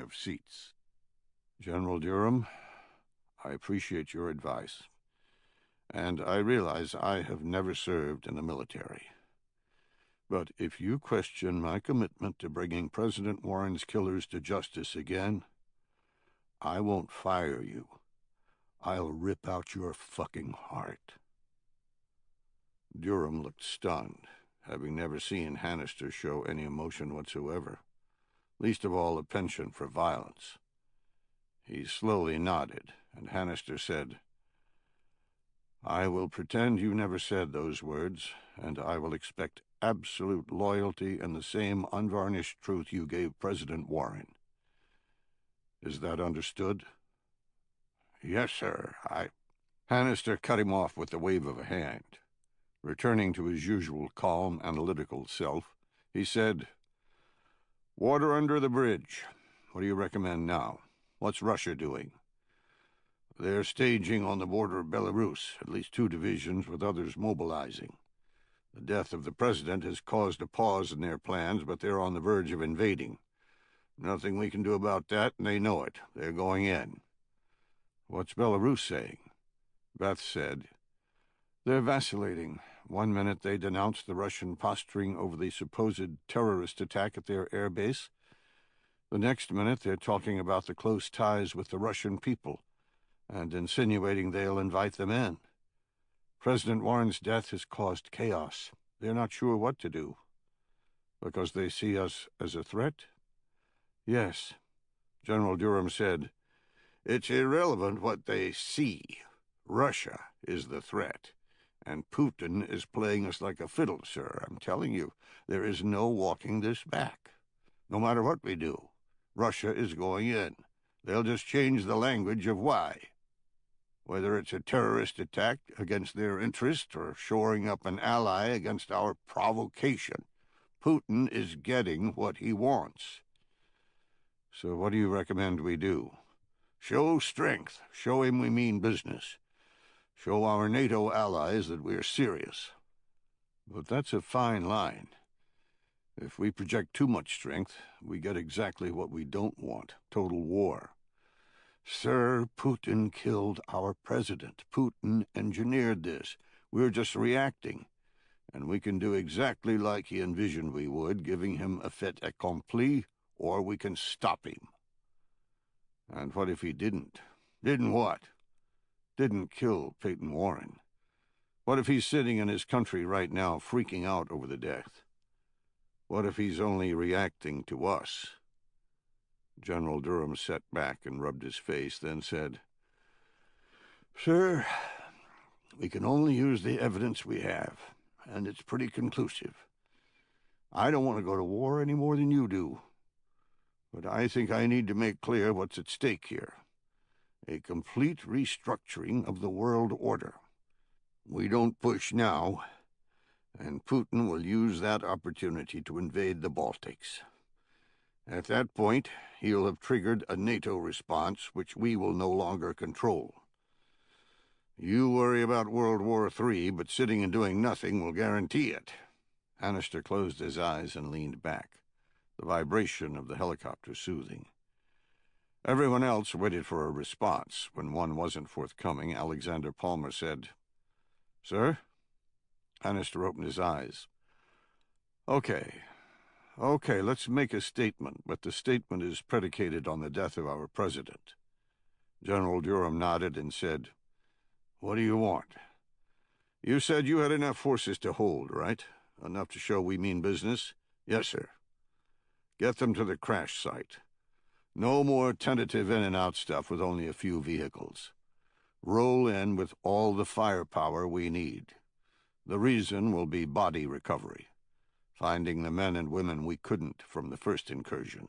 of seats. General Durham, I appreciate your advice, and I realize I have never served in the military. But if you question my commitment to bringing President Warren's killers to justice again, I won't fire you. I'll rip out your fucking heart." Durham looked stunned, having never seen Hannister show any emotion whatsoever, least of all a penchant for violence. He slowly nodded, and Hannister said, "I will pretend you never said those words, and I will expect absolute loyalty and the same unvarnished truth you gave President Warren. Is that understood?" "Yes, sir, Hannister cut him off with the wave of a hand. Returning to his usual calm, analytical self, he said, "Water under the bridge. What do you recommend now? What's Russia doing?" "They're staging on the border of Belarus, at least 2 divisions with others mobilizing. The death of the president has caused a pause in their plans, but they're on the verge of invading. Nothing we can do about that, and they know it. They're going in." "What's Belarus saying?" Beth said, "They're vacillating. One minute they denounce the Russian posturing over the supposed terrorist attack at their air base. The next minute they're talking about the close ties with the Russian people and insinuating they'll invite them in. President Warren's death has caused chaos. They're not sure what to do." "Because they see us as a threat?" "Yes." General Durham said, "It's irrelevant what they see. Russia is the threat, and Putin is playing us like a fiddle, sir. I'm telling you, there is no walking this back. No matter what we do, Russia is going in. They'll just change the language of why. Whether it's a terrorist attack against their interest or shoring up an ally against our provocation, Putin is getting what he wants." "So what do you recommend we do?" "Show strength. Show him we mean business. Show our NATO allies that we're serious." "But that's a fine line. If we project too much strength, we get exactly what we don't want, total war." "Sir, Putin killed our president. Putin engineered this. We're just reacting. And we can do exactly like he envisioned we would, giving him a fait accompli, or we can stop him." "And what if he didn't?" "Didn't what?" "Didn't kill Peyton Warren. What if he's sitting in his country right now freaking out over the death? What if he's only reacting to us?" General Durham sat back and rubbed his face, then said, "Sir, we can only use the evidence we have, and it's pretty conclusive. I don't want to go to war any more than you do. But I think I need to make clear what's at stake here. A complete restructuring of the world order. We don't push now, and Putin will use that opportunity to invade the Baltics. At that point, he'll have triggered a NATO response which we will no longer control. You worry about World War III, but sitting and doing nothing will guarantee it." Hannister closed his eyes and leaned back, the vibration of the helicopter soothing. Everyone else waited for a response. When one wasn't forthcoming, Alexander Palmer said, "Sir?" Hannister opened his eyes. Okay, let's make a statement, but the statement is predicated on the death of our president." General Durham nodded and said, "What do you want?" "You said you had enough forces to hold, right? Enough to show we mean business?" "Yes, sir." "Get them to the crash site. No more tentative in-and-out stuff with only a few vehicles. Roll in with all the firepower we need. The reason will be body recovery, finding the men and women we couldn't from the first incursion.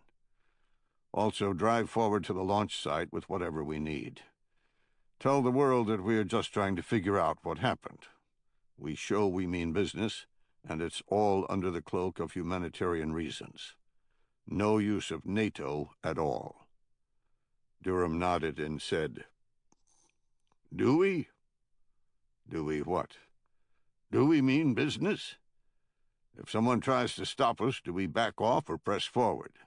Also, drive forward to the launch site with whatever we need. Tell the world that we're just trying to figure out what happened. We show we mean business, and it's all under the cloak of humanitarian reasons. No use of NATO at all." Durham nodded and said, "Do we?" "Do we what?" "Do we mean business? If someone tries to stop us, do we back off or press forward?"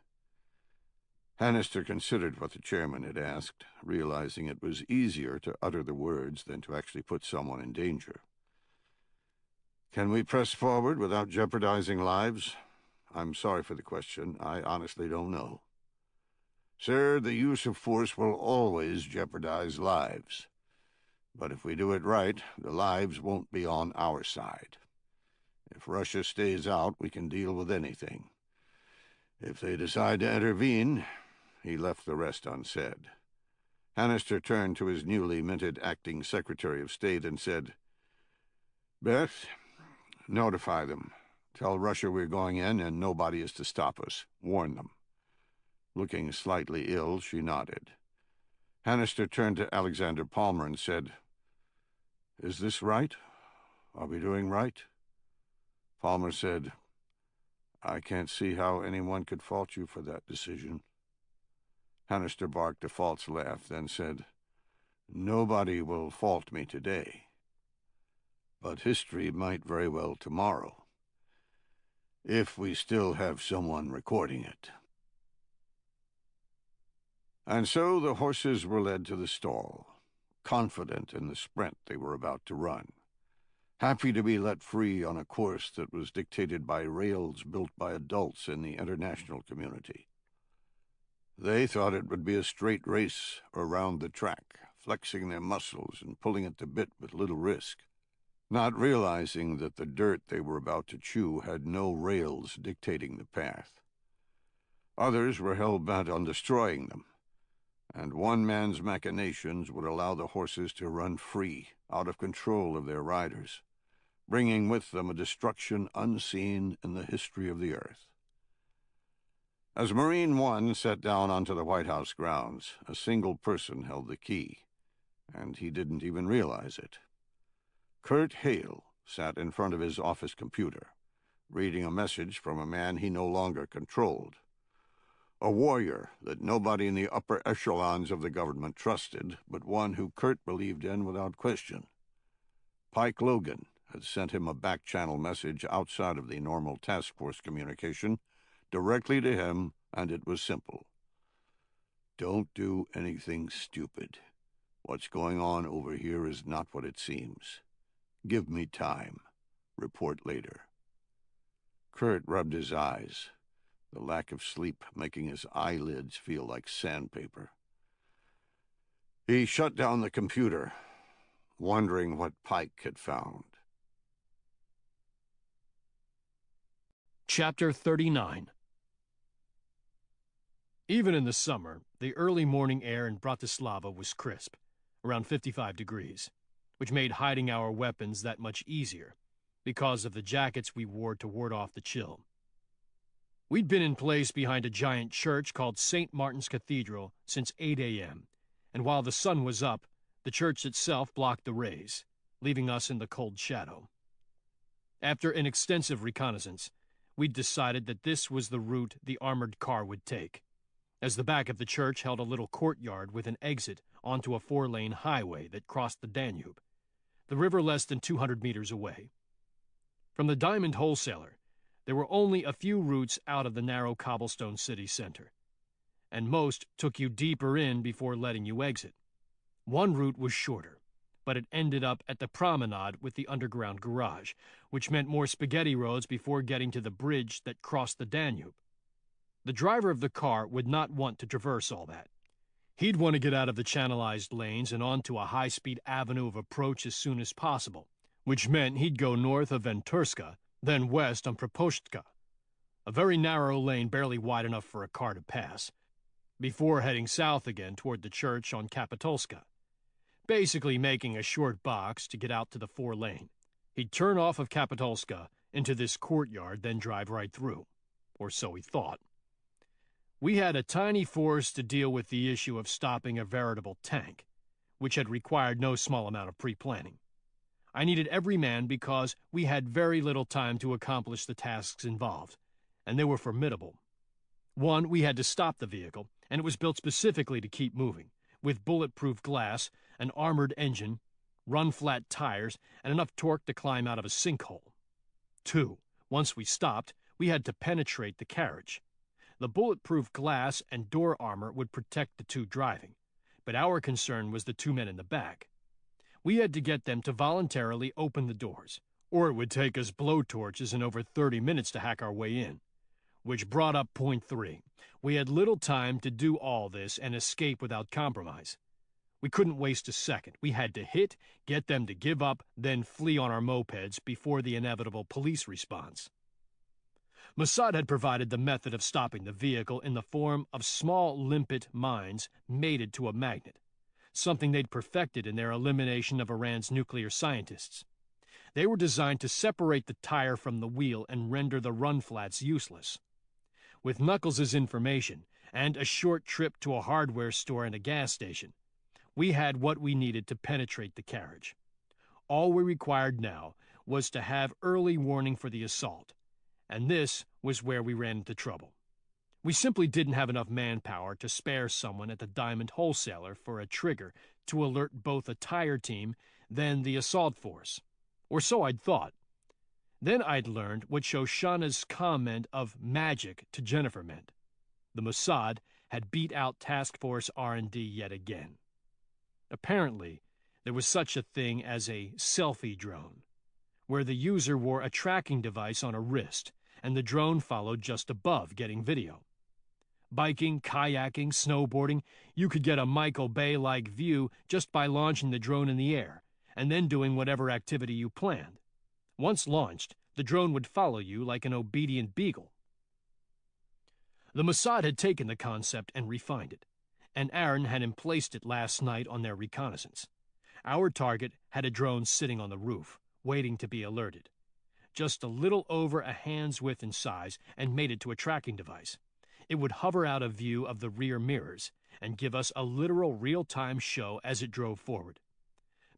Hannister considered what the chairman had asked, realizing it was easier to utter the words than to actually put someone in danger. "Can we press forward without jeopardizing lives? I'm sorry for the question. I honestly don't know." "Sir, the use of force will always jeopardize lives. But if we do it right, the lives won't be on our side. If Russia stays out, we can deal with anything. If they decide to intervene..." He left the rest unsaid. Hannister turned to his newly minted acting Secretary of State and said, "Beth, notify them. Tell Russia we're going in and nobody is to stop us. Warn them." Looking slightly ill, she nodded. Hannister turned to Alexander Palmer and said, "Is this right? Are we doing right?" Palmer said, "I can't see how anyone could fault you for that decision." Hannister barked a false laugh, then said, "Nobody will fault me today. But history might very well tomorrow, if we still have someone recording it." And so the horses were led to the stall, confident in the sprint they were about to run, happy to be let free on a course that was dictated by rails built by adults in the international community. They thought it would be a straight race around the track, flexing their muscles and pulling at the bit with little risk, not realizing that the dirt they were about to chew had no rails dictating the path. Others were hell-bent on destroying them, and one man's machinations would allow the horses to run free, out of control of their riders, bringing with them a destruction unseen in the history of the earth. As Marine One sat down onto the White House grounds, a single person held the key, and he didn't even realize it. Kurt Hale sat in front of his office computer, reading a message from a man he no longer controlled. A warrior that nobody in the upper echelons of the government trusted, but one who Kurt believed in without question. Pike Logan had sent him a back-channel message outside of the normal task force communication, directly to him, and it was simple. "Don't do anything stupid. What's going on over here is not what it seems. Give me time. Report later." Kurt rubbed his eyes, the lack of sleep making his eyelids feel like sandpaper. He shut down the computer, wondering what Pike had found. Chapter 39. Even in the summer, the early morning air in Bratislava was crisp, around 55 degrees, which made hiding our weapons that much easier, because of the jackets we wore to ward off the chill. We'd been in place behind a giant church called St. Martin's Cathedral since 8 a.m., and while the sun was up, the church itself blocked the rays, leaving us in the cold shadow. After an extensive reconnaissance, we'd decided that this was the route the armored car would take, as the back of the church held a little courtyard with an exit onto a 4-lane highway that crossed the Danube, the river less than 200 meters away. From the Diamond Wholesaler, there were only a few routes out of the narrow cobblestone city center, and most took you deeper in before letting you exit. One route was shorter, but it ended up at the promenade with the underground garage, which meant more spaghetti roads before getting to the bridge that crossed the Danube. The driver of the car would not want to traverse all that. He'd want to get out of the channelized lanes and onto a high-speed avenue of approach as soon as possible, which meant he'd go north of Venturska, then west on Propostka, a very narrow lane barely wide enough for a car to pass, before heading south again toward the church on Kapitolska, basically making a short box to get out to the 4-lane. He'd turn off of Kapitolska into this courtyard, then drive right through, or so he thought. We had a tiny force to deal with the issue of stopping a veritable tank, which had required no small amount of pre-planning. I needed every man because we had very little time to accomplish the tasks involved, and they were formidable. One, we had to stop the vehicle, and it was built specifically to keep moving, with bulletproof glass, an armored engine, run-flat tires, and enough torque to climb out of a sinkhole. Two, once we stopped, we had to penetrate the carriage. The bulletproof glass and door armor would protect the two driving, but our concern was the two men in the back. We had to get them to voluntarily open the doors, or it would take us blowtorches and over 30 minutes to hack our way in. Which brought up point 3. We had little time to do all this and escape without compromise. We couldn't waste a second. We had to hit, get them to give up, then flee on our mopeds before the inevitable police response. Mossad had provided the method of stopping the vehicle in the form of small limpet mines mated to a magnet, something they'd perfected in their elimination of Iran's nuclear scientists. They were designed to separate the tire from the wheel and render the run flats useless. With Knuckles' information and a short trip to a hardware store and a gas station, we had what we needed to penetrate the carriage. All we required now was to have early warning for the assault, and this was where we ran into trouble. We simply didn't have enough manpower to spare someone at the Diamond Wholesaler for a trigger to alert both a tire team, then the assault force. Or so I'd thought. Then I'd learned what Shoshana's comment of magic to Jennifer meant. The Mossad had beat out Task Force R&D yet again. Apparently, there was such a thing as a selfie drone, where the user wore a tracking device on a wrist, and the drone followed just above, getting video. Biking, kayaking, snowboarding, you could get a Michael Bay-like view just by launching the drone in the air, and then doing whatever activity you planned. Once launched, the drone would follow you like an obedient beagle. The Mossad had taken the concept and refined it, and Aaron had emplaced it last night on their reconnaissance. Our target had a drone sitting on the roof, waiting to be alerted. Just a little over a hand's width in size and mated to a tracking device. It would hover out of view of the rear mirrors and give us a literal real-time show as it drove forward.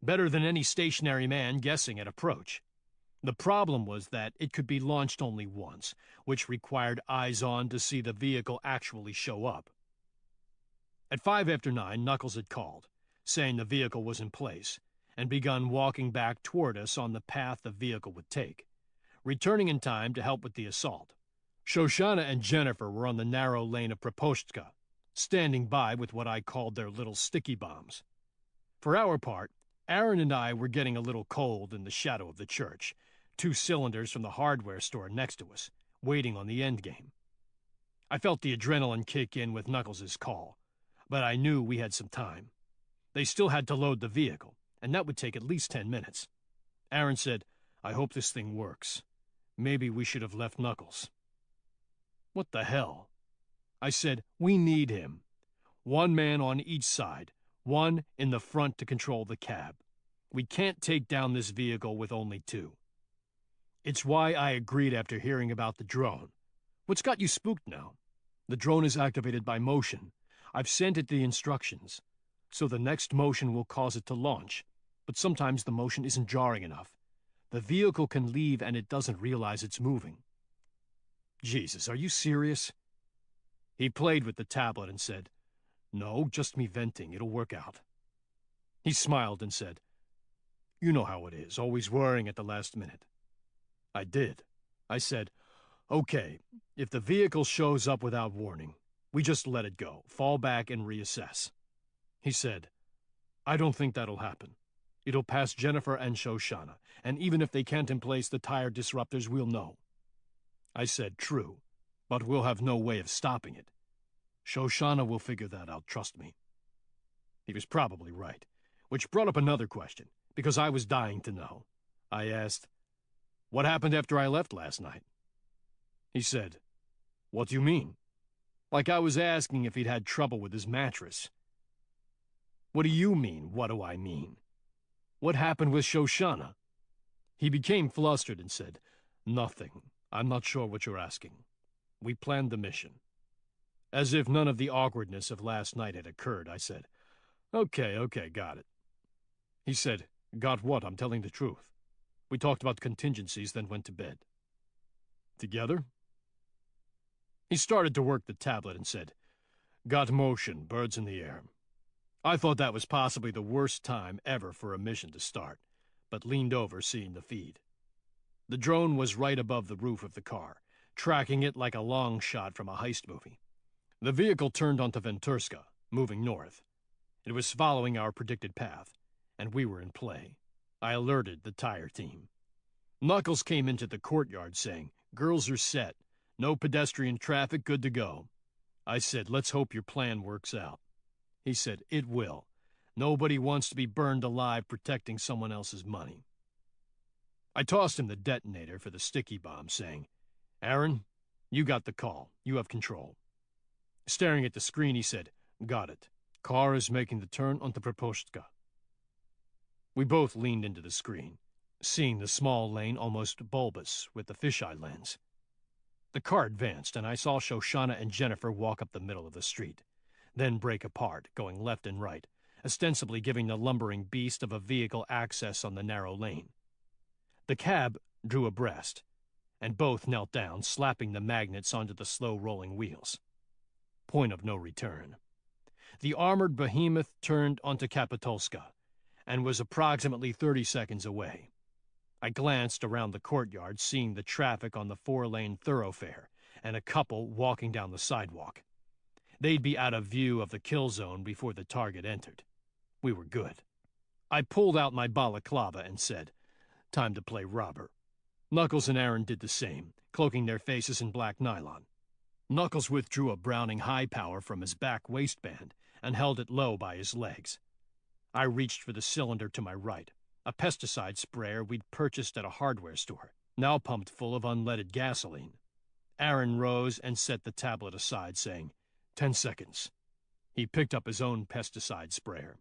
Better than any stationary man guessing at approach. The problem was that it could be launched only once, which required eyes on to see the vehicle actually show up. At 9:05, Knuckles had called, saying the vehicle was in place, and begun walking back toward us on the path the vehicle would take, returning in time to help with the assault. Shoshana and Jennifer were on the narrow lane of Proposhka, standing by with what I called their little sticky bombs. For our part, Aaron and I were getting a little cold in the shadow of the church, 2 cylinders from the hardware store next to us, waiting on the endgame. I felt the adrenaline kick in with Knuckles' call, but I knew we had some time. They still had to load the vehicle, and that would take at least 10 minutes. Aaron said, "I hope this thing works. Maybe we should have left Knuckles." "What the hell?" I said, "We need him. 1 man on each side, 1 in the front to control the cab. We can't take down this vehicle with only 2. It's why I agreed after hearing about the drone. What's got you spooked now? The drone is activated by motion. I've sent it the instructions, so the next motion will cause it to launch, but sometimes the motion isn't jarring enough. The vehicle can leave and it doesn't realize it's moving." "Jesus, are you serious?" He played with the tablet and said, "No, just me venting. It'll work out." He smiled and said, "You know how it is, always worrying at the last minute." I did. I said, "Okay, if the vehicle shows up without warning, we just let it go, fall back and reassess." He said, "I don't think that'll happen. It'll pass Jennifer and Shoshana, and even if they can't emplace the tire disruptors, we'll know." I said, "True, but we'll have no way of stopping it. Shoshana will figure that out, trust me." He was probably right, which brought up another question, because I was dying to know. I asked, "What happened after I left last night?" He said, "What do you mean?" Like I was asking if he'd had trouble with his mattress. "What do you mean, what do I mean? What happened with Shoshana?" He became flustered and said, "Nothing. I'm not sure what you're asking. We planned the mission." As if none of the awkwardness of last night had occurred, I said, Okay, got it." He said, "Got what? I'm telling the truth. We talked about contingencies, then went to bed." "Together?" He started to work the tablet and said, "Got motion, birds in the air." I thought that was possibly the worst time ever for a mission to start, but leaned over, seeing the feed. The drone was right above the roof of the car, tracking it like a long shot from a heist movie. The vehicle turned onto Venturska, moving north. It was following our predicted path, and we were in play. I alerted the tire team. Knuckles came into the courtyard saying, "Girls are set. No pedestrian traffic, good to go." I said, "Let's hope your plan works out." He said, "It will. Nobody wants to be burned alive protecting someone else's money." I tossed him the detonator for the sticky bomb, saying, "Aaron, you got the call. You have control." Staring at the screen, he said, "Got it. Car is making the turn onto Proposhka." We both leaned into the screen, seeing the small lane almost bulbous with the fisheye lens. The car advanced, and I saw Shoshana and Jennifer walk up the middle of the street, then break apart, going left and right, ostensibly giving the lumbering beast of a vehicle access on the narrow lane. The cab drew abreast, and both knelt down, slapping the magnets onto the slow-rolling wheels. Point of no return. The armored behemoth turned onto Kapitolska, and was approximately 30 seconds away. I glanced around the courtyard, seeing the traffic on the 4-lane thoroughfare, and a couple walking down the sidewalk. They'd be out of view of the kill zone before the target entered. We were good. I pulled out my balaclava and said, "Time to play robber." Knuckles and Aaron did the same, cloaking their faces in black nylon. Knuckles withdrew a Browning high power from his back waistband and held it low by his legs. I reached for the cylinder to my right, a pesticide sprayer we'd purchased at a hardware store, now pumped full of unleaded gasoline. Aaron rose and set the tablet aside, saying, 10 seconds. He picked up his own pesticide sprayer.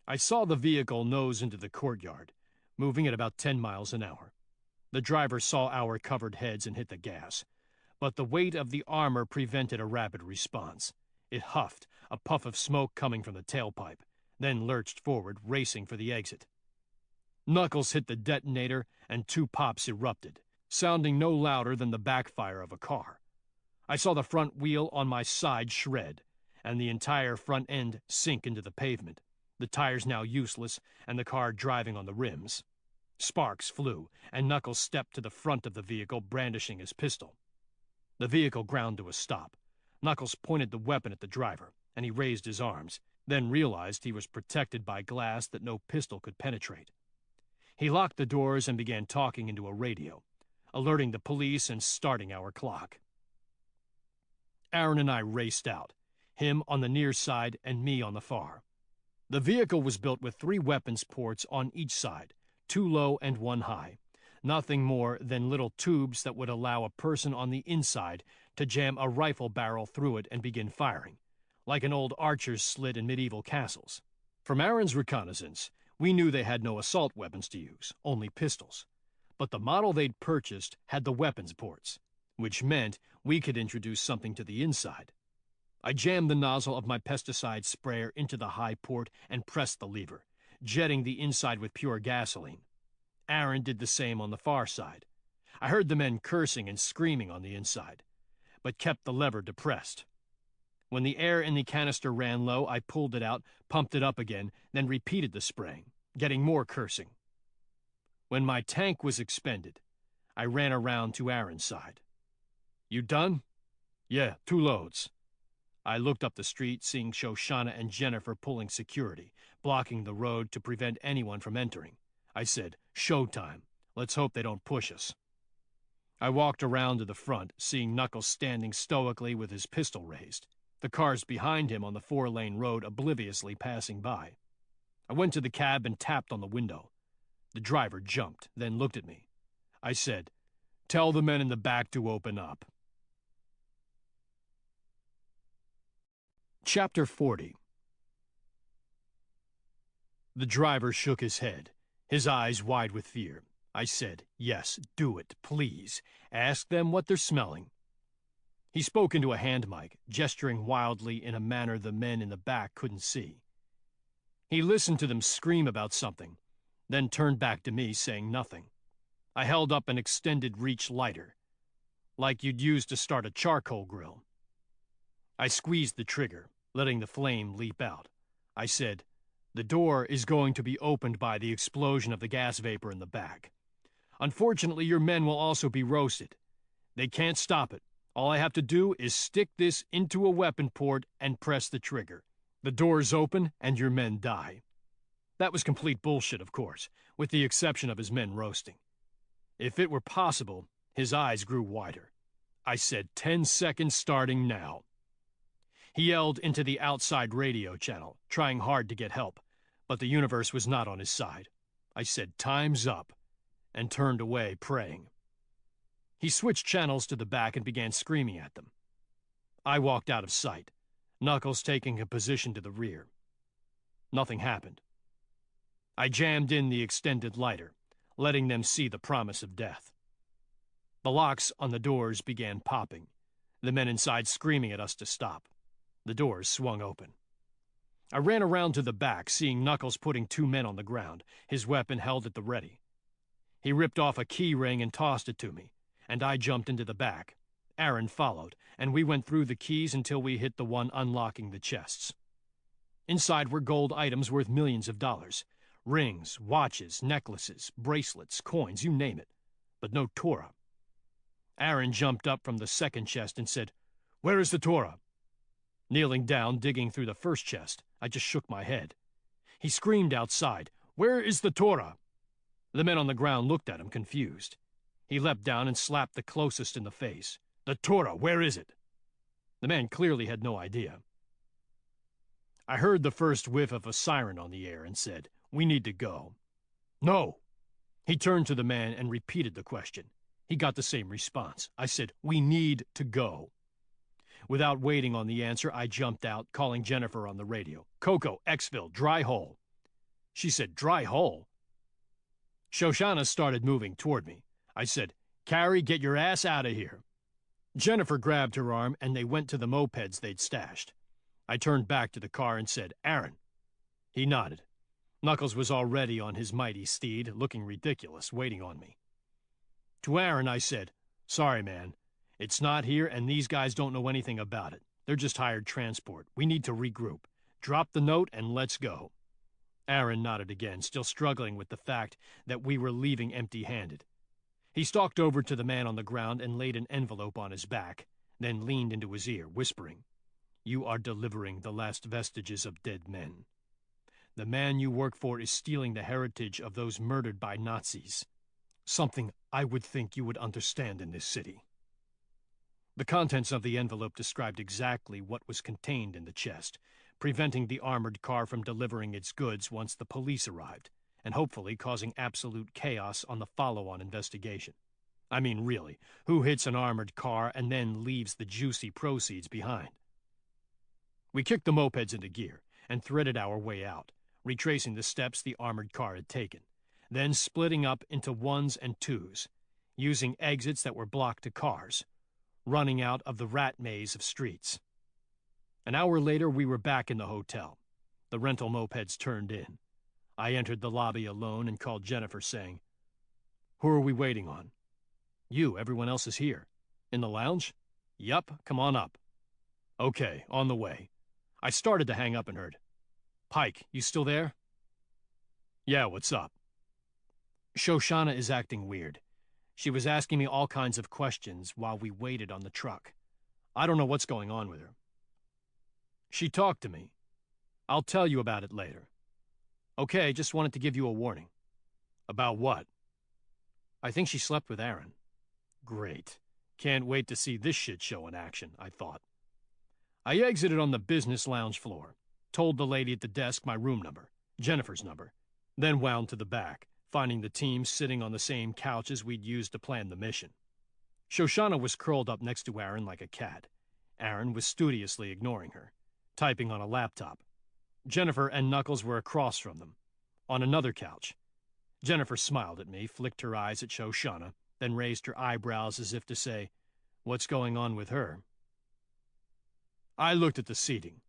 I saw the vehicle nose into the courtyard, moving at about 10 miles an hour. The driver saw our covered heads and hit the gas, but the weight of the armor prevented a rapid response. It huffed, a puff of smoke coming from the tailpipe, then lurched forward, racing for the exit. Knuckles hit the detonator, and 2 pops erupted, sounding no louder than the backfire of a car. I saw the front wheel on my side shred, and the entire front end sink into the pavement, the tires now useless and the car driving on the rims. Sparks flew, and Knuckles stepped to the front of the vehicle, brandishing his pistol. The vehicle ground to a stop. Knuckles pointed the weapon at the driver, and he raised his arms, then realized he was protected by glass that no pistol could penetrate. He locked the doors and began talking into a radio, alerting the police and starting our clock. Aaron and I raced out, him on the near side and me on the far. The vehicle was built with 3 weapons ports on each side, 2 low and 1 high, nothing more than little tubes that would allow a person on the inside to jam a rifle barrel through it and begin firing, like an old archer's slit in medieval castles. From Aaron's reconnaissance, we knew they had no assault weapons to use, only pistols. But the model they'd purchased had the weapons ports, which meant we could introduce something to the inside. I jammed the nozzle of my pesticide sprayer into the high port and pressed the lever, jetting the inside with pure gasoline. Aaron did the same on the far side. I heard the men cursing and screaming on the inside, but kept the lever depressed. When the air in the canister ran low, I pulled it out, pumped it up again, then repeated the spraying, getting more cursing. When my tank was expended, I ran around to Aaron's side. "You done?" "Yeah, 2 loads. I looked up the street, seeing Shoshana and Jennifer pulling security, blocking the road to prevent anyone from entering. I said, "Showtime. Let's hope they don't push us." I walked around to the front, seeing Knuckles standing stoically with his pistol raised, the cars behind him on the 4-lane road obliviously passing by. I went to the cab and tapped on the window. The driver jumped, then looked at me. I said, "Tell the men in the back to open up." Chapter 40. The driver shook his head, his eyes wide with fear. I said, "Yes, do it, please. Ask them what they're smelling." He spoke into a hand mic, gesturing wildly in a manner the men in the back couldn't see. He listened to them scream about something, then turned back to me, saying nothing. I held up an extended reach lighter, like you'd use to start a charcoal grill. I squeezed the trigger, letting the flame leap out. I said, "The door is going to be opened by the explosion of the gas vapor in the back. Unfortunately, your men will also be roasted. They can't stop it. All I have to do is stick this into a weapon port and press the trigger. The doors open and your men die. That was complete bullshit, of course, with the exception of his men roasting. If it were possible, his eyes grew wider. I said, 10 seconds starting now. He yelled into the outside radio channel, trying hard to get help, but the universe was not on his side. I said, time's up, and turned away, praying. He switched channels to the back and began screaming at them. I walked out of sight, Knuckles taking a position to the rear. Nothing happened. I jammed in the extended lighter, letting them see the promise of death. The locks on the doors began popping, the men inside screaming at us to stop. The doors swung open. I ran around to the back, seeing Knuckles putting 2 men on the ground, his weapon held at the ready. He ripped off a key ring and tossed it to me, and I jumped into the back. Aaron followed, and we went through the keys until we hit the one unlocking the chests. Inside were gold items worth millions of dollars. Rings, watches, necklaces, bracelets, coins, you name it. But no Torah. Aaron jumped up from the second chest and said, "Where is the Torah?" Kneeling down, digging through the first chest, I just shook my head. He screamed outside, "Where is the Torah?" The men on the ground looked at him, confused. He leapt down and slapped the closest in the face. "The Torah, where is it?" The man clearly had no idea. I heard the first whiff of a siren on the air and said, "We need to go." "No." He turned to the man and repeated the question. He got the same response. I said, "We need to go." Without waiting on the answer, I jumped out, calling Jennifer on the radio. "Coco, Exville, dry hole." She said, "Dry hole?" Shoshana started moving toward me. I said, "Carrie, get your ass out of here." Jennifer grabbed her arm, and they went to the mopeds they'd stashed. I turned back to the car and said, "Aaron." He nodded. Knuckles was already on his mighty steed, looking ridiculous, waiting on me. To Aaron, I said, "Sorry, man. It's not here, and these guys don't know anything about it. They're just hired transport. We need to regroup. Drop the note and let's go." Aaron nodded again, still struggling with the fact that we were leaving empty-handed. He stalked over to the man on the ground and laid an envelope on his back, then leaned into his ear, whispering, "You are delivering the last vestiges of dead men. The man you work for is stealing the heritage of those murdered by Nazis. Something I would think you would understand in this city." The contents of the envelope described exactly what was contained in the chest, preventing the armored car from delivering its goods once the police arrived, and hopefully causing absolute chaos on the follow-on investigation. I mean, really, who hits an armored car and then leaves the juicy proceeds behind? We kicked the mopeds into gear and threaded our way out, retracing the steps the armored car had taken, then splitting up into ones and twos, using exits that were blocked to cars, running out of the rat maze of streets. An hour later, we were back in the hotel. The rental mopeds turned in. I entered the lobby alone and called Jennifer, saying, "Who are we waiting on?" "You. Everyone else is here." "In the lounge?" "Yup. Come on up." "Okay, on the way." I started to hang up and heard, "Pike, you still there?" "Yeah, what's up?" "Shoshana is acting weird. She was asking me all kinds of questions while we waited on the truck. I don't know what's going on with her." "She talked to me. I'll tell you about it later." "Okay, just wanted to give you a warning." "About what?" "I think she slept with Aaron." Great. Can't wait to see this shit show in action, I thought. I exited on the business lounge floor, told the lady at the desk my room number, Jennifer's number, then wound to the back, finding the team sitting on the same couches we'd used to plan the mission. Shoshana was curled up next to Aaron like a cat. Aaron was studiously ignoring her, typing on a laptop. Jennifer and Knuckles were across from them, on another couch. Jennifer smiled at me, flicked her eyes at Shoshana, then raised her eyebrows as if to say, "What's going on with her?" I looked at the seating.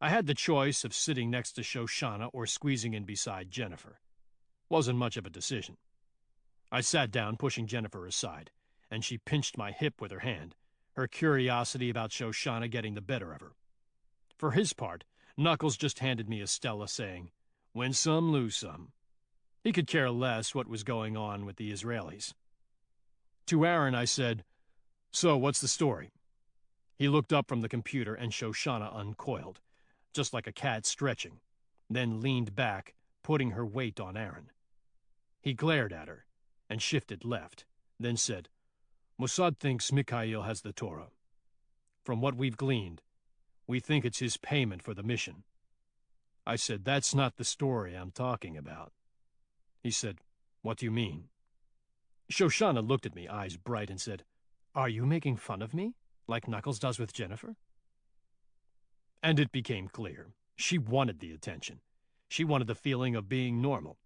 I had the choice of sitting next to Shoshana or squeezing in beside Jennifer. Wasn't much of a decision. I sat down, pushing Jennifer aside, and she pinched my hip with her hand, her curiosity about Shoshana getting the better of her. For his part, Knuckles just handed me a Stella, saying, "Win some, lose some." He could care less what was going on with the Israelis. To Aaron, I said, So, what's the story? He looked up from the computer and Shoshana uncoiled, just like a cat stretching, then leaned back, putting her weight on Aaron. He glared at her and shifted left, then said, Mossad thinks Mikhail has the Torah. From what we've gleaned, we think it's his payment for the mission. I said, that's not the story I'm talking about. He said, what do you mean? Shoshana looked at me, eyes bright, and said, are you making fun of me, like Knuckles does with Jennifer? And it became clear. She wanted the attention. She wanted the feeling of being normal,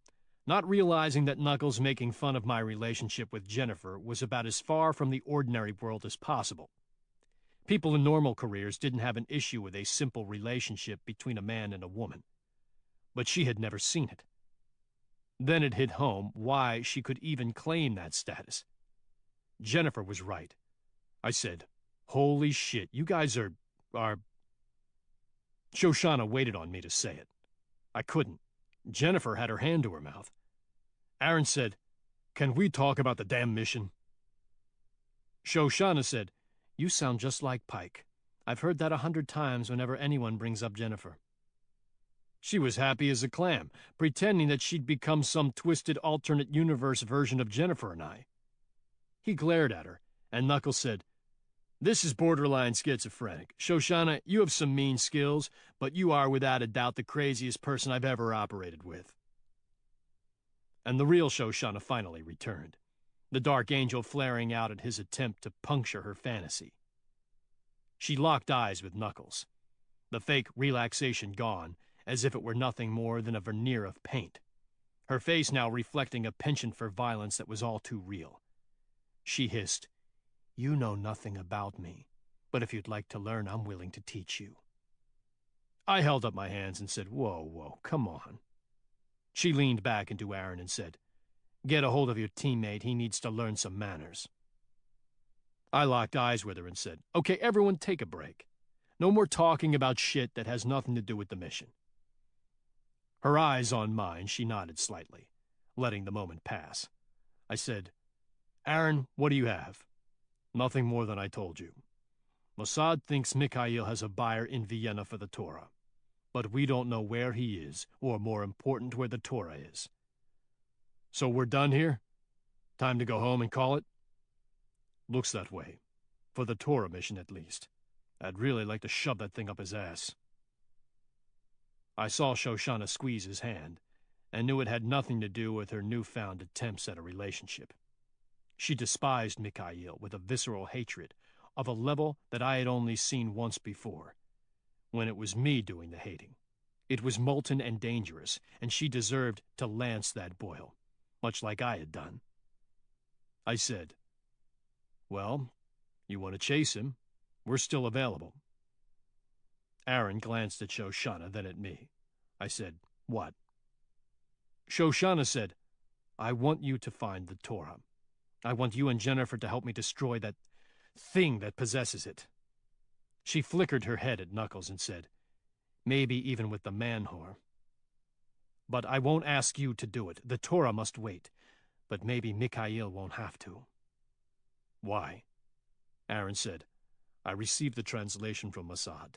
not realizing that Knuckles making fun of my relationship with Jennifer was about as far from the ordinary world as possible. People in normal careers didn't have an issue with a simple relationship between a man and a woman. But she had never seen it. Then it hit home why she could even claim that status. Jennifer was right. I said, holy shit, you guys are... Shoshana waited on me to say it. I couldn't. Jennifer had her hand to her mouth. Aaron said, can we talk about the damn mission? Shoshana said, you sound just like Pike. I've heard that 100 times whenever anyone brings up Jennifer. She was happy as a clam, pretending that she'd become some twisted alternate universe version of Jennifer and I. He glared at her, and Knuckles said, this is borderline schizophrenic. Shoshana, you have some mean skills, but you are without a doubt the craziest person I've ever operated with. And the real Shoshana finally returned, the dark angel flaring out at his attempt to puncture her fantasy. She locked eyes with Knuckles, the fake relaxation gone, as if it were nothing more than a veneer of paint, her face now reflecting a penchant for violence that was all too real. She hissed, you know nothing about me, but if you'd like to learn, I'm willing to teach you. I held up my hands and said, whoa, come on. She leaned back into Aaron and said, get a hold of your teammate, he needs to learn some manners. I locked eyes with her and said, okay, everyone take a break. No more talking about shit that has nothing to do with the mission. Her eyes on mine, she nodded slightly, letting the moment pass. I said, Aaron, what do you have? Nothing more than I told you. Mossad thinks Mikhail has a buyer in Vienna for the Torah, but we don't know where he is, or more important, where the Torah is. So we're done here? Time to go home and call it? Looks that way. For the Torah mission, at least. I'd really like to shove that thing up his ass. I saw Shoshana squeeze his hand, and knew it had nothing to do with her newfound attempts at a relationship. She despised Mikhail with a visceral hatred of a level that I had only seen once before, when it was me doing the hating. It was molten and dangerous, and she deserved to lance that boil, much like I had done. I said, well, you want to chase him? We're still available. Aaron glanced at Shoshana, then at me. I said, what? Shoshana said, I want you to find the Torah. I want you and Jennifer to help me destroy that thing that possesses it. She flickered her head at Knuckles and said, maybe even with the man-whore. But I won't ask you to do it. The Torah must wait. But maybe Mikhail won't have to. Why? Aaron said, I received the translation from Mossad.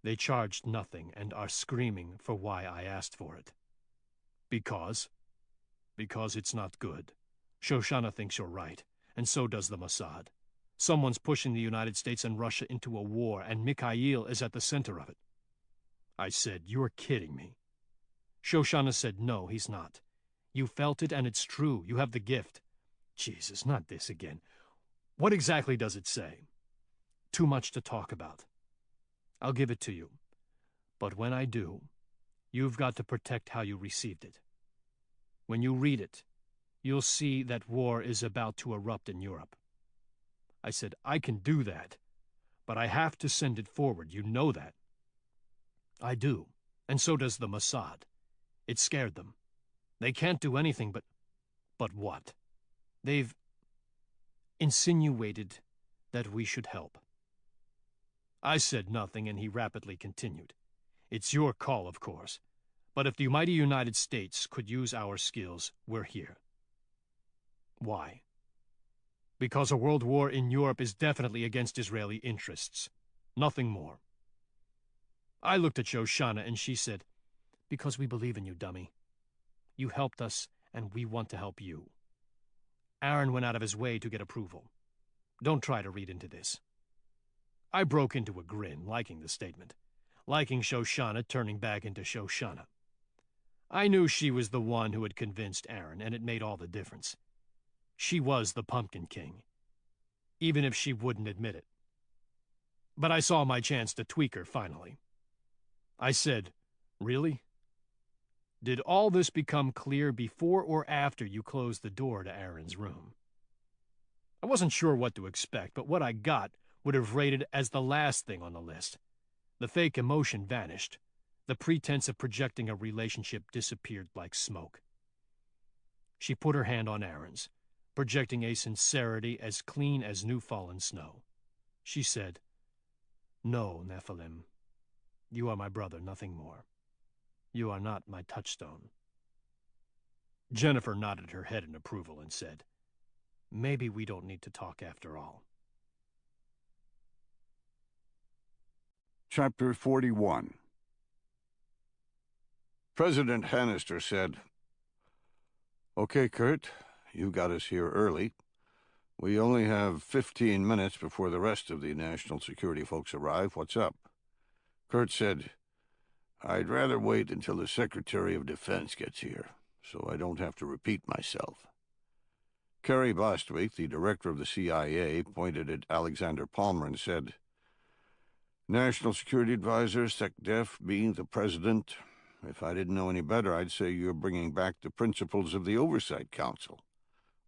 They charged nothing and are screaming for why I asked for it. Because? Because it's not good. Shoshana thinks you're right, and so does the Mossad. Someone's pushing the United States and Russia into a war, and Mikhail is at the center of it. I said, you're kidding me. Shoshana said, no, he's not. You felt it, and it's true. You have the gift. Jesus, not this again. What exactly does it say? Too much to talk about. I'll give it to you. But when I do, you've got to protect how you received it. When you read it, you'll see that war is about to erupt in Europe. I said, I can do that, but I have to send it forward. You know that. I do, and so does the Mossad. It scared them. They can't do anything but... But what? They've insinuated that we should help. I said nothing, and he rapidly continued. It's your call, of course, but if the mighty United States could use our skills, we're here. Why? Because a world war in Europe is definitely against Israeli interests. Nothing more. I looked at Shoshana and she said, "Because we believe in you, dummy. You helped us, and we want to help you." Aaron went out of his way to get approval. Don't try to read into this. I broke into a grin, liking the statement, liking Shoshana turning back into Shoshana. I knew she was the one who had convinced Aaron, and it made all the difference. She was the Pumpkin King, even if she wouldn't admit it. But I saw my chance to tweak her finally. I said, "Really? Did all this become clear before or after you closed the door to Aaron's room?" I wasn't sure what to expect, but what I got would have rated as the last thing on the list. The fake emotion vanished. The pretense of projecting a relationship disappeared like smoke. She put her hand on Aaron's, projecting a sincerity as clean as new-fallen snow. She said, "No, Nephilim. You are my brother, nothing more. You are not my touchstone." Jennifer nodded her head in approval and said, "Maybe we don't need to talk after all." Chapter 41. President Hannister said, "Okay, Kurt, you got us here early. We only have 15 minutes before the rest of the national security folks arrive. What's up?" Kurt said, "I'd rather wait until the Secretary of Defense gets here, so I don't have to repeat myself." Kerry Bostwick, the director of the CIA, pointed at Alexander Palmer and said, "National Security Advisor, SecDef, being the President, if I didn't know any better, I'd say you're bringing back the principles of the Oversight Council.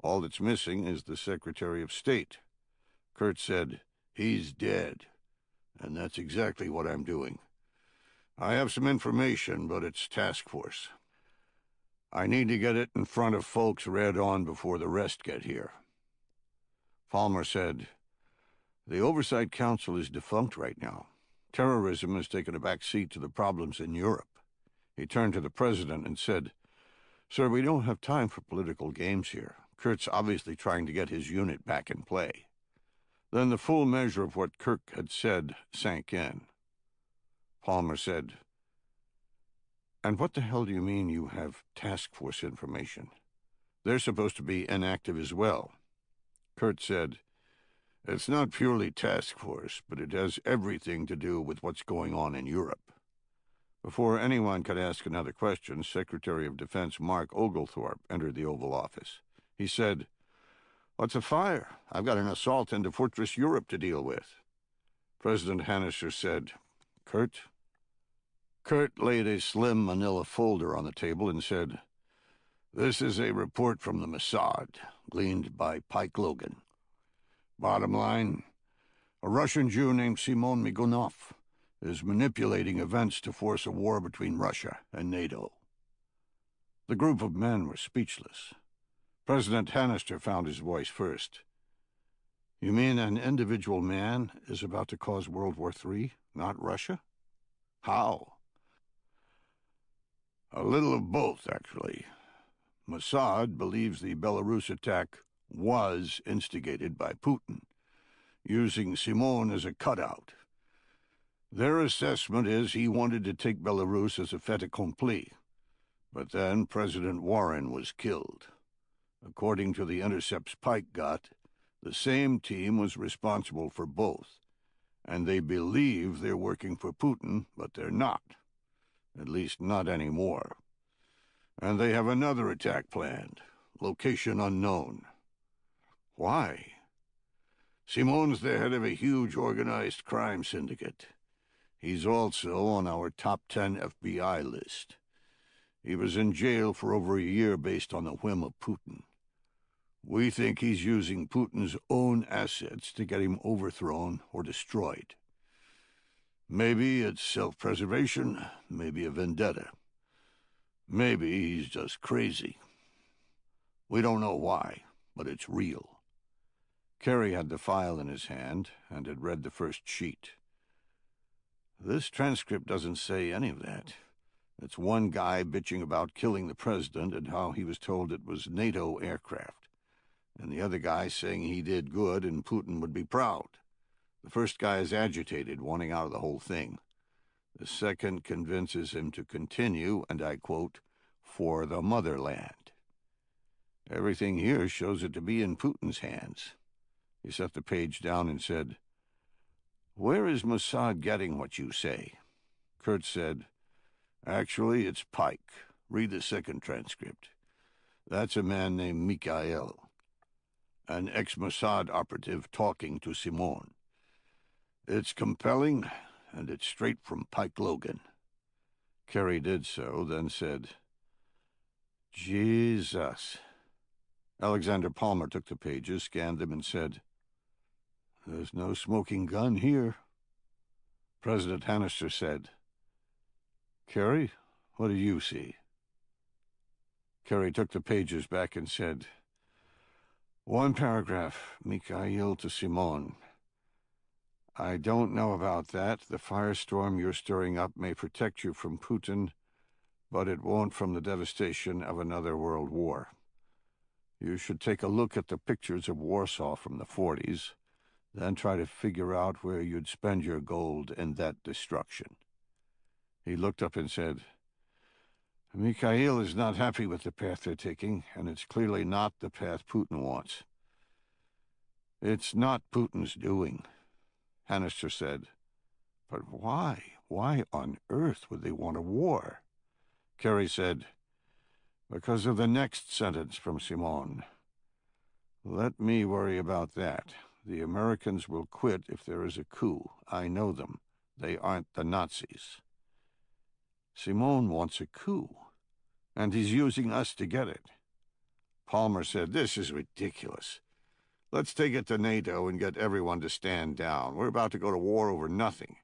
All that's missing is the Secretary of State." Kurt said, "He's dead, and that's exactly what I'm doing. I have some information, but it's task force. I need to get it in front of folks red on before the rest get here." Palmer said, "The Oversight Council is defunct right now. Terrorism has taken a back seat to the problems in Europe." He turned to the president and said, "Sir, we don't have time for political games here. Kurt's obviously trying to get his unit back in play." Then the full measure of what Kirk had said sank in. Palmer said, "And what the hell do you mean you have task force information? They're supposed to be inactive as well." Kurt said, "It's not purely task force, but it has everything to do with what's going on in Europe." Before anyone could ask another question, Secretary of Defense Mark Oglethorpe entered the Oval Office. He said, "What's a fire? I've got an assault into Fortress Europe to deal with." President Hannister said, "Kurt?" Kurt laid a slim manila folder on the table and said, "This is a report from the Mossad, gleaned by Pike Logan. Bottom line, a Russian Jew named Simon Migunov is manipulating events to force a war between Russia and NATO." The group of men were speechless. President Hannister found his voice first. "You mean an individual man is about to cause World War III, not Russia? How?" "A little of both, actually. Mossad believes the Belarus attack was instigated by Putin, using Simon as a cutout. Their assessment is he wanted to take Belarus as a fait accompli, but then President Warren was killed. According to the intercepts Pike got, the same team was responsible for both, and they believe they're working for Putin, but they're not. At least not anymore. And they have another attack planned, location unknown." "Why?" "Simon's the head of a huge organized crime syndicate. He's also on our top 10 FBI list. He was in jail for over a year based on the whim of Putin. We think he's using Putin's own assets to get him overthrown or destroyed. Maybe it's self-preservation, maybe a vendetta. Maybe he's just crazy. We don't know why, but it's real." Kerry had the file in his hand and had read the first sheet. "This transcript doesn't say any of that. It's one guy bitching about killing the president and how he was told it was NATO aircraft. and the other guy saying he did good and Putin would be proud. The first guy is agitated, wanting out of the whole thing. The second convinces him to continue, and I quote, "for the motherland." Everything here shows it to be in Putin's hands. He set the page down and said, "Where is Mossad getting what you say?" Kurt said, "Actually, it's Pike. Read the second transcript. That's a man named Mikhail, an ex-Mossad operative talking to Simon. It's compelling, and it's straight from Pike Logan." Kerry did so, then said, "Jesus." Alexander Palmer took the pages, scanned them, and said, "There's no smoking gun here." President Hannister said, "Kerry, what do you see?" Kerry took the pages back and said, "One paragraph, Mikhail to Simon. I don't know about that. The firestorm you're stirring up may protect you from Putin, but it won't from the devastation of another world war. You should take a look at the pictures of Warsaw from the 40s, then try to figure out where you'd spend your gold in that destruction." He looked up and said, "Mikhail is not happy with the path they're taking, and it's clearly not the path Putin wants." "It's not Putin's doing," Hannister said. "But why? Why on earth would they want a war?" Kerry said, "Because of the next sentence from Simon. Let me worry about that. The Americans will quit if there is a coup. I know them. They aren't the Nazis." "Simon wants a coup, and he's using us to get it." Palmer said, "This is ridiculous. Let's take it to NATO and get everyone to stand down. We're about to go to war over nothing."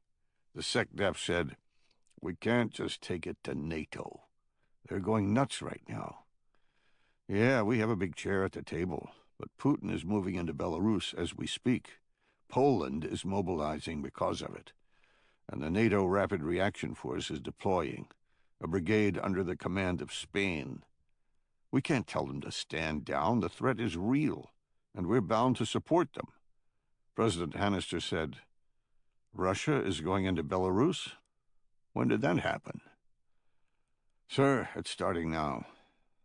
The SecDef said, "We can't just take it to NATO. They're going nuts right now. Yeah, we have a big chair at the table, but Putin is moving into Belarus as we speak. Poland is mobilizing because of it, and the NATO Rapid Reaction Force is deploying, a brigade under the command of Spain. We can't tell them to stand down. The threat is real, and we're bound to support them." President Hannister said, "Russia is going into Belarus? When did that happen?" "Sir, it's starting now.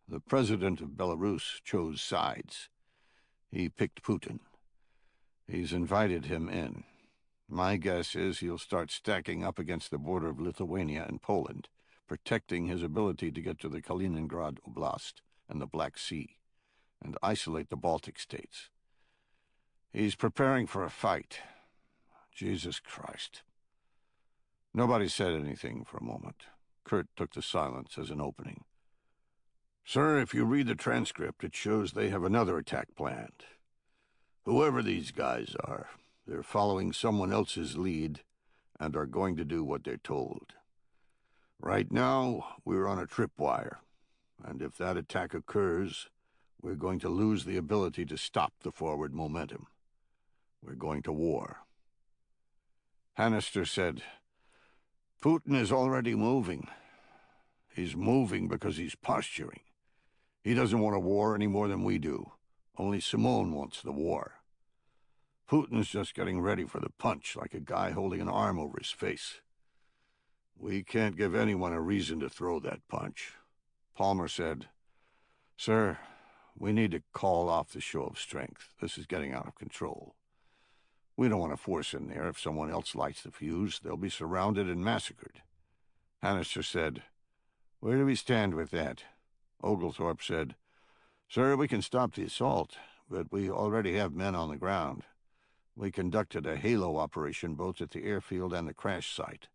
The president of Belarus chose sides. He picked Putin. He's invited him in. My guess is he'll start stacking up against the border of Lithuania and Poland, protecting his ability to get to the Kaliningrad Oblast and the Black Sea, and isolate the Baltic states. He's preparing for a fight. Jesus Christ." Nobody said anything for a moment. Kurt took the silence as an opening. "Sir, if you read the transcript, it shows they have another attack planned. Whoever these guys are, they're following someone else's lead and are going to do what they're told. Right now, we're on a tripwire, and if that attack occurs, we're going to lose the ability to stop the forward momentum. We're going to war." Hannister said, "Putin is already moving. He's moving because he's posturing. He doesn't want a war any more than we do. Only Simon wants the war. Putin's just getting ready for the punch, like a guy holding an arm over his face. We can't give anyone a reason to throw that punch." Palmer said, "Sir, we need to call off the show of strength. This is getting out of control. We don't want to force in there. If someone else lights the fuse, they'll be surrounded and massacred." Hannister said, "Where do we stand with that?" Oglethorpe said, "Sir, we can stop the assault, but we already have men on the ground. We conducted a halo operation both at the airfield and the crash site.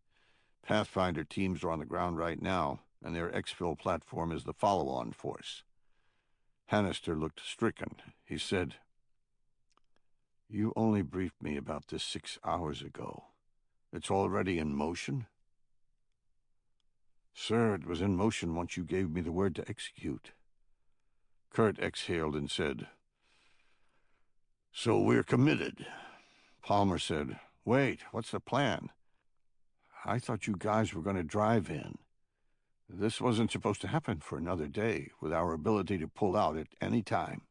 Pathfinder teams are on the ground right now, and their exfil platform is the follow-on force." Hannister looked stricken. He said, "You only briefed me about this 6 hours ago. It's already in motion?" "Sir, it was in motion once you gave me the word to execute." Kurt exhaled and said, "So we're committed." Palmer said, "Wait, what's the plan? I thought you guys were going to drive in. This wasn't supposed to happen for another day, with our ability to pull out at any time."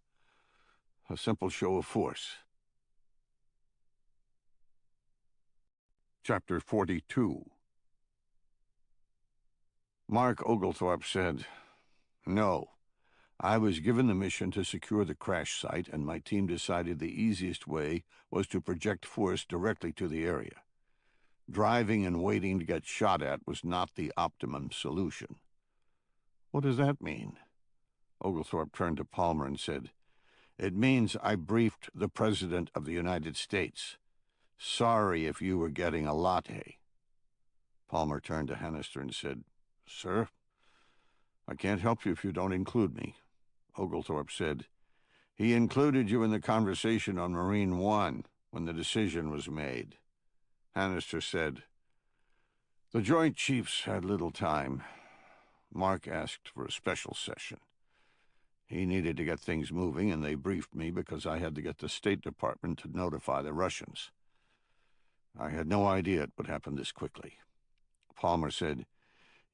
A simple show of force. Chapter 42. Mark Oglethorpe said, "No. I was given the mission to secure the crash site, and my team decided the easiest way was to project force directly to the area. Driving and waiting to get shot at was not the optimum solution." "What does that mean?" Oglethorpe turned to Palmer and said, "It means I briefed the President of the United States. Sorry if you were getting a latte." Palmer turned to Hannister and said, "Sir, I can't help you if you don't include me." Oglethorpe said, "He included you in the conversation on Marine One when the decision was made." Hannister said, "The Joint Chiefs had little time. Mark asked for a special session. He needed to get things moving, and they briefed me because I had to get the State Department to notify the Russians. I had no idea it would happen this quickly." Palmer said,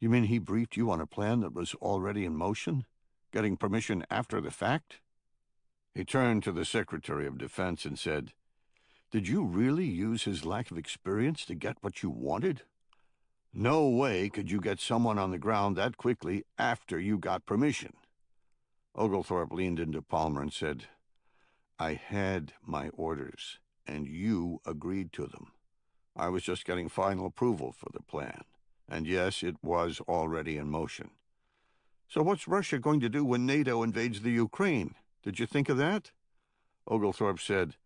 "You mean he briefed you on a plan that was already in motion? Getting permission after the fact?" He turned to the Secretary of Defense and said, "Did you really use his lack of experience to get what you wanted? No way could you get someone on the ground that quickly after you got permission." Oglethorpe leaned into Palmer and said, "I had my orders, and you agreed to them. I was just getting final approval for the plan. And yes, it was already in motion." "So what's Russia going to do when NATO invades the Ukraine? Did you think of that?" Oglethorpe said,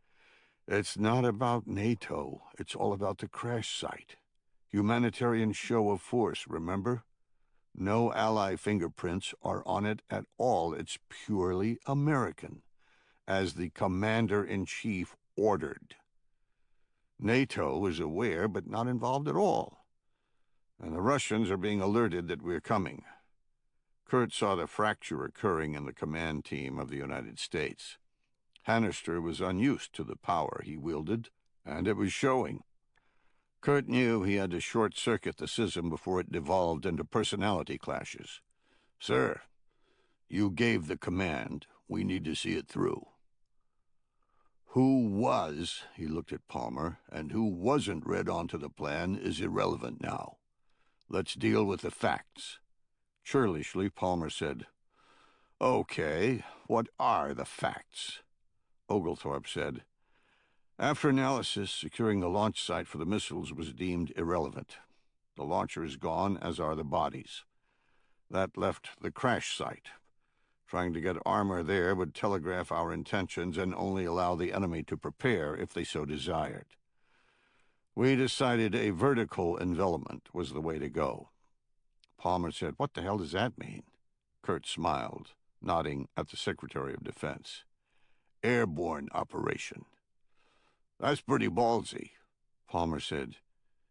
"It's not about NATO. It's all about the crash site. Humanitarian show of force, remember? No ally fingerprints are on it at all. It's purely American, as the Commander-in-Chief ordered. NATO is aware, but not involved at all. And the Russians are being alerted that we're coming." Kurt saw the fracture occurring in the command team of the United States. Hannister was unused to the power he wielded, and it was showing. Kurt knew he had to short-circuit the schism before it devolved into personality clashes. "Sir, you gave the command. We need to see it through." Who was, he looked at Palmer, and who wasn't read onto the plan is irrelevant now. Let's deal with the facts. Churlishly, Palmer said, "Okay, what are the facts?" Oglethorpe said, "After analysis, securing the launch site for the missiles was deemed irrelevant. The launcher is gone, as are the bodies. That left the crash site. Trying to get armor there would telegraph our intentions and only allow the enemy to prepare if they so desired. We decided a vertical envelopment was the way to go." Palmer said, "What the hell does that mean?" Kurt smiled, nodding at the Secretary of Defense. "Airborne operation." "That's pretty ballsy." Palmer said,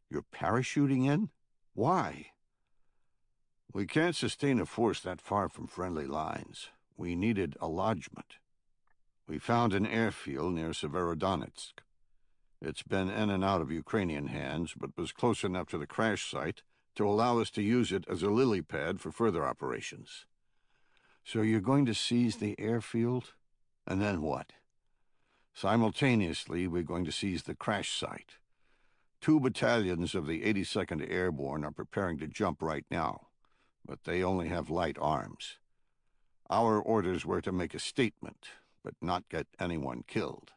"You're parachuting in? Why?" "We can't sustain a force that far from friendly lines. We needed a lodgment. We found an airfield near Severodonetsk. It's been in and out of Ukrainian hands, but was close enough to the crash site to allow us to use it as a lily pad for further operations." "So you're going to seize the airfield? And then what?" "Simultaneously, we're going to seize the crash site. 2 battalions of the 82nd Airborne are preparing to jump right now, but they only have light arms. Our orders were to make a statement, but not get anyone killed.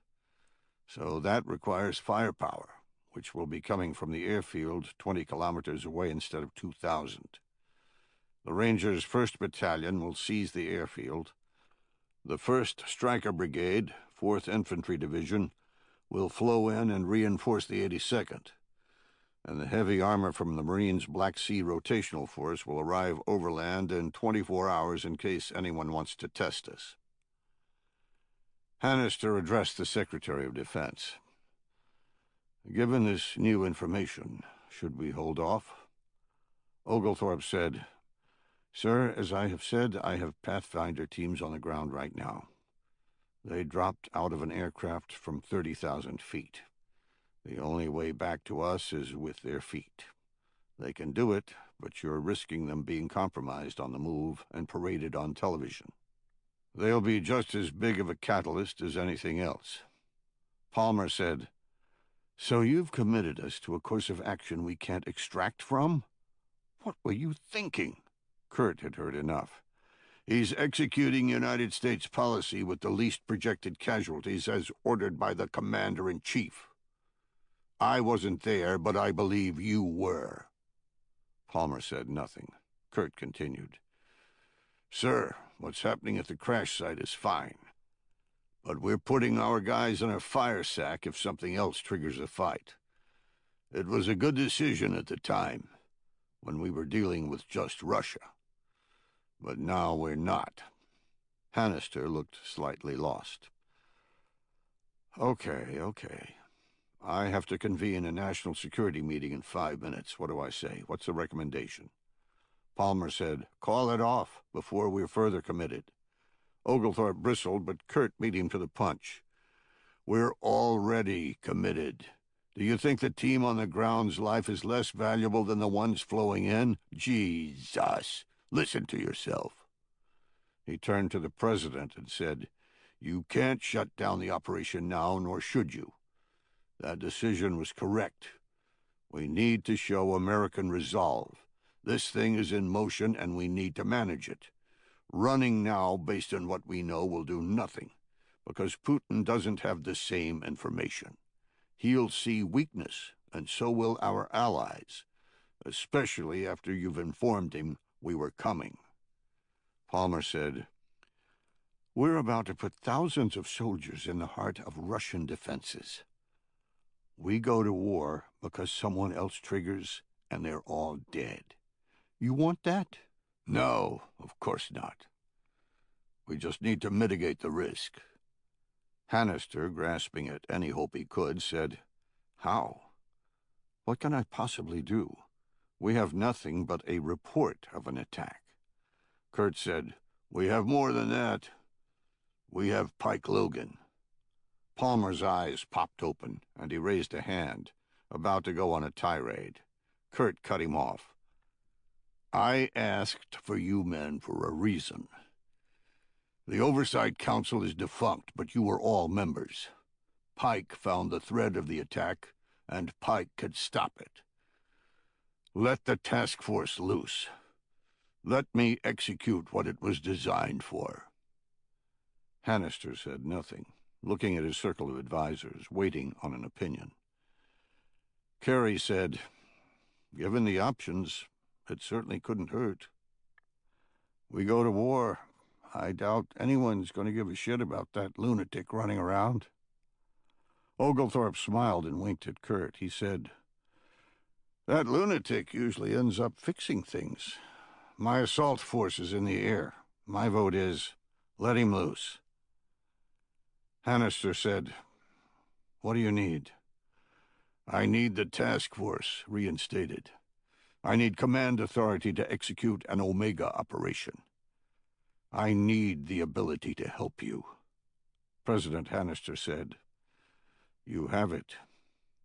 So that requires firepower, which will be coming from the airfield 20 kilometers away instead of 2,000. The Rangers' 1st Battalion will seize the airfield. The 1st Stryker Brigade, 4th Infantry Division, will flow in and reinforce the 82nd. And the heavy armor from the Marines' Black Sea Rotational Force will arrive overland in 24 hours in case anyone wants to test us." Hannister addressed the Secretary of Defense. "Given this new information, should we hold off?" Oglethorpe said, "Sir, as I have said, I have Pathfinder teams on the ground right now. They dropped out of an aircraft from 30,000 feet. The only way back to us is with their feet. They can do it, but you're risking them being compromised on the move and paraded on television." They'll be just as big of a catalyst as anything else. Palmer said, "So you've committed us to a course of action we can't extract from? What were you thinking?" Kurt had heard enough. "He's executing United States policy with the least projected casualties as ordered by the Commander-in-Chief. I wasn't there, but I believe you were." Palmer said nothing. Kurt continued, "Sir, what's happening at the crash site is fine. But we're putting our guys in a fire sack if something else triggers a fight. It was a good decision at the time, when we were dealing with just Russia. But now we're not." Hannister looked slightly lost. Okay. I have to convene a national security meeting in 5 minutes. What do I say? What's the recommendation?" Palmer said, "Call it off before we're further committed." Oglethorpe bristled, but Kurt beat him to the punch. "We're already committed. Do you think the team on the ground's life is less valuable than the ones flowing in? Jesus! Listen to yourself." He turned to the president and said, "You can't shut down the operation now, nor should you. That decision was correct. We need to show American resolve. This thing is in motion, and we need to manage it. Running now, based on what we know, will do nothing, because Putin doesn't have the same information. He'll see weakness, and so will our allies, especially after you've informed him we were coming." Palmer said, "We're about to put thousands of soldiers in the heart of Russian defenses. We go to war because someone else triggers, and they're all dead. You want that?" "No, of course not. We just need to mitigate the risk." Hannister, grasping at any hope he could, said, "How? What can I possibly do? We have nothing but a report of an attack." Kurt said, "We have more than that. We have Pike Logan." Palmer's eyes popped open, and he raised a hand, about to go on a tirade. Kurt cut him off. "I asked for you men for a reason. The Oversight Council is defunct, but you were all members. Pike found the thread of the attack, and Pike could stop it. Let the task force loose. Let me execute what it was designed for." Hannister said nothing, looking at his circle of advisors, waiting on an opinion. Carey said, "Given the options, it certainly couldn't hurt. We go to war. I doubt anyone's going to give a shit about that lunatic running around." Oglethorpe smiled and winked at Kurt. He said, "That lunatic usually ends up fixing things. My assault force is in the air. My vote is, let him loose." Hannister said, "What do you need?" "I need the task force reinstated. I need command authority to execute an Omega operation. I need the ability to help you." President Hannister said, "You have it."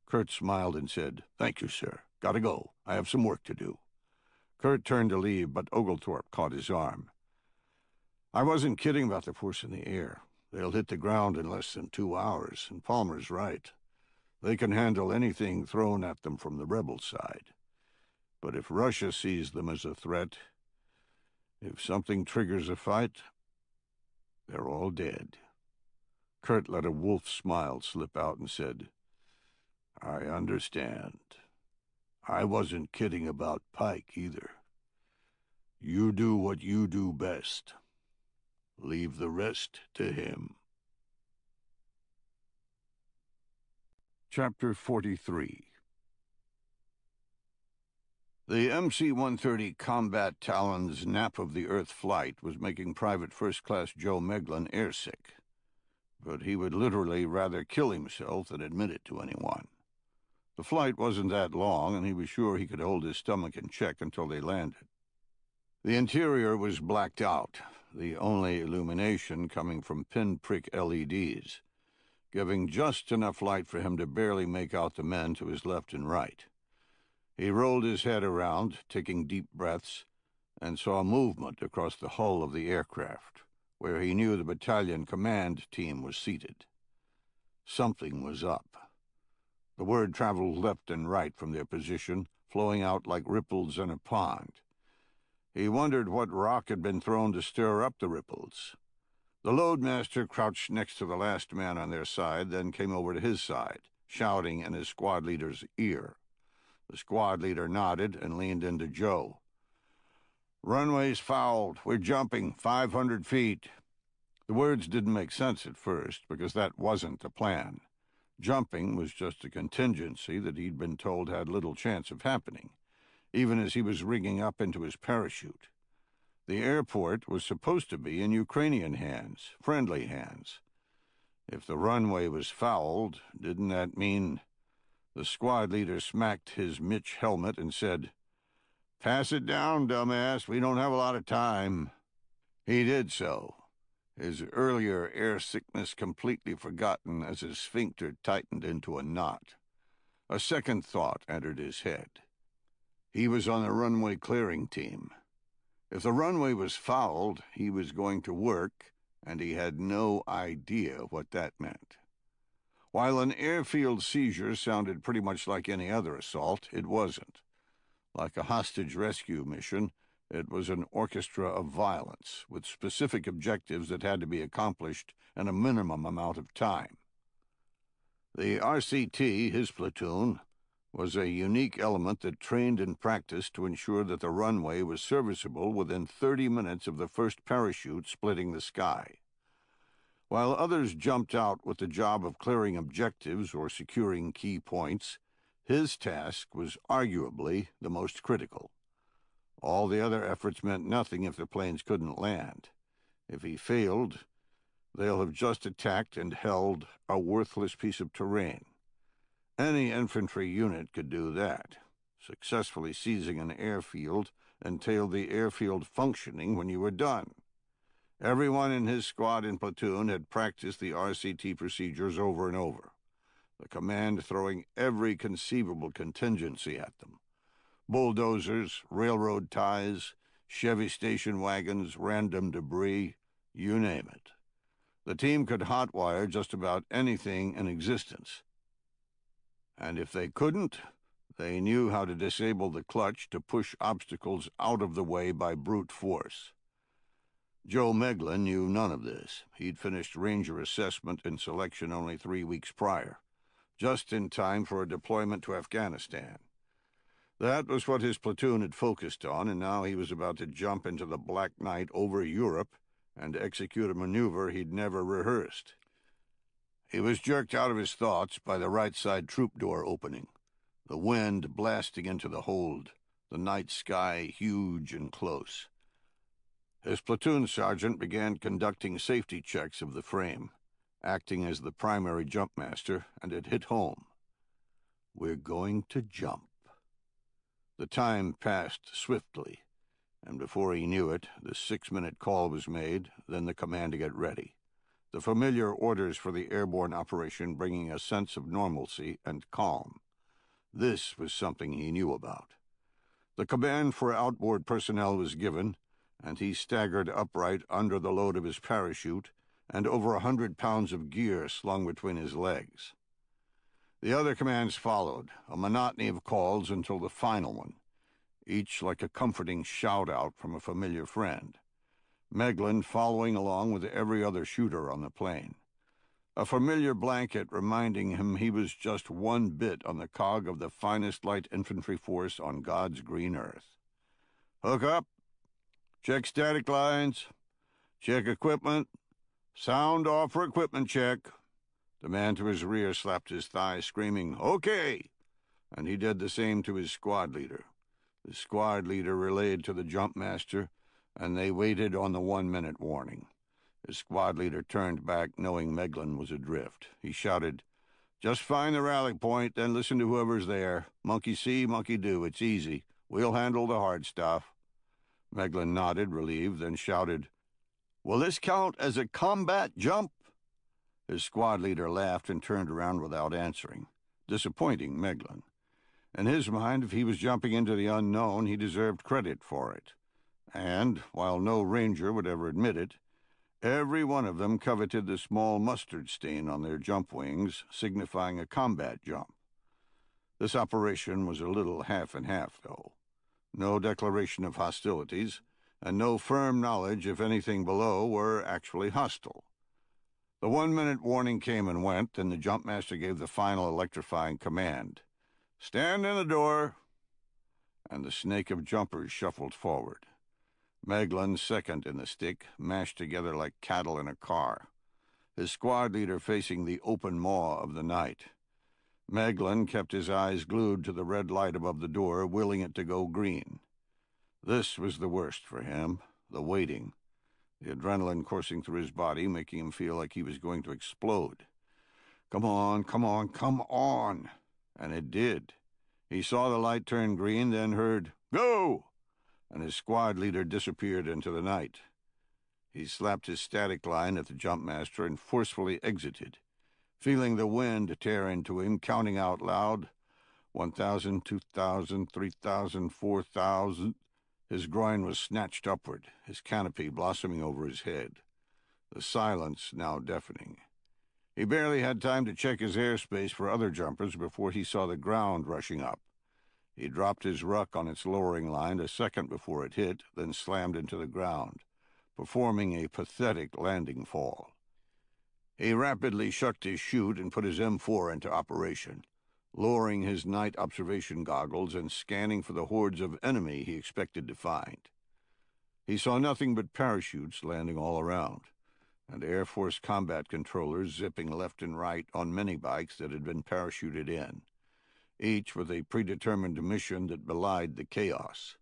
Kurt smiled and said, "Thank you, sir. Gotta go. I have some work to do." Kurt turned to leave, but Oglethorpe caught his arm. "I wasn't kidding about the force in the air. They'll hit the ground in less than 2 hours, and Palmer's right. They can handle anything thrown at them from the rebel side. But if Russia sees them as a threat, if something triggers a fight, they're all dead." Kurt let a wolf smile slip out and said, "I understand. I wasn't kidding about Pike either. You do what you do best. Leave the rest to him." Chapter 43. The MC-130 Combat Talon's Nap of the Earth flight was making Private First Class Joe Meglin airsick, but he would literally rather kill himself than admit it to anyone. The flight wasn't that long, and he was sure he could hold his stomach in check until they landed. The interior was blacked out, the only illumination coming from pinprick LEDs, giving just enough light for him to barely make out the men to his left and right. He rolled his head around, taking deep breaths, and saw movement across the hull of the aircraft. where he knew the battalion command team was seated. Something was up. The word traveled left and right from their position, flowing out like ripples in a pond. He wondered what rock had been thrown to stir up the ripples. The loadmaster crouched next to the last man on their side, then came over to his side, shouting in his squad leader's ear. The squad leader nodded and leaned into Joe. "Runway's fouled. We're jumping 500 feet. The words didn't make sense at first, because that wasn't the plan. Jumping was just a contingency that he'd been told had little chance of happening, even as he was rigging up into his parachute. The airport was supposed to be in Ukrainian hands, friendly hands. If the runway was fouled, didn't that mean... The squad leader smacked his Mitch helmet and said, "Pass it down, dumbass. We don't have a lot of time." He did so, his earlier air sickness completely forgotten as his sphincter tightened into a knot. A second thought entered his head. He was on the runway clearing team. If the runway was fouled, he was going to work, and he had no idea what that meant. While an airfield seizure sounded pretty much like any other assault, it wasn't. Like a hostage rescue mission, it was an orchestra of violence, with specific objectives that had to be accomplished in a minimum amount of time. The RCT, his platoon, was a unique element that trained and practiced to ensure that the runway was serviceable within 30 minutes of the first parachute splitting the sky. While others jumped out with the job of clearing objectives or securing key points, his task was arguably the most critical. All the other efforts meant nothing if the planes couldn't land. If he failed, they'll have just attacked and held a worthless piece of terrain. Any infantry unit could do that. Successfully seizing an airfield entailed the airfield functioning when you were done. Everyone in his squad and platoon had practiced the RCT procedures over and over, the command throwing every conceivable contingency at them. Bulldozers, railroad ties, Chevy station wagons, random debris, you name it. The team could hotwire just about anything in existence. And if they couldn't, they knew how to disable the clutch to push obstacles out of the way by brute force. Joe Meglin knew none of this. He'd finished Ranger assessment and selection only 3 weeks prior, just in time for a deployment to Afghanistan. That was what his platoon had focused on, and now he was about to jump into the Black Night over Europe and execute a maneuver he'd never rehearsed. He was jerked out of his thoughts by the right side troop door opening, the wind blasting into the hold, the night sky huge and close. His platoon sergeant began conducting safety checks of the frame, acting as the primary jump master, and it hit home. We're going to jump. The time passed swiftly, and before he knew it, the 6-minute call was made, then the command to get ready. The familiar orders for the airborne operation bringing a sense of normalcy and calm. This was something he knew about. The command for outboard personnel was given, and he staggered upright under the load of his parachute and over 100 pounds of gear slung between his legs. The other commands followed, a monotony of calls until the final one, each like a comforting shout-out from a familiar friend. Meglin following along with every other shooter on the plane. A familiar blanket reminding him he was just one bit on the cog of the finest light infantry force on God's green earth. Hook up. Check static lines. Check equipment. Sound off for equipment check. The man to his rear slapped his thigh, screaming, "Okay!" And he did the same to his squad leader. The squad leader relayed to the jump master, and they waited on the 1-minute warning. His squad leader turned back, knowing Meglin was adrift. He shouted, "Just find the rally point, then listen to whoever's there. Monkey see, monkey do. It's easy. We'll handle the hard stuff." Meglin nodded, relieved, then shouted, "Will this count as a combat jump?" His squad leader laughed and turned around without answering, disappointing Meglin. In his mind, if he was jumping into the unknown, he deserved credit for it. And, while no ranger would ever admit it, Every one of them coveted the small mustard stain on their jump wings, signifying a combat jump. This operation was a little half and half, though. No declaration of hostilities, and no firm knowledge if anything below were actually hostile. The 1-minute warning came and went, then the jumpmaster gave the final electrifying command. "Stand in the door!" And the snake of jumpers shuffled forward. Meglin second in the stick, mashed together like cattle in a car, his squad leader facing the open maw of the night. Meglin kept his eyes glued to the red light above the door, willing it to go green. This was the worst for him, the waiting, the adrenaline coursing through his body, making him feel like he was going to explode. Come on, come on, come on! And it did. He saw the light turn green, then heard, "Go!" and his squad leader disappeared into the night. He slapped his static line at the jumpmaster and forcefully exited, feeling the wind tear into him, counting out loud, 1,000, 2,000, 3,000, 4,000. His groin was snatched upward, his canopy blossoming over his head, the silence now deafening. He barely had time to check his airspace for other jumpers before he saw the ground rushing up. He dropped his ruck on its lowering line a second before it hit, then slammed into the ground, performing a pathetic landing fall. He rapidly shucked his chute and put his M4 into operation, lowering his night observation goggles and scanning for the hordes of enemy he expected to find. He saw nothing but parachutes landing all around, and Air Force combat controllers zipping left and right on mini-bikes that had been parachuted in, each with a predetermined mission that belied the chaos.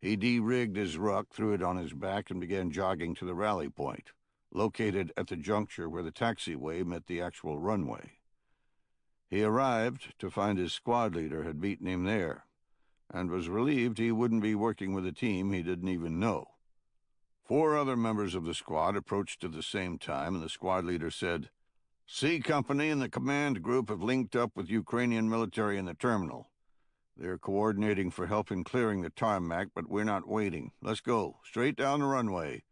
He de-rigged his ruck, threw it on his back, and began jogging to the rally point, located at the juncture where the taxiway met the actual runway. He arrived to find his squad leader had beaten him there, and was relieved he wouldn't be working with a team he didn't even know. 4 other members of the squad approached at the same time, and the squad leader said, "C Company and the command group have linked up with Ukrainian military in the terminal. They're coordinating for help in clearing the tarmac, but we're not waiting. Let's go, straight down the runway.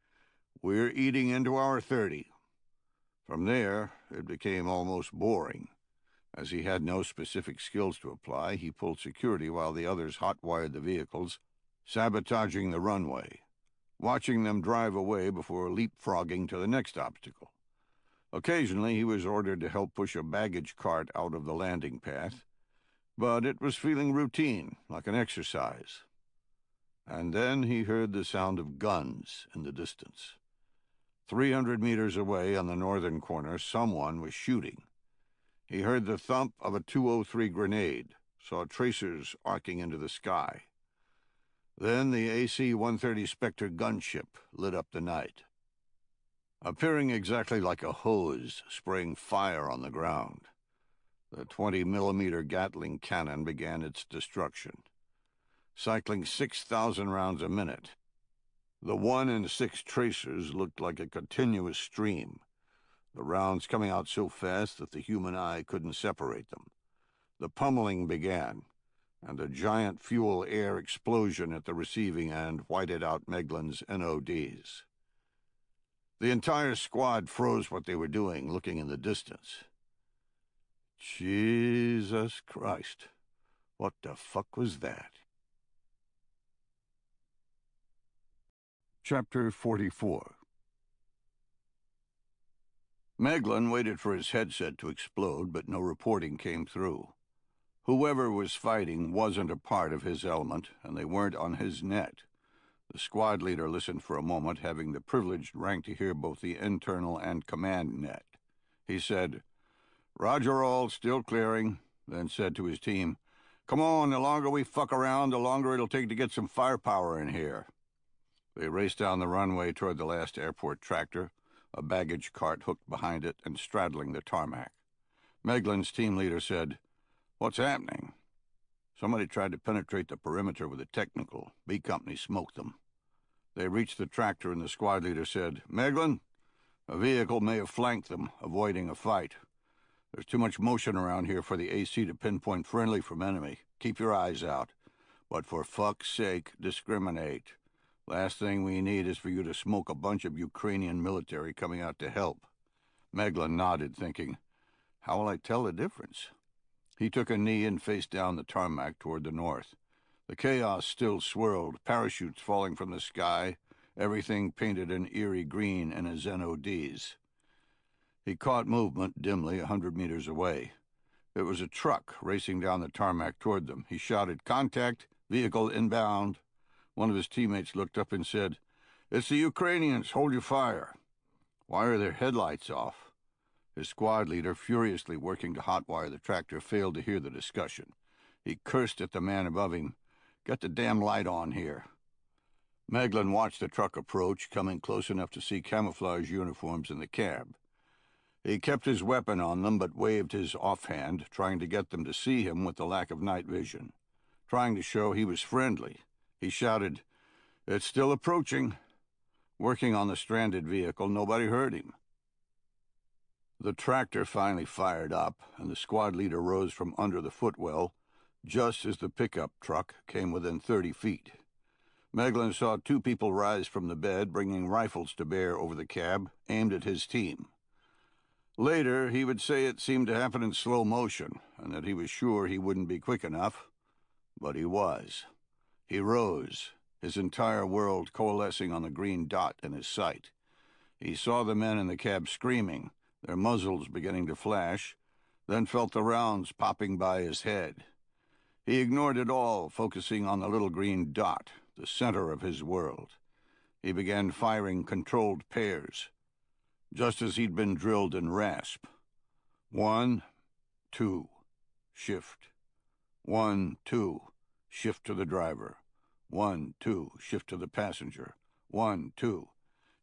We're eating into our 30. From there, it became almost boring. As he had no specific skills to apply, he pulled security while the others hot-wired the vehicles, sabotaging the runway, watching them drive away before leapfrogging to the next obstacle. Occasionally, he was ordered to help push a baggage cart out of the landing path, but it was feeling routine, like an exercise. And then he heard the sound of guns in the distance. 300 meters away on the northern corner, someone was shooting. He heard the thump of a 203 grenade, saw tracers arcing into the sky. Then the AC-130 Spectre gunship lit up the night, appearing exactly like a hose spraying fire on the ground. The 20-millimeter Gatling cannon began its destruction, cycling 6,000 rounds a minute. The 1 in 6 tracers looked like a continuous stream, the rounds coming out so fast that the human eye couldn't separate them. The pummeling began, and a giant fuel-air explosion at the receiving end whited out Meglin's NODs. The entire squad froze what they were doing, looking in the distance. Jesus Christ, what the fuck was that? Chapter 44. Meglin waited for his headset to explode, but no reporting came through. Whoever was fighting wasn't a part of his element, and they weren't on his net. The squad leader listened for a moment, having the privileged rank to hear both the internal and command net. He said, "Roger all, still clearing," then said to his team, "Come on, the longer we fuck around, the longer it'll take to get some firepower in here." They raced down the runway toward the last airport tractor, a baggage cart hooked behind it and straddling the tarmac. Meglin's team leader said, "What's happening?" "Somebody tried to penetrate the perimeter with a technical. B Company smoked them." They reached the tractor and the squad leader said, "Meglin, a vehicle may have flanked them, avoiding a fight. There's too much motion around here for the AC to pinpoint friendly from enemy. Keep your eyes out. But for fuck's sake, discriminate. Last thing we need is for you to smoke a bunch of Ukrainian military coming out to help." Meglin nodded, thinking, "How will I tell the difference?" He took a knee and faced down the tarmac toward the north. The chaos still swirled, parachutes falling from the sky, everything painted an eerie green in his NODs. He caught movement dimly 100 meters away. It was a truck racing down the tarmac toward them. He shouted, "Contact! Vehicle inbound!" One of his teammates looked up and said, "It's the Ukrainians. Hold your fire." "Why are their headlights off?" His squad leader, furiously working to hotwire the tractor, failed to hear the discussion. He cursed at the man above him. "Get the damn light on here." Meglin watched the truck approach, coming close enough to see camouflage uniforms in the cab. He kept his weapon on them, but waved his offhand, trying to get them to see him with the lack of night vision. Trying to show he was friendly, he shouted, "It's still approaching." Working on the stranded vehicle, nobody heard him. The tractor finally fired up, and the squad leader rose from under the footwell just as the pickup truck came within 30 feet. Meglin saw two people rise from the bed, bringing rifles to bear over the cab, aimed at his team. Later, he would say it seemed to happen in slow motion, and that he was sure he wouldn't be quick enough. But he was. He rose, his entire world coalescing on the green dot in his sight. He saw the men in the cab screaming, their muzzles beginning to flash, then felt the rounds popping by his head. He ignored it all, focusing on the little green dot, the center of his world. He began firing controlled pairs, just as he'd been drilled in RASP. 1, 2, shift. 1, 2, shift to the driver. 1, 2, shift to the passenger. 1, 2.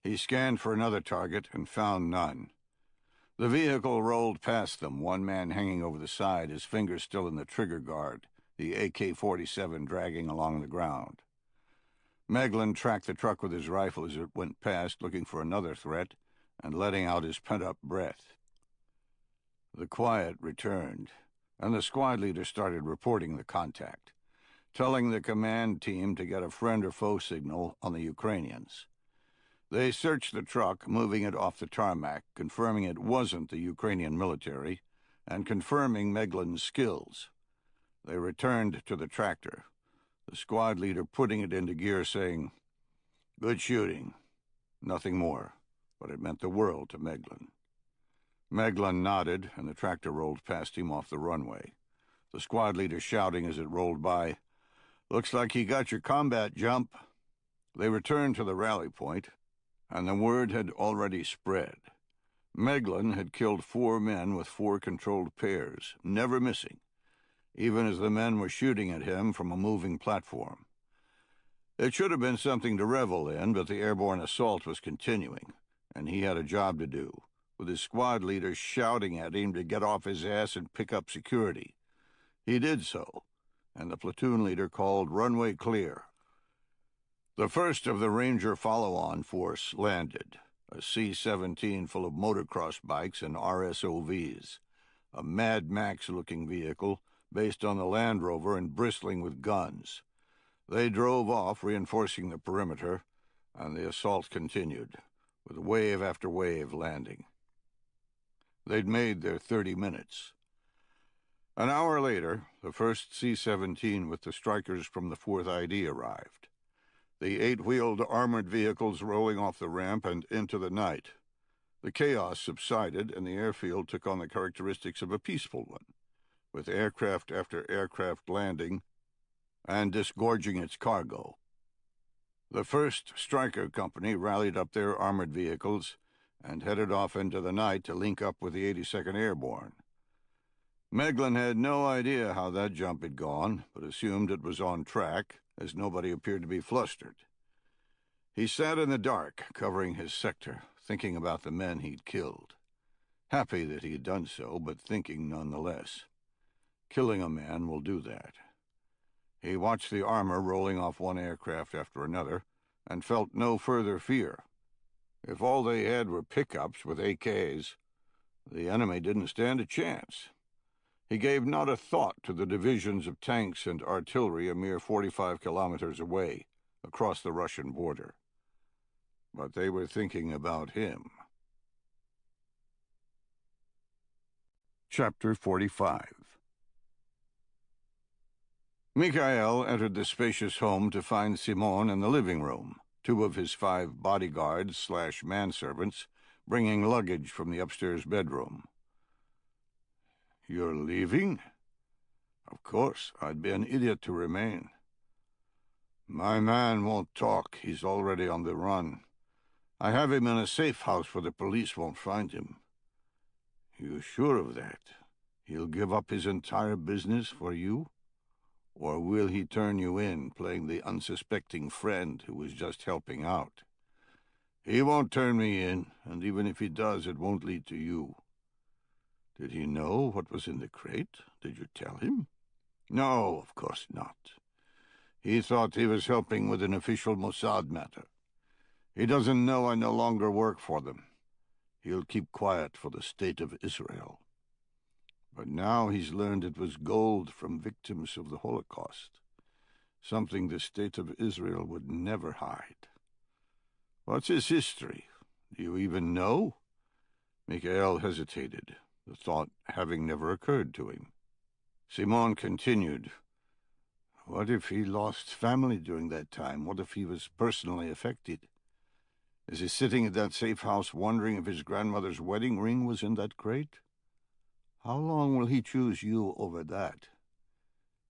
He scanned for another target and found none. The vehicle rolled past them, one man hanging over the side, his fingers still in the trigger guard, the AK-47 dragging along the ground. Meglin tracked the truck with his rifle as it went past, looking for another threat and letting out his pent-up breath. The quiet returned, and the squad leader started reporting the contact, telling the command team to get a friend or foe signal on the Ukrainians. They searched the truck, moving it off the tarmac, confirming it wasn't the Ukrainian military, and confirming Meglin's skills. They returned to the tractor, the squad leader putting it into gear, saying, "Good shooting." Nothing more, but it meant the world to Meglin. Meglin nodded, and the tractor rolled past him off the runway, the squad leader shouting as it rolled by, "Looks like you got your combat jump." They returned to the rally point, and the word had already spread. Meglin had killed 4 men with 4 controlled pairs, never missing, even as the men were shooting at him from a moving platform. It should have been something to revel in, but the airborne assault was continuing, and he had a job to do, with his squad leader shouting at him to get off his ass and pick up security. He did so, and the platoon leader called runway clear. The first of the Ranger follow-on force landed, a C-17 full of motocross bikes and RSOVs, a Mad Max-looking vehicle based on the Land Rover and bristling with guns. They drove off, reinforcing the perimeter, and the assault continued, with wave after wave landing. They'd made their 30 minutes. An hour later, the first C-17 with the strikers from the 4th ID arrived, the 8-wheeled armored vehicles rolling off the ramp and into the night. The chaos subsided, and the airfield took on the characteristics of a peaceful one, with aircraft after aircraft landing and disgorging its cargo. The 1st Stryker Company rallied up their armored vehicles and headed off into the night to link up with the 82nd Airborne. Meglin had no idea how that jump had gone, but assumed it was on track, as nobody appeared to be flustered. He sat in the dark, covering his sector, thinking about the men he'd killed. Happy that he had done so, but thinking nonetheless. Killing a man will do that. He watched the armor rolling off one aircraft after another, and felt no further fear. If all they had were pickups with AKs, the enemy didn't stand a chance. He gave not a thought to the divisions of tanks and artillery a mere 45 kilometers away, across the Russian border. But they were thinking about him. Chapter 45. Mikhail entered the spacious home to find Simon in the living room, 2 of his 5 bodyguards/manservants bringing luggage from the upstairs bedroom. "You're leaving?" "Of course. I'd be an idiot to remain." "My man won't talk. He's already on the run. I have him in a safe house where the police won't find him." "You sure of that? He'll give up his entire business for you? Or will he turn you in, playing the unsuspecting friend who was just helping out?" "He won't turn me in, and even if he does, it won't lead to you." "Did he know what was in the crate? Did you tell him?" "No, of course not. He thought he was helping with an official Mossad matter. He doesn't know I no longer work for them. He'll keep quiet for the state of Israel. But now he's learned it was gold from victims of the Holocaust, something the state of Israel would never hide." "What's his history? Do you even know?" Mikhail hesitated, the thought having never occurred to him. Simon continued, "What if he lost family during that time? What if he was personally affected? Is he sitting at that safe house wondering if his grandmother's wedding ring was in that crate? How long will he choose you over that?"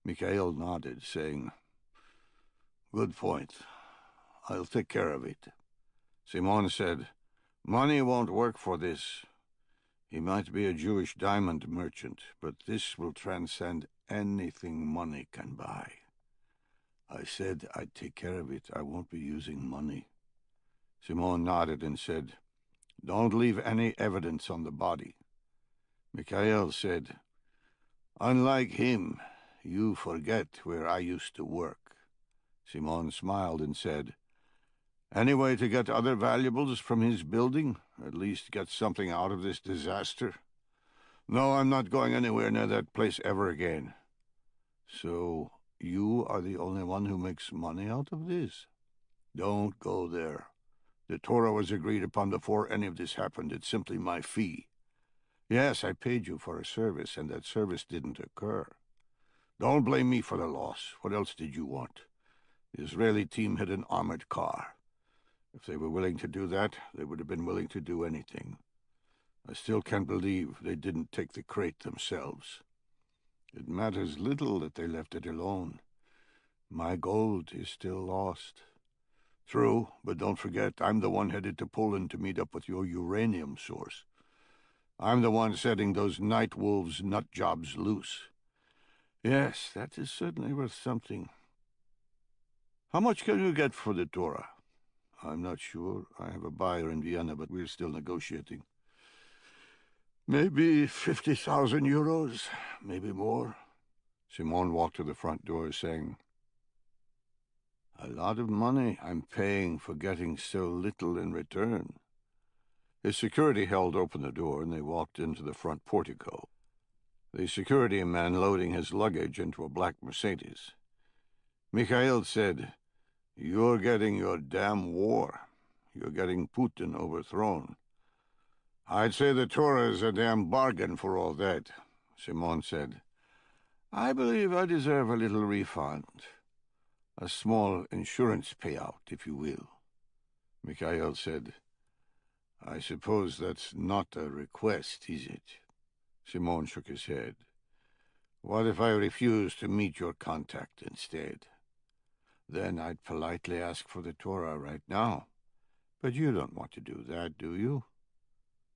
Mikhail nodded, saying, "Good point. I'll take care of it." Simon said, "Money won't work for this. He might be a Jewish diamond merchant, but this will transcend anything money can buy." "I said I'd take care of it. I won't be using money." Simon nodded and said, "Don't leave any evidence on the body." Mikhail said, "Unlike him, you forget where I used to work." Simon smiled and said, "Any way to get other valuables from his building? At least get something out of this disaster?" "No, I'm not going anywhere near that place ever again." "So you are the only one who makes money out of this?" "Don't go there. The Torah was agreed upon before any of this happened. It's simply my fee." "Yes, I paid you for a service, and that service didn't occur." "Don't blame me for the loss. What else did you want? The Israeli team had an armored car. If they were willing to do that, they would have been willing to do anything. I still can't believe they didn't take the crate themselves. It matters little that they left it alone. My gold is still lost." "True, but don't forget, I'm the one headed to Poland to meet up with your uranium source. I'm the one setting those night wolves' nut jobs loose." "Yes, that is certainly worth something." "How much can you get for the Torah?" "I'm not sure. I have a buyer in Vienna, but we're still negotiating." "Maybe 50,000 euros, maybe more." Simon walked to the front door, saying, "A lot of money I'm paying for getting so little in return." His security held open the door, and they walked into the front portico, the security man loading his luggage into a black Mercedes. Mikhail said, "You're getting your damn war. You're getting Putin overthrown." "I'd say the Torah is a damn bargain for all that," Simon said. "I believe I deserve a little refund. A small insurance payout, if you will." Mikhail said, "I suppose that's not a request, is it?" Simon shook his head. "What if I refuse to meet your contact instead?" "Then I'd politely ask for the Torah right now. But you don't want to do that, do you?"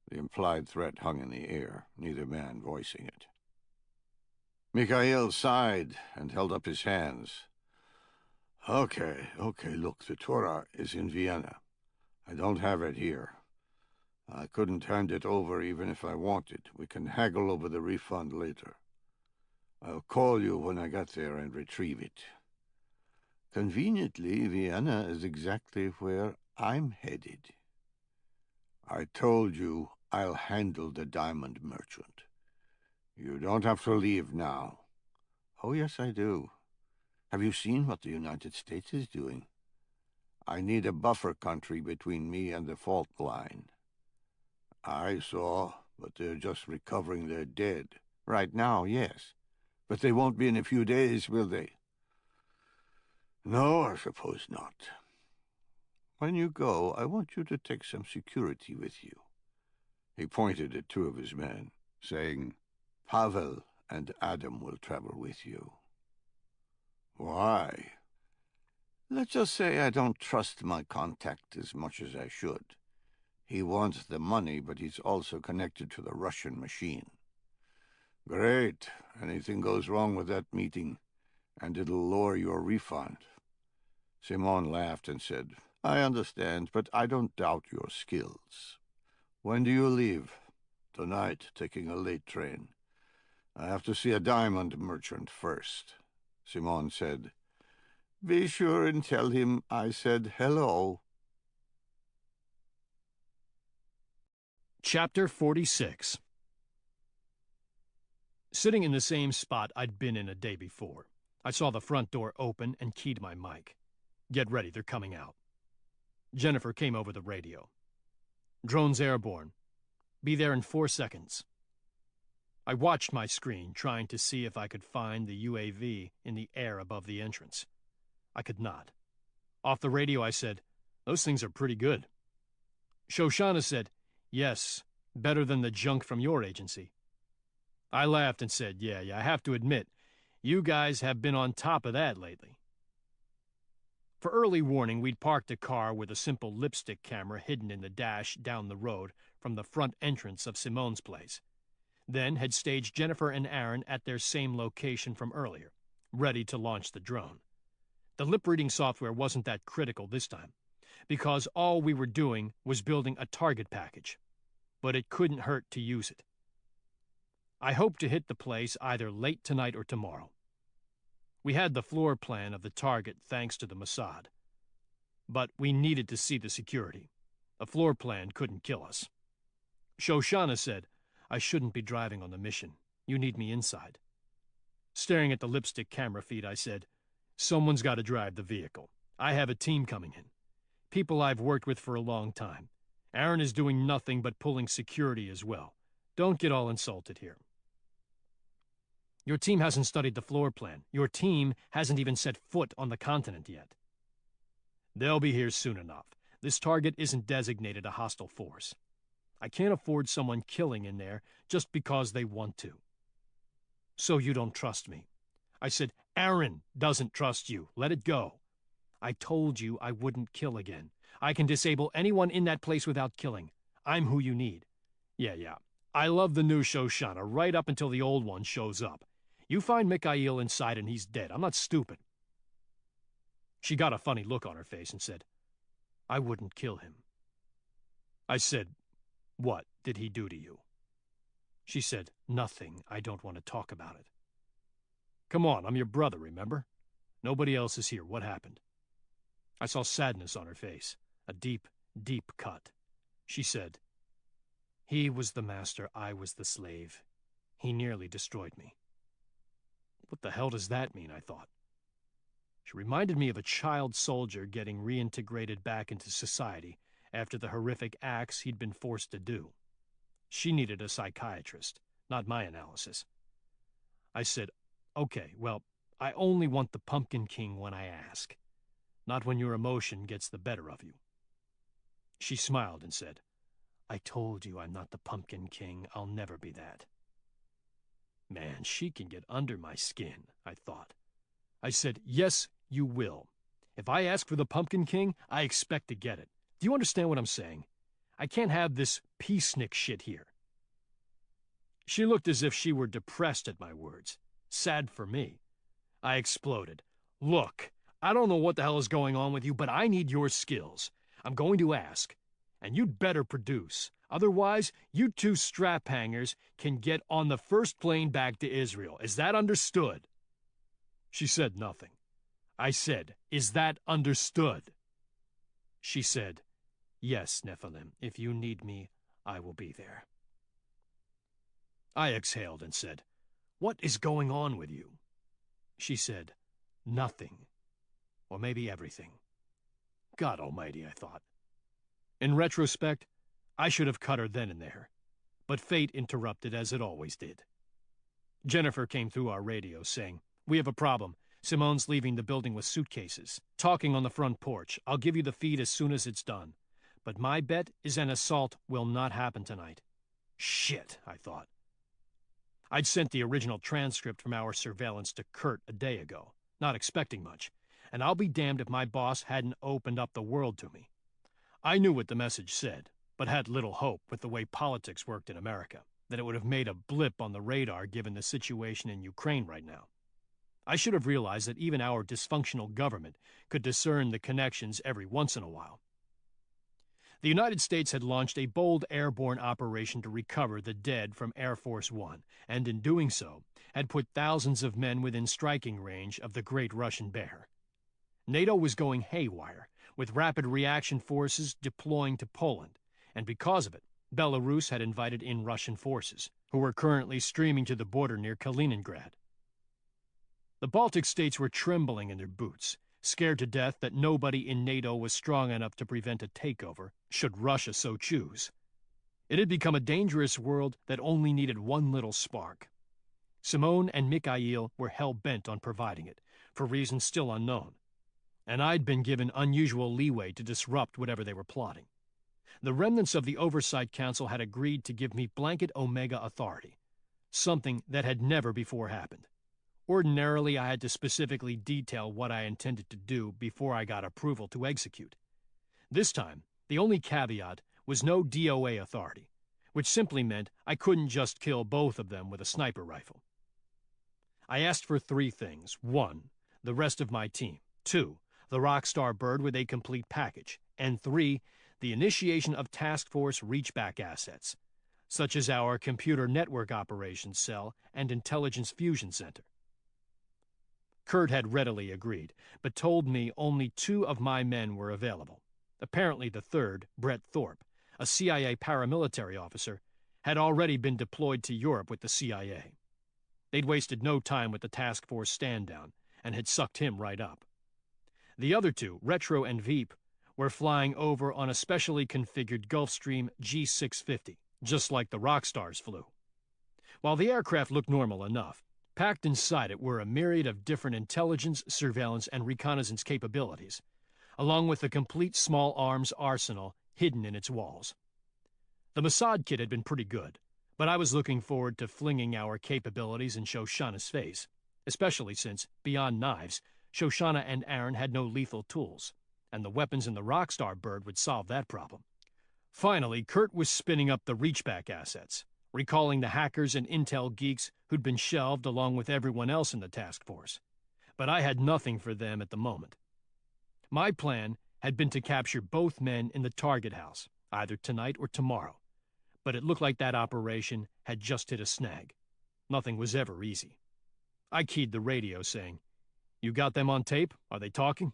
The implied threat hung in the air, neither man voicing it. Mikhail sighed and held up his hands. Okay, look, the Torah is in Vienna. I don't have it here. I couldn't hand it over even if I wanted. We can haggle over the refund later. I'll call you when I get there and retrieve it. Conveniently, Vienna is exactly where I'm headed. I told you I'll handle the diamond merchant. You don't have to leave now." "Oh, yes, I do. Have you seen what the United States is doing?" I need a buffer country between me and the fault line. I saw, but they're just recovering their dead. Right now, yes. But they won't be in a few days, will they? No, I suppose not. When you go, I want you to take some security with you. He pointed at two of his men, saying, Pavel and Adam will travel with you. Why? Let's just say I don't trust my contact as much as I should. He wants the money, but he's also connected to the Russian machine. Great. Anything goes wrong with that meeting, and it'll lower your refund. Simon laughed and said, I understand, but I don't doubt your skills. When do you leave? Tonight, taking a late train. I have to see a diamond merchant first. Simon said, Be sure and tell him I said hello. Chapter 46. Sitting in the same spot I'd been in a day before, I saw the front door open and keyed my mic. Get ready, they're coming out. Jennifer came over the radio. Drone's airborne. Be there in 4 seconds. I watched my screen, trying to see if I could find the UAV in the air above the entrance. I could not. Off the radio, I said, Those things are pretty good. Shoshana said, Yes, better than the junk from your agency. I laughed and said, Yeah, I have to admit, you guys have been on top of that lately. For early warning, we'd parked a car with a simple lipstick camera hidden in the dash down the road from the front entrance of Simone's place. Then had staged Jennifer and Aaron at their same location from earlier, ready to launch the drone. The lip-reading software wasn't that critical this time, because all we were doing was building a target package, but it couldn't hurt to use it. I hoped to hit the place either late tonight or tomorrow. We had the floor plan of the target thanks to the Mossad, but we needed to see the security. A floor plan couldn't kill us. Shoshana said, I shouldn't be driving on the mission. You need me inside. Staring at the lipstick camera feed, I said, Someone's got to drive the vehicle. I have a team coming in. People I've worked with for a long time. Aaron is doing nothing but pulling security as well. Don't get all insulted here. Your team hasn't studied the floor plan. Your team hasn't even set foot on the continent yet. They'll be here soon enough. This target isn't designated a hostile force. I can't afford someone killing in there just because they want to. So you don't trust me. I said, Aaron doesn't trust you. Let it go. I told you I wouldn't kill again. I can disable anyone in that place without killing. I'm who you need. Yeah. I love the new Shoshana right up until the old one shows up. You find Mikhail inside and he's dead. I'm not stupid. She got a funny look on her face and said, I wouldn't kill him. I said, What did he do to you? She said, Nothing. I don't want to talk about it. Come on, I'm your brother, remember? Nobody else is here. What happened? I saw sadness on her face, a deep, deep cut. She said, He was the master, I was the slave. He nearly destroyed me. What the hell does that mean, I thought. She reminded me of a child soldier getting reintegrated back into society after the horrific acts he'd been forced to do. She needed a psychiatrist, not my analysis. I said, Okay, well, I only want the Pumpkin King when I ask, not when your emotion gets the better of you. She smiled and said, I told you I'm not the Pumpkin King. I'll never be that. Man, she can get under my skin, I thought. I said, Yes, you will. If I ask for the Pumpkin King, I expect to get it. Do you understand what I'm saying? I can't have this peacenik shit here. She looked as if she were depressed at my words. Sad for me. I exploded. Look, I don't know what the hell is going on with you, but I need your skills. I'm going to ask, and you'd better produce. Otherwise, you two strap hangers can get on the first plane back to Israel. Is that understood? She said nothing. I said, Is that understood? She said, Yes, Nephilim. If you need me, I will be there. I exhaled and said, What is going on with you? She said, Nothing. Or maybe everything. God almighty, I thought. In retrospect, I should have cut her then and there, but fate interrupted as it always did. Jennifer came through our radio saying, "We have a problem. Simone's leaving the building with suitcases. Talking on the front porch. I'll give you the feed as soon as it's done. But my bet is an assault will not happen tonight." Shit, I thought. I'd sent the original transcript from our surveillance to Kurt a day ago, not expecting much, and I'll be damned if my boss hadn't opened up the world to me. I knew what the message said, but had little hope with the way politics worked in America, that it would have made a blip on the radar given the situation in Ukraine right now. I should have realized that even our dysfunctional government could discern the connections every once in a while. The United States had launched a bold airborne operation to recover the dead from Air Force One, and in doing so, had put thousands of men within striking range of the Great Russian Bear. NATO was going haywire, with rapid reaction forces deploying to Poland, and because of it, Belarus had invited in Russian forces, who were currently streaming to the border near Kaliningrad. The Baltic states were trembling in their boots, scared to death that nobody in NATO was strong enough to prevent a takeover, should Russia so choose. It had become a dangerous world that only needed one little spark. Simone and Mikhail were hell-bent on providing it, for reasons still unknown, and I'd been given unusual leeway to disrupt whatever they were plotting. The remnants of the Oversight Council had agreed to give me blanket Omega authority, something that had never before happened. Ordinarily, I had to specifically detail what I intended to do before I got approval to execute. This time, the only caveat was no DOA authority, which simply meant I couldn't just kill both of them with a sniper rifle. I asked for 3 things. 1, the rest of my team. 2, the Rockstar bird with a complete package. And 3, the initiation of Task Force reachback assets, such as our Computer Network Operations Cell and Intelligence Fusion Center. Kurt had readily agreed, but told me only 2 of my men were available. Apparently the third, Brett Thorpe, a CIA paramilitary officer, had already been deployed to Europe with the CIA. They'd wasted no time with the task force stand-down and had sucked him right up. The other 2, Retro and Veep, were flying over on a specially configured Gulfstream G650, just like the Rockstars flew. While the aircraft looked normal enough, packed inside it were a myriad of different intelligence, surveillance, and reconnaissance capabilities, along with a complete small arms arsenal hidden in its walls. The Mossad kit had been pretty good, but I was looking forward to flinging our capabilities in Shoshana's face, especially since, beyond knives, Shoshana and Aaron had no lethal tools, and the weapons in the Rockstar bird would solve that problem. Finally, Kurt was spinning up the reachback assets, recalling the hackers and intel geeks who'd been shelved along with everyone else in the task force. But I had nothing for them at the moment. My plan had been to capture both men in the target house, either tonight or tomorrow, but it looked like that operation had just hit a snag. Nothing was ever easy. I keyed the radio saying, "You got them on tape? Are they talking?"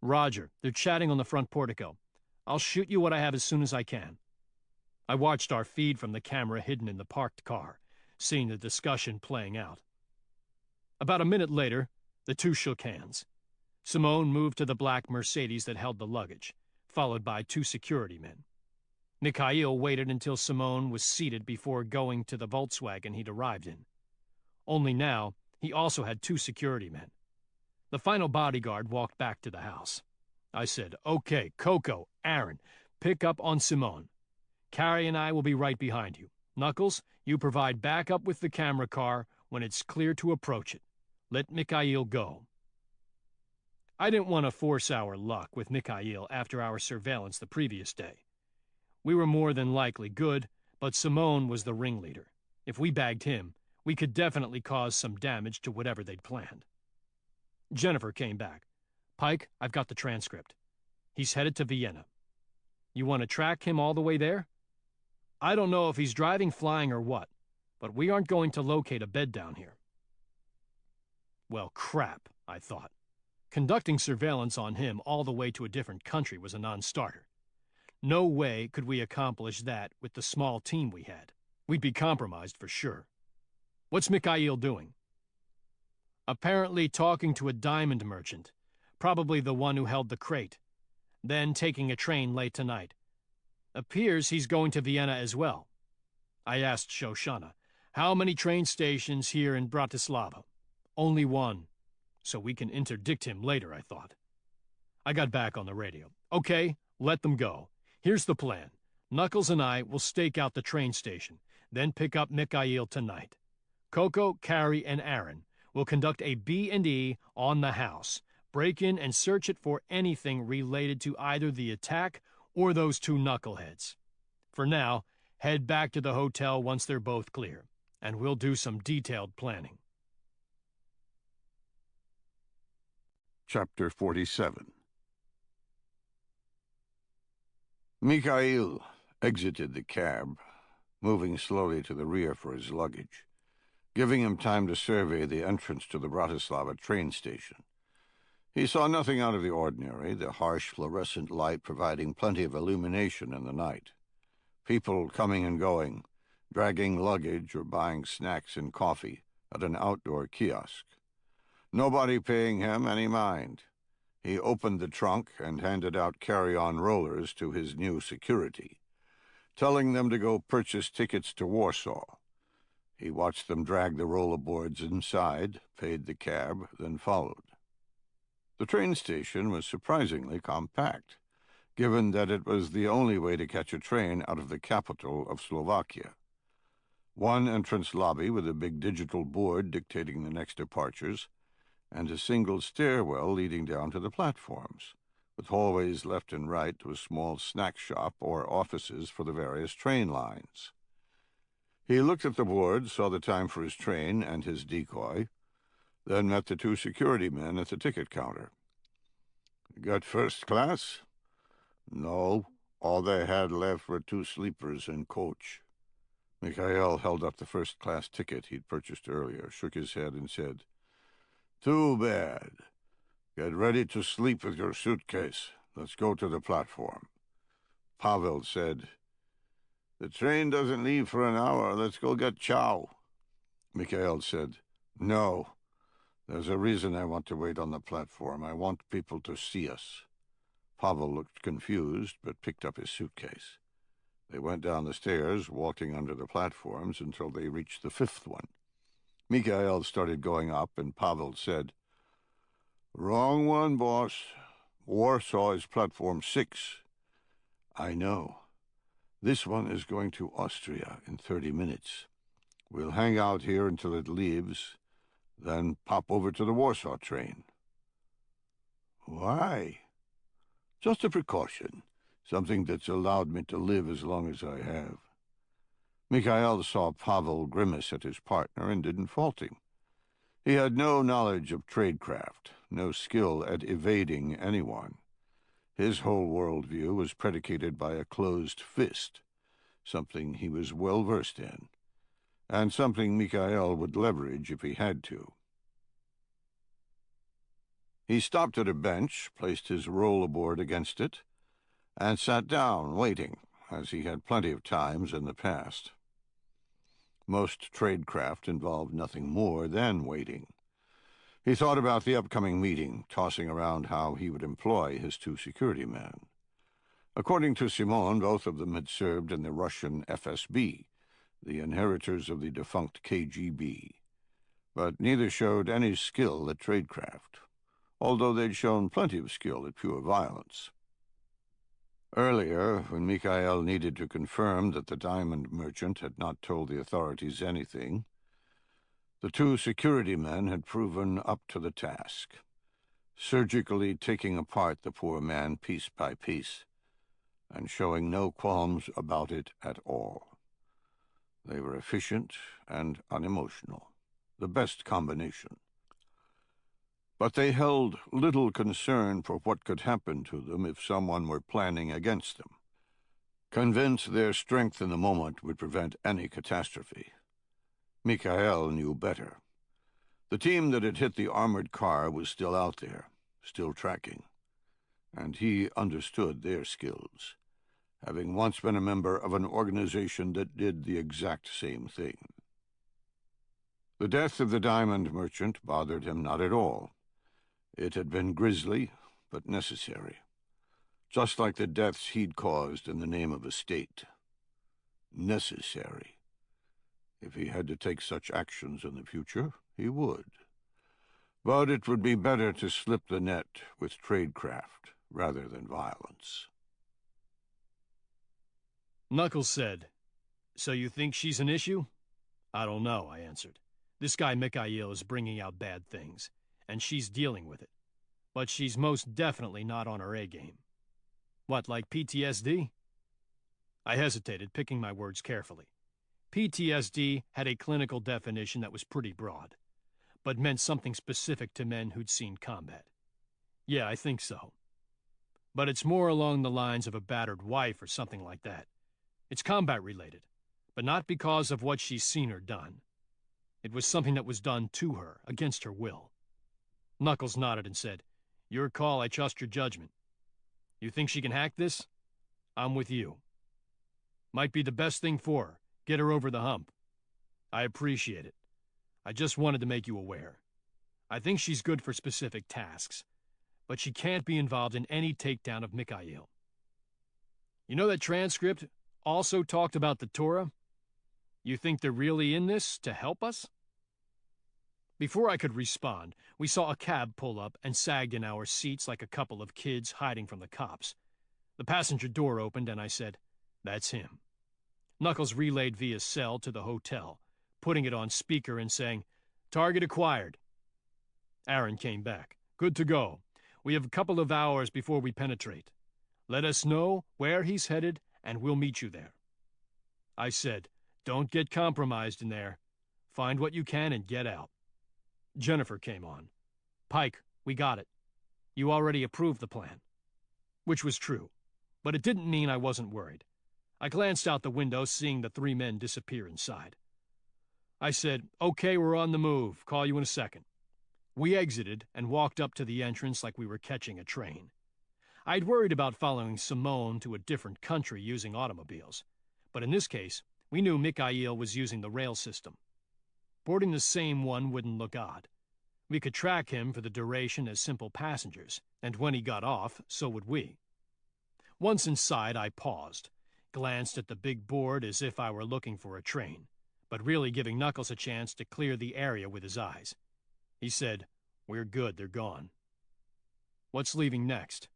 "Roger, they're chatting on the front portico. I'll shoot you what I have as soon as I can." I watched our feed from the camera hidden in the parked car, seeing the discussion playing out. About a minute later, the 2 shook hands. Simone moved to the black Mercedes that held the luggage, followed by 2 security men. Mikhail waited until Simone was seated before going to the Volkswagen he'd arrived in. Only now, he also had 2 security men. The final bodyguard walked back to the house. I said, "Okay, Coco, Aaron, pick up on Simone. Carrie and I will be right behind you. Knuckles, you provide backup with the camera car when it's clear to approach it. Let Mikhail go." I didn't want to force our luck with Mikhail after our surveillance the previous day. We were more than likely good, but Simone was the ringleader. If we bagged him, we could definitely cause some damage to whatever they'd planned. Jennifer came back. "Pike, I've got the transcript. He's headed to Vienna. You want to track him all the way there? I don't know if he's driving, flying, or what, but we aren't going to locate a bed down here." Well, crap, I thought. Conducting surveillance on him all the way to a different country was a non-starter. No way could we accomplish that with the small team we had. We'd be compromised for sure. "What's Mikhail doing?" "Apparently talking to a diamond merchant, probably the one who held the crate. then taking a train late tonight. Appears he's going to Vienna as well. I asked Shoshana, how many train stations here in Bratislava? Only one, so we can interdict him later, I thought. I got back on the radio. Okay, let them go. Here's the plan. Knuckles and I will stake out the train station, then pick up Mikhail tonight. Coco, Carrie, and Aaron will conduct a B&E on the house, break in and search it for anything related to either the attack or those two knuckleheads. For now, head back to the hotel once they're both clear, and we'll do some detailed planning. Chapter 47. Mikhail exited the cab, moving slowly to the rear for his luggage, giving him time to survey the entrance to the Bratislava train station. He saw nothing out of the ordinary, the harsh fluorescent light providing plenty of illumination in the night. People coming and going, dragging luggage or buying snacks and coffee at an outdoor kiosk. Nobody paying him any mind. He opened the trunk and handed out carry-on rollers to his new security, telling them to go purchase tickets to Warsaw. He watched them drag the rollerboards inside, paid the cab, then followed. The train station was surprisingly compact, given that it was the only way to catch a train out of the capital of Slovakia. One entrance lobby with a big digital board dictating the next departures, and a single stairwell leading down to the platforms, with hallways left and right to a small snack shop or offices for the various train lines. He looked at the board, saw the time for his train and his decoy, then met the two security men at the ticket counter. "Got first class?" "No. All they had left were 2 sleepers and coach." Mikhail held up the first-class ticket he'd purchased earlier, shook his head, and said, "Too bad. Get ready to sleep with your suitcase. Let's go to the platform." Pavel said, "The train doesn't leave for an hour. Let's go get chow." Mikhail said, "No. There's a reason I want to wait on the platform. I want people to see us." Pavel looked confused, but picked up his suitcase. They went down the stairs, walking under the platforms, until they reached the 5th one. Mikhail started going up, and Pavel said, "Wrong one, boss. Warsaw is platform 6. "I know. This one is going to Austria in 30 minutes. We'll hang out here until it leaves, then pop over to the Warsaw train." "Why?" "Just a precaution. Something that's allowed me to live as long as I have." Mikhail saw Pavel grimace at his partner and didn't fault him. He had no knowledge of tradecraft, no skill at evading anyone. His whole worldview was predicated by a closed fist, something he was well versed in, and something Mikhail would leverage if he had to. He stopped at a bench, placed his rollerboard against it, and sat down, waiting, as he had plenty of times in the past. Most tradecraft involved nothing more than waiting. He thought about the upcoming meeting, tossing around how he would employ his 2 security men. According to Simon, both of them had served in the Russian FSB, the inheritors of the defunct KGB, but neither showed any skill at tradecraft, although they'd shown plenty of skill at pure violence. Earlier, when Mikhail needed to confirm that the diamond merchant had not told the authorities anything, the 2 security men had proven up to the task, surgically taking apart the poor man piece by piece, and showing no qualms about it at all. They were efficient and unemotional, the best combination. But they held little concern for what could happen to them if someone were planning against them. Convinced their strength in the moment would prevent any catastrophe. Mikhail knew better. The team that had hit the armored car was still out there, still tracking, and he understood their skills, having once been a member of an organization that did the exact same thing. The death of the diamond merchant bothered him not at all. It had been grisly, but necessary. just like the deaths he'd caused in the name of a state. Necessary. If he had to take such actions in the future, he would. But it would be better to slip the net with tradecraft rather than violence. Knuckles said, "So you think she's an issue?" "I don't know," I answered. "This guy Mikhail is bringing out bad things, and she's dealing with it. But she's most definitely not on her A-game." "What, like PTSD?" I hesitated, picking my words carefully. PTSD had a clinical definition that was pretty broad, but meant something specific to men who'd seen combat. "Yeah, I think so. But it's more along the lines of a battered wife or something like that. It's combat-related, but not because of what she's seen or done. It was something that was done to her, against her will." Knuckles nodded and said, "Your call, I trust your judgment. You think she can hack this? I'm with you. Might be the best thing for her. Get her over the hump." "I appreciate it. I just wanted to make you aware. I think she's good for specific tasks, but she can't be involved in any takedown of Mikhail. You know that transcript also talked about the Torah? You think they're really in this to help us?" Before I could respond, we saw a cab pull up and sagged in our seats like a couple of kids hiding from the cops. The passenger door opened and I said, "That's him." Knuckles relayed via cell to the hotel, putting it on speaker and saying, "Target acquired." Aaron came back. "Good to go. We have a couple of hours before we penetrate. Let us know where he's headed and we'll meet you there." I said, "Don't get compromised in there. Find what you can and get out." Jennifer came on. "Pike, we got it. You already approved the plan." Which was true, but it didn't mean I wasn't worried. I glanced out the window, seeing the three men disappear inside. I said, "Okay, we're on the move. Call you in a second." We exited and walked up to the entrance like we were catching a train. I'd worried about following Simone to a different country using automobiles, but in this case, we knew Mikhail was using the rail system. Boarding the same one wouldn't look odd. We could track him for the duration as simple passengers, and when he got off, so would we. Once inside, I paused, glanced at the big board as if I were looking for a train, but really giving Knuckles a chance to clear the area with his eyes. He said, "We're good, they're gone." "What's leaving next?"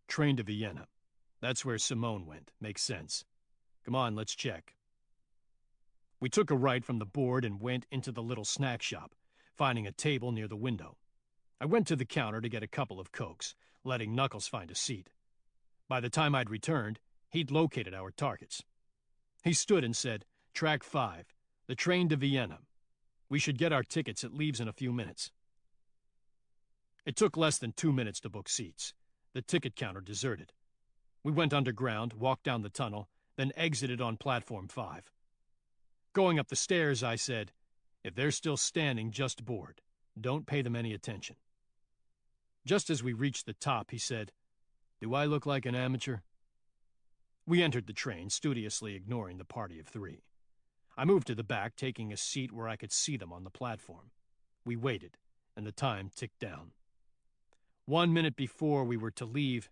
"Train to Vienna. That's where Simone went. Makes sense. Come on, let's check." We took a right from the board and went into the little snack shop, finding a table near the window. I went to the counter to get a couple of Cokes, letting Knuckles find a seat. By the time I'd returned, he'd located our targets. He stood and said, "Track 5, the train to Vienna. We should get our tickets. It leaves in a few minutes." It took less than 2 minutes to book seats. The ticket counter deserted. We went underground, walked down the tunnel, then exited on platform 5. Going up the stairs, I said, "If they're still standing, just board. Don't pay them any attention." Just as we reached the top, he said, "Do I look like an amateur?" We entered the train, studiously ignoring the party of 3. I moved to the back, taking a seat where I could see them on the platform. We waited, and the time ticked down. 1 minute before we were to leave,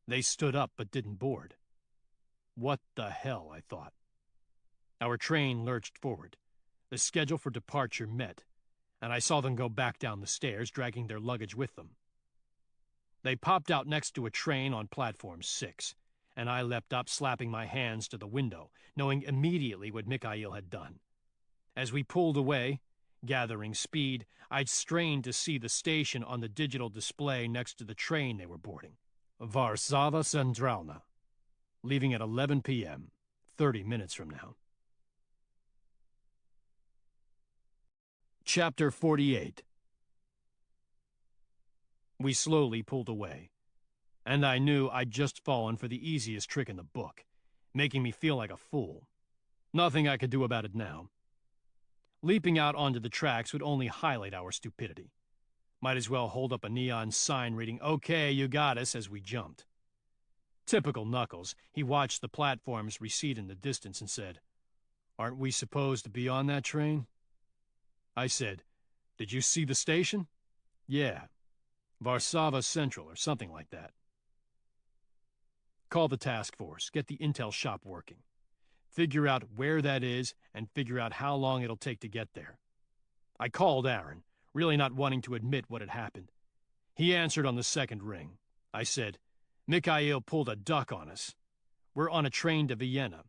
they stood up but didn't board. What the hell, I thought. Our train lurched forward. The schedule for departure met, and I saw them go back down the stairs, dragging their luggage with them. They popped out next to a train on platform 6, and I leapt up, slapping my hands to the window, knowing immediately what Mikhail had done. As we pulled away, gathering speed, I'd strained to see the station on the digital display next to the train they were boarding. Warsaw Centralna, leaving at 11 p.m., 30 minutes from now. Chapter 48. We slowly pulled away, and I knew I'd just fallen for the easiest trick in the book, making me feel like a fool. Nothing I could do about it now. Leaping out onto the tracks would only highlight our stupidity. Might as well hold up a neon sign reading, "Okay, you got us," as we jumped. Typical Knuckles, he watched the platforms recede in the distance and said, "Aren't we supposed to be on that train?" I said, "Did you see the station?" "Yeah. Warsaw Central or something like that." Call the task force, get the intel shop working. Figure out where that is and figure out how long it'll take to get there. I called Aaron, really not wanting to admit what had happened. He answered on the second ring. I said, Mikhail pulled a duck on us. We're on a train to Vienna,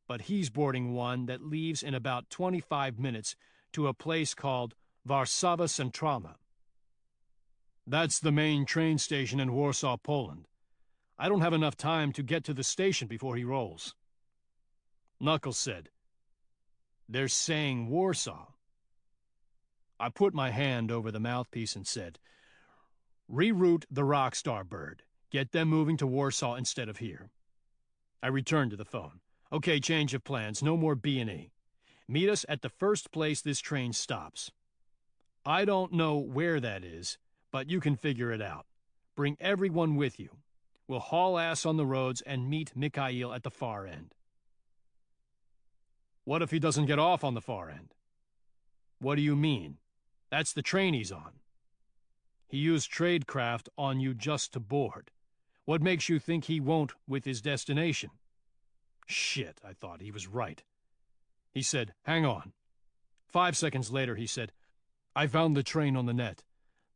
but he's boarding one that leaves in about 25 minutes to a place called Warszawa Centralna. That's the main train station in Warsaw, Poland. I don't have enough time to get to the station before he rolls. Knuckles said, They're saying Warsaw. I put my hand over the mouthpiece and said, Reroute the Rockstar bird. Get them moving to Warsaw instead of here. I returned to the phone. Okay, change of plans. No more B&E. Meet us at the first place this train stops. I don't know where that is, but you can figure it out. Bring everyone with you. We'll haul ass on the roads and meet Mikhail at the far end. What if he doesn't get off on the far end? What do you mean? That's the train he's on. He used tradecraft on you just to board. What makes you think he won't with his destination? Shit, I thought. He was right. He said, hang on. 5 seconds later, he said, I found the train on the net.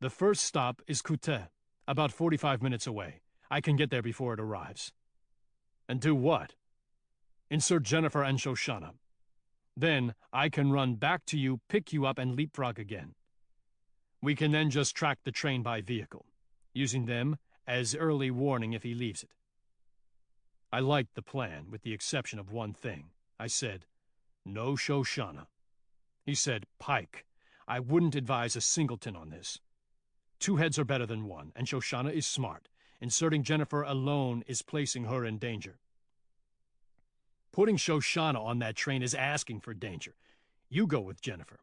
The first stop is Kute, about 45 minutes away. I can get there before it arrives. And do what? Insert Jennifer and Shoshana. Then I can run back to you, pick you up, and leapfrog again. We can then just track the train by vehicle, using them as early warning if he leaves it. I liked the plan, with the exception of one thing. I said, no Shoshana. He said, Pike, I wouldn't advise a singleton on this. 2 heads are better than 1, and Shoshana is smart. Inserting Jennifer alone is placing her in danger. Putting Shoshana on that train is asking for danger. You go with Jennifer.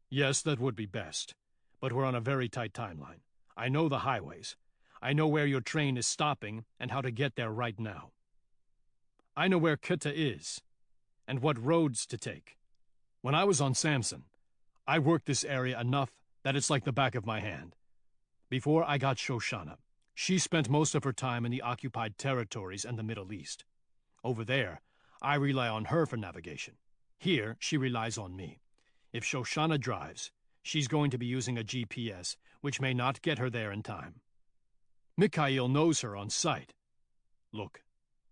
Yes, that would be best. But we're on a very tight timeline. I know the highways. I know where your train is stopping and how to get there right now. I know where Kutta is and what roads to take. When I was on Samson, I worked this area enough that it's like the back of my hand. Before I got Shoshana, she spent most of her time in the occupied territories and the Middle East. Over there, I rely on her for navigation. Here, she relies on me. If Shoshana drives, she's going to be using a GPS, which may not get her there in time. Mikhail knows her on sight. Look,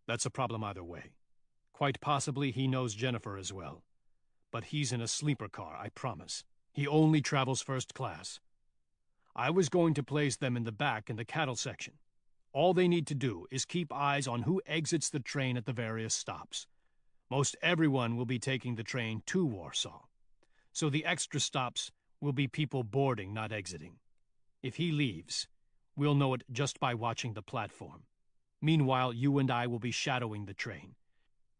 that's a problem either way. Quite possibly he knows Jennifer as well. But he's in a sleeper car, I promise. He only travels first class. I was going to place them in the back in the cattle section. All they need to do is keep eyes on who exits the train at the various stops. Most everyone will be taking the train to Warsaw. So the extra stops will be people boarding, not exiting. If he leaves, we'll know it just by watching the platform. Meanwhile, you and I will be shadowing the train.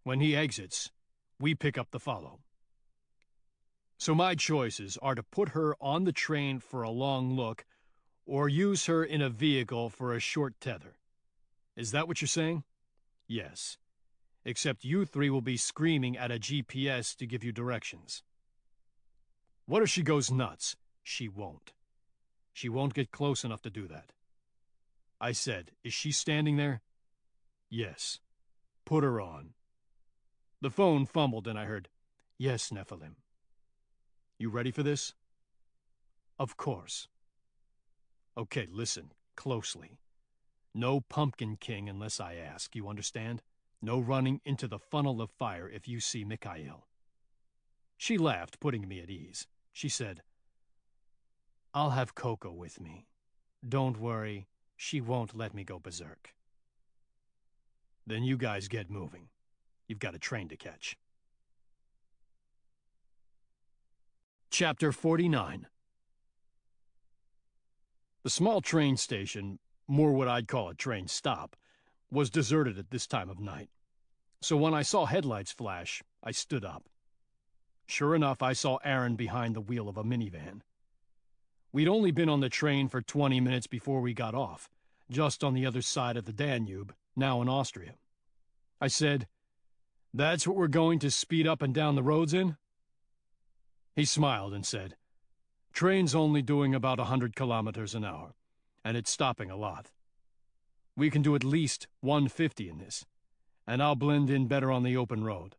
When he exits, we pick up the follow. So my choices are to put her on the train for a long look or use her in a vehicle for a short tether. Is that what you're saying? Yes. Except you 3 will be screaming at a GPS to give you directions. What if she goes nuts? She won't. She won't get close enough to do that. I said, is she standing there? Yes. Put her on. The phone fumbled and I heard, yes, Nephilim. You ready for this? Of course. Okay, listen, closely. No Pumpkin King unless I ask, you understand? No running into the funnel of fire if you see Mikhail. She laughed, putting me at ease. She said, I'll have Coco with me. Don't worry, she won't let me go berserk. Then you guys get moving. You've got a train to catch. Chapter 49. The small train station, more what I'd call a train stop, was deserted at this time of night. So when I saw headlights flash, I stood up. Sure enough, I saw Aaron behind the wheel of a minivan. We'd only been on the train for 20 minutes before we got off, just on the other side of the Danube, now in Austria. I said, "That's what we're going to speed up and down the roads in?" He smiled and said, "Train's only doing about 100 kilometers an hour, and it's stopping a lot. We can do at least 150 in this, and I'll blend in better on the open road.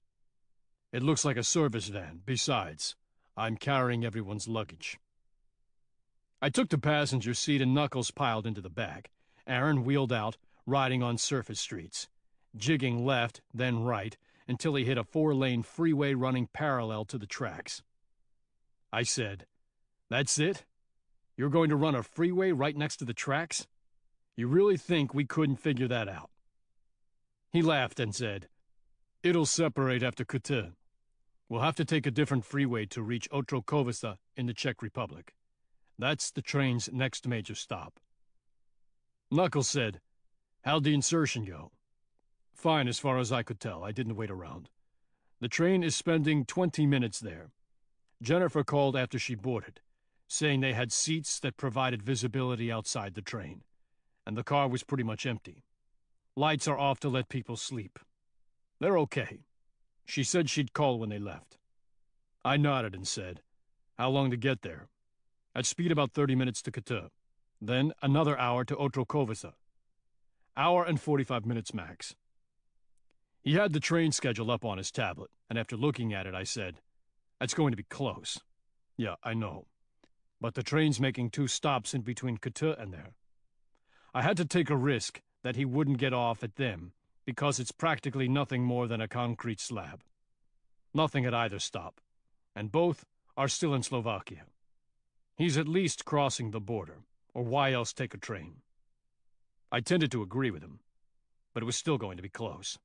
It looks like a service van. Besides, I'm carrying everyone's luggage. I took the passenger seat and Knuckles piled into the back. Aaron wheeled out, riding on surface streets, jigging left, then right, until he hit a 4-lane freeway running parallel to the tracks. I said, "That's it? You're going to run a freeway right next to the tracks? You really think we couldn't figure that out?" He laughed and said, "It'll separate after Kutyn. We'll have to take a different freeway to reach Otrokovica in the Czech Republic. That's the train's next major stop." Knuckles said, "How'd the insertion go?" "Fine, as far as I could tell. I didn't wait around. The train is spending 20 minutes there. Jennifer called after she boarded, saying they had seats that provided visibility outside the train, and the car was pretty much empty. Lights are off to let people sleep. They're okay. She said she'd call when they left." I nodded and said, "How long to get there?" "At speed about 30 minutes to Kutyn. Then another hour to Otrokovica. Hour and 45 minutes max." He had the train schedule up on his tablet, and after looking at it, I said, "That's going to be close." "Yeah, I know. But the train's making 2 stops in between Kutyn and there. I had to take a risk that he wouldn't get off at them, because it's practically nothing more than a concrete slab. Nothing at either stop, and both are still in Slovakia. He's at least crossing the border, or why else take a train?" I tended to agree with him, but it was still going to be close.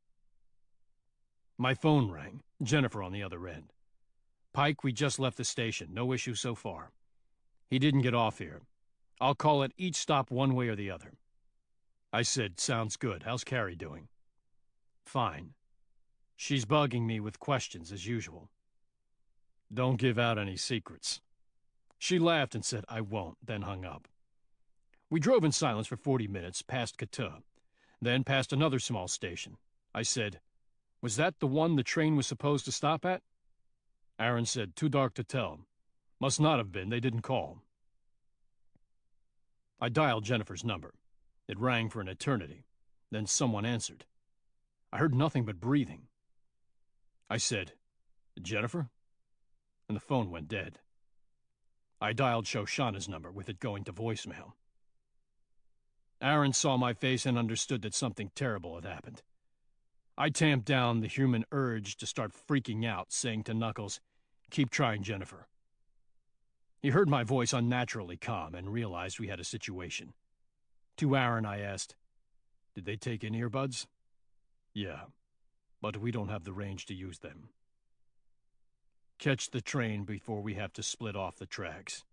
My phone rang, Jennifer on the other end. "Pike, we just left the station. No issue so far. He didn't get off here. I'll call at each stop one way or the other." I said, "Sounds good. How's Carrie doing?" "Fine. She's bugging me with questions as usual." "Don't give out any secrets." She laughed and said, "I won't," then hung up. We drove in silence for 40 minutes, past Kutyn, then past another small station. I said, "Was that the one the train was supposed to stop at?" Aaron said, "Too dark to tell. Must not have been. They didn't call." I dialed Jennifer's number. It rang for an eternity. Then someone answered. I heard nothing but breathing. I said, "Jennifer?" And the phone went dead. I dialed Shoshana's number, with it going to voicemail. Aaron saw my face and understood that something terrible had happened. I tamped down the human urge to start freaking out, saying to Knuckles, "Keep trying, Jennifer." He heard my voice unnaturally calm and realized we had a situation. To Aaron, I asked, "Did they take in earbuds?" "Yeah, but we don't have the range to use them." "Catch the train before we have to split off the tracks.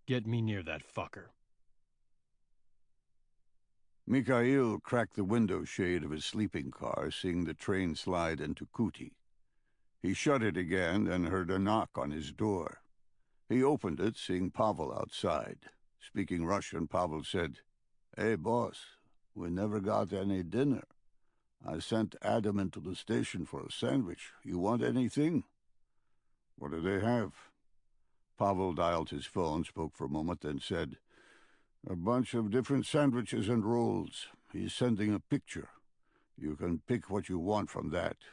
Get me near that fucker." Mikhail cracked the window shade of his sleeping car, seeing the train slide into Kuti. He shut it again, then heard a knock on his door. He opened it, seeing Pavel outside. Speaking Russian, Pavel said, "Hey, boss, we never got any dinner. I sent Adam into the station for a sandwich. You want anything?" "What do they have?" Pavel dialed his phone, spoke for a moment, then said, "A bunch of different sandwiches and rolls. He's sending a picture. You can pick what you want from that."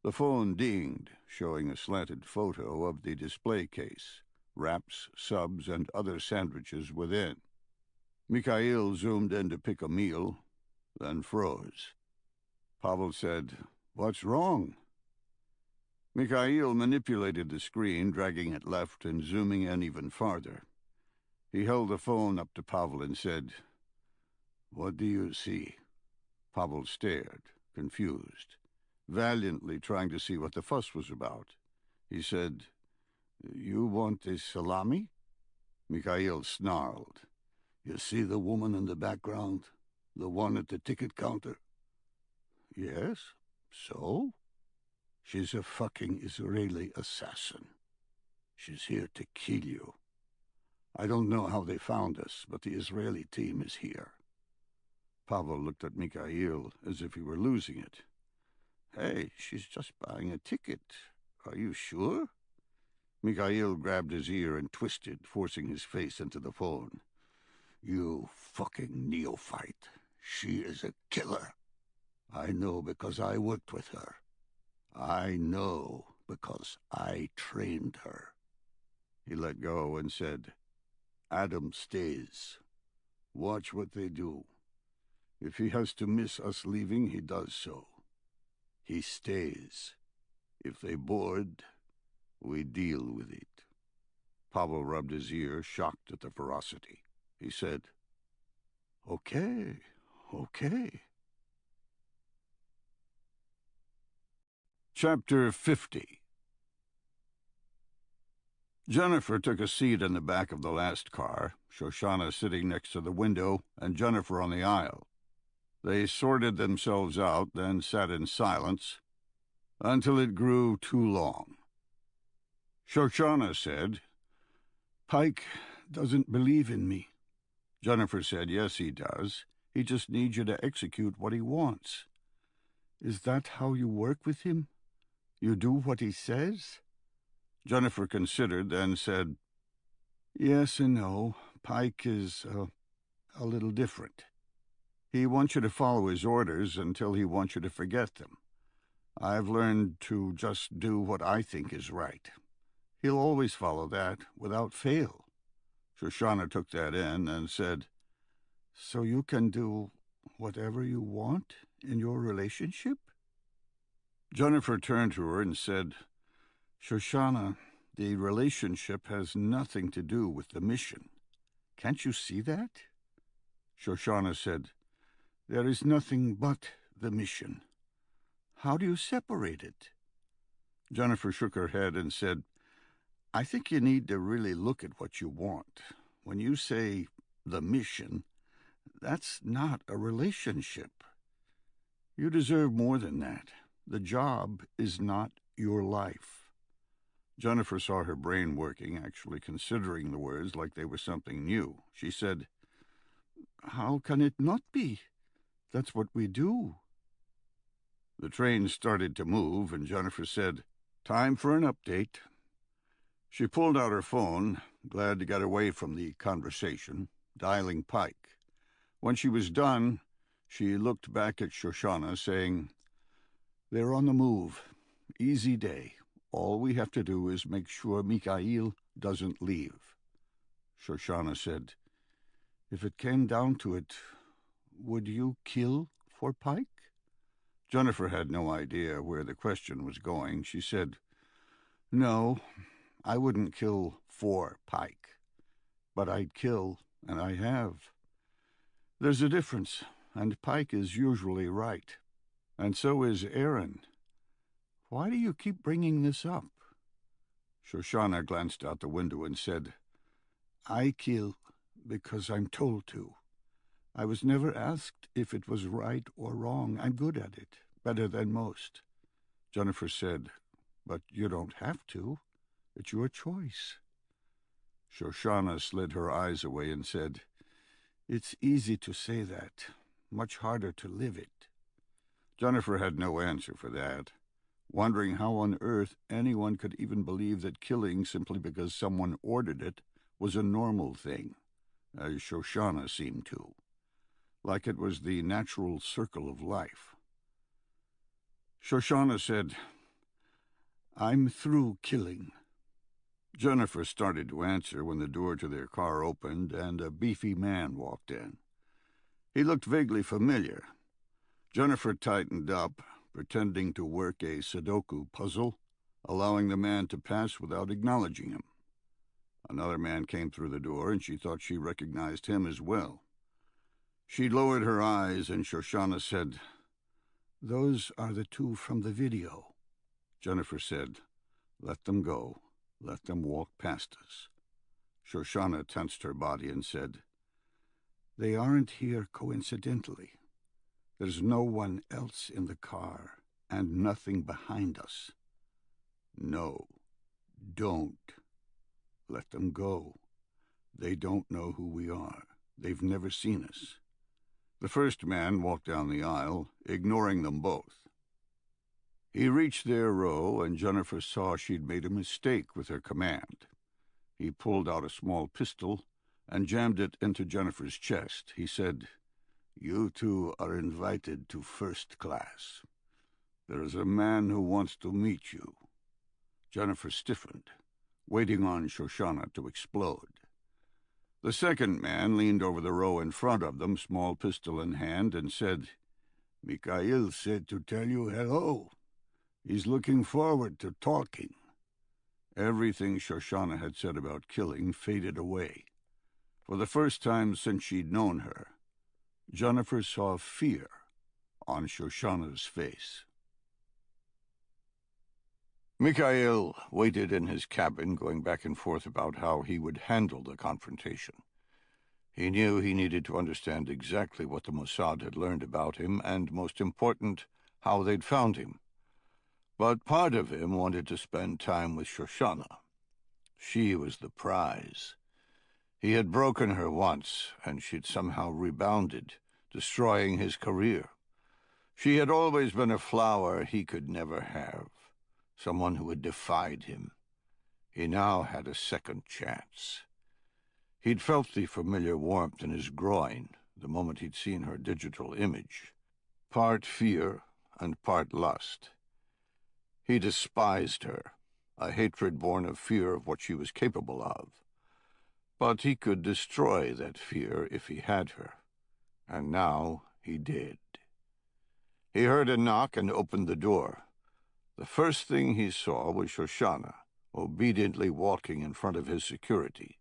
The phone dinged, showing a slanted photo of the display case, wraps, subs, and other sandwiches within. Mikhail zoomed in to pick a meal, then froze. Pavel said, "What's wrong?" Mikhail manipulated the screen, dragging it left and zooming in even farther. He held the phone up to Pavel and said, "What do you see?" Pavel stared, confused, valiantly trying to see what the fuss was about. He said, "You want a salami?" Mikhail snarled. "You see the woman in the background? The one at the ticket counter?" "Yes, so?" "She's a fucking Israeli assassin. She's here to kill you. I don't know how they found us, but the Israeli team is here." Pavel looked at Mikhail as if he were losing it. "Hey, she's just buying a ticket. Are you sure?" Mikhail grabbed his ear and twisted, forcing his face into the phone. "You fucking neophyte. She is a killer. I know because I worked with her. I know because I trained her." He let go and said, "Adam stays. Watch what they do. If he has to miss us leaving, he does so. He stays. If they board, we deal with it." Pavel rubbed his ear, shocked at the ferocity. He said, "Okay, okay." Chapter 50. Jennifer took a seat in the back of the last car, Shoshana sitting next to the window and Jennifer on the aisle. They sorted themselves out, then sat in silence until it grew too long. Shoshana said, "Pike doesn't believe in me." Jennifer said, "Yes, he does. He just needs you to execute what he wants." "Is that how you work with him? You do what he says?" Jennifer considered, then said, "Yes and no. Pike is a little different. He wants you to follow his orders until he wants you to forget them. I've learned to just do what I think is right. He'll always follow that, without fail." Shoshana took that in and said, "So you can do whatever you want in your relationship?" Jennifer turned to her and said, "Shoshana, the relationship has nothing to do with the mission. Can't you see that?" Shoshana said, "There is nothing but the mission. How do you separate it?" Jennifer shook her head and said, "I think you need to really look at what you want. When you say the mission, that's not a relationship. You deserve more than that. The job is not your life." Jennifer saw her brain working, actually considering the words like they were something new. She said, "How can it not be? That's what we do." The train started to move, and Jennifer said, "Time for an update." She pulled out her phone, glad to get away from the conversation, dialing Pike. When she was done, she looked back at Shoshana, saying, "They're on the move. Easy day. All we have to do is make sure Mikhail doesn't leave." Shoshana said, "If it came down to it, would you kill for Pike?" Jennifer had no idea where the question was going. She said, "No, I wouldn't kill for Pike, but I'd kill, and I have. There's a difference, and Pike is usually right, and so is Aaron. Why do you keep bringing this up?" Shoshana glanced out the window and said, "I kill because I'm told to. I was never asked if it was right or wrong. I'm good at it, better than most." Jennifer said, "But you don't have to. It's your choice." Shoshana slid her eyes away and said, "It's easy to say that, much harder to live it." Jennifer had no answer for that, wondering how on earth anyone could even believe that killing simply because someone ordered it was a normal thing, as Shoshana seemed to, like it was the natural circle of life. Shoshana said, "I'm through killing." Jennifer started to answer when the door to their car opened and a beefy man walked in. He looked vaguely familiar. Jennifer tightened up, pretending to work a Sudoku puzzle, allowing the man to pass without acknowledging him. Another man came through the door, and she thought she recognized him as well. She lowered her eyes, and Shoshana said, "Those are the two from the video." Jennifer said, "Let them go. Let them walk past us." Shoshana tensed her body and said, "They aren't here coincidentally. There's no one else in the car, and nothing behind us. No, don't. Let them go. They don't know who we are. They've never seen us." The first man walked down the aisle, ignoring them both. He reached their row, and Jennifer saw she'd made a mistake with her command. He pulled out a small pistol and jammed it into Jennifer's chest. He said, You two are invited to first class. There is a man who wants to meet you. Jennifer stiffened, waiting on Shoshana to explode. The second man leaned over the row in front of them, small pistol in hand, and said, "Mikhail said to tell you hello. He's looking forward to talking." Everything Shoshana had said about killing faded away. For the first time since she'd known her, Jennifer saw fear on Shoshana's face. Mikhail waited in his cabin, going back and forth about how he would handle the confrontation. He knew he needed to understand exactly what the Mossad had learned about him, and, most important, how they'd found him. But part of him wanted to spend time with Shoshana. She was the prize. He had broken her once, and she'd somehow rebounded, destroying his career. She had always been a flower he could never have, someone who had defied him. He now had a second chance. He'd felt the familiar warmth in his groin the moment he'd seen her digital image, part fear and part lust. He despised her, a hatred born of fear of what she was capable of. But he could destroy that fear if he had her, and now he did. He heard a knock and opened the door. The first thing he saw was Shoshana, obediently walking in front of his security.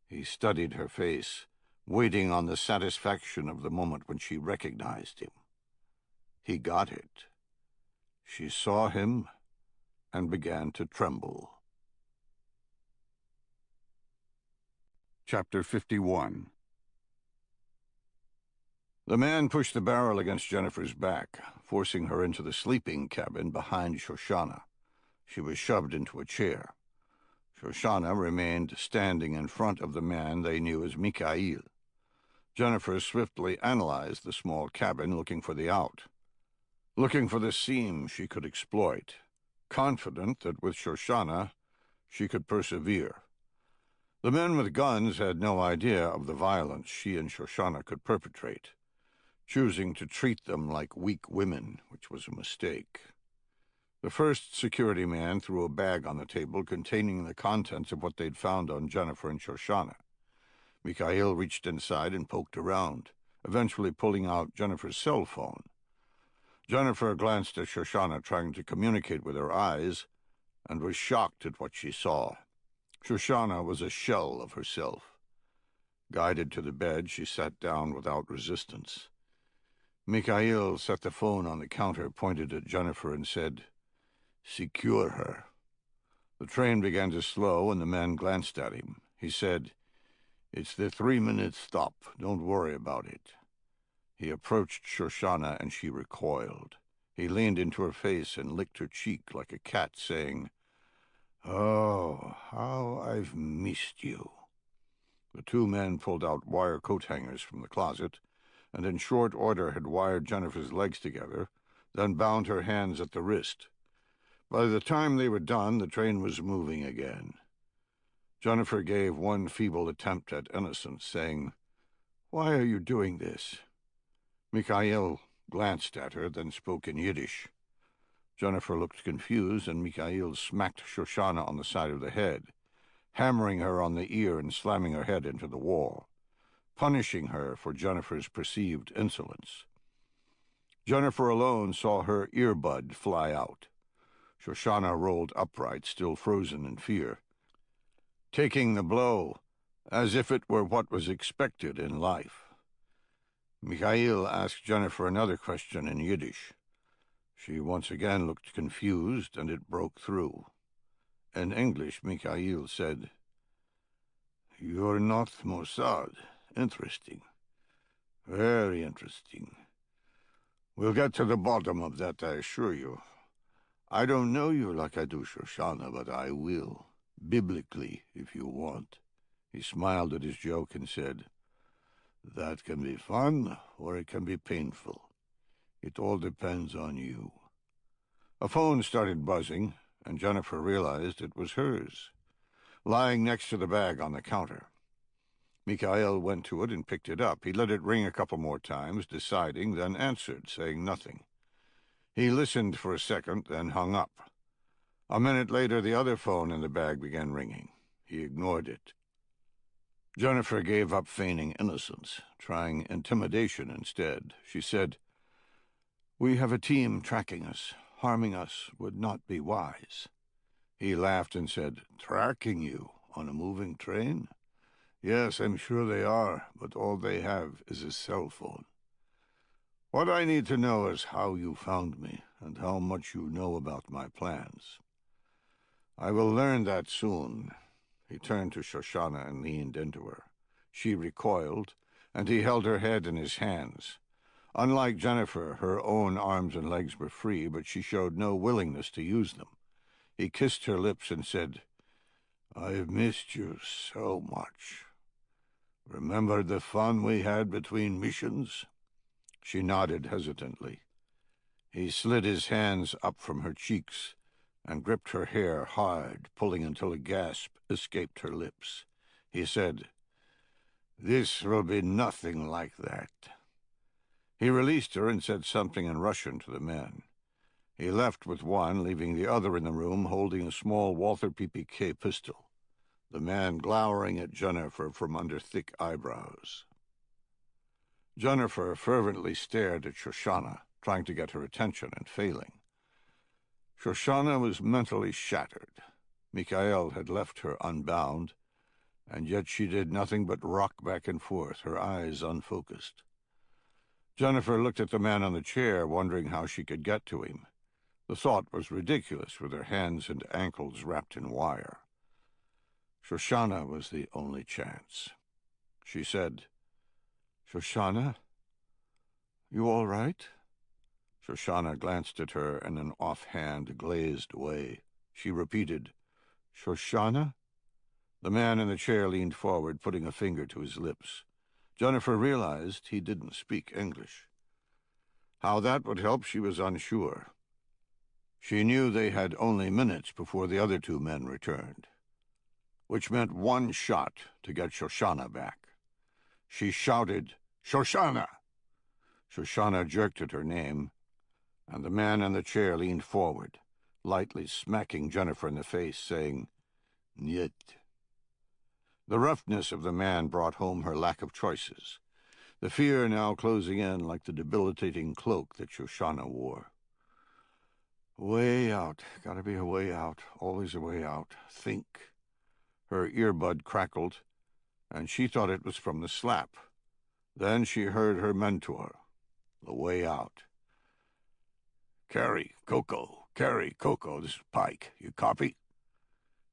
He studied her face, waiting on the satisfaction of the moment when she recognized him. He got it. She saw him and began to tremble. Chapter 51. The man pushed the barrel against Jennifer's back, forcing her into the sleeping cabin behind Shoshana. She was shoved into a chair. Shoshana remained standing in front of the man they knew as Mikhail. Jennifer swiftly analyzed the small cabin, looking for the out. Looking for the seam she could exploit, confident that with Shoshana she could persevere. The men with guns had no idea of the violence she and Shoshana could perpetrate, choosing to treat them like weak women, which was a mistake. The first security man threw a bag on the table containing the contents of what they'd found on Jennifer and Shoshana. Mikhail reached inside and poked around, eventually pulling out Jennifer's cell phone. Jennifer glanced at Shoshana, trying to communicate with her eyes, and was shocked at what she saw. Shoshana was a shell of herself. Guided to the bed, she sat down without resistance. Mikhail set the phone on the counter, pointed at Jennifer, and said, "Secure her." The train began to slow, and the man glanced at him. He said, "It's the 3-minute stop. Don't worry about it." He approached Shoshana, and she recoiled. He leaned into her face and licked her cheek like a cat, saying, "Oh, how I've missed you." The two men pulled out wire coat hangers from the closet, and in short order had wired Jennifer's legs together, then bound her hands at the wrist. By the time they were done, the train was moving again. Jennifer gave one feeble attempt at innocence, saying, "Why are you doing this?" Mikhail glanced at her, then spoke in Yiddish. Jennifer looked confused, and Mikhail smacked Shoshana on the side of the head, hammering her on the ear and slamming her head into the wall, punishing her for Jennifer's perceived insolence. Jennifer alone saw her earbud fly out. Shoshana rolled upright, still frozen in fear, taking the blow as if it were what was expected in life. Mikhail asked Jennifer another question in Yiddish. She once again looked confused, and it broke through. In English, Mikhail said, "You're not Mossad. Interesting. Very interesting. We'll get to the bottom of that, I assure you. I don't know you like I do Shoshana, but I will. Biblically, if you want." He smiled at his joke and said, "That can be fun, or it can be painful. It all depends on you." A phone started buzzing, and Jennifer realized it was hers, lying next to the bag on the counter. Mikhail went to it and picked it up. He let it ring a couple more times, deciding, then answered, saying nothing. He listened for a second, then hung up. A minute later, the other phone in the bag began ringing. He ignored it. Jennifer gave up feigning innocence, trying intimidation instead. She said, "We have a team tracking us. Harming us would not be wise." He laughed and said, "Tracking you on a moving train? Yes, I'm sure they are, but all they have is a cell phone. What I need to know is how you found me, and how much you know about my plans. I will learn that soon." He turned to Shoshana and leaned into her. She recoiled, and he held her head in his hands. Unlike Jennifer, her own arms and legs were free, but she showed no willingness to use them. He kissed her lips and said, "I've missed you so much. Remember the fun we had between missions?" She nodded hesitantly. He slid his hands up from her cheeks and gripped her hair hard, pulling until a gasp escaped her lips. He said, "This will be nothing like that." He released her and said something in Russian to the men. He left with one, leaving the other in the room holding a small Walther PPK pistol, the man glowering at Jennifer from under thick eyebrows. Jennifer fervently stared at Shoshana, trying to get her attention and failing. Shoshana was mentally shattered. Mikhail had left her unbound, and yet she did nothing but rock back and forth, her eyes unfocused. Jennifer looked at the man on the chair, wondering how she could get to him. The thought was ridiculous, with her hands and ankles wrapped in wire. Shoshana was the only chance. She said, "Shoshana, you all right?" Shoshana glanced at her in an offhand, glazed way. She repeated, "Shoshana?" The man in the chair leaned forward, putting a finger to his lips. Jennifer realized he didn't speak English. How that would help, she was unsure. She knew they had only minutes before the other two men returned, which meant one shot to get Shoshana back. She shouted, "Shoshana!" Shoshana jerked at her name, and the man in the chair leaned forward, lightly smacking Jennifer in the face, saying, "Niet." The roughness of the man brought home her lack of choices, the fear now closing in like the debilitating cloak that Shoshana wore. Way out. Gotta be a way out. Always a way out. Think. Her earbud crackled, and she thought it was from the slap. Then she heard her mentor. The way out. "Carrie, Coco. Carrie, Coco. This is Pike. You copy?"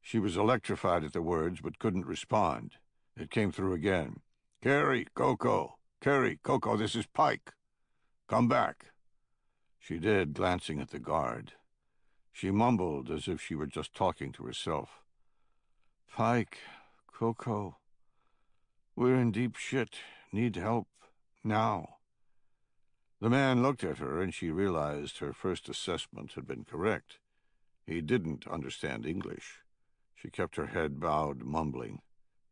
She was electrified at the words, but couldn't respond. It came through again. "Carrie, Coco. Carrie, Coco. This is Pike. Come back." She did, glancing at the guard. She mumbled as if she were just talking to herself. "Pike, Coco. We're in deep shit. Need help. Now." The man looked at her, and she realized her first assessment had been correct. He didn't understand English. She kept her head bowed, mumbling.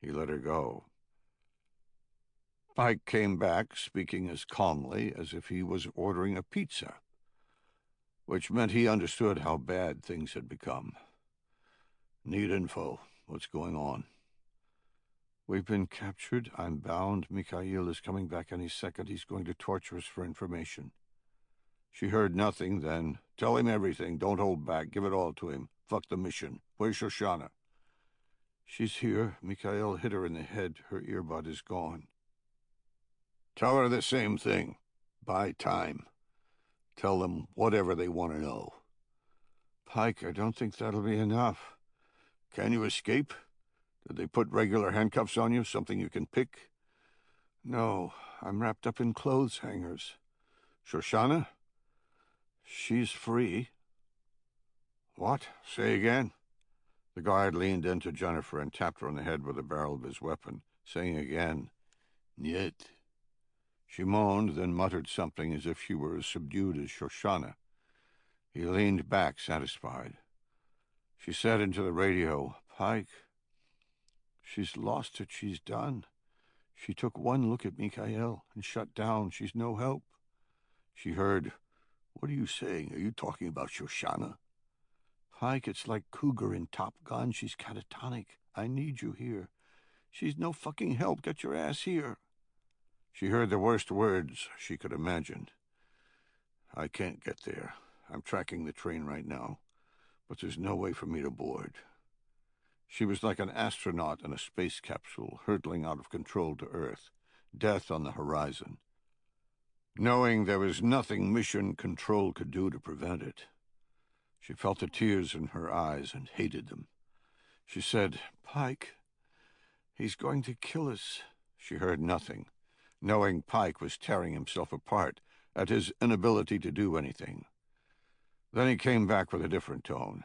He let her go. Pike came back, speaking as calmly as if he was ordering a pizza, which meant he understood how bad things had become. "Need info. What's going on?" "We've been captured. I'm bound. Mikhail is coming back any second. He's going to torture us for information." She heard nothing, then, "Tell him everything. Don't hold back. Give it all to him. Fuck the mission. Where's Shoshana?" "She's here. Mikhail hit her in the head. Her earbud is gone." "Tell her the same thing. Buy time. Tell them whatever they want to know." "Pike, I don't think that'll be enough." "Can you escape? Did they put regular handcuffs on you, something you can pick?" "No, I'm wrapped up in clothes hangers." "Shoshana?" "She's free." "What? Say again?" The guard leaned into Jennifer and tapped her on the head with the barrel of his weapon, saying again, "Niet." She moaned, then muttered something as if she were as subdued as Shoshana. He leaned back, satisfied. She said into the radio, "Pike, she's lost it. She's done. She took one look at Mikhail and shut down. She's no help. She heard, "What are you saying? Are you talking about Shoshana?" "Pike, it's like Cougar in Top Gun. She's catatonic. I need you here. She's no fucking help. Get your ass here." She heard the worst words she could imagine. "I can't get there. I'm tracking the train right now, but there's no way for me to board." She was like an astronaut in a space capsule, hurtling out of control to Earth, death on the horizon, knowing there was nothing Mission Control could do to prevent it. She felt the tears in her eyes and hated them. She said, "Pike, he's going to kill us." She heard nothing, knowing Pike was tearing himself apart at his inability to do anything. Then he came back with a different tone.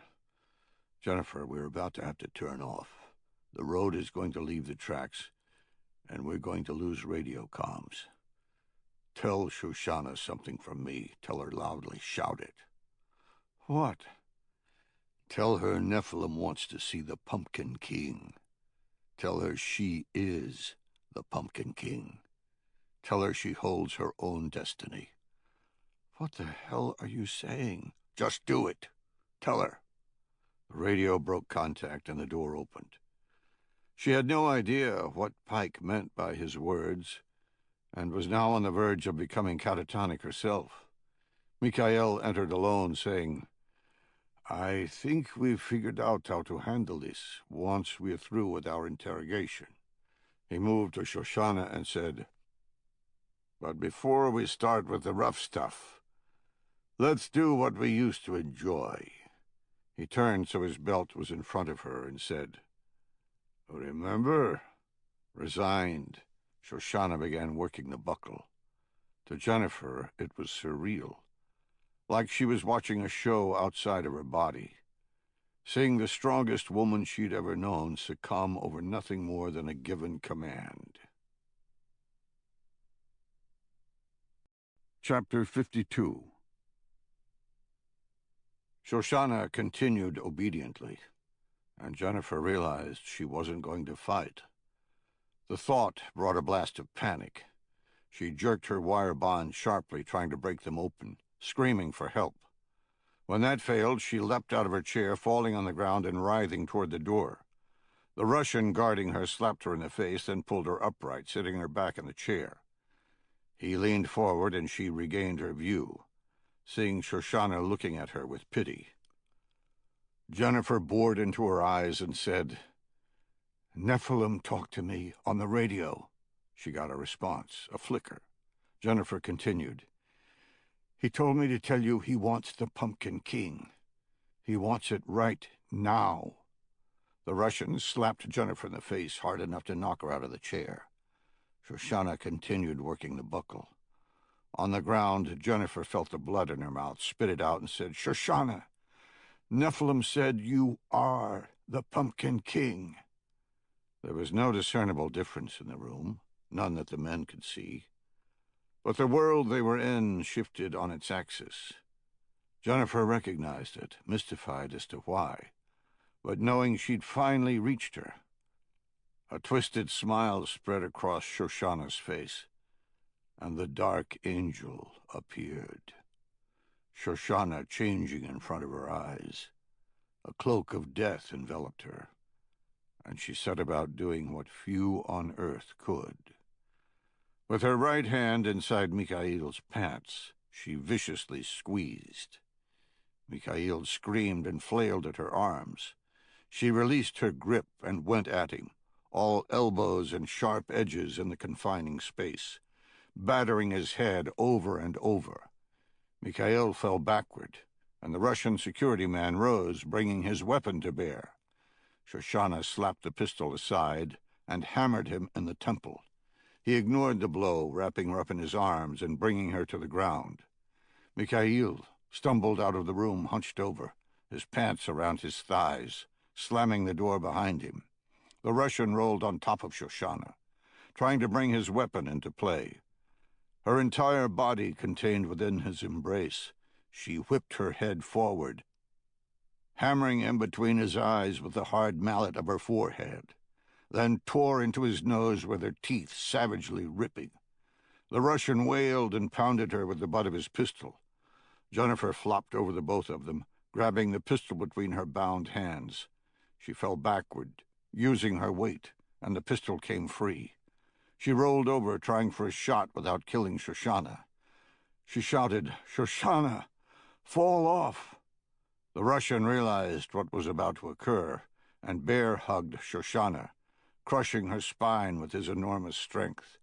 "Jennifer, we're about to have to turn off. The road is going to leave the tracks, and we're going to lose radio comms. Tell Shoshana something from me. Tell her loudly. Shout it." "What?" "Tell her Nephilim wants to see the Pumpkin King. Tell her she is the Pumpkin King. Tell her she holds her own destiny." "What the hell are you saying?" "Just do it. Tell her." The radio broke contact and the door opened. She had no idea what Pike meant by his words, and was now on the verge of becoming catatonic herself. Mikhail entered alone, saying, "I think we've figured out how to handle this once we're through with our interrogation." He moved to Shoshana and said, "But before we start with the rough stuff, let's do what we used to enjoy." He turned so his belt was in front of her and said, "Remember?" Resigned, Shoshana began working the buckle. To Jennifer, it was surreal, like she was watching a show outside of her body, seeing the strongest woman she'd ever known succumb over nothing more than a given command. Chapter 52. Shoshana continued obediently, and Jennifer realized she wasn't going to fight. The thought brought a blast of panic. She jerked her wire bonds sharply, trying to break them open, screaming for help. When that failed, she leapt out of her chair, falling on the ground and writhing toward the door. The Russian guarding her slapped her in the face, then pulled her upright, sitting her back in the chair. He leaned forward, and she regained her view, seeing Shoshana looking at her with pity. Jennifer bored into her eyes and said, "Nephilim talked to me on the radio." She got a response, a flicker. Jennifer continued, "He told me to tell you he wants the Pumpkin King. He wants it right now." The Russian slapped Jennifer in the face hard enough to knock her out of the chair. Shoshana continued working the buckle. On the ground, Jennifer felt the blood in her mouth, spit it out, and said, "Shoshana, Nephilim said you are the Pumpkin King." There was no discernible difference in the room, none that the men could see. But the world they were in shifted on its axis. Jennifer recognized it, mystified as to why, but knowing she'd finally reached her. A twisted smile spread across Shoshana's face, and the dark angel appeared. Shoshana changing in front of her eyes. A cloak of death enveloped her, and she set about doing what few on earth could. With her right hand inside Mikhail's pants, she viciously squeezed. Mikhail screamed and flailed at her arms. She released her grip and went at him, all elbows and sharp edges in the confining space, battering his head over and over. Mikhail fell backward, and the Russian security man rose, bringing his weapon to bear. Shoshana slapped the pistol aside and hammered him in the temple. He ignored the blow, wrapping her up in his arms and bringing her to the ground. Mikhail stumbled out of the room, hunched over, his pants around his thighs, slamming the door behind him. The Russian rolled on top of Shoshana, trying to bring his weapon into play. Her entire body contained within his embrace, she whipped her head forward, hammering him between his eyes with the hard mallet of her forehead. then tore into his nose with their teeth savagely ripping. The Russian wailed and pounded her with the butt of his pistol. Jennifer flopped over the both of them, grabbing the pistol between her bound hands. She fell backward, using her weight, and the pistol came free. She rolled over, trying for a shot without killing Shoshana. She shouted, "Shoshana, fall off!" The Russian realized what was about to occur and bear-hugged Shoshana, crushing her spine with his enormous strength.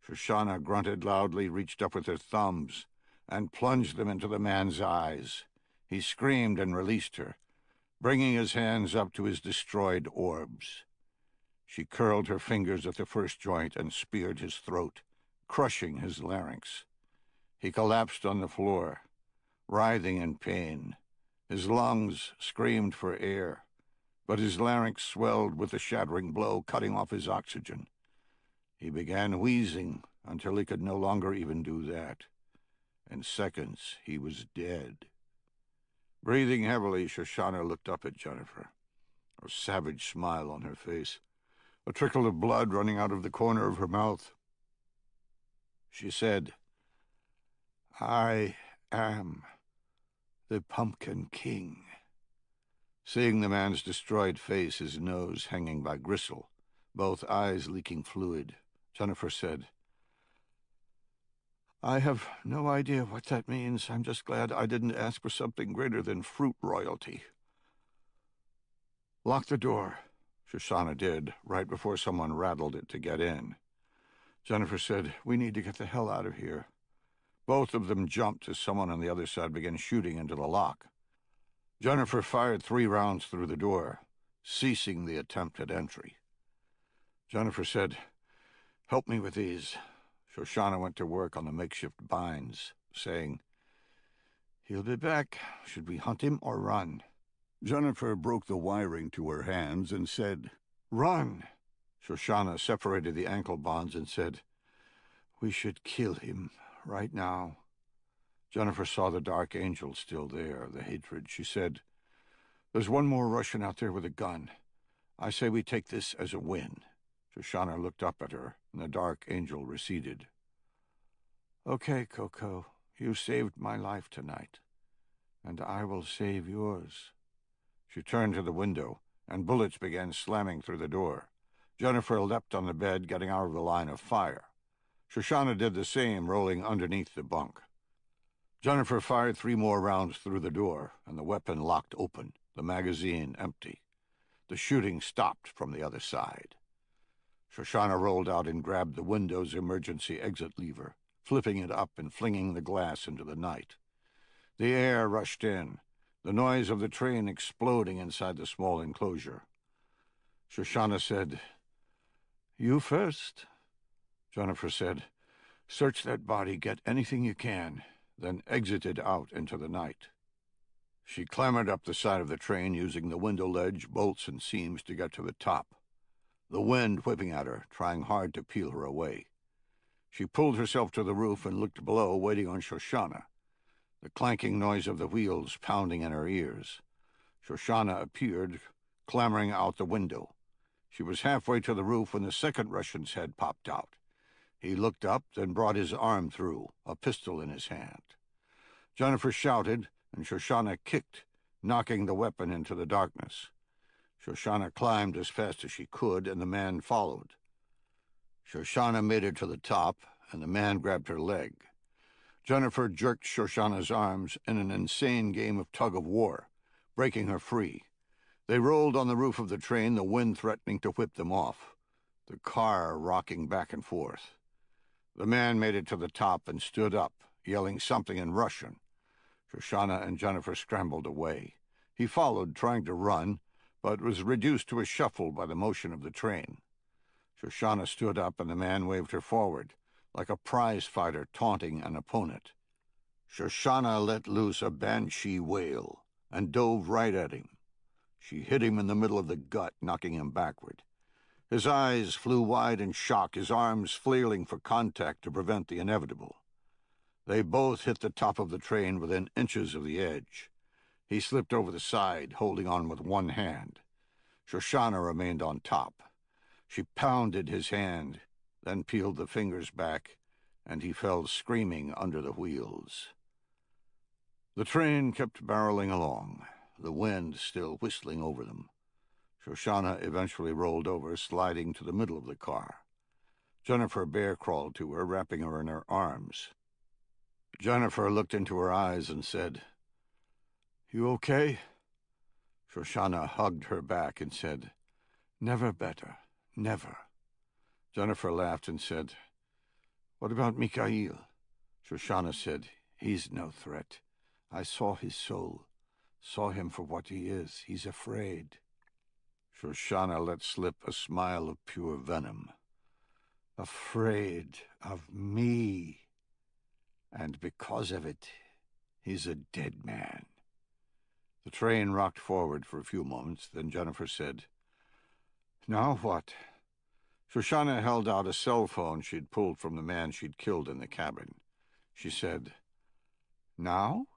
Shoshana grunted loudly, reached up with her thumbs, and plunged them into the man's eyes. He screamed and released her, bringing his hands up to his destroyed orbs. She curled her fingers at the first joint and speared his throat, crushing his larynx. He collapsed on the floor, writhing in pain. His lungs screamed for air, but his larynx swelled with the shattering blow, cutting off his oxygen. He began wheezing until he could no longer even do that. In seconds, he was dead. Breathing heavily, Shoshana looked up at Jennifer, a savage smile on her face, a trickle of blood running out of the corner of her mouth. She said, "I am the Pumpkin King." Seeing the man's destroyed face, his nose hanging by gristle, both eyes leaking fluid, Jennifer said, "I have no idea what that means. I'm just glad I didn't ask for something greater than fruit royalty." "Lock the door," Shoshana did, right before someone rattled it to get in. Jennifer said, "We need to get the hell out of here." Both of them jumped as someone on the other side began shooting into the lock. Jennifer fired 3 rounds through the door, ceasing the attempt at entry. Jennifer said, "Help me with these." Shoshana went to work on the makeshift binds, saying, "He'll be back. Should we hunt him or run?" Jennifer broke the wiring to her hands and said, "Run!" Shoshana separated the ankle bonds and said, "We should kill him right now." Jennifer saw the Dark Angel still there, the hatred. She said, "There's one more Russian out there with a gun. I say we take this as a win." Shoshana looked up at her, and the Dark Angel receded. "Okay, Coco, you saved my life tonight, and I will save yours." She turned to the window, and bullets began slamming through the door. Jennifer leapt on the bed, getting out of the line of fire. Shoshana did the same, rolling underneath the bunk. Jennifer fired 3 more rounds through the door, and the weapon locked open, the magazine empty. The shooting stopped from the other side. Shoshana rolled out and grabbed the window's emergency exit lever, flipping it up and flinging the glass into the night. The air rushed in, the noise of the train exploding inside the small enclosure. Shoshana said, "You first." Jennifer said, "Search that body, get anything you can," then exited out into the night. She clambered up the side of the train, using the window ledge, bolts, and seams to get to the top, the wind whipping at her, trying hard to peel her away. She pulled herself to the roof and looked below, waiting on Shoshana, the clanking noise of the wheels pounding in her ears. Shoshana appeared, clambering out the window. She was halfway to the roof when the second Russian's head popped out. He looked up, then brought his arm through, a pistol in his hand. Jennifer shouted, and Shoshana kicked, knocking the weapon into the darkness. Shoshana climbed as fast as she could, and the man followed. Shoshana made it to the top, and the man grabbed her leg. Jennifer jerked Shoshana's arms in an insane game of tug-of-war, breaking her free. They rolled on the roof of the train, the wind threatening to whip them off, the car rocking back and forth. The man made it to the top and stood up, yelling something in Russian. Shoshana and Jennifer scrambled away. He followed, trying to run, but was reduced to a shuffle by the motion of the train. Shoshana stood up, and the man waved her forward, like a prize fighter taunting an opponent. Shoshana let loose a banshee wail and dove right at him. She hit him in the middle of the gut, knocking him backward. His eyes flew wide in shock, his arms flailing for contact to prevent the inevitable. They both hit the top of the train within inches of the edge. He slipped over the side, holding on with one hand. Shoshana remained on top. She pounded his hand, then peeled the fingers back, and he fell screaming under the wheels. The train kept barreling along, the wind still whistling over them. Shoshana eventually rolled over, sliding to the middle of the car. Jennifer bear-crawled to her, wrapping her in her arms. Jennifer looked into her eyes and said, "You okay?" Shoshana hugged her back and said, "Never better, never." Jennifer laughed and said, "What about Mikhail?" Shoshana said, "He's no threat. I saw his soul, saw him for what he is. He's afraid." Shoshana let slip a smile of pure venom. "Afraid of me. And because of it, he's a dead man." The train rocked forward for a few moments, then Jennifer said, "Now what?" Shoshana held out a cell phone she'd pulled from the man she'd killed in the cabin. She said, "Now?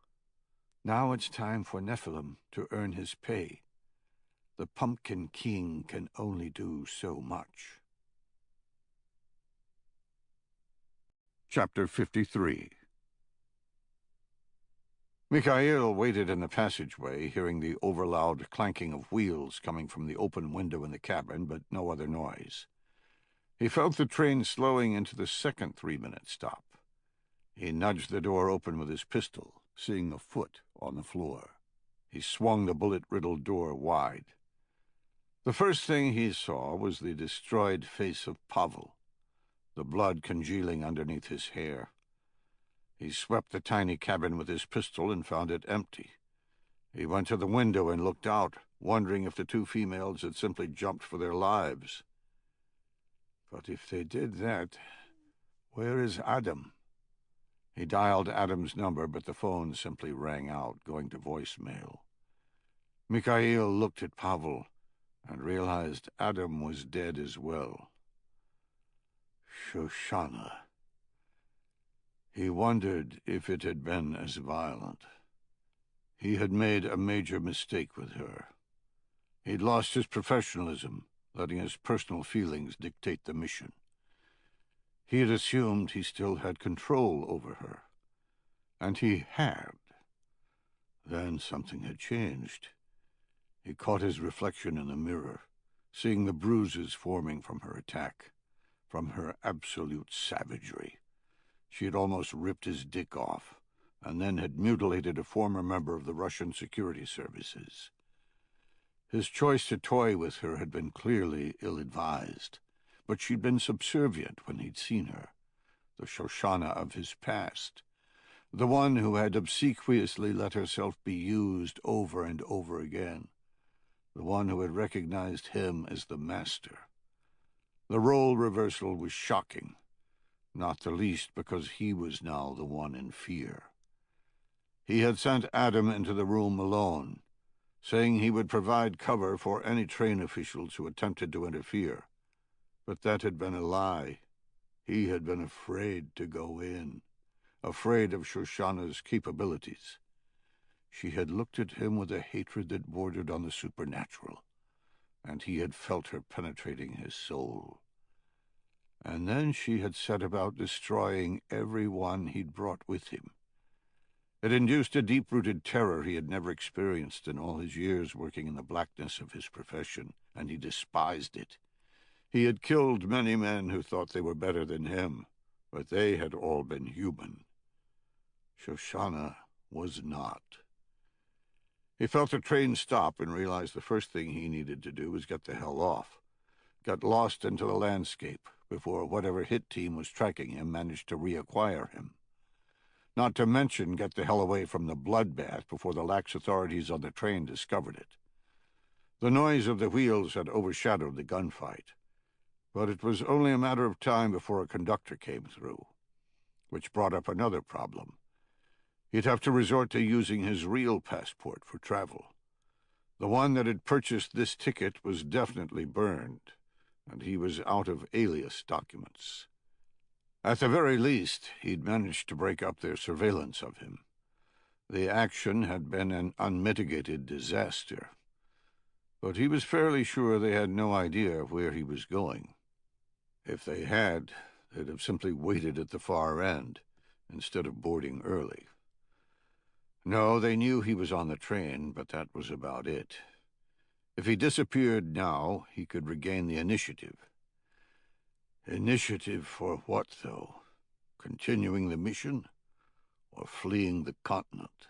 Now it's time for Nephilim to earn his pay. The Pumpkin King can only do so much." Chapter 53. Mikhail waited in the passageway, hearing the overloud clanking of wheels coming from the open window in the cabin, but no other noise. He felt the train slowing into the second 3-minute stop. He nudged the door open with his pistol, seeing a foot on the floor. He swung the bullet-riddled door wide. The first thing he saw was the destroyed face of Pavel, the blood congealing underneath his hair. He swept the tiny cabin with his pistol and found it empty. He went to the window and looked out, wondering if the two females had simply jumped for their lives. But if they did that, where is Adam? He dialed Adam's number, but the phone simply rang out, going to voicemail. Mikhail looked at Pavel and realized Adam was dead as well. Shoshana. He wondered if it had been as violent. He had made a major mistake with her. He'd lost his professionalism, letting his personal feelings dictate the mission. He had assumed he still had control over her. And he had. Then something had changed. He caught his reflection in the mirror, seeing the bruises forming from her attack, from her absolute savagery. She had almost ripped his dick off, and then had mutilated a former member of the Russian security services. His choice to toy with her had been clearly ill-advised, but she'd been subservient when he'd seen her, the Shoshana of his past, the one who had obsequiously let herself be used over and over again, the one who had recognized him as the master. The role reversal was shocking, not the least because he was now the one in fear. He had sent Adam into the room alone, saying he would provide cover for any train officials who attempted to interfere. But that had been a lie. He had been afraid to go in, afraid of Shoshana's capabilities. She had looked at him with a hatred that bordered on the supernatural, and he had felt her penetrating his soul. And then she had set about destroying everyone he'd brought with him. It induced a deep-rooted terror he had never experienced in all his years working in the blackness of his profession, and he despised it. He had killed many men who thought they were better than him, but they had all been human. Shoshana was not. He felt the train stop and realized the first thing he needed to do was get the hell off, get lost into the landscape before whatever hit team was tracking him managed to reacquire him. Not to mention get the hell away from the bloodbath before the lax authorities on the train discovered it. The noise of the wheels had overshadowed the gunfight, but it was only a matter of time before a conductor came through, which brought up another problem. He'd have to resort to using his real passport for travel. The one that had purchased this ticket was definitely burned, and he was out of alias documents. At the very least, he'd managed to break up their surveillance of him. The action had been an unmitigated disaster. but he was fairly sure they had no idea where he was going. If they had, they'd have simply waited at the far end, instead of boarding early. No, they knew he was on the train, but that was about it. If he disappeared now, he could regain the initiative. Initiative for what, though? Continuing the mission? Or fleeing the continent?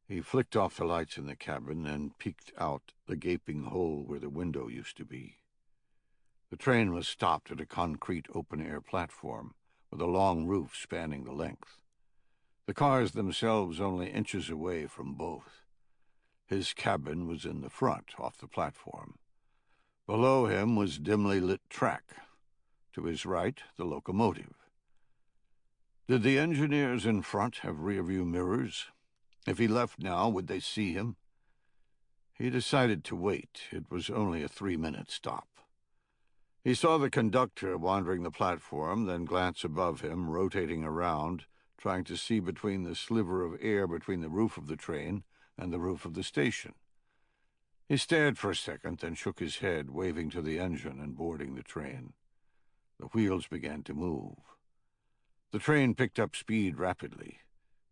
He flicked off the lights in the cabin and peeked out the gaping hole where the window used to be. The train was stopped at a concrete open-air platform with a long roof spanning the length. The cars themselves only inches away from both. His cabin was in the front, off the platform. Below him was dimly lit track. To his right, the locomotive. Did the engineers in front have rear-view mirrors? If he left now, would they see him? He decided to wait. It was only a 3-minute stop. He saw the conductor wandering the platform, then glance above him, rotating around, trying to see between the sliver of air between the roof of the train and the roof of the station. He stared for a second, then shook his head, waving to the engine and boarding the train. The wheels began to move. The train picked up speed rapidly.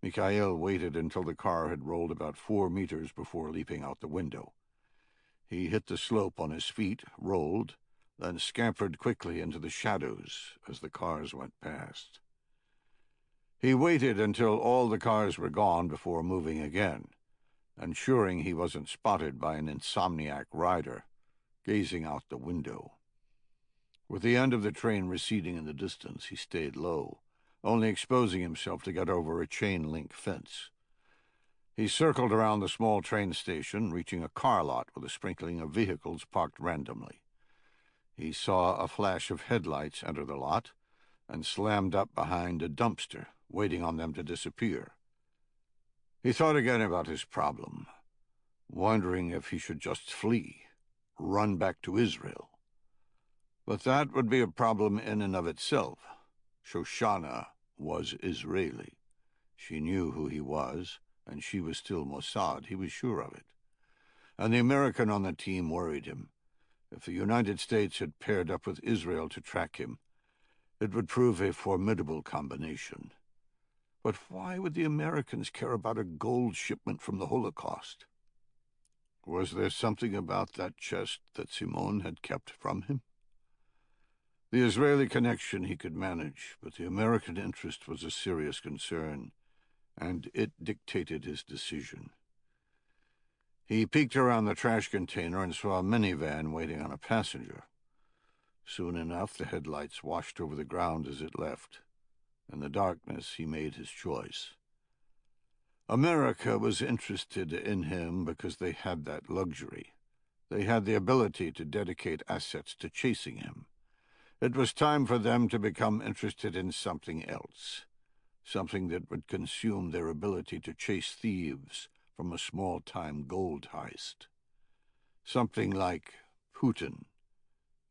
Mikhail waited until the car had rolled about 4 meters before leaping out the window. He hit the slope on his feet, rolled, then scampered quickly into the shadows as the cars went past. He waited until all the cars were gone before moving again, ensuring he wasn't spotted by an insomniac rider, gazing out the window. With the end of the train receding in the distance, he stayed low, only exposing himself to get over a chain-link fence. He circled around the small train station, reaching a car lot with a sprinkling of vehicles parked randomly. He saw a flash of headlights enter the lot and slammed up behind a dumpster, waiting on them to disappear. He thought again about his problem, wondering if he should just flee, run back to Israel. But that would be a problem in and of itself. Shoshana was Israeli. She knew who he was, and she was still Mossad. He was sure of it. And the American on the team worried him. If the United States had paired up with Israel to track him, it would prove a formidable combination. But why would the Americans care about a gold shipment from the Holocaust? Was there something about that chest that Simone had kept from him? The Israeli connection he could manage, but the American interest was a serious concern, and it dictated his decision. He peeked around the trash container and saw a minivan waiting on a passenger. Soon enough, the headlights washed over the ground as it left. In the darkness, he made his choice. America was interested in him because they had that luxury. They had the ability to dedicate assets to chasing him. It was time for them to become interested in something else, something that would consume their ability to chase thieves from a small-time gold heist. Something like Putin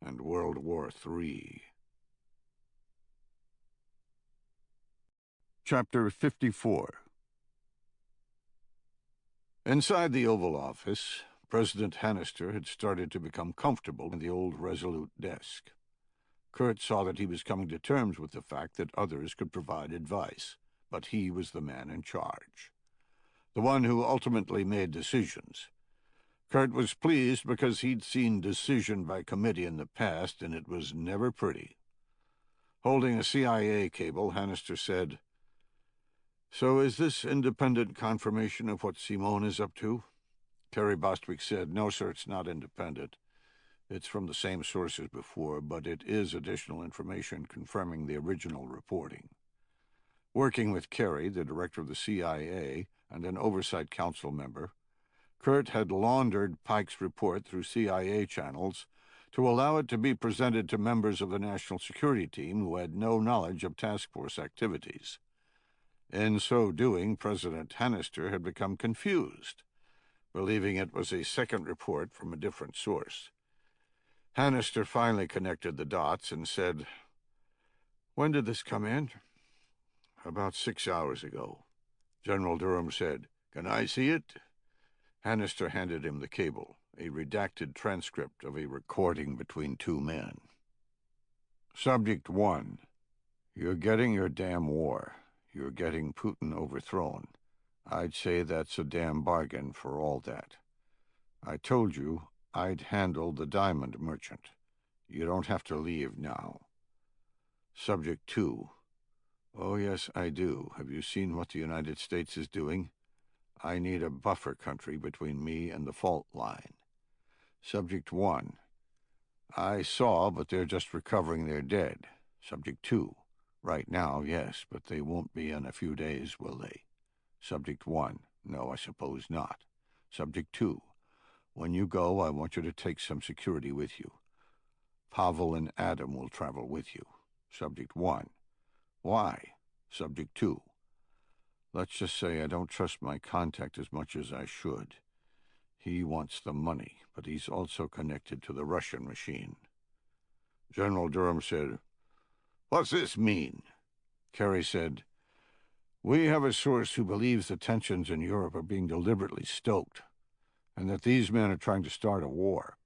and World War III. Chapter 54. Inside the Oval Office, President Hannister had started to become comfortable in the old Resolute desk. Kurt saw that he was coming to terms with the fact that others could provide advice, but he was the man in charge, the one who ultimately made decisions. Kurt was pleased because he'd seen decision by committee in the past, and it was never pretty. Holding a CIA cable, Hannister said, "So is this independent confirmation of what Simone is up to?" Terry Bostwick said, "No, sir, it's not independent. It's from the same source as before, but it is additional information confirming the original reporting." Working with Kerry, the director of the CIA, and an oversight council member, Kurt had laundered Pike's report through CIA channels to allow it to be presented to members of the National Security Team who had no knowledge of task force activities. In so doing, President Hannister had become confused, believing it was a second report from a different source. Hannister finally connected the dots and said, "When did this come in?" "About 6 hours ago." General Durham said, "Can I see it?" Hannister handed him the cable. a redacted transcript of a recording between two men. Subject 1. You're getting your damn war. You're getting Putin overthrown. I'd say that's a damn bargain for all that. I told you I'd handle the diamond merchant. You don't have to leave now. Subject 2. Oh, yes, I do. Have you seen what the United States is doing? I need a buffer country between me and the fault line. Subject 1. I saw, but they're just recovering their dead. Subject 2. Right now, yes, but they won't be in a few days, will they? Subject 1. No, I suppose not. Subject 2. When you go, I want you to take some security with you. Pavel and Adam will travel with you. Subject 1. Why? Subject 2. Let's just say I don't trust my contact as much as I should. He wants the money, but he's also connected to the Russian machine. General Durham said, "What's this mean?" Kerry said, "We have a source who believes the tensions in Europe are being deliberately stoked, and that these men are trying to start a war.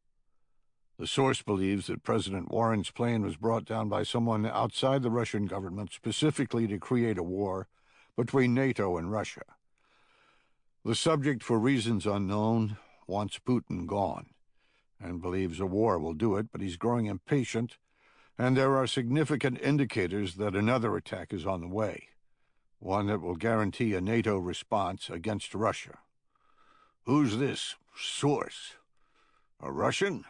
The source believes that President Warren's plane was brought down by someone outside the Russian government specifically to create a war between NATO and Russia. The subject, for reasons unknown, wants Putin gone, and believes a war will do it, but he's growing impatient, and there are significant indicators that another attack is on the way, one that will guarantee a NATO response against Russia." "Who's this source? A Russian?"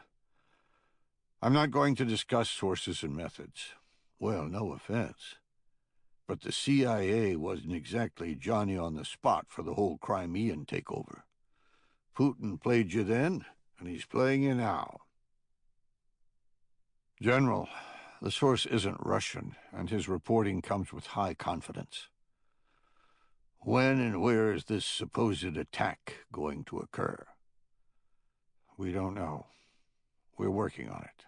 "I'm not going to discuss sources and methods. Well, no offense. But the CIA wasn't exactly Johnny on the spot for the whole Crimean takeover. Putin played you then, and he's playing you now." "General, the source isn't Russian, and his reporting comes with high confidence." "When and where is this supposed attack going to occur?" "We don't know. We're working on it."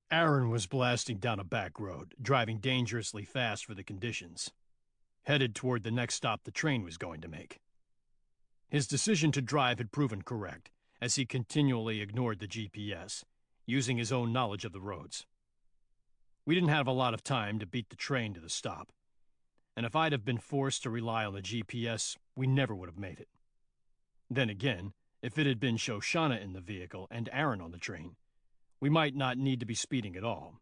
Aaron was blasting down a back road, driving dangerously fast for the conditions, headed toward the next stop the train was going to make. His decision to drive had proven correct, as he continually ignored the GPS, using his own knowledge of the roads. We didn't have a lot of time to beat the train to the stop, and if I'd have been forced to rely on the GPS, we never would have made it. Then again, if it had been Shoshana in the vehicle and Aaron on the train, we might not need to be speeding at all.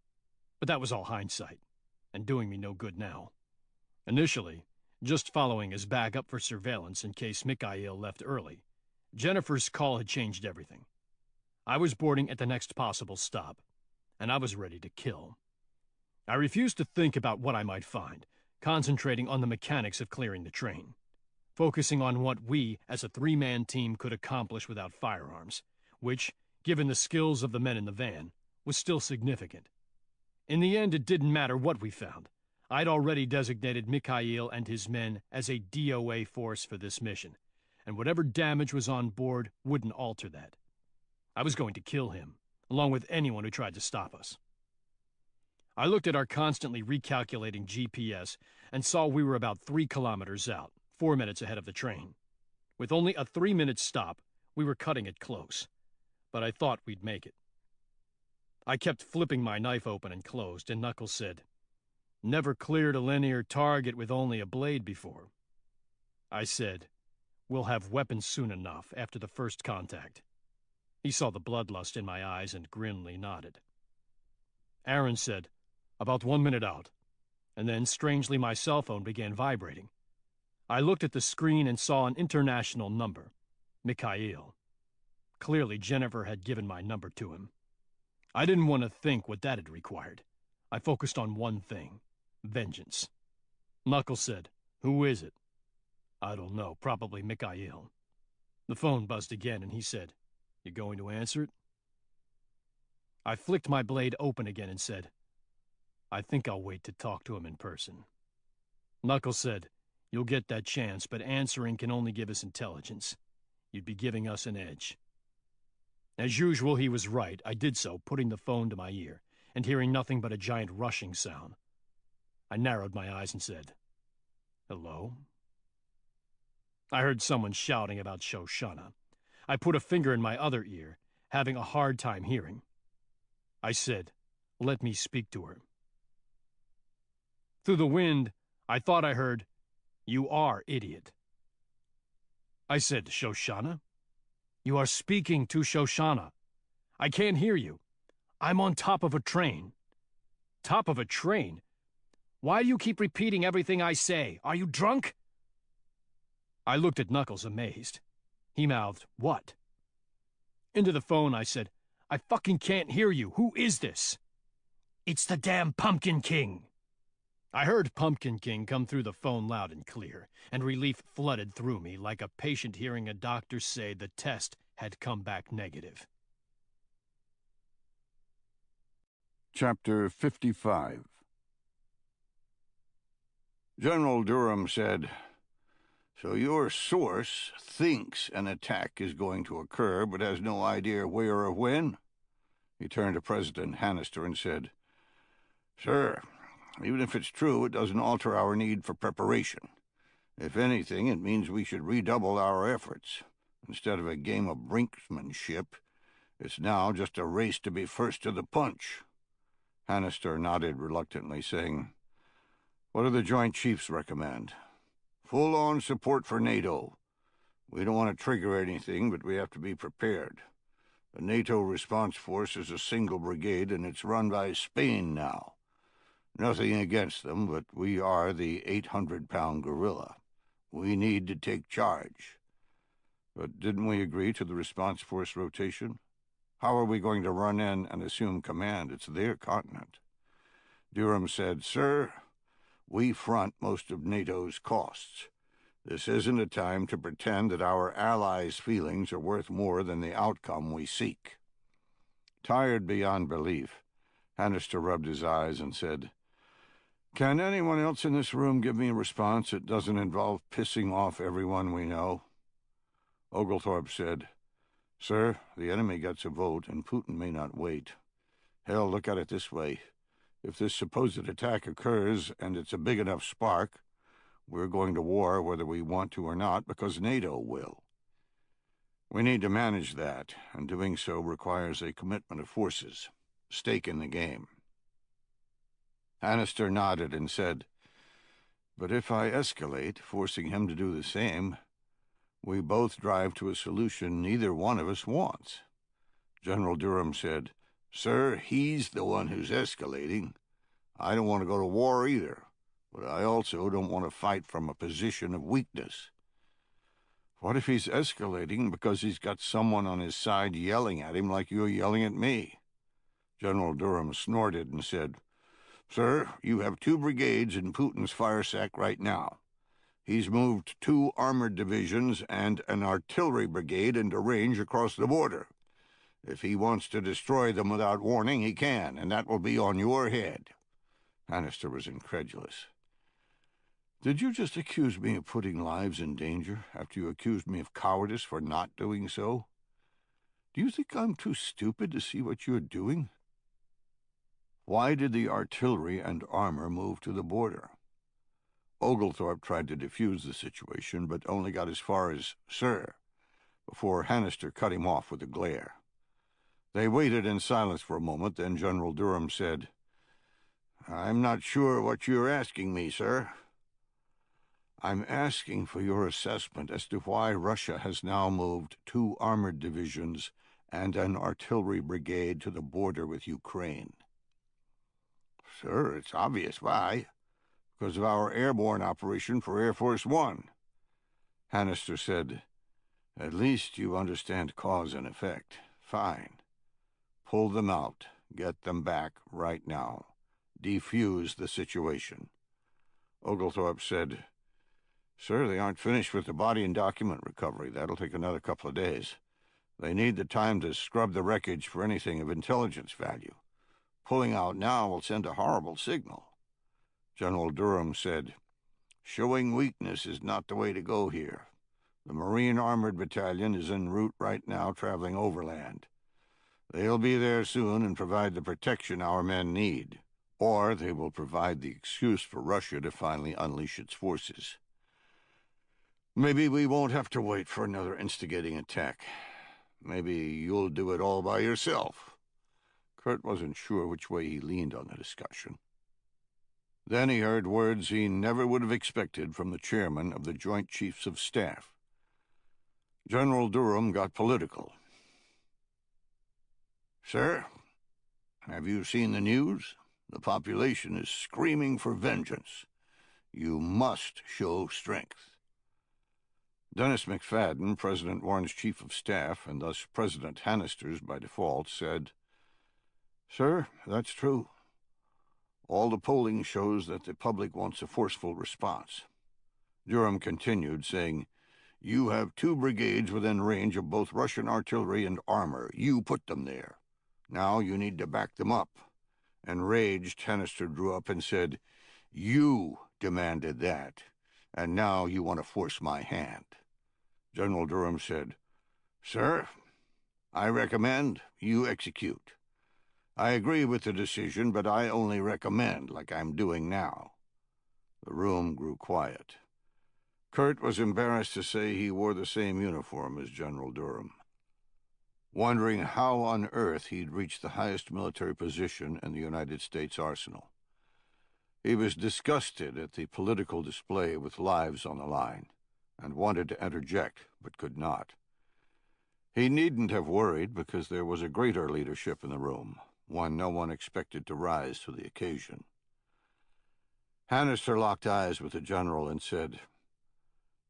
But that was all hindsight, and doing me no good now. Initially, just following us back up for surveillance in case Mikhail left early, Jennifer's call had changed everything. I was boarding at the next possible stop, and I was ready to kill. I refused to think about what I might find, concentrating on the mechanics of clearing the train, focusing on what we, as a three-man team, could accomplish without firearms, which, given the skills of the men in the van, was still significant. In the end, it didn't matter what we found. I'd already designated Mikhail and his men as a DOA force for this mission, and whatever damage was on board wouldn't alter that. I was going to kill him, along with anyone who tried to stop us. I looked at our constantly recalculating GPS and saw we were about 3 kilometers out, 4 minutes ahead of the train. With only a 3-minute stop, we were cutting it close, but I thought we'd make it. I kept flipping my knife open and closed, and Knuckles said, "Never cleared a linear target with only a blade before." I said, "We'll have weapons soon enough after the first contact." He saw the bloodlust in my eyes and grimly nodded. Aaron said, "About 1 minute out," and then, strangely, my cell phone began vibrating. I looked at the screen and saw an international number, Mikhail. Clearly, Jennifer had given my number to him. I didn't want to think what that had required. I focused on one thing, vengeance. Knuckles said, "Who is it?" "I don't know, probably Mikhail." The phone buzzed again, and he said, "You going to answer it?" I flicked my blade open again and said, "I think I'll wait to talk to him in person." Knuckles said, "You'll get that chance, but answering can only give us intelligence. You'd be giving us an edge." As usual, he was right. I did so, putting the phone to my ear, and hearing nothing but a giant rushing sound. I narrowed my eyes and said, "Hello?" I heard someone shouting about Shoshana. I put a finger in my other ear, having a hard time hearing. I said, "Let me speak to her." Through the wind, I thought I heard, "You are idiot." I said, "Shoshana? You are speaking to Shoshana. I can't hear you. I'm on top of a train." "Top of a train? Why do you keep repeating everything I say? Are you drunk?" I looked at Knuckles, amazed. He mouthed, "What?" Into the phone, I said, "I fucking can't hear you. Who is this?" "It's the damn Pumpkin King." I heard Pumpkin King come through the phone loud and clear, and relief flooded through me like a patient hearing a doctor say the test had come back negative. Chapter 55. General Durham said, "So your source thinks an attack is going to occur, but has no idea where or when?" He turned to President Hannister and said, "Sir, even if it's true, it doesn't alter our need for preparation. If anything, it means we should redouble our efforts. Instead of a game of brinksmanship, it's now just a race to be first to the punch." Hannister nodded reluctantly, saying, "What do the Joint Chiefs recommend?" "Full-on support for NATO. We don't want to trigger anything, but we have to be prepared. The NATO response force is a single brigade, and it's run by Spain now. Nothing against them, but we are the 800-pound gorilla. We need to take charge." "But didn't we agree to the response force rotation? How are we going to run in and assume command? It's their continent." Durham said, "Sir, we front most of NATO's costs. This isn't a time to pretend that our allies' feelings are worth more than the outcome we seek." Tired beyond belief, Hannister rubbed his eyes and said, "Can anyone else in this room give me a response that doesn't involve pissing off everyone we know?" Oglethorpe said, "Sir, the enemy gets a vote, and Putin may not wait. Hell, look at it this way. If this supposed attack occurs, and it's a big enough spark, we're going to war whether we want to or not, because NATO will. We need to manage that, and doing so requires a commitment of forces, stake in the game." Hannister nodded and said, "But if I escalate, forcing him to do the same, we both drive to a solution neither one of us wants." General Durham said, "Sir, he's the one who's escalating. I don't want to go to war either, but I also don't want to fight from a position of weakness." "What if he's escalating because he's got someone on his side yelling at him like you're yelling at me?" General Durham snorted and said, "Sir, you have 2 brigades in Putin's fire sack right now. He's moved 2 armored divisions and an artillery brigade into range across the border. If he wants to destroy them without warning, he can, and that will be on your head." Hannister was incredulous. "Did you just accuse me of putting lives in danger after you accused me of cowardice for not doing so? Do you think I'm too stupid to see what you're doing? Why did the artillery and armor move to the border?" Oglethorpe tried to defuse the situation, but only got as far as "Sir," before Hannister cut him off with a glare. They waited in silence for a moment, then General Durham said, "I'm not sure what you're asking me, sir." "I'm asking for your assessment as to why Russia has now moved 2 armored divisions and an artillery brigade to the border with Ukraine." "Sir, it's obvious why. Because of our airborne operation for Air Force One." Hannister said, "At least you understand cause and effect. Fine. Pull them out. Get them back right now. Defuse the situation." Oglethorpe said, "Sir, they aren't finished with the body and document recovery. That'll take another couple of days. They need the time to scrub the wreckage for anything of intelligence value. Pulling out now will send a horrible signal." General Durham said, "Showing weakness is not the way to go here. The Marine Armored Battalion is en route right now, traveling overland. They'll be there soon and provide the protection our men need, or they will provide the excuse for Russia to finally unleash its forces. Maybe we won't have to wait for another instigating attack. Maybe you'll do it all by yourself." Kurt wasn't sure which way he leaned on the discussion. Then he heard words he never would have expected from the chairman of the Joint Chiefs of Staff. General Durham got political. "Sir, have you seen the news? The population is screaming for vengeance. You must show strength." Dennis McFadden, President Warren's chief of staff, and thus President Hannister's by default, said, "Sir, that's true. All the polling shows that the public wants a forceful response." Durham continued, saying, "You have 2 brigades within range of both Russian artillery and armor. You put them there. Now you need to back them up." Enraged, Hannister drew up and said, "You demanded that, and now you want to force my hand." General Durham said, "Sir, I recommend you execute. I agree with the decision, but I only recommend, like I'm doing now." The room grew quiet. Kurt was embarrassed to say he wore the same uniform as General Durham, wondering how on earth he'd reached the highest military position in the United States arsenal. He was disgusted at the political display with lives on the line, and wanted to interject, but could not. He needn't have worried, because there was a greater leadership in the room, one no one expected to rise to the occasion. Hannister locked eyes with the general and said,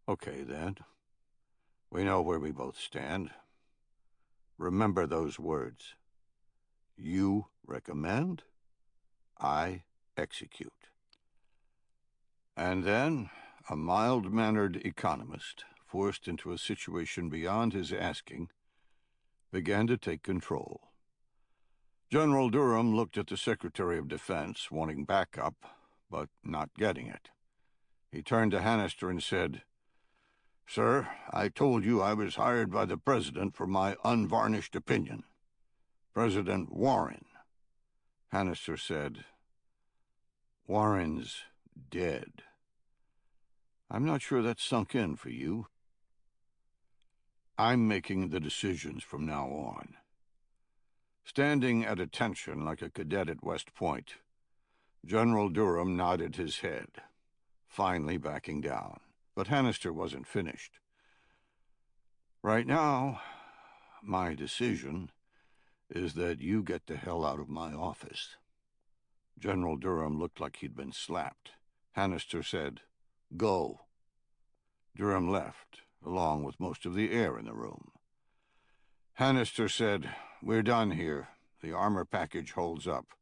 "Okay, then. We know where we both stand. Remember those words. You recommend, I execute." And then a mild-mannered economist, forced into a situation beyond his asking, began to take control. General Durham looked at the Secretary of Defense, wanting backup, but not getting it. He turned to Hannister and said, "Sir, I told you I was hired by the President for my unvarnished opinion. President Warren." Hannister said, "Warren's dead. I'm not sure that's sunk in for you. I'm making the decisions from now on." Standing at attention like a cadet at West Point, General Durham nodded his head, finally backing down. But Hannister wasn't finished. "Right now, my decision is that you get the hell out of my office." General Durham looked like he'd been slapped. Hannister said, "Go." Durham left, along with most of the air in the room. Hannister said, "We're done here. The armor package holds up.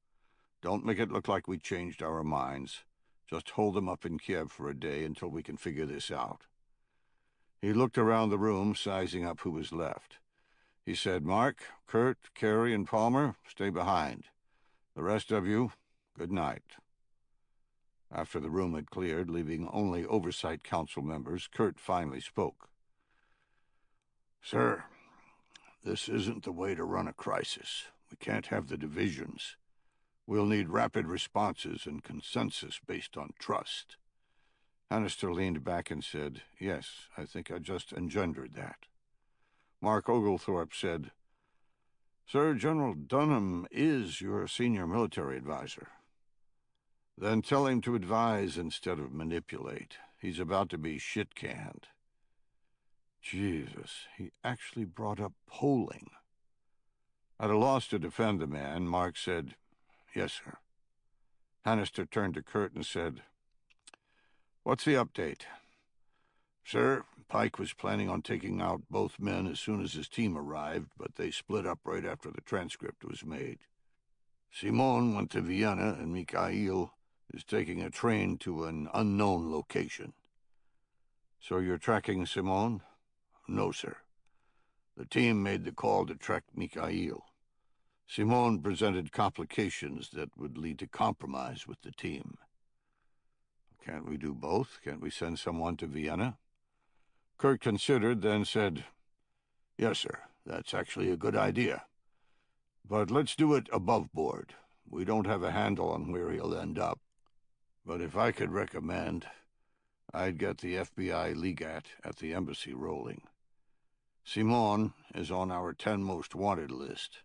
Don't make it look like we changed our minds. Just hold them up in Kiev for a day until we can figure this out." He looked around the room, sizing up who was left. He said, "Mark, Kurt, Carey, and Palmer, stay behind. The rest of you, good night." After the room had cleared, leaving only Oversight Council members, Kurt finally spoke. "Sir, this isn't the way to run a crisis. We can't have the divisions. We'll need rapid responses and consensus based on trust." Hannister leaned back and said, "Yes, I think I just engendered that." Mark Oglethorpe said, "Sir, General Dunham is your senior military advisor." "Then tell him to advise instead of manipulate. He's about to be shit-canned." Jesus, he actually brought up polling. At a loss to defend the man, Mark said, "Yes, sir." Hannister turned to Kurt and said, "What's the update?" "Sir, Pike was planning on taking out both men as soon as his team arrived, but they split up right after the transcript was made. Simon went to Vienna, and Mikhail is taking a train to an unknown location." "So you're tracking Simon?" "No, sir. The team made the call to track Mikhail. Simon presented complications that would lead to compromise with the team." "Can't we do both? Can't we send someone to Vienna?" Kurt considered, then said, "Yes, sir, that's actually a good idea. But let's do it above board. We don't have a handle on where he'll end up. But if I could recommend, I'd get the FBI legat at the embassy rolling. Simon is on our 10 most wanted list.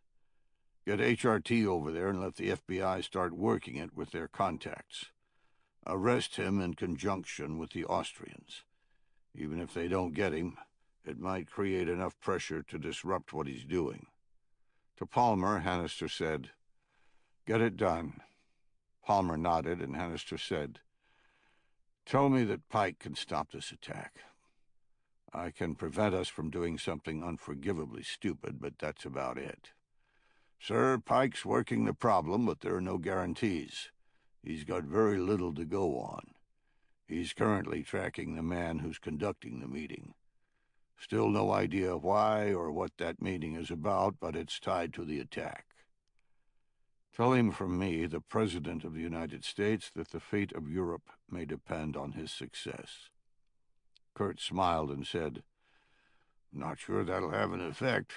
Get HRT over there and let the FBI start working it with their contacts. Arrest him in conjunction with the Austrians. Even if they don't get him, it might create enough pressure to disrupt what he's doing. To Palmer, Hannister said, "Get it done." Palmer nodded, and Hannister said, "Tell me that Pike can stop this attack. I can prevent us from doing something unforgivably stupid, but that's about it. Sir, Pike's working the problem, but there are no guarantees. He's got very little to go on. He's currently tracking the man who's conducting the meeting. Still no idea why or what that meeting is about, but it's tied to the attack. Tell him from me, the President of the United States, that the fate of Europe may depend on his success." Kurt smiled and said, "Not sure that'll have an effect.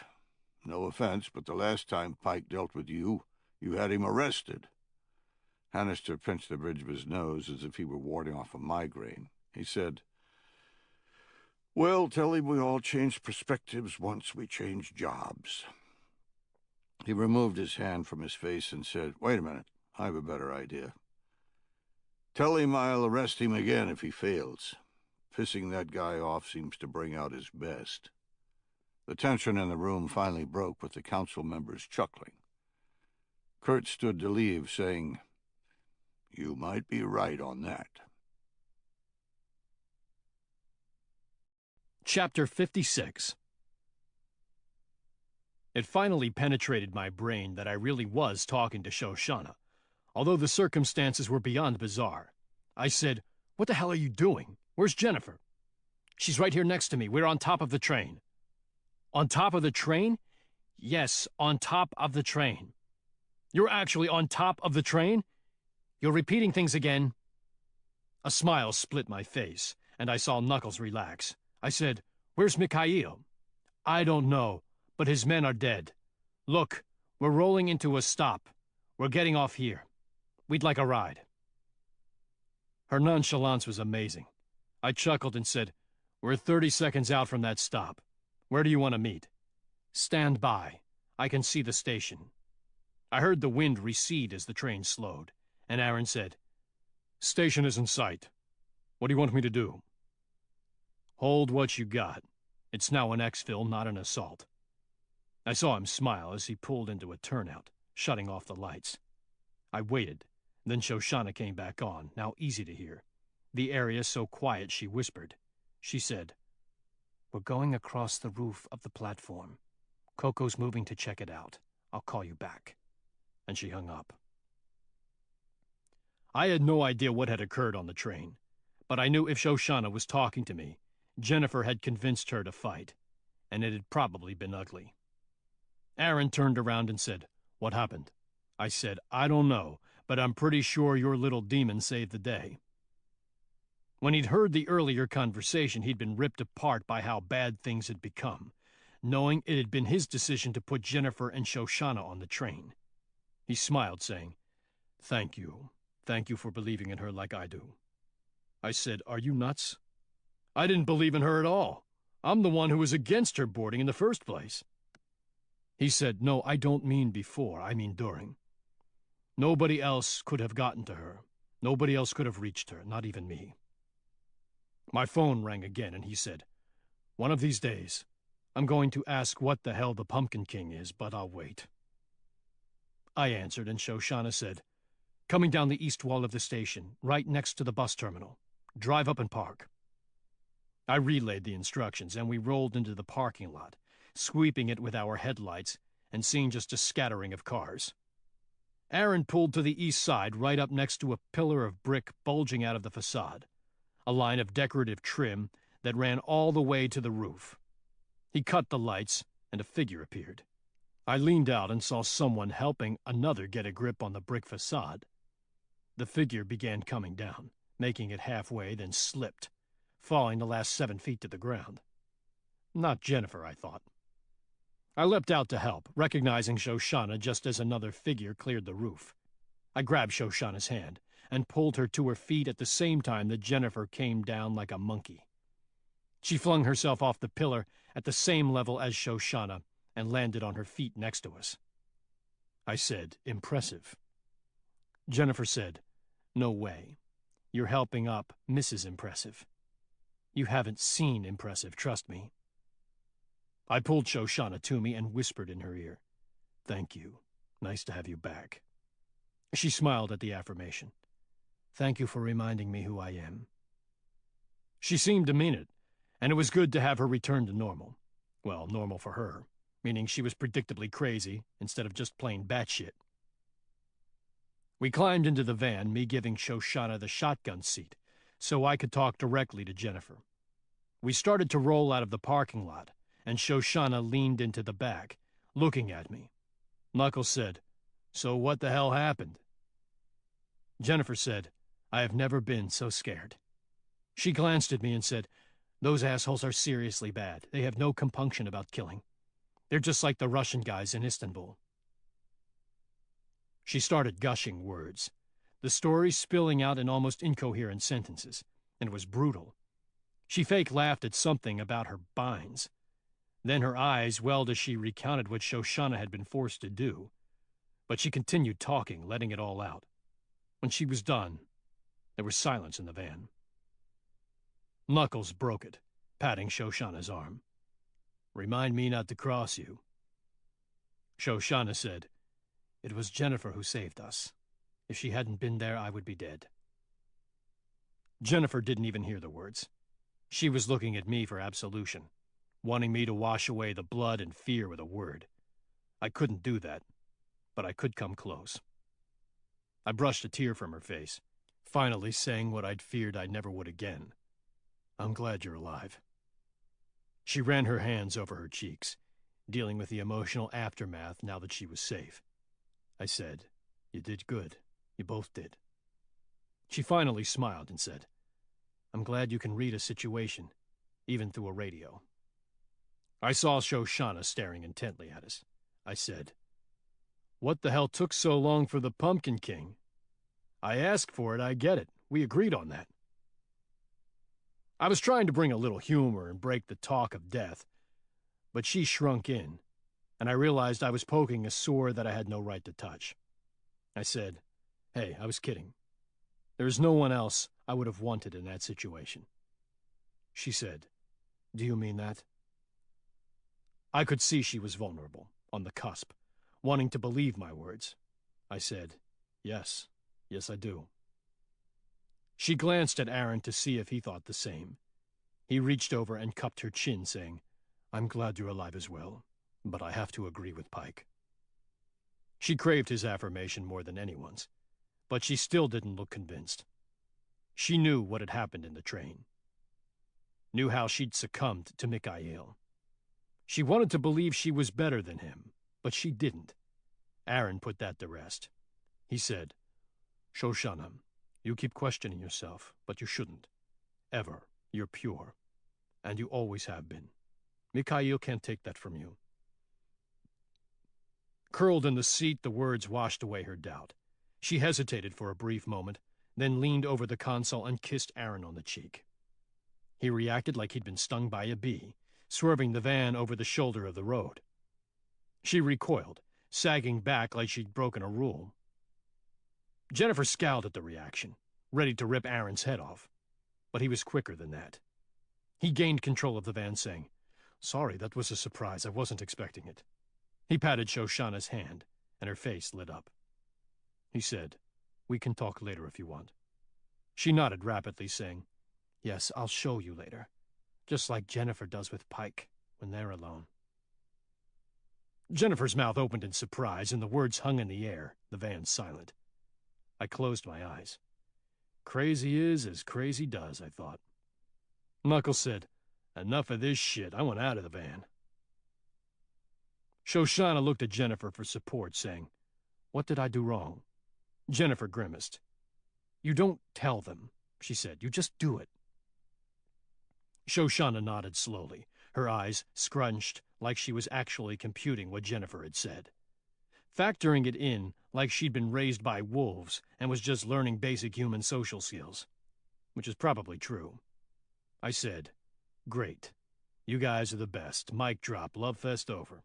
No offense, but the last time Pike dealt with you, you had him arrested." Hannister pinched the bridge of his nose as if he were warding off a migraine. He said, "Well, tell him we all change perspectives once we change jobs." He removed his hand from his face and said, "Wait a minute, I have a better idea. Tell him I'll arrest him again if he fails. Pissing that guy off seems to bring out his best." The tension in the room finally broke with the council members chuckling. Kurt stood to leave, saying, "You might be right on that." Chapter 56. It finally penetrated my brain that I really was talking to Shoshana, although the circumstances were beyond bizarre. I said, "What the hell are you doing? Where's Jennifer?" "She's right here next to me. We're on top of the train." "On top of the train?" "Yes, on top of the train." "You're actually on top of the train?" "You're repeating things again." A smile split my face, and I saw Knuckles relax. I said, "Where's Mikhail?" "I don't know, but his men are dead. Look, we're rolling into a stop. We're getting off here. We'd like a ride." Her nonchalance was amazing. I chuckled and said, "We're 30 seconds out from that stop. Where do you want to meet?" "Stand by. I can see the station." I heard the wind recede as the train slowed, and Aaron said, "Station is in sight. What do you want me to do?" "Hold what you got. It's now an exfil, not an assault." I saw him smile as he pulled into a turnout, shutting off the lights. I waited. Then Shoshana came back on, now easy to hear. The area so quiet she whispered. She said, "We're going across the roof of the platform. Coco's moving to check it out. I'll call you back." And she hung up. I had no idea what had occurred on the train, but I knew if Shoshana was talking to me, Jennifer had convinced her to fight, and it had probably been ugly. Aaron turned around and said, "What happened?" I said, "I don't know, but I'm pretty sure your little demon saved the day." When he'd heard the earlier conversation, he'd been ripped apart by how bad things had become, knowing it had been his decision to put Jennifer and Shoshana on the train. He smiled, saying, "Thank you. Thank you for believing in her like I do." I said, "Are you nuts?" "I didn't believe in her at all. I'm the one who was against her boarding in the first place." He said, "No, I don't mean before, I mean during. Nobody else could have gotten to her. Nobody else could have reached her, not even me." My phone rang again, and he said, "One of these days, I'm going to ask what the hell the Pumpkin King is, but I'll wait." I answered, and Shoshana said, "Coming down the east wall of the station, right next to the bus terminal. Drive up and park." I relayed the instructions, and we rolled into the parking lot, sweeping it with our headlights and seeing just a scattering of cars. Aaron pulled to the east side, right up next to a pillar of brick bulging out of the facade, a line of decorative trim that ran all the way to the roof. He cut the lights, and a figure appeared. I leaned out and saw someone helping another get a grip on the brick facade. The figure began coming down, making it halfway, then slipped, falling the last 7 feet to the ground. Not Jennifer, I thought. I leapt out to help, recognizing Shoshana just as another figure cleared the roof. I grabbed Shoshana's hand and pulled her to her feet at the same time that Jennifer came down like a monkey. She flung herself off the pillar at the same level as Shoshana and landed on her feet next to us. I said, "Impressive." Jennifer said, "No way. You're helping up Mrs. Impressive. You haven't seen Impressive, trust me." I pulled Shoshana to me and whispered in her ear, "Thank you. Nice to have you back." She smiled at the affirmation. "Thank you for reminding me who I am." She seemed to mean it, and it was good to have her return to normal. Well, normal for her, meaning she was predictably crazy instead of just plain batshit. We climbed into the van, me giving Shoshana the shotgun seat, so I could talk directly to Jennifer. We started to roll out of the parking lot, and Shoshana leaned into the back, looking at me. Knuckles said, "So what the hell happened?" Jennifer said, "I have never been so scared." She glanced at me and said, "Those assholes are seriously bad. They have no compunction about killing. They're just like the Russian guys in Istanbul." She started gushing words, the story spilling out in almost incoherent sentences, and it was brutal. She fake laughed at something about her binds. Then her eyes welled as she recounted what Shoshana had been forced to do. But she continued talking, letting it all out. When she was done, there was silence in the van. Knuckles broke it, patting Shoshana's arm. "Remind me not to cross you." Shoshana said, "It was Jennifer who saved us. If she hadn't been there, I would be dead." Jennifer didn't even hear the words. She was looking at me for absolution, wanting me to wash away the blood and fear with a word. I couldn't do that, but I could come close. I brushed a tear from her face, finally saying what I'd feared I never would again. "I'm glad you're alive." She ran her hands over her cheeks, dealing with the emotional aftermath now that she was safe. I said, "You did good. You both did." She finally smiled and said, "I'm glad you can read a situation, even through a radio." I saw Shoshana staring intently at us. I said, "What the hell took so long for the Pumpkin King? I asked for it, I get it. We agreed on that." I was trying to bring a little humor and break the talk of death, but she shrunk in, and I realized I was poking a sore that I had no right to touch. I said, "Hey, I was kidding. There is no one else I would have wanted in that situation." She said, "Do you mean that?" I could see she was vulnerable, on the cusp, wanting to believe my words. I said, Yes, I do." She glanced at Aaron to see if he thought the same. He reached over and cupped her chin, saying, "I'm glad you're alive as well, but I have to agree with Pike." She craved his affirmation more than anyone's, but she still didn't look convinced. She knew what had happened in the train. Knew how she'd succumbed to Mikhail. She wanted to believe she was better than him, but she didn't. Aaron put that to rest. He said, "Shoshana, you keep questioning yourself, but you shouldn't. Ever. You're pure. And you always have been. Mikhail can't take that from you." Curled in the seat, the words washed away her doubt. She hesitated for a brief moment, then leaned over the console and kissed Aaron on the cheek. He reacted like he'd been stung by a bee, swerving the van over the shoulder of the road. She recoiled, sagging back like she'd broken a rule. Jennifer scowled at the reaction, ready to rip Aaron's head off. But he was quicker than that. He gained control of the van, saying, "Sorry, that was a surprise. I wasn't expecting it." He patted Shoshana's hand, and her face lit up. He said, "We can talk later if you want." She nodded rapidly, saying, "Yes, I'll show you later. Just like Jennifer does with Pike when they're alone." Jennifer's mouth opened in surprise, and the words hung in the air, the van silent. I closed my eyes. Crazy is as crazy does, I thought. Knuckles said, "Enough of this shit. I want out of the van." Shoshana looked at Jennifer for support, saying, "What did I do wrong?" Jennifer grimaced. "You don't tell them," she said. "You just do it." Shoshana nodded slowly, her eyes scrunched like she was actually computing what Jennifer had said, factoring it in like she'd been raised by wolves and was just learning basic human social skills, which is probably true. I said, Great. You guys are the best. Mic drop. Love fest over.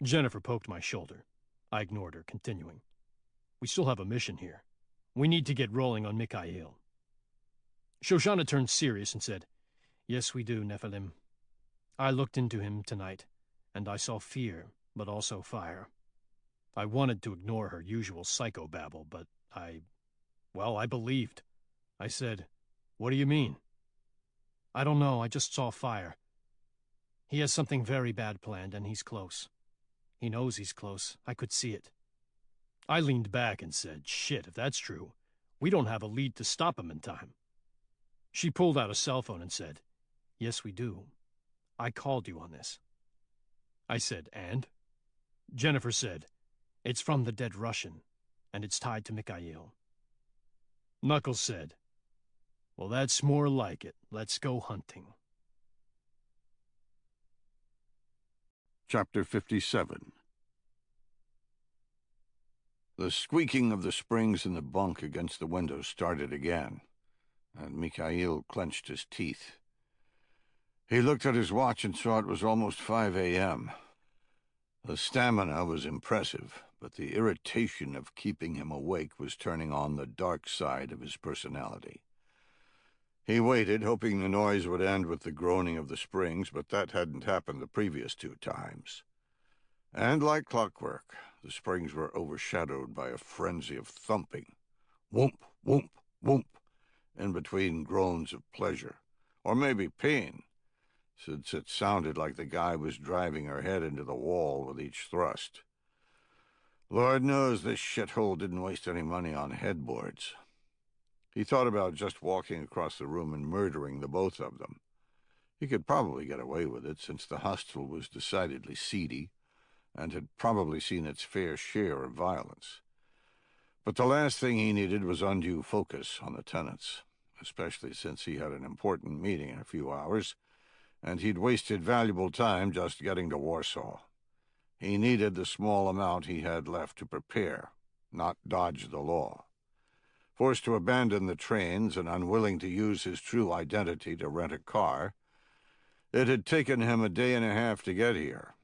Jennifer poked my shoulder. I ignored her, continuing. We still have a mission here. We need to get rolling on Mikhail. Shoshana turned serious and said, Yes, we do, Nephilim. I looked into him tonight, and I saw fear, but also fire. I wanted to ignore her usual psychobabble, but I believed. I said, What do you mean? I don't know, I just saw fire. He has something very bad planned, and he's close. He knows he's close. I could see it. I leaned back and said, Shit, if that's true, we don't have a lead to stop him in time. She pulled out a cell phone and said, Yes, we do. I called you on this. I said, And? Jennifer said, It's from the dead Russian, and it's tied to Mikhail. Knuckles said, Well, that's more like it. Let's go hunting. Chapter 57. The squeaking of the springs in the bunk against the window started again, and Mikhail clenched his teeth. He looked at his watch and saw it was almost 5 a.m. The stamina was impressive, but the irritation of keeping him awake was turning on the dark side of his personality. He waited, hoping the noise would end with the groaning of the springs, but that hadn't happened the previous 2 times. And like clockwork, the springs were overshadowed by a frenzy of thumping. Whoomp, whoomp, whoomp, in between groans of pleasure, or maybe pain, since it sounded like the guy was driving her head into the wall with each thrust. Lord knows this shithole didn't waste any money on headboards. He thought about just walking across the room and murdering the both of them. He could probably get away with it, since the hostel was decidedly seedy and had probably seen its fair share of violence. But the last thing he needed was undue focus on the tenants, especially since he had an important meeting in a few hours, and he'd wasted valuable time just getting to Warsaw. He needed the small amount he had left to prepare, not dodge the law. Forced to abandon the trains and unwilling to use his true identity to rent a car, it had taken him a day and a half to get here.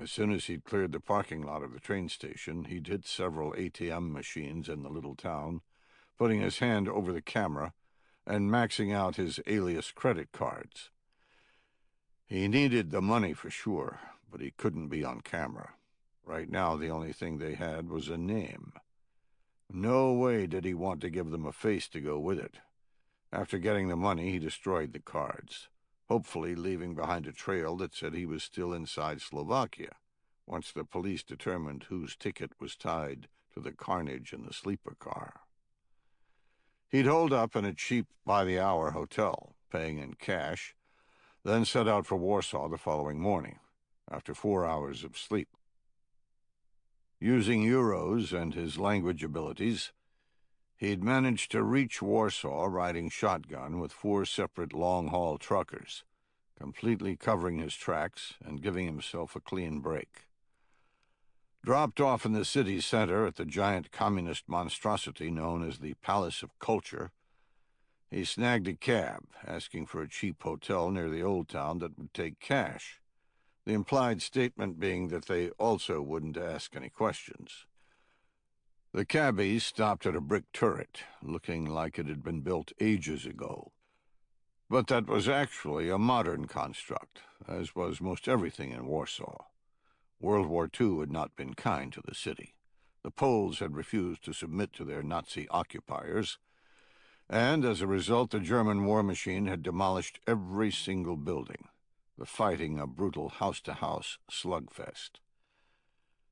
As soon as he'd cleared the parking lot of the train station, he'd hit several ATM machines in the little town, putting his hand over the camera and maxing out his alias credit cards. He needed the money for sure, but he couldn't be on camera. Right now, the only thing they had was a name. No way did he want to give them a face to go with it. After getting the money, he destroyed the cards, hopefully leaving behind a trail that said he was still inside Slovakia, once the police determined whose ticket was tied to the carnage in the sleeper car. He'd holed up in a cheap by-the-hour hotel, paying in cash, then set out for Warsaw the following morning, after 4 hours of sleep. Using euros and his language abilities, he'd managed to reach Warsaw riding shotgun with 4 separate long-haul truckers, completely covering his tracks and giving himself a clean break. Dropped off in the city center at the giant communist monstrosity known as the Palace of Culture, he snagged a cab, asking for a cheap hotel near the old town that would take cash, the implied statement being that they also wouldn't ask any questions. The cabbie stopped at a brick turret, looking like it had been built ages ago. But that was actually a modern construct, as was most everything in Warsaw. World War II had not been kind to the city. The Poles had refused to submit to their Nazi occupiers, and as a result the German war machine had demolished every single building, the fighting a brutal house-to-house slugfest.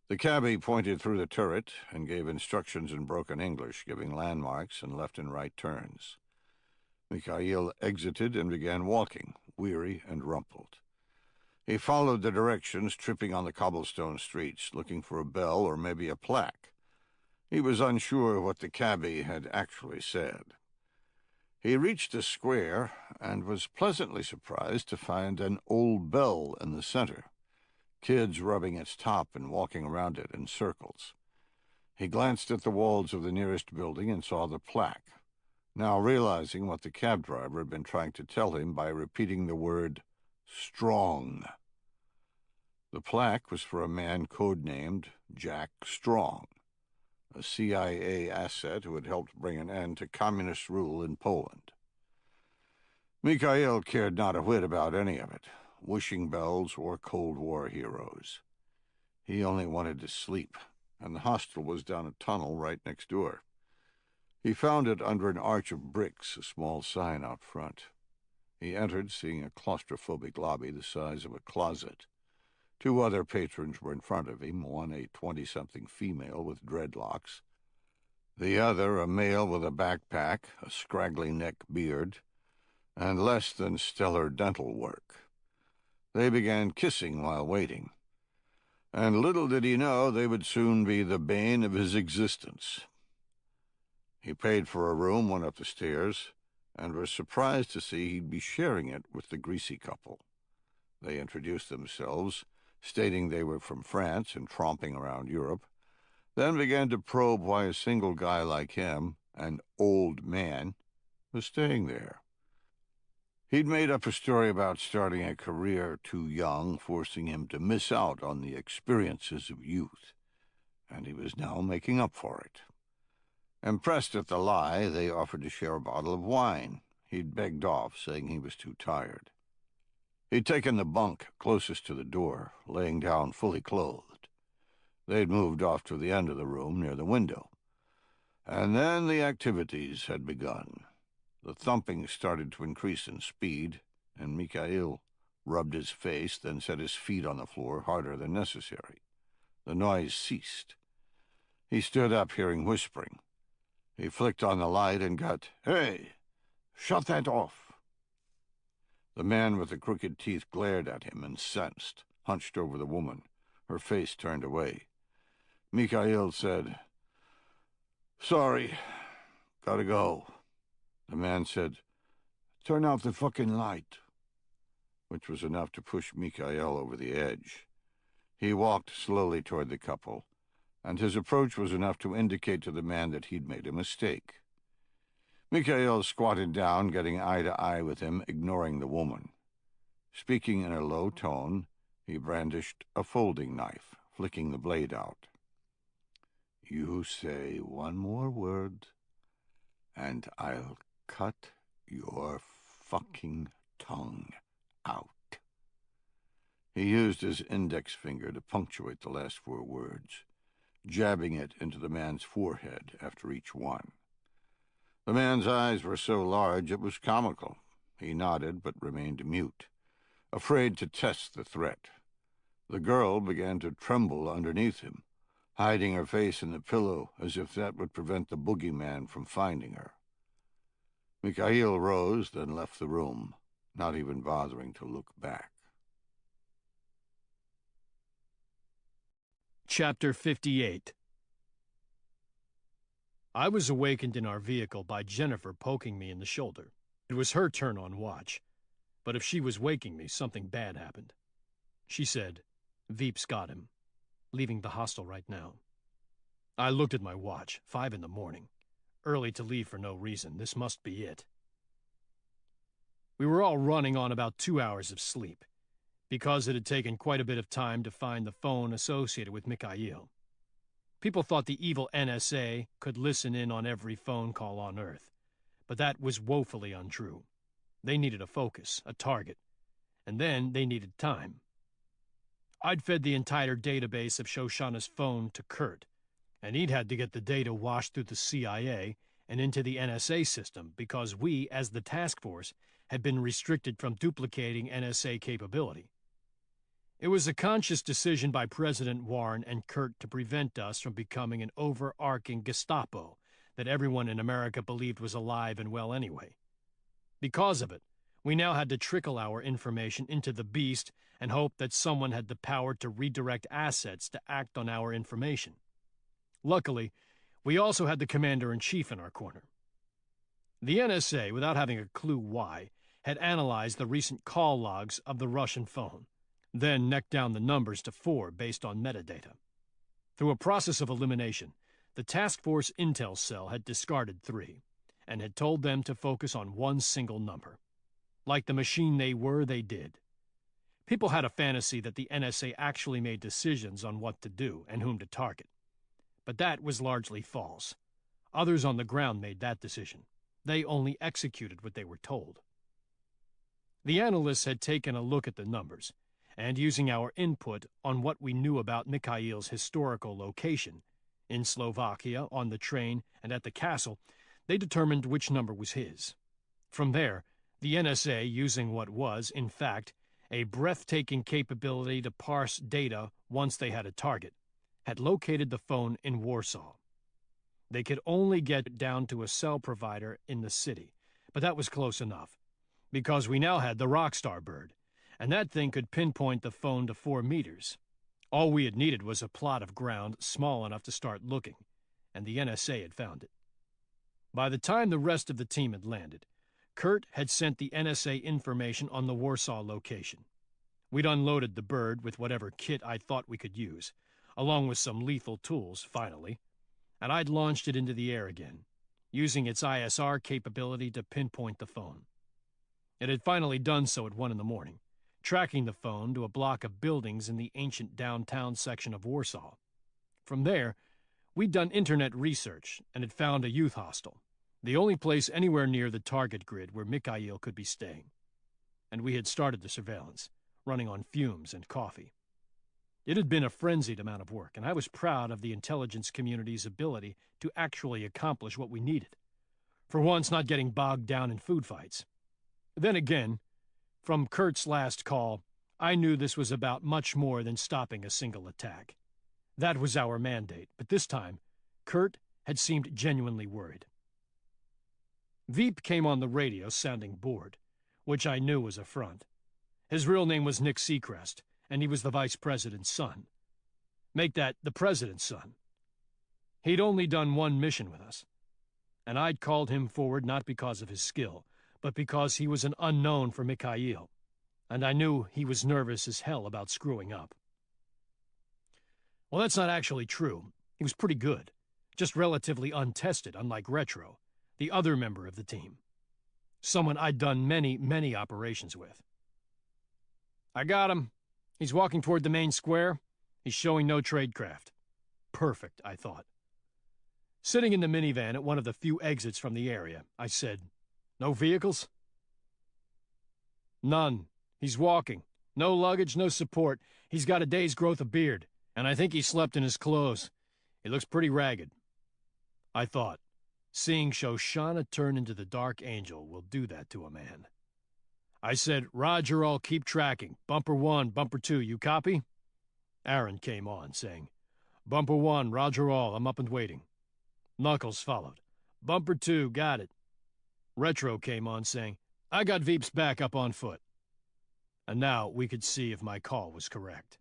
The cabbie pointed through the turret and gave instructions in broken English, giving landmarks and left and right turns. Mikhail exited and began walking, weary and rumpled. He followed the directions, tripping on the cobblestone streets, looking for a bell or maybe a plaque. He was unsure what the cabbie had actually said. He reached a square and was pleasantly surprised to find an old bell in the center, kids rubbing its top and walking around it in circles. He glanced at the walls of the nearest building and saw the plaque, now realizing what the cab driver had been trying to tell him by repeating the word strong. The plaque was for a man codenamed Jack Strong, a CIA asset who had helped bring an end to communist rule in Poland. Mikhail cared not a whit about any of it, wishing bells or Cold War heroes. He only wanted to sleep, and the hostel was down a tunnel right next door. He found it under an arch of bricks, a small sign out front. He entered, seeing a claustrophobic lobby the size of a closet. Two other patrons were in front of him, one a 20-something female with dreadlocks, the other a male with a backpack, a scraggly neck beard, and less than stellar dental work. They began kissing while waiting, and little did he know they would soon be the bane of his existence. He paid for a room, went up the stairs, and was surprised to see he'd be sharing it with the greasy couple. They introduced themselves, stating they were from France and tromping around Europe, then began to probe why a single guy like him, an old man, was staying there. He'd made up a story about starting a career too young, forcing him to miss out on the experiences of youth, and he was now making up for it. Impressed at the lie, they offered to share a bottle of wine. He'd begged off, saying he was too tired. He'd taken the bunk closest to the door, laying down fully clothed. They'd moved off to the end of the room near the window. And then the activities had begun. The thumping started to increase in speed, and Mikhail rubbed his face, then set his feet on the floor harder than necessary. The noise ceased. He stood up, hearing whispering. He flicked on the light and got, "Hey, shut that off." The man with the crooked teeth glared at him, incensed, hunched over the woman, her face turned away. Mikhail said, "Sorry, gotta go." The man said, "Turn out the fucking light," which was enough to push Mikhail over the edge. He walked slowly toward the couple, and his approach was enough to indicate to the man that he'd made a mistake. Mikhail squatted down, getting eye to eye with him, ignoring the woman. Speaking in a low tone, he brandished a folding knife, flicking the blade out. "You say one more word, and I'll cut your fucking tongue out." He used his index finger to punctuate the last 4 words, jabbing it into the man's forehead after each one. The man's eyes were so large it was comical. He nodded but remained mute, afraid to test the threat. The girl began to tremble underneath him, hiding her face in the pillow as if that would prevent the boogeyman from finding her. Mikhail rose, then left the room, not even bothering to look back. Chapter 58. I was awakened in our vehicle by Jennifer poking me in the shoulder. It was her turn on watch, but if she was waking me, something bad happened. She said, "Veep's got him. Leaving the hostel right now." I looked at my watch, 5 in the morning. Early to leave for no reason. This must be it. We were all running on about 2 hours of sleep, because it had taken quite a bit of time to find the phone associated with Mikhail. People thought the evil NSA could listen in on every phone call on Earth, but that was woefully untrue. They needed a focus, a target, and then they needed time. I'd fed the entire database of Shoshana's phone to Kurt, and he'd had to get the data washed through the CIA and into the NSA system because we, as the task force, had been restricted from duplicating NSA capability. It was a conscious decision by President Warren and Kurt to prevent us from becoming an overarching Gestapo that everyone in America believed was alive and well anyway. Because of it, we now had to trickle our information into the beast and hope that someone had the power to redirect assets to act on our information. Luckily, we also had the Commander-in-Chief in our corner. The NSA, without having a clue why, had analyzed the recent call logs of the Russian phone, then necked down the numbers to 4 based on metadata. Through a process of elimination, the task force intel cell had discarded 3, and had told them to focus on one single number. Like the machine they were, they did. People had a fantasy that the NSA actually made decisions on what to do and whom to target. But that was largely false. Others on the ground made that decision. They only executed what they were told. The analysts had taken a look at the numbers, and using our input on what we knew about Mikhail's historical location, in Slovakia, on the train, and at the castle, they determined which number was his. From there, the NSA, using what was, in fact, a breathtaking capability to parse data once they had a target, had located the phone in Warsaw. They could only get down to a cell provider in the city, but that was close enough, because we now had the Rockstar bird, and that thing could pinpoint the phone to 4 meters. All we had needed was a plot of ground small enough to start looking, and the NSA had found it. By the time the rest of the team had landed, Kurt had sent the NSA information on the Warsaw location. We'd unloaded the bird with whatever kit I thought we could use, along with some lethal tools, finally, and I'd launched it into the air again, using its ISR capability to pinpoint the phone. It had finally done so at 1 in the morning, tracking the phone to a block of buildings in the ancient downtown section of Warsaw. From there, we'd done internet research and had found a youth hostel, the only place anywhere near the target grid where Mikhail could be staying. And we had started the surveillance, running on fumes and coffee. It had been a frenzied amount of work, and I was proud of the intelligence community's ability to actually accomplish what we needed. For once, not getting bogged down in food fights. Then again, from Kurt's last call, I knew this was about much more than stopping a single attack. That was our mandate, but this time, Kurt had seemed genuinely worried. Veep came on the radio sounding bored, which I knew was a front. His real name was Nick Seacrest, and he was the vice president's son. Make that the president's son. He'd only done one mission with us, and I'd called him forward not because of his skill, but because he was an unknown for Mikhail, and I knew he was nervous as hell about screwing up. Well, that's not actually true. He was pretty good, just relatively untested, unlike Retro, the other member of the team. Someone I'd done many, many operations with. I got him. He's walking toward the main square. He's showing no tradecraft. Perfect, I thought. Sitting in the minivan at one of the few exits from the area, I said, "No vehicles?" "None. He's walking. No luggage, no support. He's got a day's growth of beard, and I think he slept in his clothes. He looks pretty ragged." I thought, seeing Shoshana turn into the Dark Angel will do that to a man. I said, "Roger, I'll keep tracking. Bumper 1, Bumper 2, you copy?" Aaron came on, saying, "Bumper 1, Roger all, I'm up and waiting." Knuckles followed. "Bumper 2, got it." Retro came on, saying, "I got Veep's back up on foot." And now we could see if my call was correct.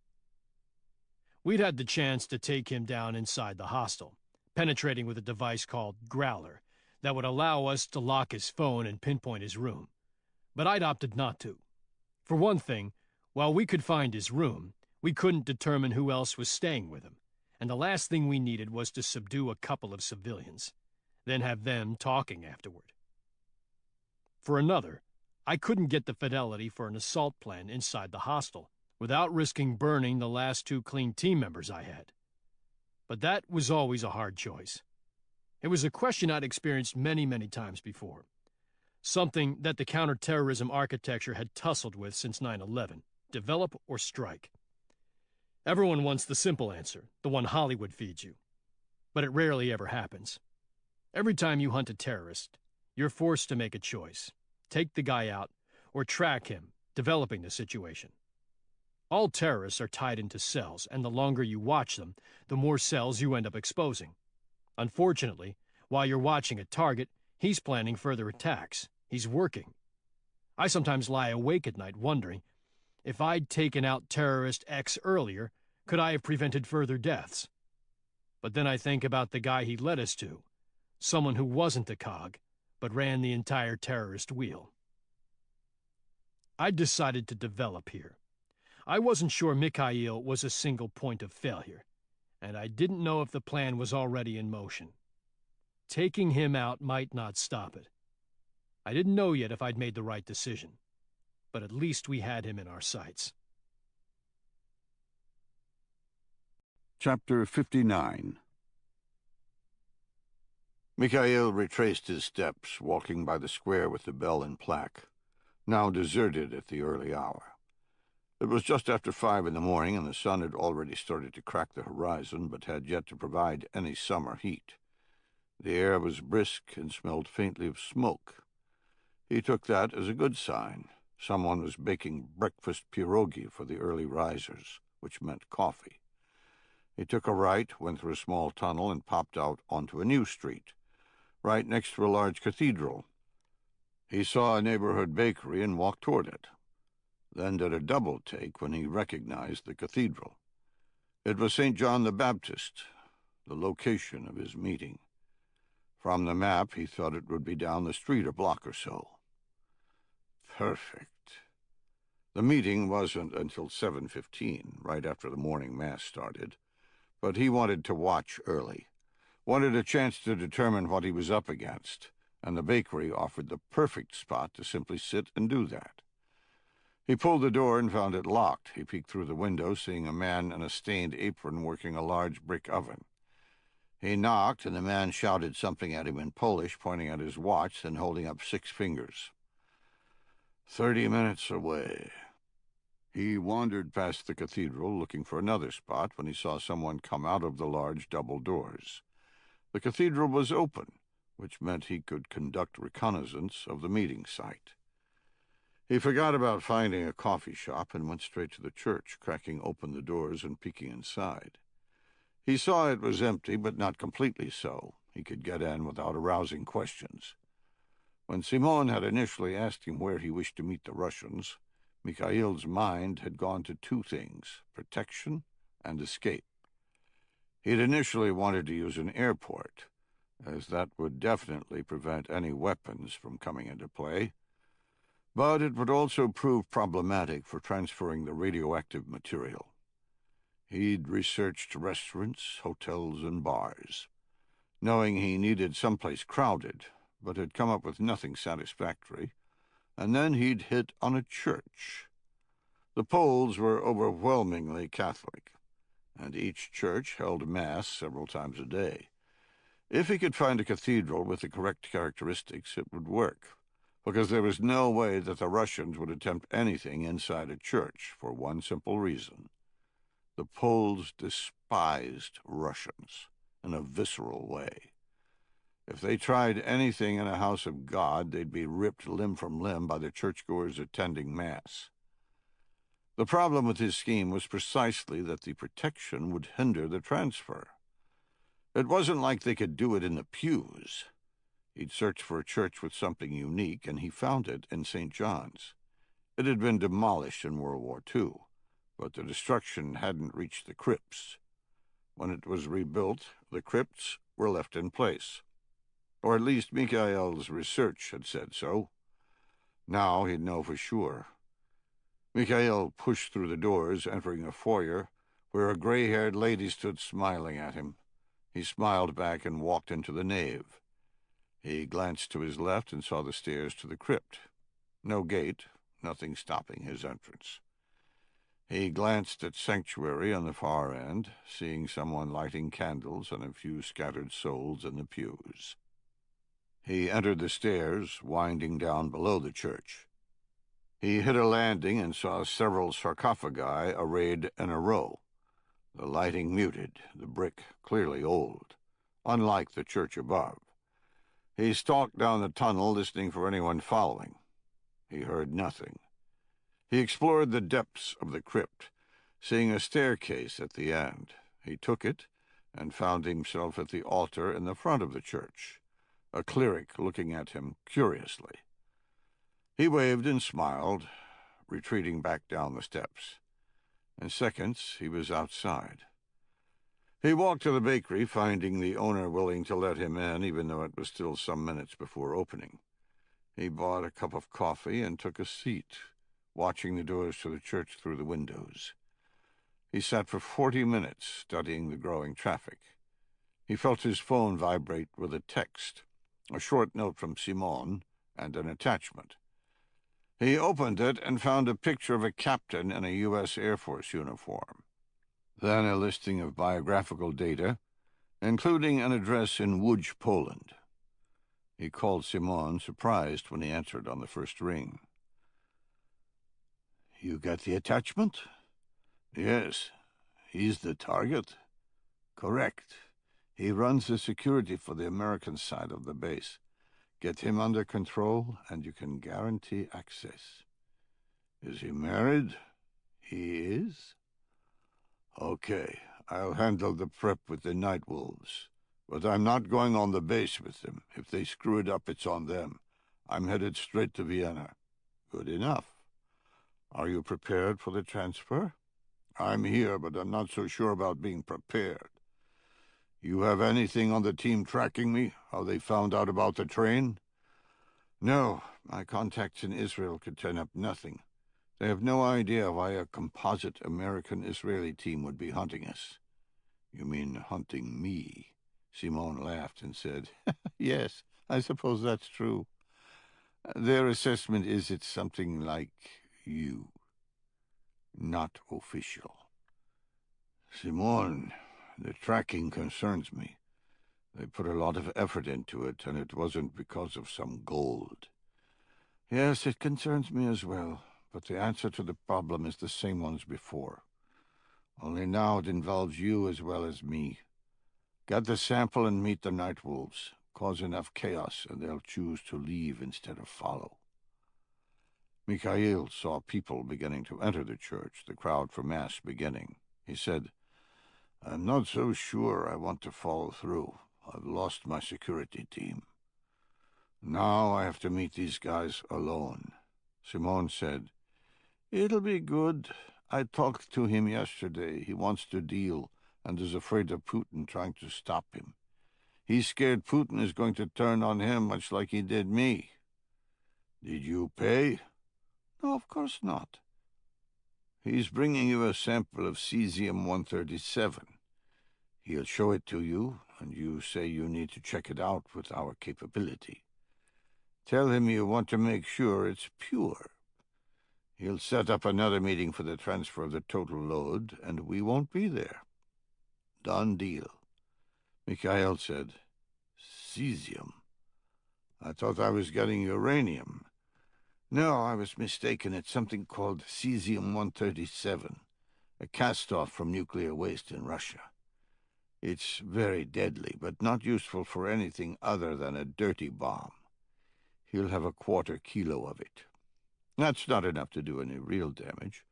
We'd had the chance to take him down inside the hostel, penetrating with a device called Growler that would allow us to lock his phone and pinpoint his room. But I'd opted not to. For one thing, while we could find his room, we couldn't determine who else was staying with him, and the last thing we needed was to subdue a couple of civilians, then have them talking afterward. For another, I couldn't get the fidelity for an assault plan inside the hostel without risking burning the last 2 clean team members I had. But that was always a hard choice. It was a question I'd experienced many, many times before. Something that the counterterrorism architecture had tussled with since 9/11, develop or strike. Everyone wants the simple answer, the one Hollywood feeds you. But it rarely ever happens. Every time you hunt a terrorist, you're forced to make a choice. Take the guy out, or track him, developing the situation. All terrorists are tied into cells, and the longer you watch them, the more cells you end up exposing. Unfortunately, while you're watching a target, he's planning further attacks. He's working. I sometimes lie awake at night wondering, if I'd taken out terrorist X earlier, could I have prevented further deaths? But then I think about the guy he led us to, someone who wasn't a cog, but ran the entire terrorist wheel. I decided to develop here. I wasn't sure Mikhail was a single point of failure, and I didn't know if the plan was already in motion. taking him out might not stop it. I didn't know yet if I'd made the right decision, but at least we had him in our sights. Chapter 59. Mikhail retraced his steps, walking by the square with the bell and plaque, now deserted at the early hour. It was just after 5 in the morning, and the sun had already started to crack the horizon, but had yet to provide any summer heat. The air was brisk and smelled faintly of smoke. He took that as a good sign. Someone was baking breakfast pierogi for the early risers, which meant coffee. He took a right, went through a small tunnel, and popped out onto a new street, right next to a large cathedral. He saw a neighborhood bakery and walked toward it, then did a double take when he recognized the cathedral. It was St. John the Baptist, the location of his meeting. From the map, he thought it would be down the street a block or so. Perfect. The meeting wasn't until 7:15, right after the morning mass started, but he wanted to watch early, wanted a chance to determine what he was up against, and the bakery offered the perfect spot to simply sit and do that. He pulled the door and found it locked. He peeked through the window, seeing a man in a stained apron working a large brick oven. He knocked, and the man shouted something at him in Polish, pointing at his watch, then holding up 6 fingers. 30 minutes away. He wandered past the cathedral, looking for another spot, when he saw someone come out of the large double doors. The cathedral was open, which meant he could conduct reconnaissance of the meeting site. He forgot about finding a coffee shop and went straight to the church, cracking open the doors and peeking inside. He saw it was empty, but not completely so. He could get in without arousing questions. When Simon had initially asked him where he wished to meet the Russians, Mikhail's mind had gone to 2 things: protection and escape. He'd initially wanted to use an airport, as that would definitely prevent any weapons from coming into play, but it would also prove problematic for transferring the radioactive material. He'd researched restaurants, hotels, and bars, knowing he needed someplace crowded, but had come up with nothing satisfactory, and then he'd hit on a church. The Poles were overwhelmingly Catholic, and each church held Mass several times a day. If he could find a cathedral with the correct characteristics, it would work, because there was no way that the Russians would attempt anything inside a church, for one simple reason. The Poles despised Russians in a visceral way. If they tried anything in a house of God, they'd be ripped limb from limb by the churchgoers attending Mass. The problem with his scheme was precisely that the protection would hinder the transfer. It wasn't like they could do it in the pews. He'd searched for a church with something unique, and he found it in St. John's. It had been demolished in World War II, but the destruction hadn't reached the crypts. When it was rebuilt, the crypts were left in place. Or at least Mikhail's research had said so. Now he'd know for sure. Mikhail pushed through the doors, entering a foyer where a gray-haired lady stood smiling at him. He smiled back and walked into the nave. He glanced to his left and saw the stairs to the crypt. No gate, nothing stopping his entrance. He glanced at sanctuary on the far end, seeing someone lighting candles and a few scattered souls in the pews. He entered the stairs, winding down below the church. He hit a landing and saw several sarcophagi arrayed in a row, the lighting muted, the brick clearly old, unlike the church above. He stalked down the tunnel, listening for anyone following. He heard nothing. He explored the depths of the crypt, seeing a staircase at the end. He took it and found himself at the altar in the front of the church, a cleric looking at him curiously. He waved and smiled, retreating back down the steps. In seconds, he was outside. He walked to the bakery, finding the owner willing to let him in, even though it was still some minutes before opening. He bought a cup of coffee and took a seat, watching the doors to the church through the windows. He sat for 40 minutes, studying the growing traffic. He felt his phone vibrate with a text, a short note from Simon, and an attachment. He opened it and found a picture of a captain in a U.S. Air Force uniform. Then a listing of biographical data, including an address in Łódź, Poland. He called Simon, surprised when he answered on the first ring. "You got the attachment?" "Yes. He's the target?" "Correct. He runs the security for the American side of the base. Get him under control, and you can guarantee access." "Is he married?" "He is." "Okay, I'll handle the prep with the Night Wolves. But I'm not going on the base with them. If they screw it up, it's on them. I'm headed straight to Vienna." "Good enough. Are you prepared for the transfer?" "I'm here, but I'm not so sure about being prepared. You have anything on the team tracking me? How they found out about the train?" "No. My contacts in Israel could turn up nothing. They have no idea why a composite American-Israeli team would be hunting us." "You mean hunting me?" Simon laughed and said, "Yes, I suppose that's true. Their assessment is it's something like you. Not official." "Simon, the tracking concerns me. They put a lot of effort into it, and it wasn't because of some gold." "Yes, it concerns me as well, but the answer to the problem is the same one as before. Only now it involves you as well as me. Get the sample and meet the Night Wolves. Cause enough chaos, and they'll choose to leave instead of follow." Mikhail saw people beginning to enter the church, the crowd for Mass beginning. He said, "I'm not so sure I want to follow through. I've lost my security team. Now I have to meet these guys alone." Simon said, "It'll be good. I talked to him yesterday. He wants to deal and is afraid of Putin trying to stop him. He's scared Putin is going to turn on him much like he did me." "Did you pay?" "No, of course not." "He's bringing you a sample of cesium-137. He'll show it to you, and you say you need to check it out with our capability. Tell him you want to make sure it's pure. He'll set up another meeting for the transfer of the total load, and we won't be there. Done deal." Mikhail said, "Cesium? I thought I was getting uranium." "No, I was mistaken. It's something called cesium-137, a cast-off from nuclear waste in Russia. It's very deadly, but not useful for anything other than a dirty bomb. He'll have a 1/4 kilo of it. That's not enough to do any real damage,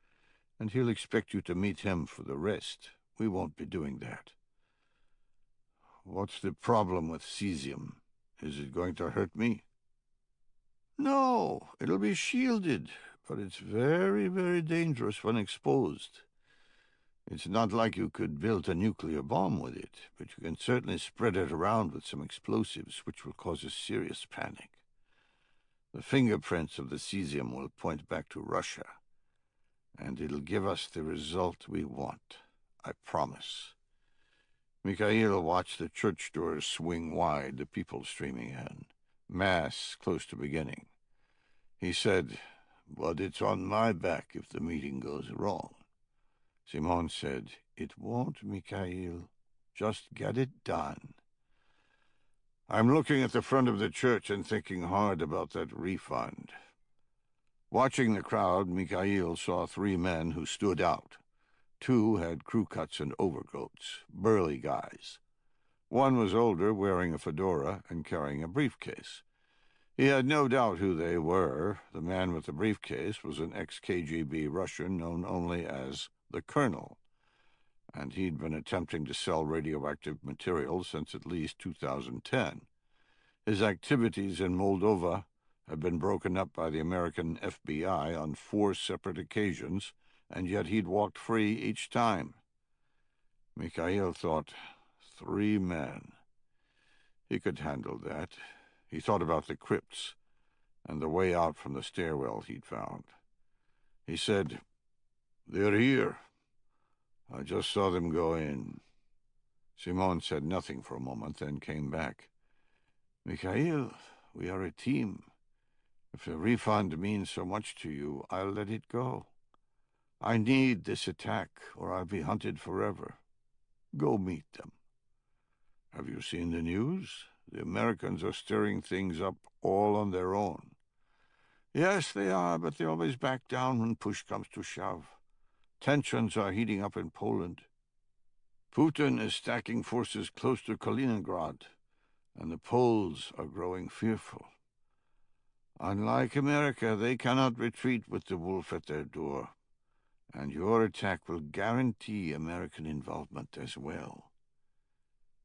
and he'll expect you to meet him for the rest. We won't be doing that." "What's the problem with cesium? Is it going to hurt me?" "No, it'll be shielded, but it's very, very dangerous when exposed. It's not like you could build a nuclear bomb with it, but you can certainly spread it around with some explosives, which will cause a serious panic. The fingerprints of the cesium will point back to Russia, and it'll give us the result we want. I promise." Mikhail watched the church doors swing wide, the people streaming in. Mass close to beginning. He said, "But it's on my back if the meeting goes wrong." Simon said, "It won't, Mikhail. Just get it done." "I'm looking at the front of the church and thinking hard about that refund." Watching the crowd, Mikhail saw 3 men who stood out. 2 had crew cuts and overcoats, burly guys. One was older, wearing a fedora and carrying a briefcase. He had no doubt who they were. The man with the briefcase was an ex-KGB Russian known only as the Colonel, and he'd been attempting to sell radioactive material since at least 2010. His activities in Moldova had been broken up by the American FBI on 4 separate occasions, and yet he'd walked free each time. Mikhail thought, 3 men. He could handle that. He thought about the crypts and the way out from the stairwell he'd found. He said, "They're here. I just saw them go in." Simone said nothing for a moment, then came back. "Mikhail, we are a team. If the refund means so much to you, I'll let it go. I need this attack, or I'll be hunted forever. Go meet them." "Have you seen the news? The Americans are stirring things up all on their own." "Yes, they are, but they always back down when push comes to shove. Tensions are heating up in Poland. Putin is stacking forces close to Kaliningrad, and the Poles are growing fearful. Unlike America, they cannot retreat with the wolf at their door, and your attack will guarantee American involvement as well."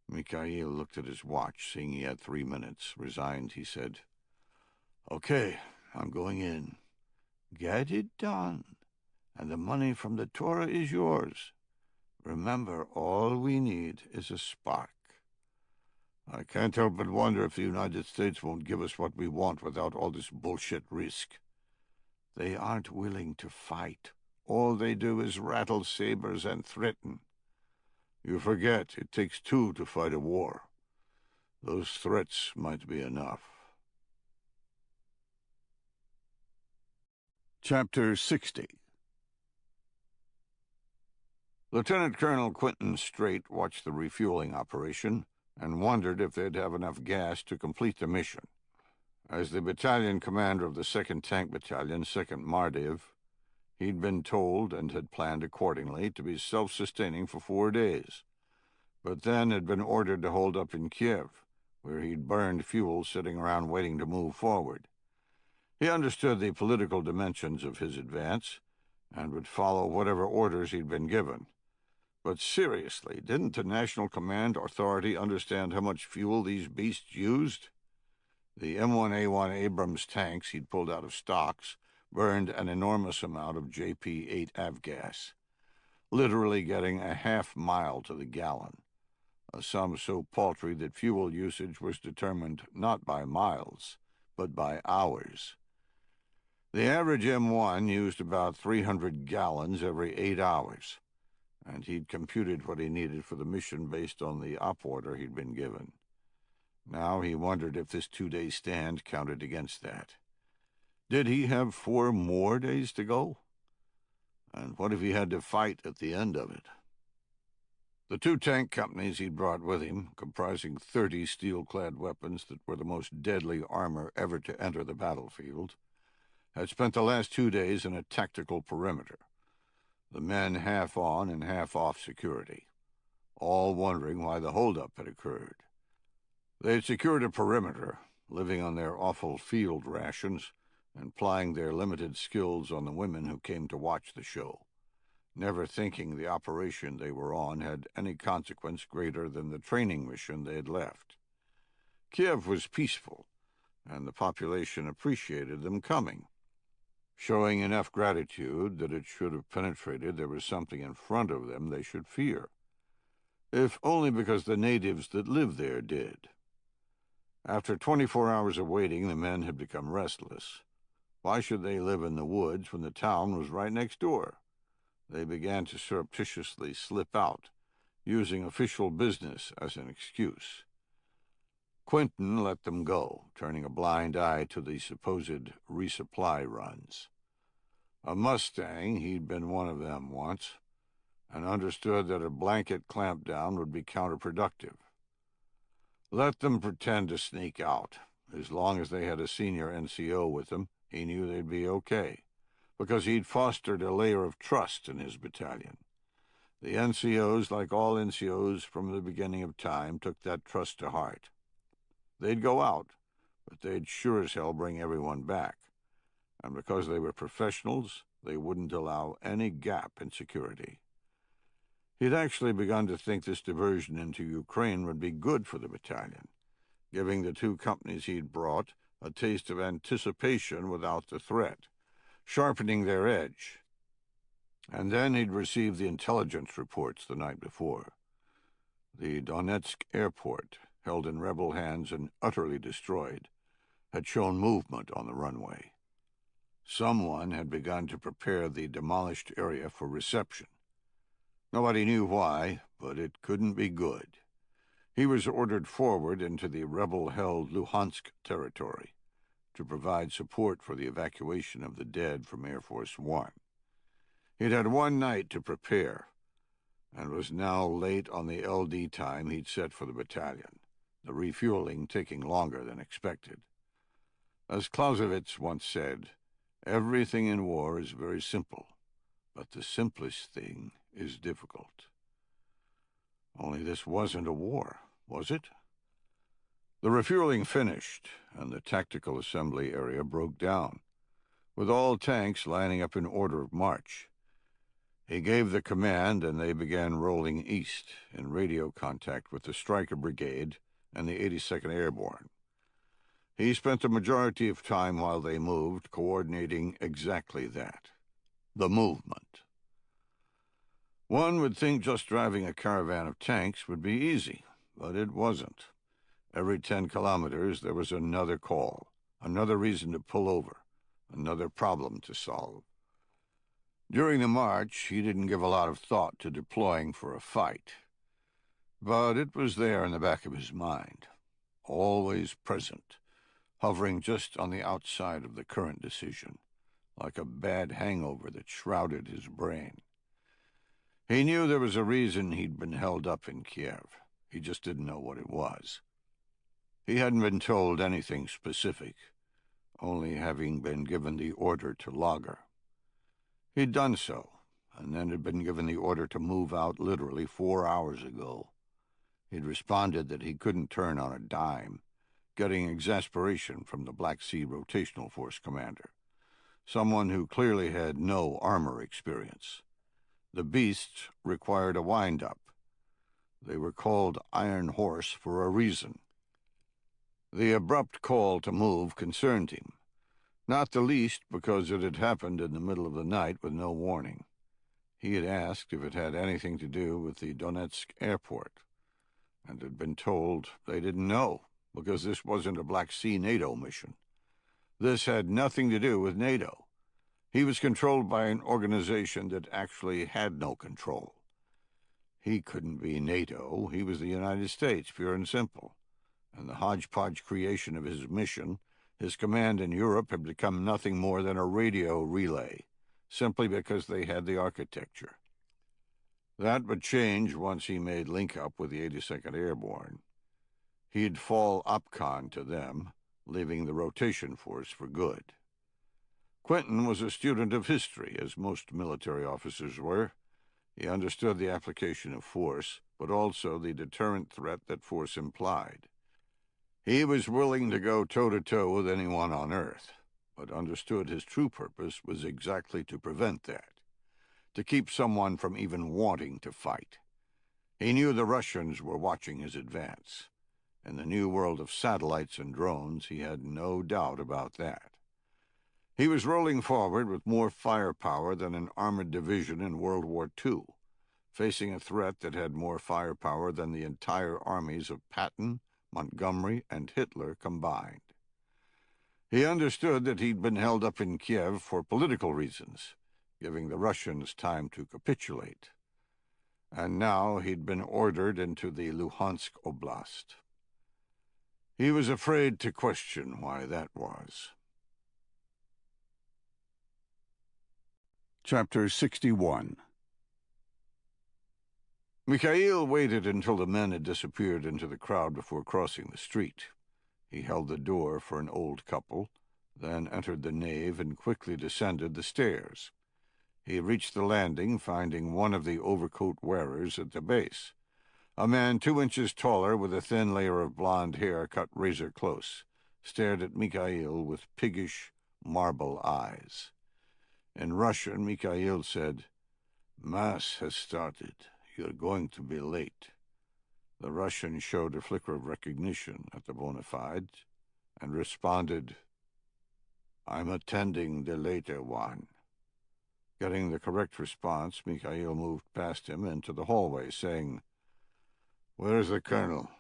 Mikhail looked at his watch, seeing he had 3 minutes. Resigned, he said, "Okay, I'm going in. Get it done, and the money from the Torah is yours. Remember, all we need is a spark." "I can't help but wonder if the United States won't give us what we want without all this bullshit risk." "They aren't willing to fight. All they do is rattle sabers and threaten." "You forget, it takes two to fight a war. Those threats might be enough." Chapter 60. Lieutenant Colonel Quentin Strait watched the refueling operation and wondered if they'd have enough gas to complete the mission. As the battalion commander of the 2nd Tank Battalion, 2nd Mardiv, he'd been told and had planned accordingly to be self-sustaining for 4 days, but then had been ordered to hold up in Kiev, where he'd burned fuel sitting around waiting to move forward. He understood the political dimensions of his advance and would follow whatever orders he'd been given. But seriously, didn't the National Command Authority understand how much fuel these beasts used? The M1A1 Abrams tanks he'd pulled out of stocks burned an enormous amount of JP-8 avgas, literally getting a half-mile to the gallon, a sum so paltry that fuel usage was determined not by miles, but by hours. The average M1 used about 300 gallons every 8 hours, and he'd computed what he needed for the mission based on the op order he'd been given. Now he wondered if this 2-day stand counted against that. Did he have 4 more days to go? And what if he had to fight at the end of it? The 2 tank companies he'd brought with him, comprising 30 steel-clad weapons that were the most deadly armor ever to enter the battlefield, had spent the last 2 days in a tactical perimeter, the men half on and half off security, all wondering why the holdup had occurred. They'd secured a perimeter, living on their awful field rations and plying their limited skills on the women who came to watch the show, never thinking the operation they were on had any consequence greater than the training mission they had left. Kiev was peaceful, and the population appreciated them coming. Showing enough gratitude that it should have penetrated there was something in front of them they should fear, if only because the natives that lived there did. After 24 hours of waiting, the men had become restless. Why should they live in the woods when the town was right next door? They began to surreptitiously slip out, using official business as an excuse. Quentin let them go, turning a blind eye to the supposed resupply runs. A Mustang, he'd been one of them once, and understood that a blanket clampdown would be counterproductive. Let them pretend to sneak out. As long as they had a senior NCO with them, he knew they'd be okay, because he'd fostered a layer of trust in his battalion. The NCOs, like all NCOs from the beginning of time, took that trust to heart. They'd go out, but they'd sure as hell bring everyone back. And because they were professionals, they wouldn't allow any gap in security. He'd actually begun to think this diversion into Ukraine would be good for the battalion, giving the 2 companies he'd brought a taste of anticipation without the threat, sharpening their edge. And then he'd received the intelligence reports the night before. The Donetsk airport, held in rebel hands and utterly destroyed, had shown movement on the runway. Someone had begun to prepare the demolished area for reception. Nobody knew why, but it couldn't be good. He was ordered forward into the rebel-held Luhansk territory to provide support for the evacuation of the dead from Air Force One. He'd had one night to prepare, and was now late on the LD time he'd set for the battalion, the refueling taking longer than expected. As Clausewitz once said, everything in war is very simple, but the simplest thing is difficult. Only this wasn't a war, was it? The refueling finished, and the tactical assembly area broke down, with all tanks lining up in order of march. He gave the command, and they began rolling east, in radio contact with the Stryker Brigade and the 82nd Airborne. He spent the majority of time while they moved coordinating exactly that, the movement. One would think just driving a caravan of tanks would be easy, but it wasn't. Every 10 kilometers there was another call, another reason to pull over, another problem to solve. During the march, he didn't give a lot of thought to deploying for a fight, but it was there in the back of his mind, always present, hovering just on the outside of the current decision, like a bad hangover that shrouded his brain. He knew there was a reason he'd been held up in Kiev. He just didn't know what it was. He hadn't been told anything specific, only having been given the order to lager. He'd done so, and then had been given the order to move out literally 4 hours ago. He'd responded that he couldn't turn on a dime, getting exasperation from the Black Sea Rotational Force commander, someone who clearly had no armor experience. The beasts required a wind-up. They were called Iron Horse for a reason. The abrupt call to move concerned him, not the least because it had happened in the middle of the night with no warning. He had asked if it had anything to do with the Donetsk airport, and had been told they didn't know, because this wasn't a Black Sea NATO mission. This had nothing to do with NATO. He was controlled by an organization that actually had no control. He couldn't be NATO. He was the United States, pure and simple. And the hodgepodge creation of his mission, his command in Europe, had become nothing more than a radio relay, simply because they had the architecture. That would change once he made link-up with the 82nd Airborne. He'd fall OPCON to them, leaving the rotation force for good. Quentin was a student of history, as most military officers were. He understood the application of force, but also the deterrent threat that force implied. He was willing to go toe-to-toe with anyone on Earth, but understood his true purpose was exactly to prevent that, to keep someone from even wanting to fight. He knew the Russians were watching his advance. In the new world of satellites and drones, he had no doubt about that. He was rolling forward with more firepower than an armored division in World War II, facing a threat that had more firepower than the entire armies of Patton, Montgomery, and Hitler combined. He understood that he'd been held up in Kiev for political reasons, giving the Russians time to capitulate. And now he'd been ordered into the Luhansk Oblast. He was afraid to question why that was. Chapter 61. Mikhail waited until the men had disappeared into the crowd before crossing the street. He held the door for an old couple, then entered the nave and quickly descended the stairs. He reached the landing, finding one of the overcoat wearers at the base, a man 2 inches taller with a thin layer of blonde hair cut razor close, stared at Mikhail with piggish, marble eyes. In Russian, Mikhail said, "Mass has started. You're going to be late." The Russian showed a flicker of recognition at the bona fide and responded, "I'm attending the later one." Getting the correct response, Mikhail moved past him into the hallway, saying, "Where's the colonel?"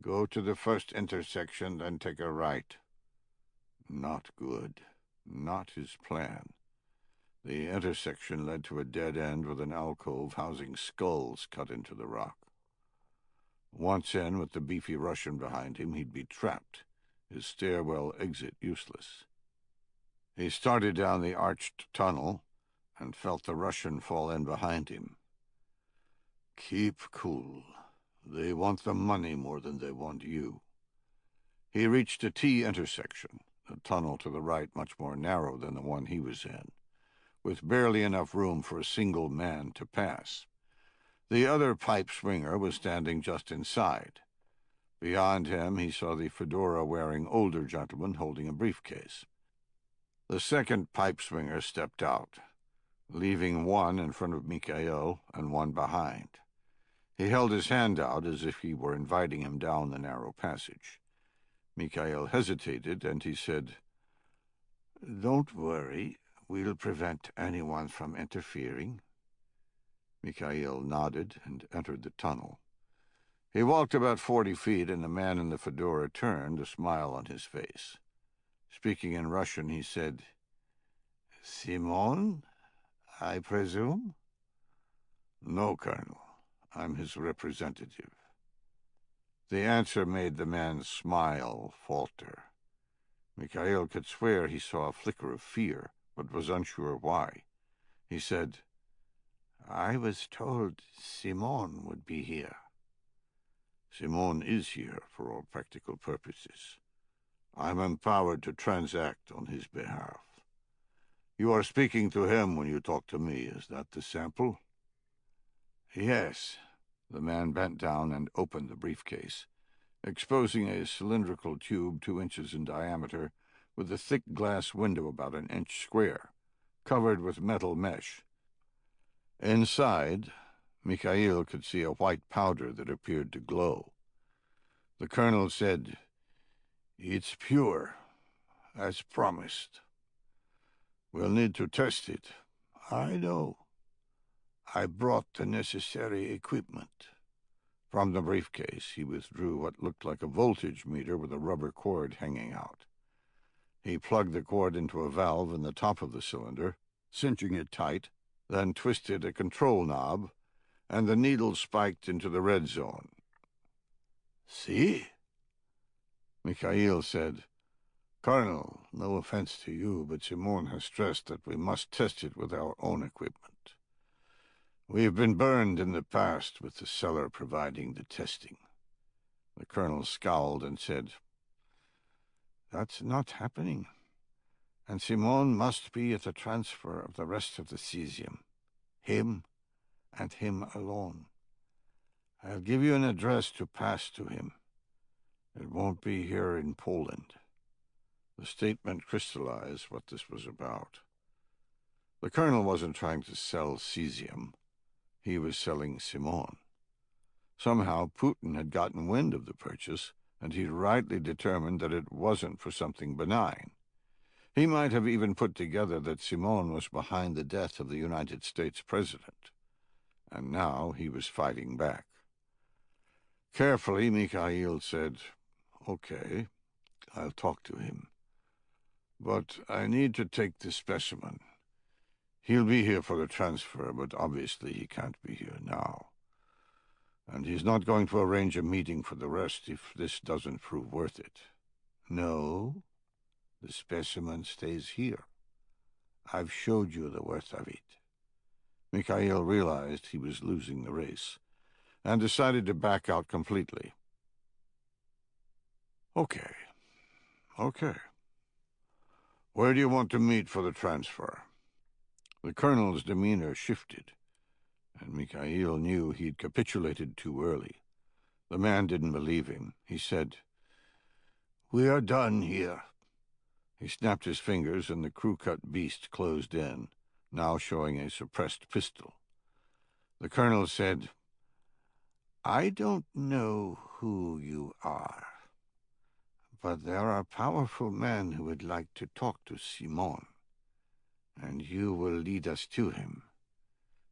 "Go to the first intersection, then take a right." Not good. Not his plan. The intersection led to a dead end with an alcove housing skulls cut into the rock. Once in, with the beefy Russian behind him, he'd be trapped, his stairwell exit useless. He started down the arched tunnel and felt the Russian fall in behind him. Keep cool. They want the money more than they want you. He reached a T intersection, the tunnel to the right much more narrow than the one he was in, with barely enough room for a single man to pass. The other pipe swinger was standing just inside. Beyond him, he saw the fedora-wearing older gentleman holding a briefcase. The second pipe swinger stepped out, leaving one in front of Mikhail and one behind. He held his hand out as if he were inviting him down the narrow passage. Mikhail hesitated, and he said, "Don't worry. We'll prevent anyone from interfering." Mikhail nodded and entered the tunnel. He walked about 40 feet, and the man in the fedora turned, a smile on his face. Speaking in Russian, he said, "Simon, I presume?" "No, Colonel. I'm his representative." The answer made the man's smile falter. Mikhail could swear he saw a flicker of fear, but was unsure why. He said, "I was told Simon would be here." "Simon is here for all practical purposes. I'm empowered to transact on his behalf. You are speaking to him when you talk to me. Is that the sample?" "Yes." The man bent down and opened the briefcase, exposing a cylindrical tube 2 inches in diameter with a thick glass window about an inch square, covered with metal mesh. Inside, Mikhail could see a white powder that appeared to glow. The colonel said, "It's pure, as promised. We'll need to test it." "I know. I brought the necessary equipment." From the briefcase, he withdrew what looked like a voltage meter with a rubber cord hanging out. He plugged the cord into a valve in the top of the cylinder, cinching it tight, then twisted a control knob, and the needle spiked into the red zone. "See?" Mikhail said, "Colonel, no offense to you, but Simon has stressed that we must test it with our own equipment. We've been burned in the past with the seller providing the testing." The colonel scowled and said, "That's not happening. And Simon must be at the transfer of the rest of the cesium. Him and him alone. I'll give you an address to pass to him. It won't be here in Poland." The statement crystallized what this was about. The colonel wasn't trying to sell cesium. He was selling Simon. Somehow Putin had gotten wind of the purchase, and he'd rightly determined that it wasn't for something benign. He might have even put together that Simon was behind the death of the United States president. And now he was fighting back. Carefully, Mikhail said, "Okay, I'll talk to him. But I need to take the specimen. He'll be here for the transfer, but obviously he can't be here now. And he's not going to arrange a meeting for the rest if this doesn't prove worth it." "No, the specimen stays here. I've showed you the worth of it." Mikhail realized he was losing the race, and decided to back out completely. Okay. Where do you want to meet for the transfer?" The colonel's demeanor shifted, and Mikhail knew he'd capitulated too early. The man didn't believe him. He said, "We are done here." He snapped his fingers, and the crew-cut beast closed in, now showing a suppressed pistol. The colonel said, "I don't know who you are, but there are powerful men who would like to talk to Simon, and you will lead us to him."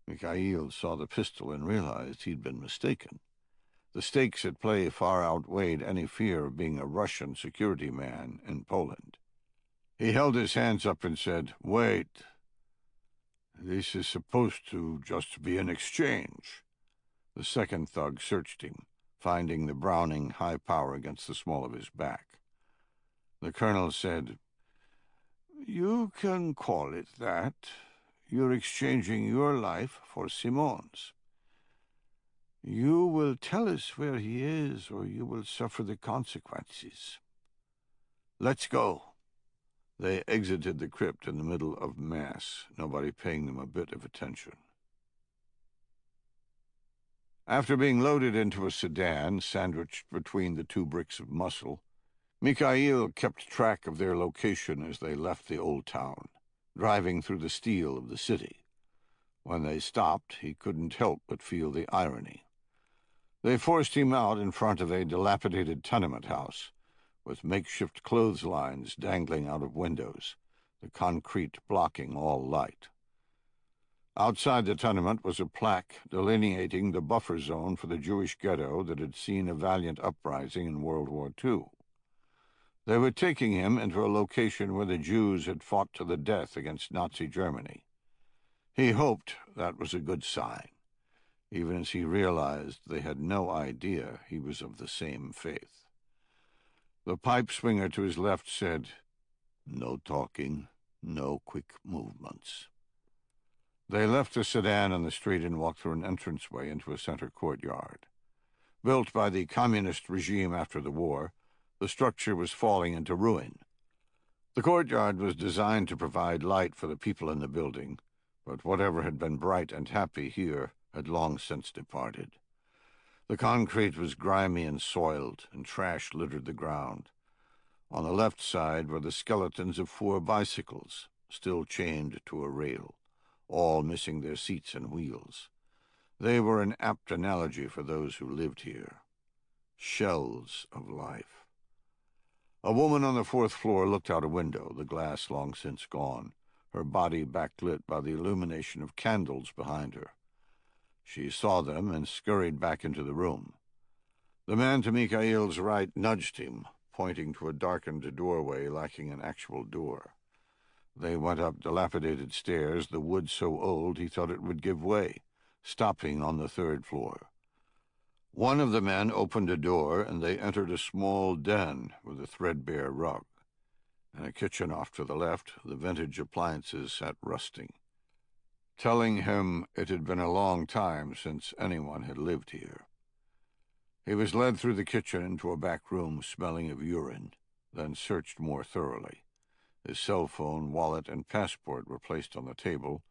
Mikhail saw the pistol and realized he'd been mistaken. The stakes at play far outweighed any fear of being a Russian security man in Poland. He held his hands up and said, "Wait. This is supposed to just be an exchange." The second thug searched him, finding the Browning high power against the small of his back. The colonel said, "You can call it that. You're exchanging your life for Simon's. You will tell us where he is, or you will suffer the consequences. Let's go." They exited the crypt in the middle of Mass, nobody paying them a bit of attention. After being loaded into a sedan, sandwiched between the two bricks of muscle, Mikhail kept track of their location as they left the old town, driving through the steel of the city. When they stopped, he couldn't help but feel the irony. They forced him out in front of a dilapidated tenement house, with makeshift clotheslines dangling out of windows, the concrete blocking all light. Outside the tenement was a plaque delineating the buffer zone for the Jewish ghetto that had seen a valiant uprising in World War II. They were taking him into a location where the Jews had fought to the death against Nazi Germany. He hoped that was a good sign, even as he realized they had no idea he was of the same faith. The pipe swinger to his left said, "No talking, no quick movements." They left the sedan on the street and walked through an entranceway into a center courtyard. Built by the communist regime after the war, the structure was falling into ruin. The courtyard was designed to provide light for the people in the building, but whatever had been bright and happy here had long since departed. The concrete was grimy and soiled, and trash littered the ground. On the left side were the skeletons of 4 bicycles, still chained to a rail, all missing their seats and wheels. They were an apt analogy for those who lived here. Shells of life. A woman on the 4th floor looked out a window, the glass long since gone, her body backlit by the illumination of candles behind her. She saw them and scurried back into the room. The man to Mikhail's right nudged him, pointing to a darkened doorway lacking an actual door. They went up dilapidated stairs, the wood so old he thought it would give way, stopping on the 3rd floor. One of the men opened a door, and they entered a small den with a threadbare rug. In a kitchen off to the left, the vintage appliances sat rusting, telling him it had been a long time since anyone had lived here. He was led through the kitchen into a back room smelling of urine, then searched more thoroughly. His cell phone, wallet, and passport were placed on the table.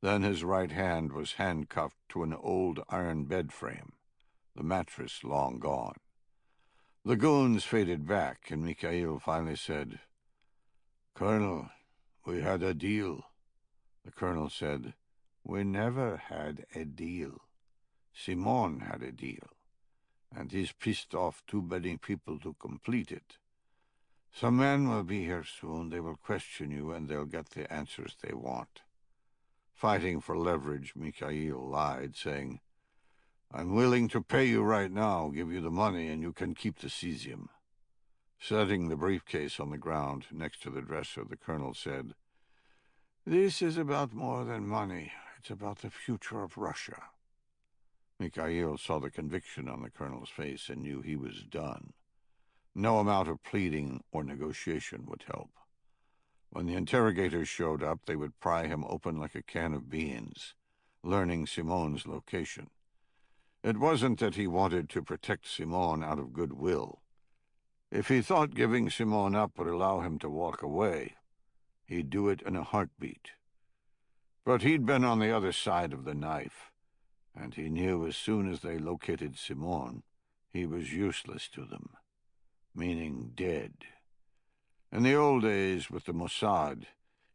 Then his right hand was handcuffed to an old iron bed frame, the mattress long gone. The goons faded back, and Mikhail finally said, "Colonel, we had a deal." The colonel said, "We never had a deal. Simon had a deal, and he's pissed off too many people to complete it. Some men will be here soon. They will question you, and they'll get the answers they want." Fighting for leverage, Mikhail lied, saying, "I'm willing to pay you right now, give you the money, and you can keep the cesium." Setting the briefcase on the ground next to the dresser, the colonel said, "This is about more than money. It's about the future of Russia." Mikhail saw the conviction on the colonel's face and knew he was done. No amount of pleading or negotiation would help. When the interrogators showed up, they would pry him open like a can of beans, learning Simon's location. It wasn't that he wanted to protect Simon out of goodwill. If he thought giving Simon up would allow him to walk away, he'd do it in a heartbeat. But he'd been on the other side of the knife, and he knew as soon as they located Simon, he was useless to them, meaning dead. In the old days with the Mossad,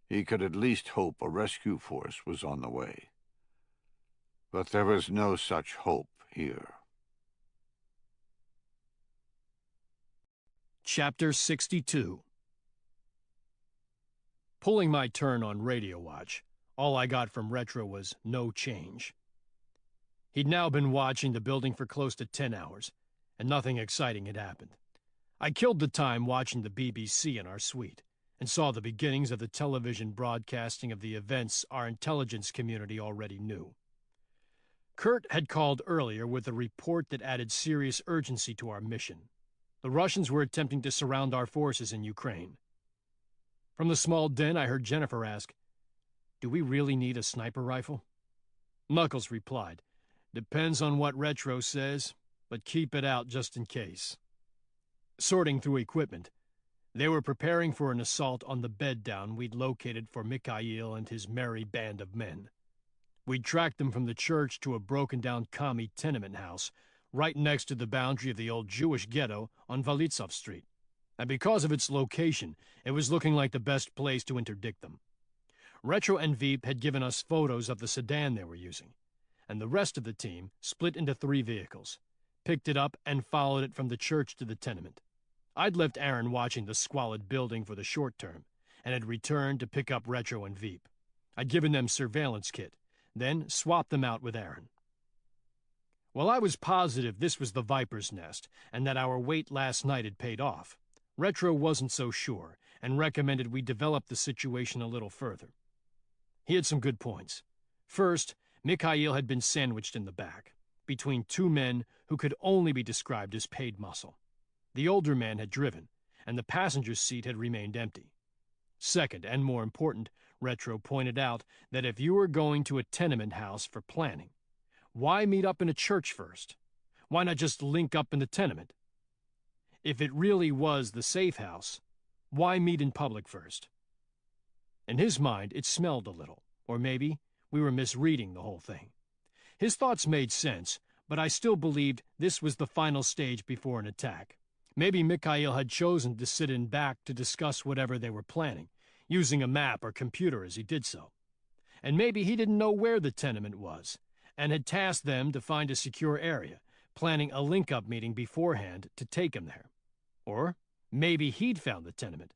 he could at least hope a rescue force was on the way. But there was no such hope here. Chapter 62. Pulling my turn on radio watch, all I got from Retro was no change. He'd now been watching the building for close to 10 hours, and nothing exciting had happened. I killed the time watching the BBC in our suite, and saw the beginnings of the television broadcasting of the events our intelligence community already knew. Kurt had called earlier with a report that added serious urgency to our mission. The Russians were attempting to surround our forces in Ukraine. From the small den, I heard Jennifer ask, "Do we really need a sniper rifle?" Knuckles replied, "Depends on what Retro says, but keep it out just in case." Sorting through equipment, they were preparing for an assault on the bed down we'd located for Mikhail and his merry band of men. We'd tracked them from the church to a broken-down commie tenement house right next to the boundary of the old Jewish ghetto on Valitsov Street. And because of its location, it was looking like the best place to interdict them. Retro and Veep had given us photos of the sedan they were using, and the rest of the team split into 3 vehicles, picked it up, and followed it from the church to the tenement. I'd left Aaron watching the squalid building for the short term, and had returned to pick up Retro and Veep. I'd given them surveillance kit, then swapped them out with Aaron. While I was positive this was the Viper's Nest, and that our wait last night had paid off, Retro wasn't so sure, and recommended we develop the situation a little further. He had some good points. First, Mikhail had been sandwiched in the back, between 2 men who could only be described as paid muscle. The older man had driven, and the passenger seat had remained empty. Second, and more important, Retro pointed out that if you were going to a tenement house for planning, why meet up in a church first? Why not just link up in the tenement? If it really was the safe house, why meet in public first? In his mind, it smelled a little, or maybe we were misreading the whole thing. His thoughts made sense, but I still believed this was the final stage before an attack. Maybe Mikhail had chosen to sit in back to discuss whatever they were planning, using a map or computer as he did so. And maybe he didn't know where the tenement was, and had tasked them to find a secure area, planning a link-up meeting beforehand to take him there. Or maybe he'd found the tenement,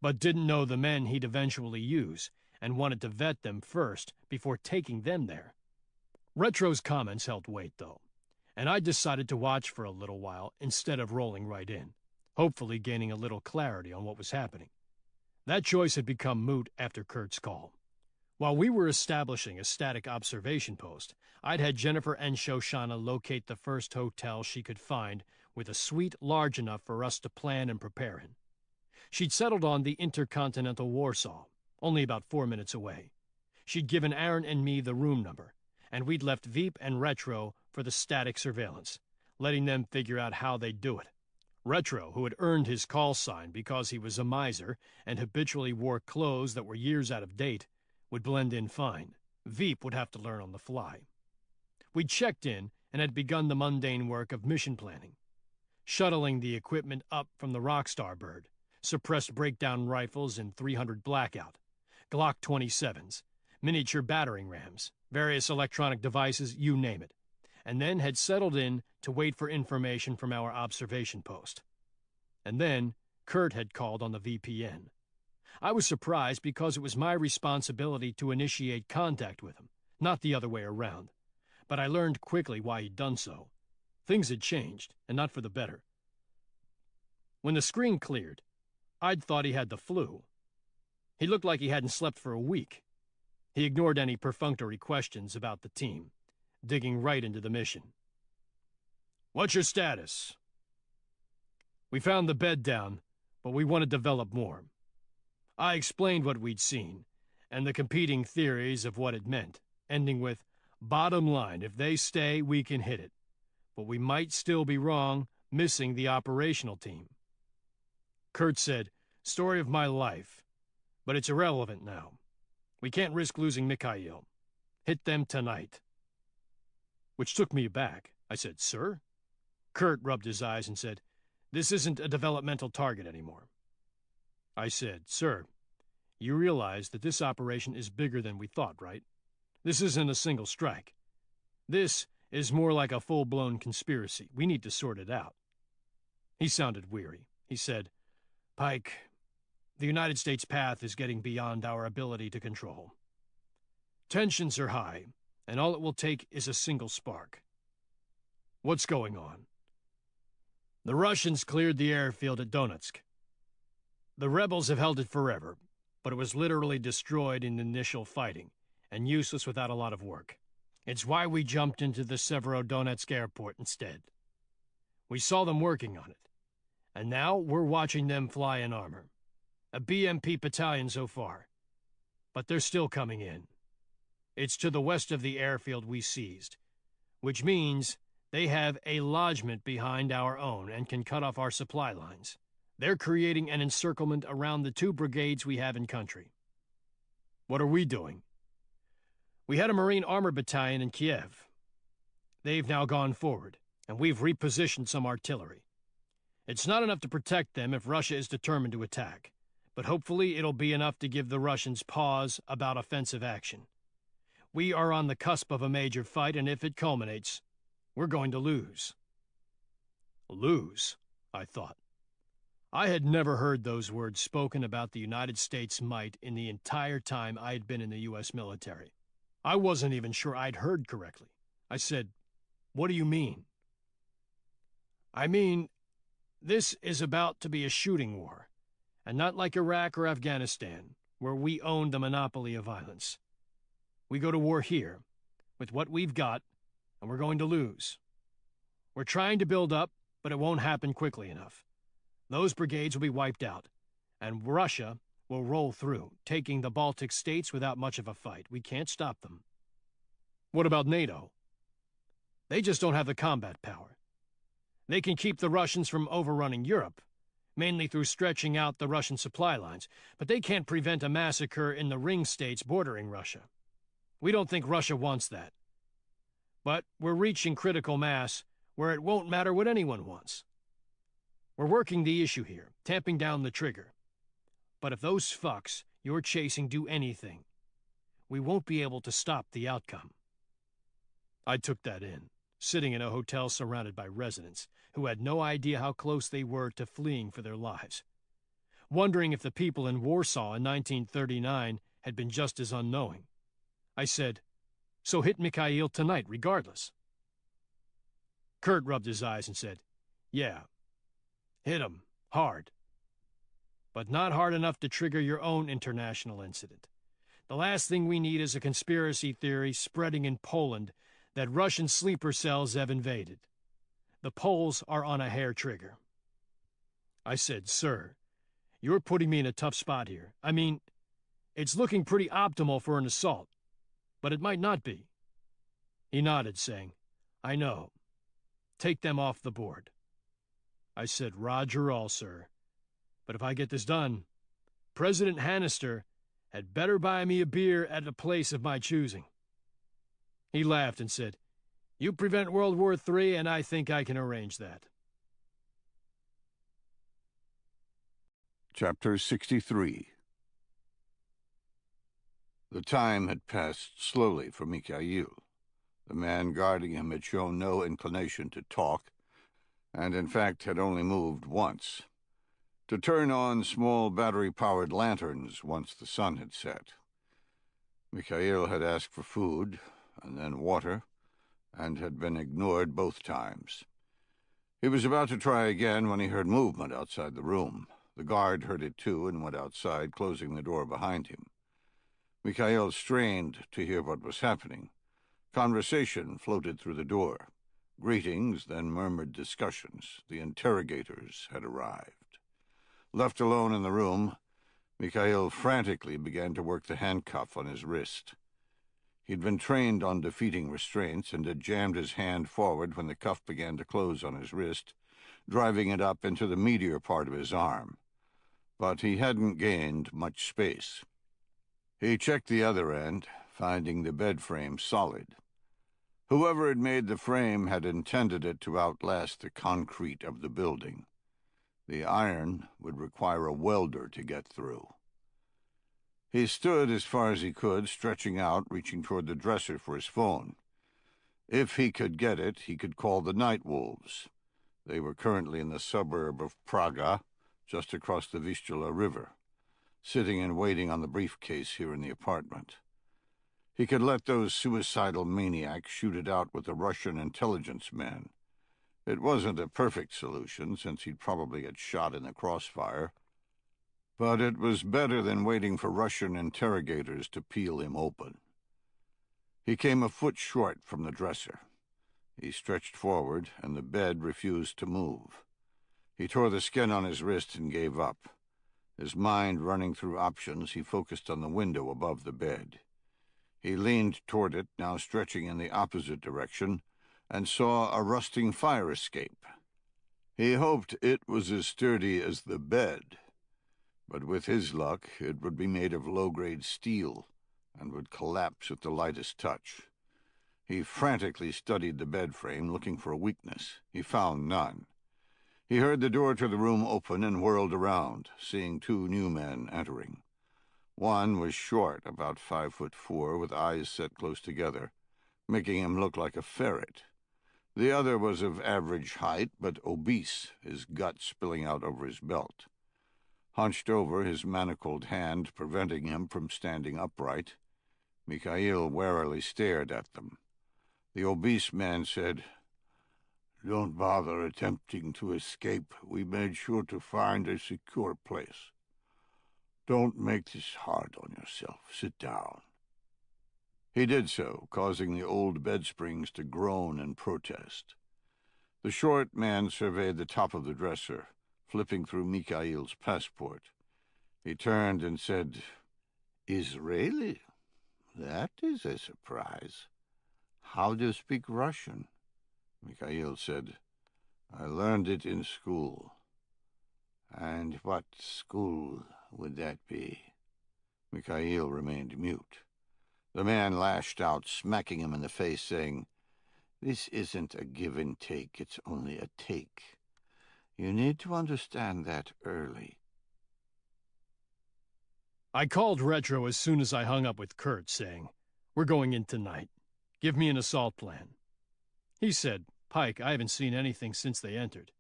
but didn't know the men he'd eventually use, and wanted to vet them first before taking them there. Retro's comments held weight, though, and I decided to watch for a little while instead of rolling right in, hopefully gaining a little clarity on what was happening. That choice had become moot after Kurt's call. While we were establishing a static observation post, I'd had Jennifer and Shoshana locate the first hotel she could find with a suite large enough for us to plan and prepare in. She'd settled on the Intercontinental Warsaw, only about 4 minutes away. She'd given Aaron and me the room number, and we'd left Veep and Retro for the static surveillance, letting them figure out how they'd do it. Retro, who had earned his call sign because he was a miser and habitually wore clothes that were years out of date, would blend in fine. Veep would have to learn on the fly. We'd checked in and had begun the mundane work of mission planning, shuttling the equipment up from the Rockstar Bird, suppressed breakdown rifles in 300 Blackout, Glock 27s, miniature battering rams, various electronic devices, you name it, and then had settled in to wait for information from our observation post. And then Kurt had called on the VPN. I was surprised because it was my responsibility to initiate contact with him, not the other way around. But I learned quickly why he'd done so. Things had changed, and not for the better. When the screen cleared, I'd thought he had the flu. He looked like he hadn't slept for a week. He ignored any perfunctory questions about the team, digging right into the mission. "What's your status?" "We found the bed down, but we want to develop more." I explained what we'd seen, and the competing theories of what it meant, ending with, "Bottom line, if they stay, we can hit it. But we might still be wrong, missing the operational team." Kurt said, "Story of my life, but it's irrelevant now. We can't risk losing Mikhail. Hit them tonight." Which took me aback. I said, "Sir?" Kurt rubbed his eyes and said, "This isn't a developmental target anymore." I said, "Sir, you realize that this operation is bigger than we thought, right? This isn't a single strike. This is more like a full-blown conspiracy. We need to sort it out." He sounded weary. He said, "Pike, the United States path is getting beyond our ability to control. Tensions are high, and all it will take is a single spark." "What's going on?" "The Russians cleared the airfield at Donetsk. The rebels have held it forever, but it was literally destroyed in initial fighting, and useless without a lot of work. It's why we jumped into the Severodonetsk airport instead. We saw them working on it, and now we're watching them fly in armor. A BMP battalion so far, but they're still coming in. It's to the west of the airfield we seized, which means they have a lodgment behind our own and can cut off our supply lines. They're creating an encirclement around the 2 brigades we have in country. What are we doing? We had a Marine Armor Battalion in Kiev. They've now gone forward, and we've repositioned some artillery. It's not enough to protect them if Russia is determined to attack, but hopefully it'll be enough to give the Russians pause about offensive action. We are on the cusp of a major fight, and if it culminates, we're going to lose. Lose, I thought. I had never heard those words spoken about the United States' might in the entire time I had been in the U.S. military. I wasn't even sure I'd heard correctly. I said, "What do you mean?" "I mean, this is about to be a shooting war, and not like Iraq or Afghanistan, where we own the monopoly of violence. We go to war here, with what we've got, and we're going to lose. We're trying to build up, but it won't happen quickly enough. Those brigades will be wiped out, and Russia will roll through, taking the Baltic states without much of a fight. We can't stop them." "What about NATO?" "They just don't have the combat power. They can keep the Russians from overrunning Europe, mainly through stretching out the Russian supply lines, but they can't prevent a massacre in the ring states bordering Russia. We don't think Russia wants that. But we're reaching critical mass where it won't matter what anyone wants. We're working the issue here, tamping down the trigger. But if those fucks you're chasing do anything, we won't be able to stop the outcome." I took that in, sitting in a hotel surrounded by residents who had no idea how close they were to fleeing for their lives, wondering if the people in Warsaw in 1939 had been just as unknowing. I said, "So hit Mikhail tonight, regardless." Kurt rubbed his eyes and said, "Yeah, hit him, hard. But not hard enough to trigger your own international incident. The last thing we need is a conspiracy theory spreading in Poland that Russian sleeper cells have invaded. The Poles are on a hair trigger." I said, "Sir, you're putting me in a tough spot here. I mean, it's looking pretty optimal for an assault, but it might not be." He nodded, saying, "I know. Take them off the board." I said, "Roger all, sir. But if I get this done, President Hannister had better buy me a beer at a place of my choosing." He laughed and said, "You prevent World War III, and I think I can arrange that." Chapter 63. The time had passed slowly for Mikhail. The man guarding him had shown no inclination to talk, and in fact had only moved once, to turn on small battery-powered lanterns once the sun had set. Mikhail had asked for food, and then water, and had been ignored both times. He was about to try again when he heard movement outside the room. The guard heard it too and went outside, closing the door behind him. Mikhail strained to hear what was happening. Conversation floated through the door. Greetings, then murmured discussions. The interrogators had arrived. Left alone in the room, Mikhail frantically began to work the handcuff on his wrist. He'd been trained on defeating restraints and had jammed his hand forward when the cuff began to close on his wrist, driving it up into the meatier part of his arm. But he hadn't gained much space. He checked the other end, finding the bed frame solid. Whoever had made the frame had intended it to outlast the concrete of the building. The iron would require a welder to get through. He stood as far as he could, stretching out, reaching toward the dresser for his phone. If he could get it, he could call the Night Wolves. They were currently in the suburb of Praga, just across the Vistula River, sitting and waiting on the briefcase here in the apartment. He could let those suicidal maniacs shoot it out with the Russian intelligence men. It wasn't a perfect solution, since he'd probably get shot in the crossfire, but it was better than waiting for Russian interrogators to peel him open. He came a foot short from the dresser. He stretched forward, and the bed refused to move. He tore the skin on his wrist and gave up. His mind running through options, he focused on the window above the bed. He leaned toward it, now stretching in the opposite direction, and saw a rusting fire escape. He hoped it was as sturdy as the bed, but with his luck it would be made of low-grade steel and would collapse at the lightest touch. He frantically studied the bed frame, looking for a weakness. He found none. He heard the door to the room open and whirled around, seeing two new men entering. One was short, about 5'4", with eyes set close together, making him look like a ferret. The other was of average height, but obese, his gut spilling out over his belt. Hunched over, his manacled hand preventing him from standing upright, Mikhail warily stared at them. The obese man said, "Don't bother attempting to escape. We made sure to find a secure place. Don't make this hard on yourself. Sit down." He did so, causing the old bed springs to groan in protest. The short man surveyed the top of the dresser, flipping through Mikhail's passport. He turned and said, "Israeli? That is a surprise. How do you speak Russian?" Mikhail said, "I learned it in school." "And what school would that be?" Mikhail remained mute. The man lashed out, smacking him in the face, saying, "This isn't a give and take, it's only a take. You need to understand that early." I called Retro as soon as I hung up with Kurt, saying, "We're going in tonight. Give me an assault plan." He said, "Pike, I haven't seen anything since they entered.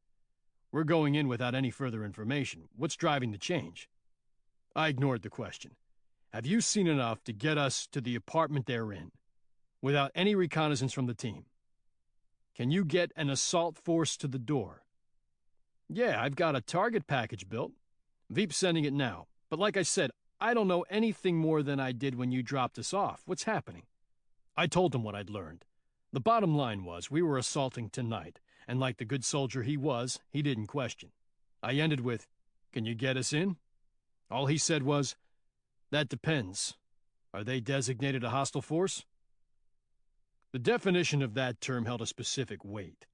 We're going in without any further information. What's driving the change?" I ignored the question. "Have you seen enough to get us to the apartment they're in, without any reconnaissance from the team? Can you get an assault force to the door?" "Yeah, I've got a target package built. Veep's sending it now. But like I said, I don't know anything more than I did when you dropped us off. What's happening?" I told him what I'd learned. The bottom line was we were assaulting tonight, and like the good soldier he was, he didn't question. I ended with, "Can you get us in?" All he said was, "That depends. Are they designated a hostile force?" The definition of that term held a specific weight,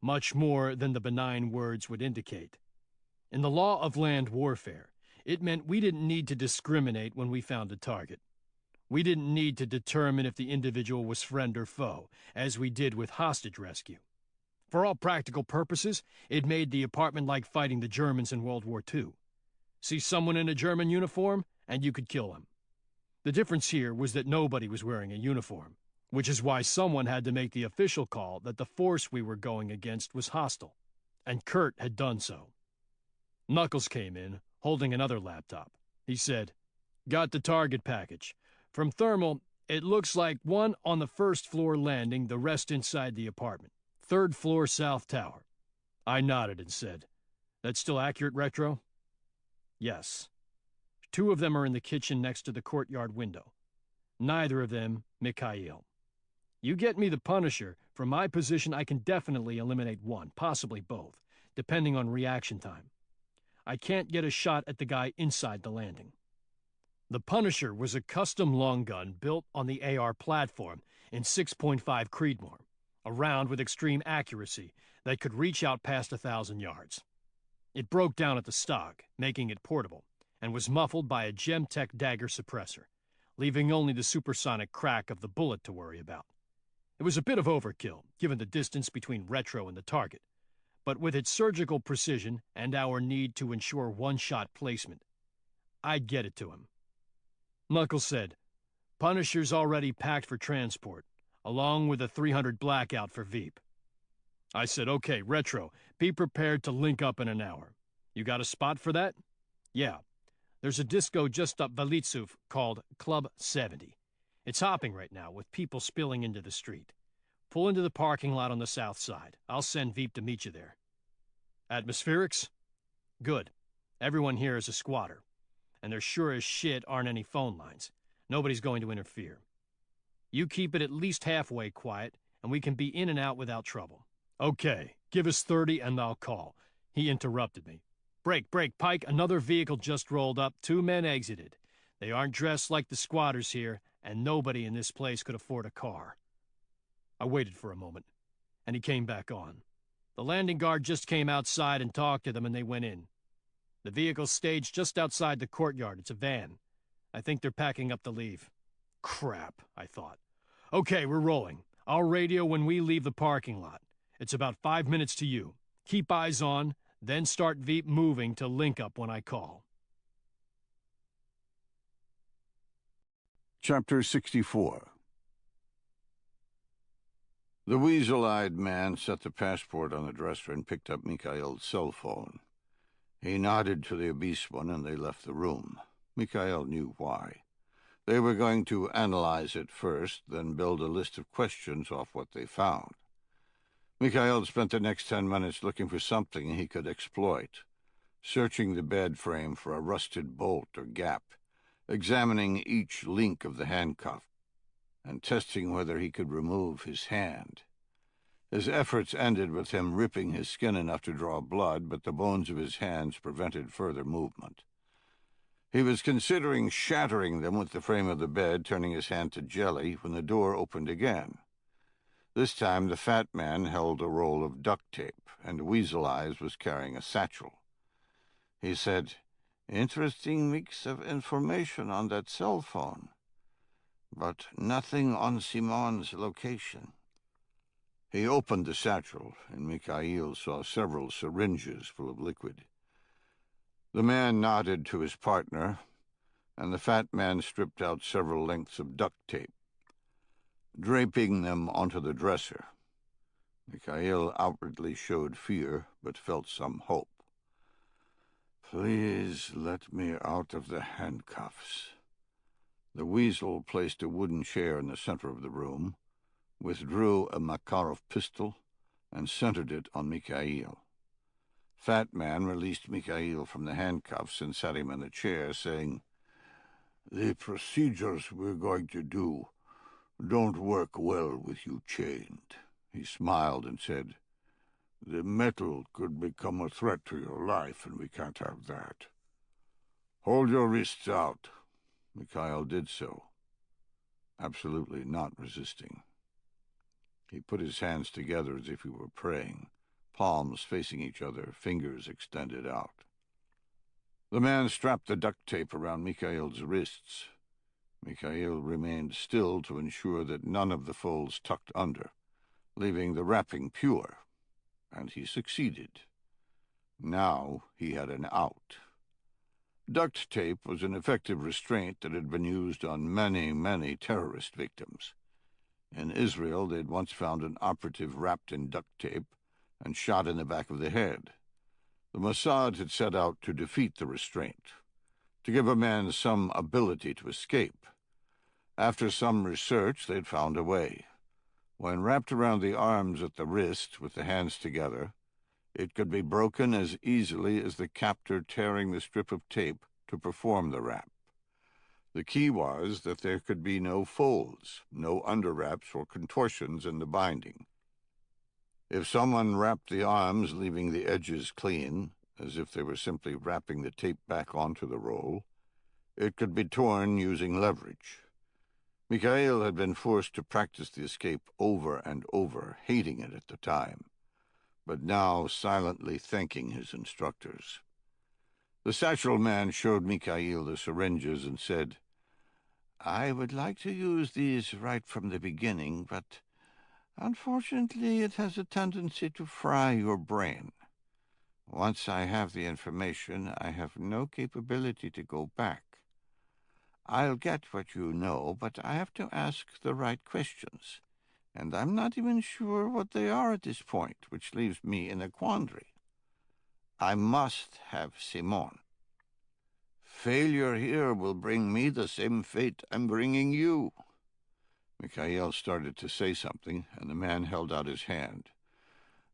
much more than the benign words would indicate. In the law of land warfare, it meant we didn't need to discriminate when we found a target. We didn't need to determine if the individual was friend or foe, as we did with hostage rescue. For all practical purposes, it made the apartment like fighting the Germans in World War II. See someone in a German uniform, and you could kill him. The difference here was that nobody was wearing a uniform, which is why someone had to make the official call that the force we were going against was hostile, and Kurt had done so. Knuckles came in, holding another laptop. He said, "Got the target package. From Thermal, it looks like one on the first floor landing, the rest inside the apartment. 3rd floor south tower." I nodded and said, "That's still accurate, Retro?" "Yes. 2 of them are in the kitchen next to the courtyard window. Neither of them, Mikhail. You get me the Punisher, from my position I can definitely eliminate one, possibly both, depending on reaction time. I can't get a shot at the guy inside the landing." The Punisher was a custom long gun built on the AR platform in 6.5 Creedmoor, a round with extreme accuracy that could reach out past 1,000 yards. It broke down at the stock, making it portable, and was muffled by a Gemtech dagger suppressor, leaving only the supersonic crack of the bullet to worry about. It was a bit of overkill, given the distance between Retro and the target, but with its surgical precision and our need to ensure one-shot placement, I'd get it to him. Knuckles said, "Punisher's already packed for transport, along with a 300 blackout for Veep." I said, "Okay, Retro, be prepared to link up in an hour. You got a spot for that?" "Yeah. There's a disco just up Valitsuf called Club 70. It's hopping right now, with people spilling into the street. Pull into the parking lot on the south side. I'll send Veep to meet you there." "Atmospherics?" "Good. Everyone here is a squatter. And there sure as shit aren't any phone lines. Nobody's going to interfere." You keep it at least halfway quiet, and we can be in and out without trouble." "Okay, give us 30 and I'll call." He interrupted me. Break, Pike, another vehicle just rolled up, 2 men exited. They aren't dressed like the squatters here, and nobody in this place could afford a car." I waited for a moment, and he came back on. "The landing guard just came outside and talked to them, and they went in. The vehicle's staged just outside the courtyard. It's a van. I think they're packing up to leave." Crap, I thought. "Okay, we're rolling. I'll radio when we leave the parking lot. It's about 5 minutes to you. Keep eyes on, then start Veep moving to link up when I call." Chapter 64. The weasel-eyed man set the passport on the dresser and picked up Mikhail's cell phone. He nodded to the obese one, and they left the room. Mikhail knew why. They were going to analyze it first, then build a list of questions off what they found. Mikhail spent the next 10 minutes looking for something he could exploit, searching the bed frame for a rusted bolt or gap, examining each link of the handcuff, and testing whether he could remove his hand. His efforts ended with him ripping his skin enough to draw blood, but the bones of his hands prevented further movement. He was considering shattering them with the frame of the bed, turning his hand to jelly, when the door opened again. This time the fat man held a roll of duct tape, and Weasel Eyes was carrying a satchel. He said, "Interesting mix of information on that cell phone, but nothing on Simon's location." He opened the satchel, and Mikhail saw several syringes full of liquid. The man nodded to his partner, and the fat man stripped out several lengths of duct tape, draping them onto the dresser. Mikhail outwardly showed fear, but felt some hope. "Please let me out of the handcuffs." The weasel placed a wooden chair in the center of the room, withdrew a Makarov pistol, and centered it on Mikhail. Fat Man released Mikhail from the handcuffs and sat him in a chair, saying, "The procedures we're going to do don't work well with you chained." He smiled and said, "The metal could become a threat to your life, and we can't have that. Hold your wrists out." Mikhail did so, absolutely not resisting. He put his hands together as if he were praying, palms facing each other, fingers extended out. The man strapped the duct tape around Mikhail's wrists. Mikhail remained still to ensure that none of the folds tucked under, leaving the wrapping pure, and he succeeded. Now he had an out. Duct tape was an effective restraint that had been used on many, many terrorist victims. In Israel, they'd once found an operative wrapped in duct tape and shot in the back of the head. The Mossad had set out to defeat the restraint, to give a man some ability to escape. After some research, they'd found a way. When wrapped around the arms at the wrist with the hands together, it could be broken as easily as the captor tearing the strip of tape to perform the wrap. The key was that there could be no folds, no underwraps or contortions in the binding. If someone wrapped the arms, leaving the edges clean, as if they were simply wrapping the tape back onto the roll, it could be torn using leverage. Mikhail had been forced to practice the escape over and over, hating it at the time, but now silently thanking his instructors. The satchel man showed Mikhail the syringes and said, "I would like to use these right from the beginning, but unfortunately it has a tendency to fry your brain. Once I have the information, I have no capability to go back. I'll get what you know, but I have to ask the right questions, and I'm not even sure what they are at this point, which leaves me in a quandary. I must have Simon. Failure here will bring me the same fate I'm bringing you." Mikhail started to say something, and the man held out his hand.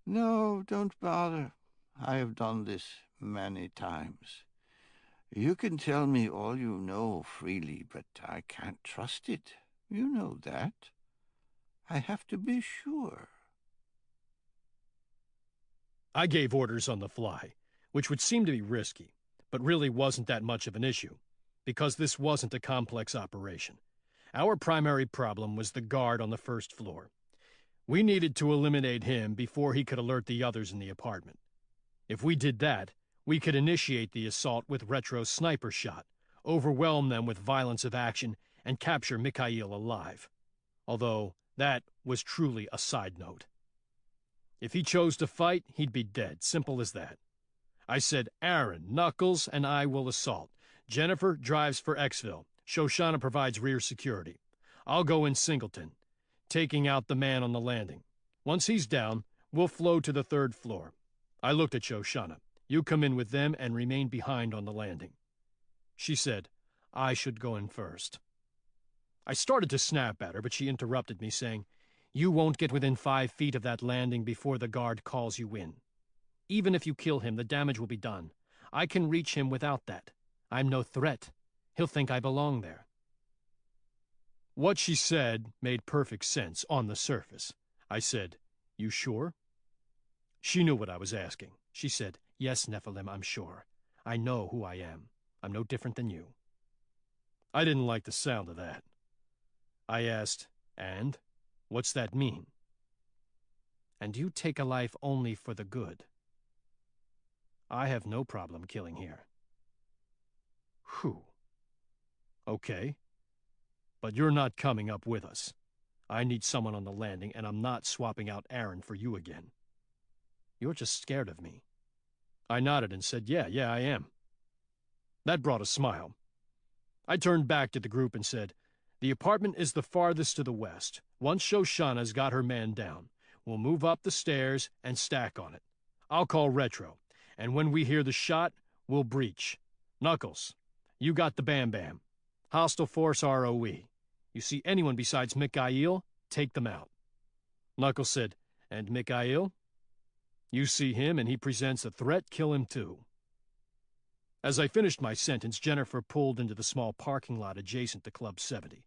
"No, don't bother. I have done this many times. You can tell me all you know freely, but I can't trust it. You know that. I have to be sure. I gave orders on the fly, which would seem to be risky, but really wasn't that much of an issue, because this wasn't a complex operation. Our primary problem was the guard on the first floor. We needed to eliminate him before he could alert the others in the apartment. If we did that, we could initiate the assault with Retro's sniper shot, overwhelm them with violence of action, and capture Mikhail alive. Although that was truly a side note. If he chose to fight, he'd be dead. Simple as that. I said, Aaron, Knuckles, and I will assault. Jennifer drives for Xville. Shoshana provides rear security. I'll go in singleton, taking out the man on the landing. Once he's down, we'll flow to the third floor. I looked at Shoshana. You come in with them and remain behind on the landing. She said, I should go in first. I started to snap at her, but she interrupted me, saying, You won't get within 5 feet of that landing before the guard calls you in. Even if you kill him, the damage will be done. I can reach him without that. I'm no threat. He'll think I belong there. What she said made perfect sense on the surface. I said, You sure? She knew what I was asking. She said, Yes, Nephilim, I'm sure. I know who I am. I'm no different than you. I didn't like the sound of that. I asked, And? What's that mean? And you take a life only for the good. I have no problem killing here. Whew. Okay. But you're not coming up with us. I need someone on the landing, and I'm not swapping out Aaron for you again. You're just scared of me. I nodded and said, Yeah, I am. That brought a smile. I turned back to the group and said, The apartment is the farthest to the west. Once Shoshana's got her man down, we'll move up the stairs and stack on it. I'll call Retro, and when we hear the shot, we'll breach. Knuckles, you got the Bam Bam. Hostile force ROE. You see anyone besides Mikhail, take them out. Knuckles said, And Mikhail? You see him and he presents a threat, kill him too. As I finished my sentence, Jennifer pulled into the small parking lot adjacent to Club 70,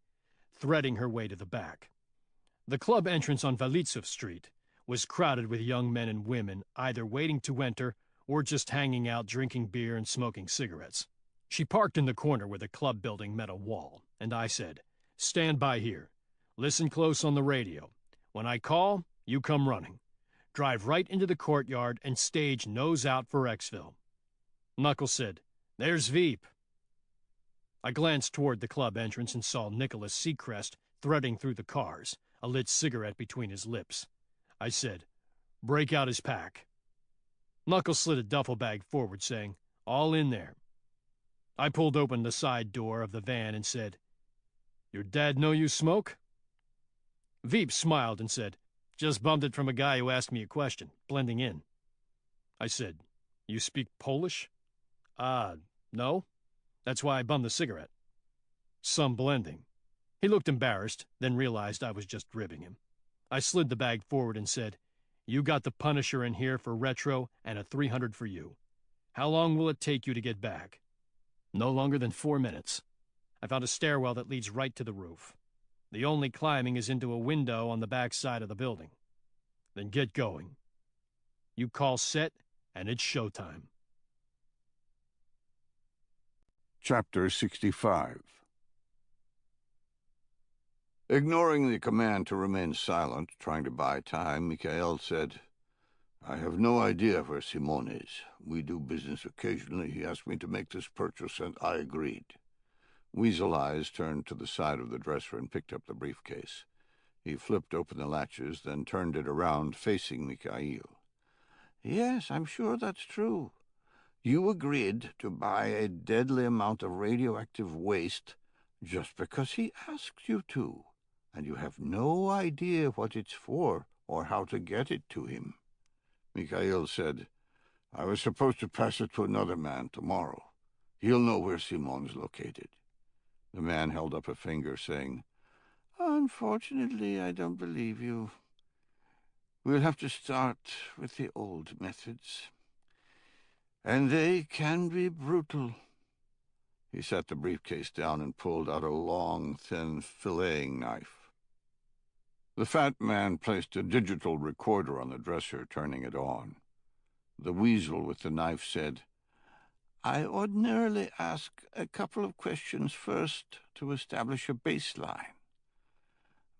threading her way to the back. The club entrance on Valitsov Street was crowded with young men and women, either waiting to enter or just hanging out drinking beer and smoking cigarettes. She parked in the corner where the club building met a wall, and I said, Stand by here. Listen close on the radio. When I call, you come running. Drive right into the courtyard and stage nose out for Xville. Knuckles said, There's Veep. I glanced toward the club entrance and saw Nicholas Seacrest threading through the cars, a lit cigarette between his lips. I said, Break out his pack. Knuckles slid a duffel bag forward, saying, All in there. I pulled open the side door of the van and said, Your dad know you smoke? Veep smiled and said, Just bummed it from a guy who asked me a question, blending in. I said, You speak Polish? No. That's why I bummed the cigarette. Some blending. He looked embarrassed, then realized I was just ribbing him. I slid the bag forward and said, You got the Punisher in here for Retro and a 300 for you. How long will it take you to get back? No longer than 4 minutes. I found a stairwell that leads right to the roof. The only climbing is into a window on the back side of the building. Then get going. You call set, and it's showtime. Chapter 65. Ignoring the command to remain silent, trying to buy time, Mikhail said, I have no idea where Simon is. We do business occasionally. He asked me to make this purchase, and I agreed. Weasel Eyes turned to the side of the dresser and picked up the briefcase. He flipped open the latches, then turned it around, facing Mikhail. Yes, I'm sure that's true. You agreed to buy a deadly amount of radioactive waste just because he asked you to, and you have no idea what it's for or how to get it to him. Mikhail said, I was supposed to pass it to another man tomorrow. He'll know where Simon's located. The man held up a finger, saying, Unfortunately, I don't believe you. We'll have to start with the old methods. And they can be brutal. He set the briefcase down and pulled out a long, thin filleting knife. The fat man placed a digital recorder on the dresser, turning it on. The weasel with the knife said, "I ordinarily ask a couple of questions first to establish a baseline.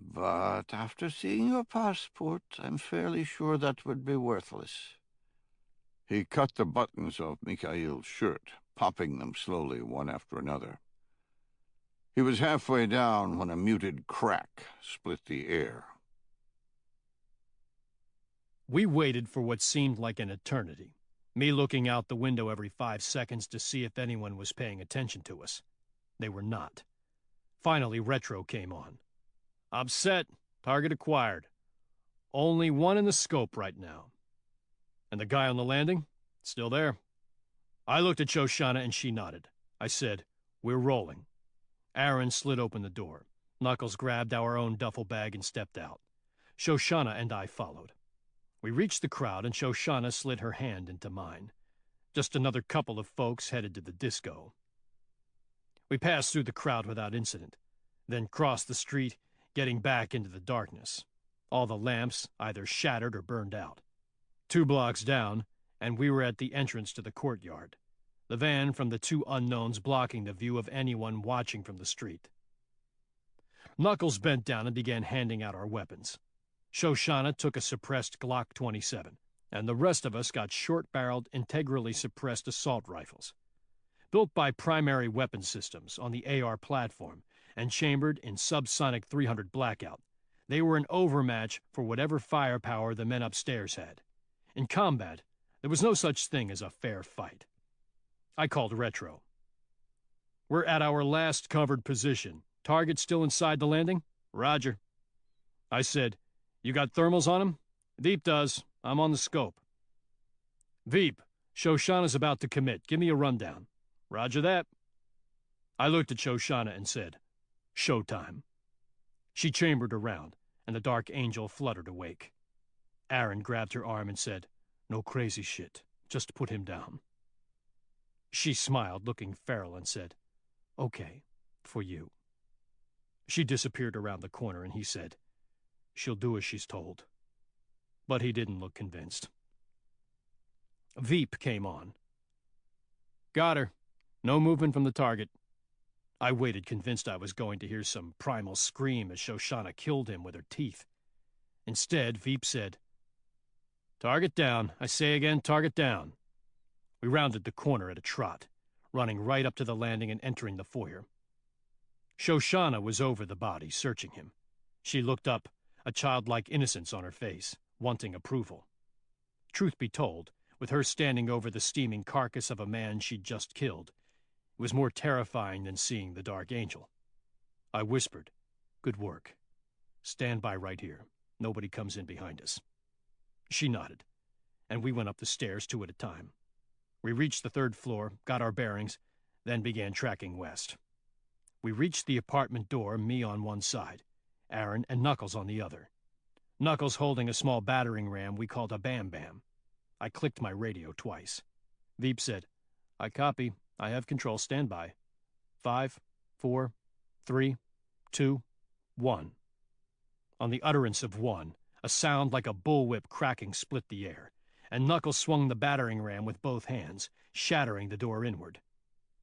But after seeing your passport, I'm fairly sure that would be worthless." He cut the buttons of Mikhail's shirt, popping them slowly one after another. He was halfway down when a muted crack split the air. We waited for what seemed like an eternity, me looking out the window every 5 seconds to see if anyone was paying attention to us. They were not. Finally, Retro came on. "I'm set. Target acquired. Only one in the scope right now." "And the guy on the landing? Still there?" I looked at Shoshana and she nodded. I said, "We're rolling." Aaron slid open the door. Knuckles grabbed our own duffel bag and stepped out. Shoshana and I followed. We reached the crowd and Shoshana slid her hand into mine. Just another couple of folks headed to the disco. We passed through the crowd without incident, then crossed the street, getting back into the darkness. All the lamps either shattered or burned out. 2 blocks down, and we were at the entrance to the courtyard, the van from the 2 unknowns blocking the view of anyone watching from the street. Knuckles bent down and began handing out our weapons. Shoshana took a suppressed Glock 27, and the rest of us got short-barreled, integrally suppressed assault rifles. Built by Primary Weapon Systems on the AR platform and chambered in subsonic 300 blackout, they were an overmatch for whatever firepower the men upstairs had. In combat, there was no such thing as a fair fight. I called Retro. "We're at our last covered position. Target still inside the landing?" "Roger." I said, "You got thermals on him?" "Veep does. I'm on the scope." "Veep, Shoshana's about to commit. Give me a rundown." "Roger that." I looked at Shoshana and said, "Showtime." She chambered around, and the Dark Angel fluttered awake. Aaron grabbed her arm and said, "No crazy shit. Just put him down." She smiled, looking feral, and said, "Okay, for you." She disappeared around the corner, and he said, "She'll do as she's told." But he didn't look convinced. Veep came on. "Got her. No movement from the target." I waited, convinced I was going to hear some primal scream as Shoshana killed him with her teeth. Instead, Veep said, "Target down. I say again, target down." We rounded the corner at a trot, running right up to the landing and entering the foyer. Shoshana was over the body, searching him. She looked up, a childlike innocence on her face, wanting approval. Truth be told, with her standing over the steaming carcass of a man she'd just killed, it was more terrifying than seeing the Dark Angel. I whispered, "Good work. Stand by right here. Nobody comes in behind us." She nodded, and we went up the stairs 2 at a time. We reached the 3rd floor, got our bearings, then began tracking west. We reached the apartment door, me on one side, Aaron and Knuckles on the other. Knuckles holding a small battering ram we called a Bam Bam. I clicked my radio twice. Veep said, "I copy. I have control. Stand by. 5, 4, 3, 2, 1. On the utterance of 1, a sound like a bullwhip cracking split the air, and Knuckles swung the battering ram with both hands, shattering the door inward.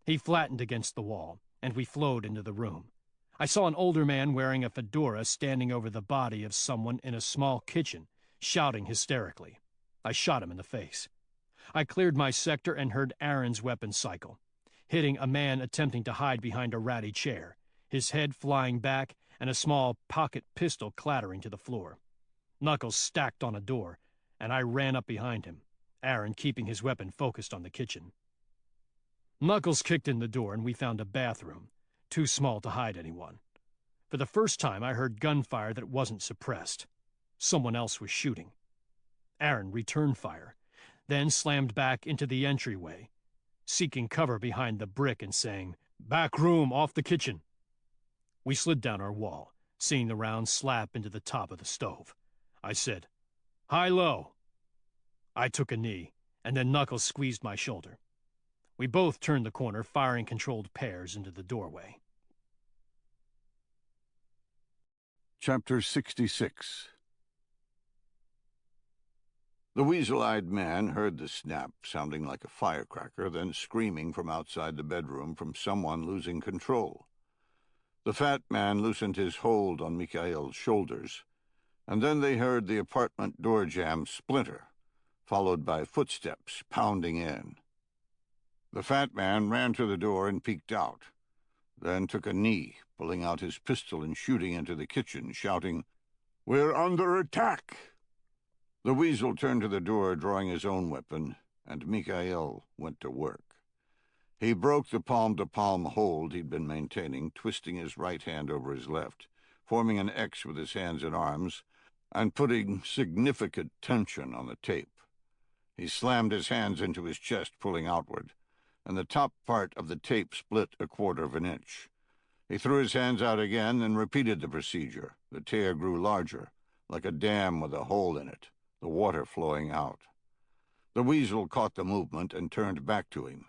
He flattened against the wall, and we flowed into the room. I saw an older man wearing a fedora standing over the body of someone in a small kitchen, shouting hysterically. I shot him in the face. I cleared my sector and heard Aaron's weapon cycle, hitting a man attempting to hide behind a ratty chair, his head flying back and a small pocket pistol clattering to the floor. Knuckles stacked on a door, and I ran up behind him, Aaron keeping his weapon focused on the kitchen. Knuckles kicked in the door, and we found a bathroom, too small to hide anyone. For the first time, I heard gunfire that wasn't suppressed. Someone else was shooting. Aaron returned fire, then slammed back into the entryway, seeking cover behind the brick and saying, "Back room, off the kitchen." We slid down our wall, seeing the round slap into the top of the stove. I said, "High-low." I took a knee, and then Knuckles squeezed my shoulder. We both turned the corner, firing controlled pairs into the doorway. Chapter 66. The weasel-eyed man heard the snap, sounding like a firecracker, then screaming from outside the bedroom from someone losing control. The fat man loosened his hold on Mikhail's shoulders, and then they heard the apartment door jamb splinter, followed by footsteps pounding in. The fat man ran to the door and peeked out, then took a knee, pulling out his pistol and shooting into the kitchen, shouting, "We're under attack!" The weasel turned to the door, drawing his own weapon, and Mikhail went to work. He broke the palm-to-palm hold he'd been maintaining, twisting his right hand over his left, forming an X with his hands and arms, and putting significant tension on the tape. He slammed his hands into his chest, pulling outward, and the top part of the tape split a quarter of an inch. He threw his hands out again and repeated the procedure. The tear grew larger, like a dam with a hole in it, the water flowing out. The weasel caught the movement and turned back to him.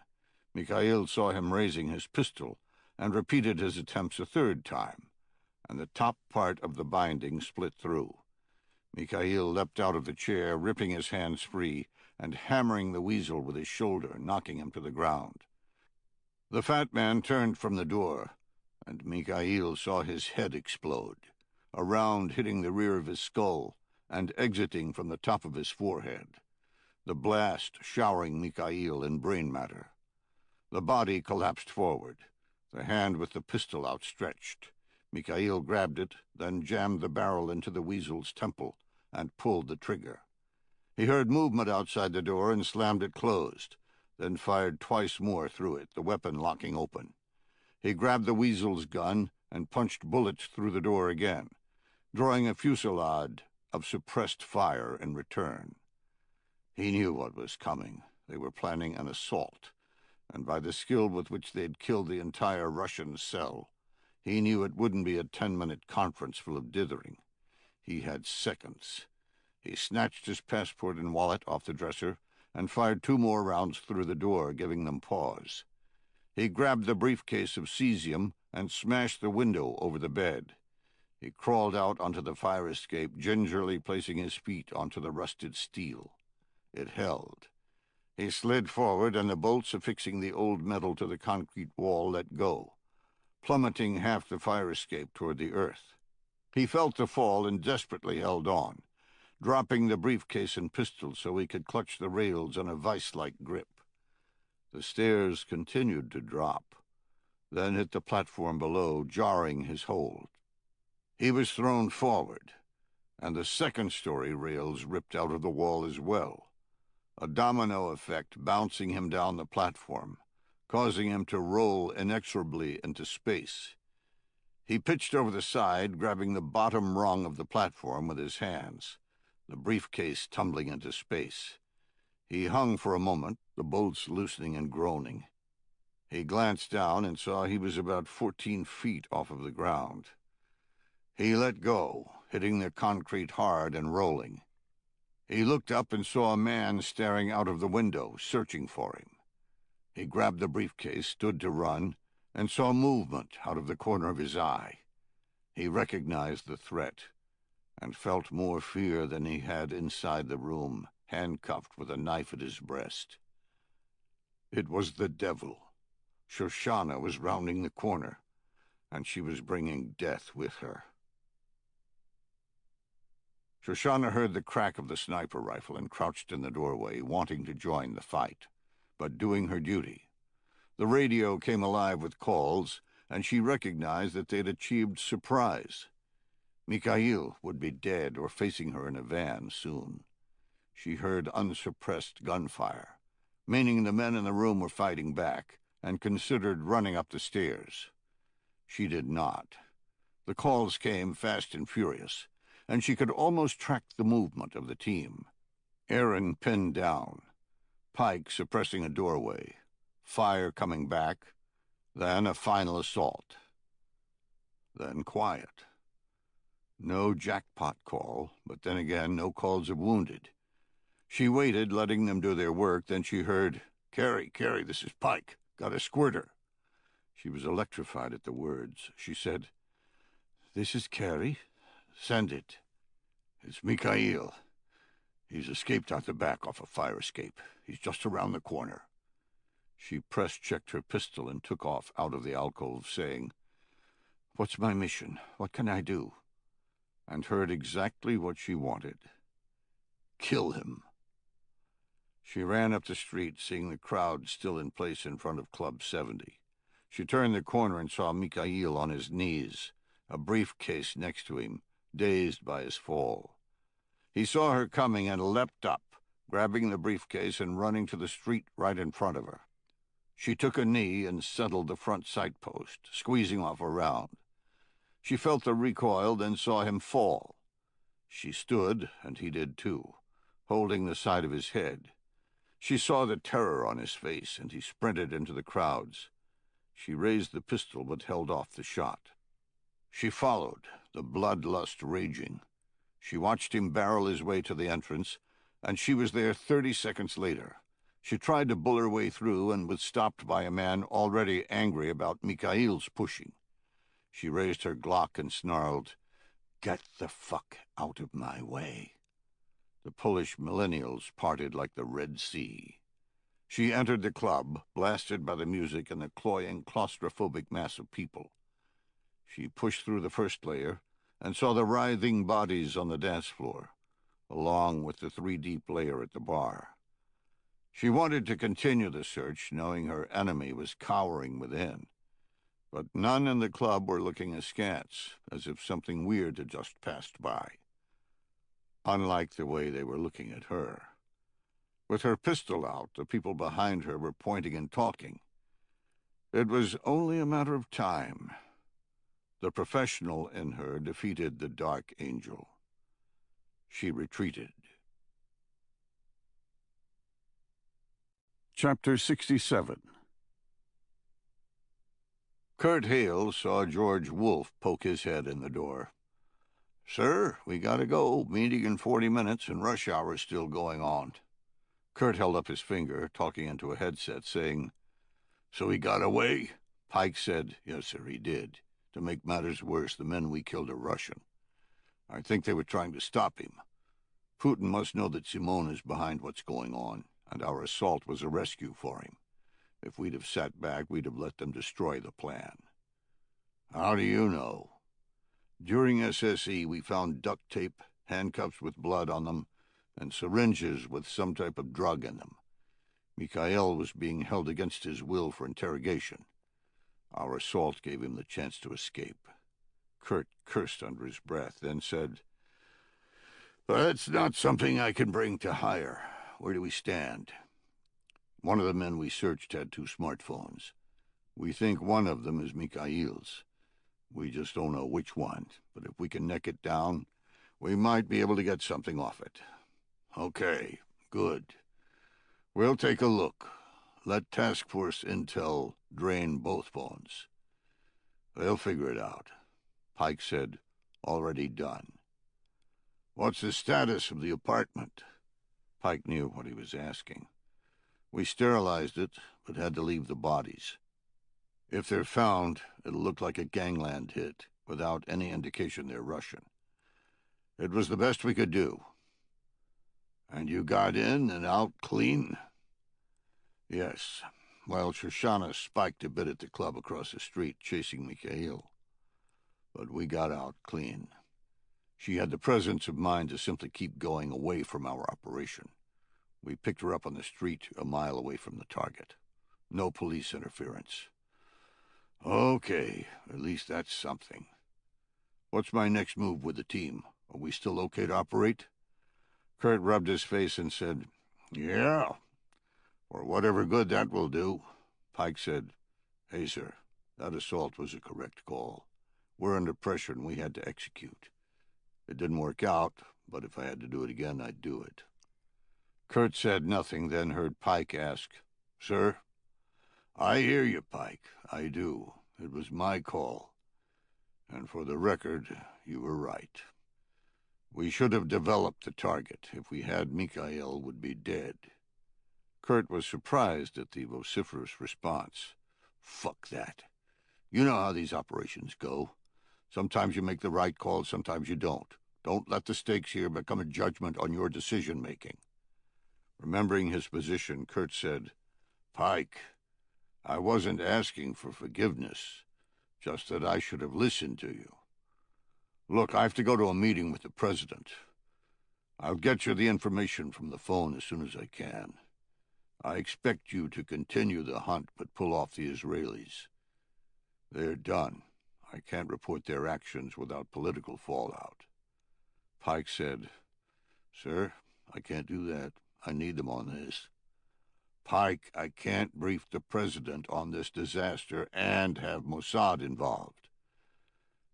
Mikhail saw him raising his pistol and repeated his attempts a third time, and the top part of the binding split through. Mikhail leapt out of the chair, ripping his hands free and hammering the weasel with his shoulder, knocking him to the ground. The fat man turned from the door, and Mikhail saw his head explode, a round hitting the rear of his skull and exiting from the top of his forehead, the blast showering Mikhail in brain matter. The body collapsed forward, the hand with the pistol outstretched. Mikhail grabbed it, then jammed the barrel into the weasel's temple and pulled the trigger. He heard movement outside the door and slammed it closed, then fired twice more through it, the weapon locking open. He grabbed the weasel's gun and punched bullets through the door again, drawing a fusillade of suppressed fire in return. He knew what was coming. They were planning an assault, and by the skill with which they'd killed the entire Russian cell, he knew it wouldn't be a 10-minute conference full of dithering. He had seconds. He snatched his passport and wallet off the dresser and fired 2 more rounds through the door, giving them pause. He grabbed the briefcase of cesium and smashed the window over the bed. He crawled out onto the fire escape, gingerly placing his feet onto the rusted steel. It held. He slid forward, and the bolts affixing the old metal to the concrete wall let go, plummeting half the fire escape toward the earth. He felt the fall and desperately held on, dropping the briefcase and pistol so he could clutch the rails on a vice-like grip. The stairs continued to drop, then hit the platform below, jarring his hold. He was thrown forward, and the second-story rails ripped out of the wall as well, a domino effect bouncing him down the platform, causing him to roll inexorably into space. He pitched over the side, grabbing the bottom rung of the platform with his hands, the briefcase tumbling into space. He hung for a moment, the bolts loosening and groaning. He glanced down and saw he was about 14 feet off of the ground. He let go, hitting the concrete hard and rolling. He looked up and saw a man staring out of the window, searching for him. He grabbed the briefcase, stood to run, and saw movement out of the corner of his eye. He recognized the threat and felt more fear than he had inside the room, handcuffed with a knife at his breast. It was the devil. Shoshana was rounding the corner, and she was bringing death with her. Shoshana heard the crack of the sniper rifle and crouched in the doorway, wanting to join the fight, but doing her duty. The radio came alive with calls, and she recognized that they'd achieved surprise. Mikhail would be dead or facing her in a van soon. She heard unsuppressed gunfire, meaning the men in the room were fighting back, and considered running up the stairs. She did not. The calls came fast and furious, and she could almost track the movement of the team. Aaron pinned down, Pike suppressing a doorway, fire coming back, then a final assault. Then quiet. No jackpot call, but then again no calls of wounded. She waited, letting them do their work, then she heard Carrie, this is Pike. Got a squirter." She was electrified at the words. She said, "This is Carrie. Send it." "It's Mikhail. He's escaped out the back off a fire escape. He's just around the corner." She press-checked her pistol and took off out of the alcove, saying, "What's my mission? What can I do?" And heard exactly what she wanted. Kill him. She ran up the street, seeing the crowd still in place in front of Club 70. She turned the corner and saw Mikhail on his knees, a briefcase next to him, dazed by his fall. He saw her coming and leapt up, grabbing the briefcase and running to the street right in front of her. She took a knee and settled the front sight post, squeezing off a round. She felt the recoil, then saw him fall. She stood, and he did too, holding the side of his head. She saw the terror on his face, and he sprinted into the crowds. She raised the pistol but held off the shot. She followed, the bloodlust raging. She watched him barrel his way to the entrance, and she was there 30 seconds later. She tried to bull her way through and was stopped by a man already angry about Mikhail's pushing. She raised her Glock and snarled, "Get the fuck out of my way." The Polish millennials parted like the Red Sea. She entered the club, blasted by the music and the cloying, claustrophobic mass of people. She pushed through the first layer and saw the writhing bodies on the dance floor, along with the 3-deep layer at the bar. She wanted to continue the search, knowing her enemy was cowering within. But none in the club were looking askance, as if something weird had just passed by. Unlike the way they were looking at her. With her pistol out, the people behind her were pointing and talking. It was only a matter of time. The professional in her defeated the dark angel. She retreated. Chapter 67. Kurt Hale saw George Wolfe poke his head in the door. "Sir, we gotta go. Meeting in 40 minutes, and rush hour's still going on." Kurt held up his finger, talking into a headset, saying, "So he got away?" Pike said, "Yes, sir, he did. To make matters worse, the men we killed are Russian. I think they were trying to stop him. Putin must know that Simone is behind what's going on, and our assault was a rescue for him. If we'd have sat back, we'd have let them destroy the plan." "How do you know?" "During SSE, we found duct tape, handcuffs with blood on them, and syringes with some type of drug in them. Mikhail was being held against his will for interrogation. Our assault gave him the chance to escape." Kurt cursed under his breath, then said, "That's not something I can bring to hire. Where do we stand?" "One of the men we searched had 2 smartphones. We think one of them is Mikhail's. We just don't know which one, but if we can neck it down, we might be able to get something off it." "Okay, good. We'll take a look. Let Task Force Intel drain both phones. They'll figure it out." Pike said, "Already done." "What's the status of the apartment?" Pike knew what he was asking. "We sterilized it, but had to leave the bodies. If they're found, it'll look like a gangland hit, without any indication they're Russian. It was the best we could do." "And you got in and out clean?" "Yes. Well, Shoshana spiked a bit at the club across the street, chasing Mikhail. But we got out clean. She had the presence of mind to simply keep going away from our operation. We picked her up on the street a mile away from the target. No police interference." "Okay, at least that's something. What's my next move with the team? Are we still okay to operate?" Kurt rubbed his face and said, "Yeah, for whatever good that will do." Pike said, "Hey, sir, that assault was a correct call. We're under pressure and we had to execute. It didn't work out, but if I had to do it again, I'd do it." Kurt said nothing, then heard Pike ask, "Sir?" "I hear you, Pike. I do. It was my call. And for the record, you were right. We should have developed the target. If we had, Mikhail would be dead." Kurt was surprised at the vociferous response. "Fuck that. You know how these operations go. Sometimes you make the right call, sometimes you don't. Don't let the stakes here become a judgment on your decision-making." Remembering his position, Kurt said, "Pike, I wasn't asking for forgiveness, just that I should have listened to you. Look, I have to go to a meeting with the president. I'll get you the information from the phone as soon as I can. I expect you to continue the hunt, but pull off the Israelis. They're done. I can't report their actions without political fallout." Pike said, "Sir, I can't do that. I need them on this." "Pike, I can't brief the president on this disaster and have Mossad involved."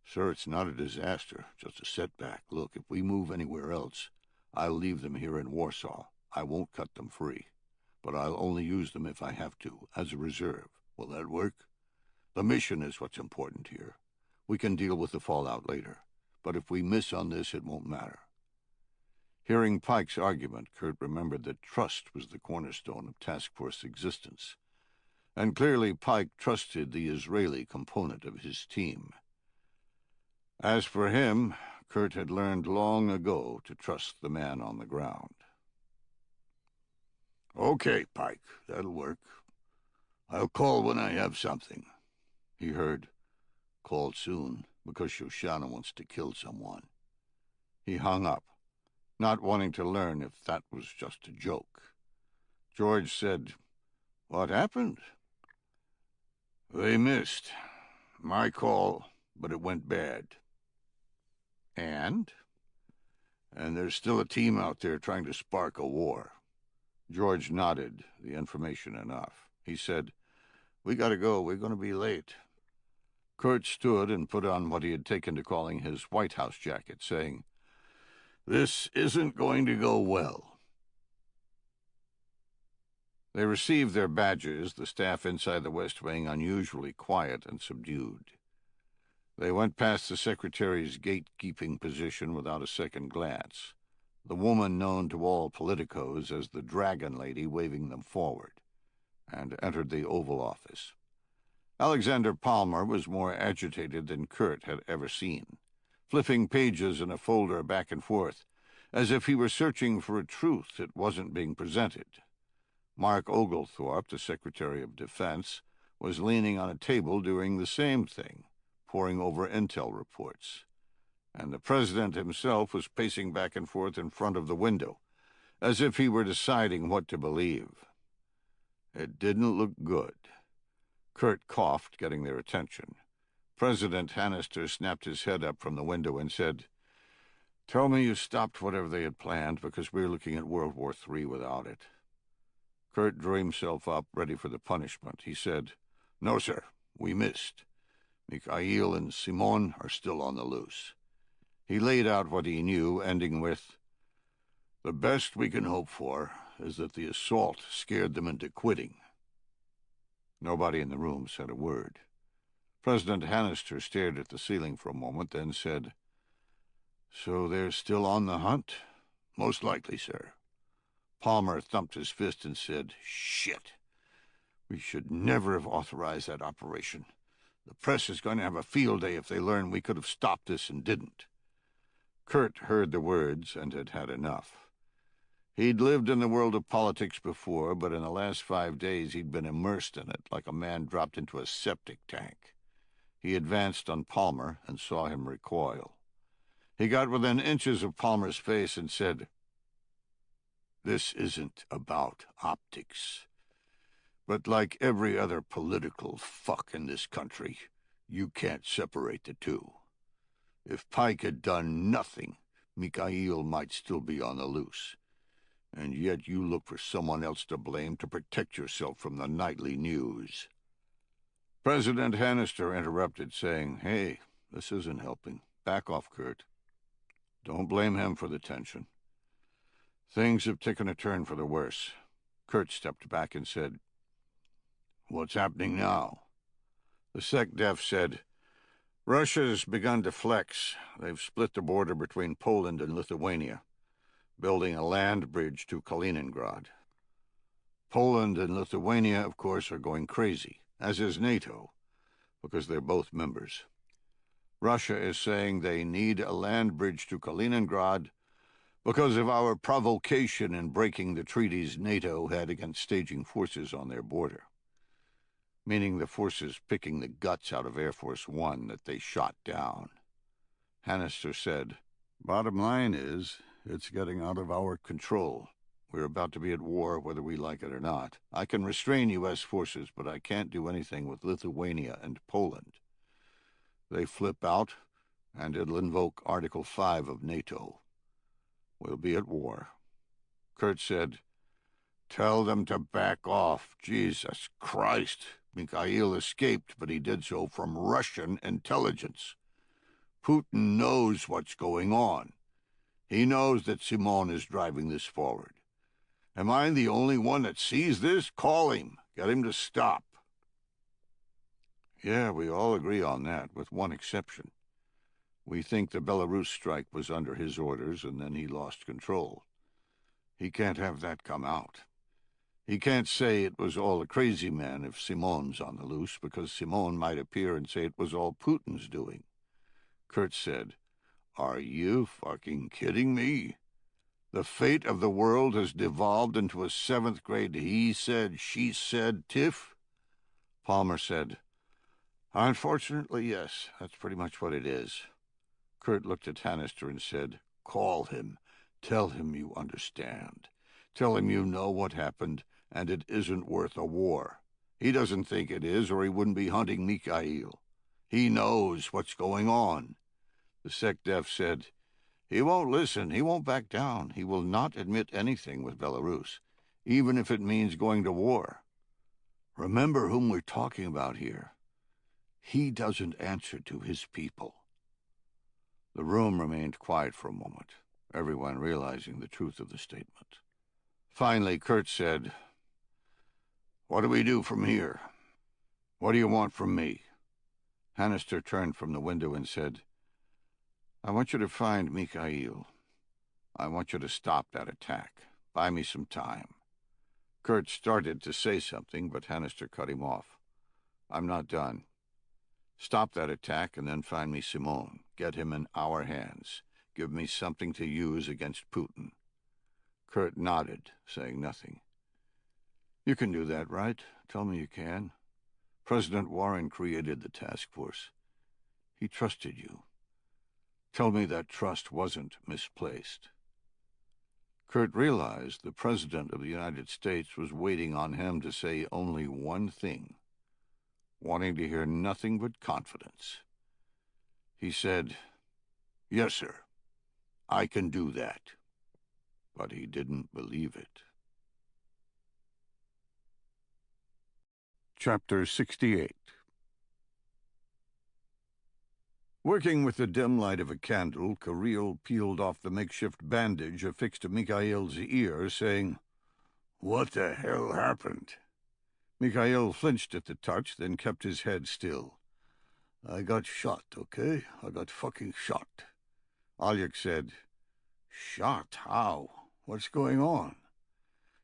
"Sir, it's not a disaster, just a setback. Look, if we move anywhere else, I'll leave them here in Warsaw. I won't cut them free, but I'll only use them if I have to, as a reserve. Will that work? The mission is what's important here. We can deal with the fallout later, but if we miss on this, it won't matter." Hearing Pike's argument, Kurt remembered that trust was the cornerstone of Task Force existence, and clearly Pike trusted the Israeli component of his team. As for him, Kurt had learned long ago to trust the man on the ground. "Okay, Pike, that'll work. I'll call when I have something." He heard, "Call soon, because Shoshana wants to kill someone." He hung up, not wanting to learn if that was just a joke. George said, "What happened?" "They missed. My call, but it went bad." "And?" "And there's still a team out there trying to spark a war." George nodded, the information enough. He said, "We gotta go. We're going to be late." Kurt stood and put on what he had taken to calling his White House jacket, saying, "This isn't going to go well." They received their badges, the staff inside the West Wing unusually quiet and subdued. They went past the secretary's gatekeeping position without a second glance, the woman known to all politicos as the Dragon Lady waving them forward, and entered the Oval Office. Alexander Palmer was more agitated than Kurt had ever seen, flipping pages in a folder back and forth, as if he were searching for a truth that wasn't being presented. Mark Oglethorpe, the Secretary of Defense, was leaning on a table doing the same thing, poring over intel reports. And the president himself was pacing back and forth in front of the window, as if he were deciding what to believe. It didn't look good. Kurt coughed, getting their attention. President Hannister snapped his head up from the window and said, "Tell me you stopped whatever they had planned, because we're looking at World War III without it." Kurt drew himself up, ready for the punishment. He said, "No, sir, we missed. Mikhail and Simon are still on the loose." He laid out what he knew, ending with, "The best we can hope for is that the assault scared them into quitting." Nobody in the room said a word. President Hannister stared at the ceiling for a moment, then said, "So they're still on the hunt?" "Most likely, sir." Palmer thumped his fist and said, "Shit. We should never have authorized that operation. The press is going to have a field day if they learn we could have stopped this and didn't." Kurt heard the words and had had enough. He'd lived in the world of politics before, but in the last 5 days he'd been immersed in it like a man dropped into a septic tank. He advanced on Palmer and saw him recoil. He got within inches of Palmer's face and said, "This isn't about optics. But like every other political fuck in this country, you can't separate the two. If Pike had done nothing, Mikhail might still be on the loose. And yet you look for someone else to blame to protect yourself from the nightly news." President Hannister interrupted, saying, "Hey, this isn't helping. Back off, Kurt. Don't blame him for the tension. Things have taken a turn for the worse." Kurt stepped back and said, "What's happening now?" The SecDef said, "Russia's begun to flex. They've split the border between Poland and Lithuania, building a land bridge to Kaliningrad." Poland and Lithuania, of course, are going crazy, as is NATO, because they're both members. Russia is saying they need a land bridge to Kaliningrad because of our provocation in breaking the treaties NATO had against staging forces on their border, meaning the forces picking the guts out of Air Force One that they shot down. Hannister said, "Bottom line is, it's getting out of our control. We're about to be at war whether we like it or not. I can restrain U.S. forces, but I can't do anything with Lithuania and Poland. They flip out, and it'll invoke Article 5 of NATO. We'll be at war." Kurt said, "Tell them to back off. Jesus Christ. Mikhail escaped, but he did so from Russian intelligence. Putin knows what's going on. He knows that Simon is driving this forward. Am I the only one that sees this? Call him. Get him to stop." "Yeah, we all agree on that, with one exception. We think the Belarus strike was under his orders, and then he lost control. He can't have that come out. He can't say it was all a crazy man if Simon's on the loose, because Simon might appear and say it was all Putin's doing." Kurt said, "Are you fucking kidding me? The fate of the world has devolved into a seventh-grade he said, she said tiff?" Palmer said, "Unfortunately, yes. That's pretty much what it is." Kurt looked at Hannister and said, "Call him. Tell him you understand. Tell him you know what happened, and it isn't worth a war. He doesn't think it is, or he wouldn't be hunting Mikhail. He knows what's going on." The SecDef said, "He won't listen. He won't back down. He will not admit anything with Belarus, even if it means going to war. Remember whom we're talking about here. He doesn't answer to his people." The room remained quiet for a moment, everyone realizing the truth of the statement. Finally, Kurt said, "What do we do from here? What do you want from me?" Hannister turned from the window and said, "I want you to find Mikhail. I want you to stop that attack. Buy me some time." Kurt started to say something, but Hannister cut him off. "I'm not done. Stop that attack and then find me Simon. Get him in our hands. Give me something to use against Putin." Kurt nodded, saying nothing. "You can do that, right? Tell me you can. President Warren created the task force. He trusted you. Tell me that trust wasn't misplaced." Kurt realized the President of the United States was waiting on him to say only one thing, wanting to hear nothing but confidence. He said, "Yes, sir. I can do that." But he didn't believe it. Chapter 68. Working with the dim light of a candle, Kirill peeled off the makeshift bandage affixed to Mikhail's ear, saying, "What the hell happened?" Mikhail flinched at the touch, then kept his head still. "I got shot, okay? I got fucking shot." Alyek said, "Shot? How? What's going on?"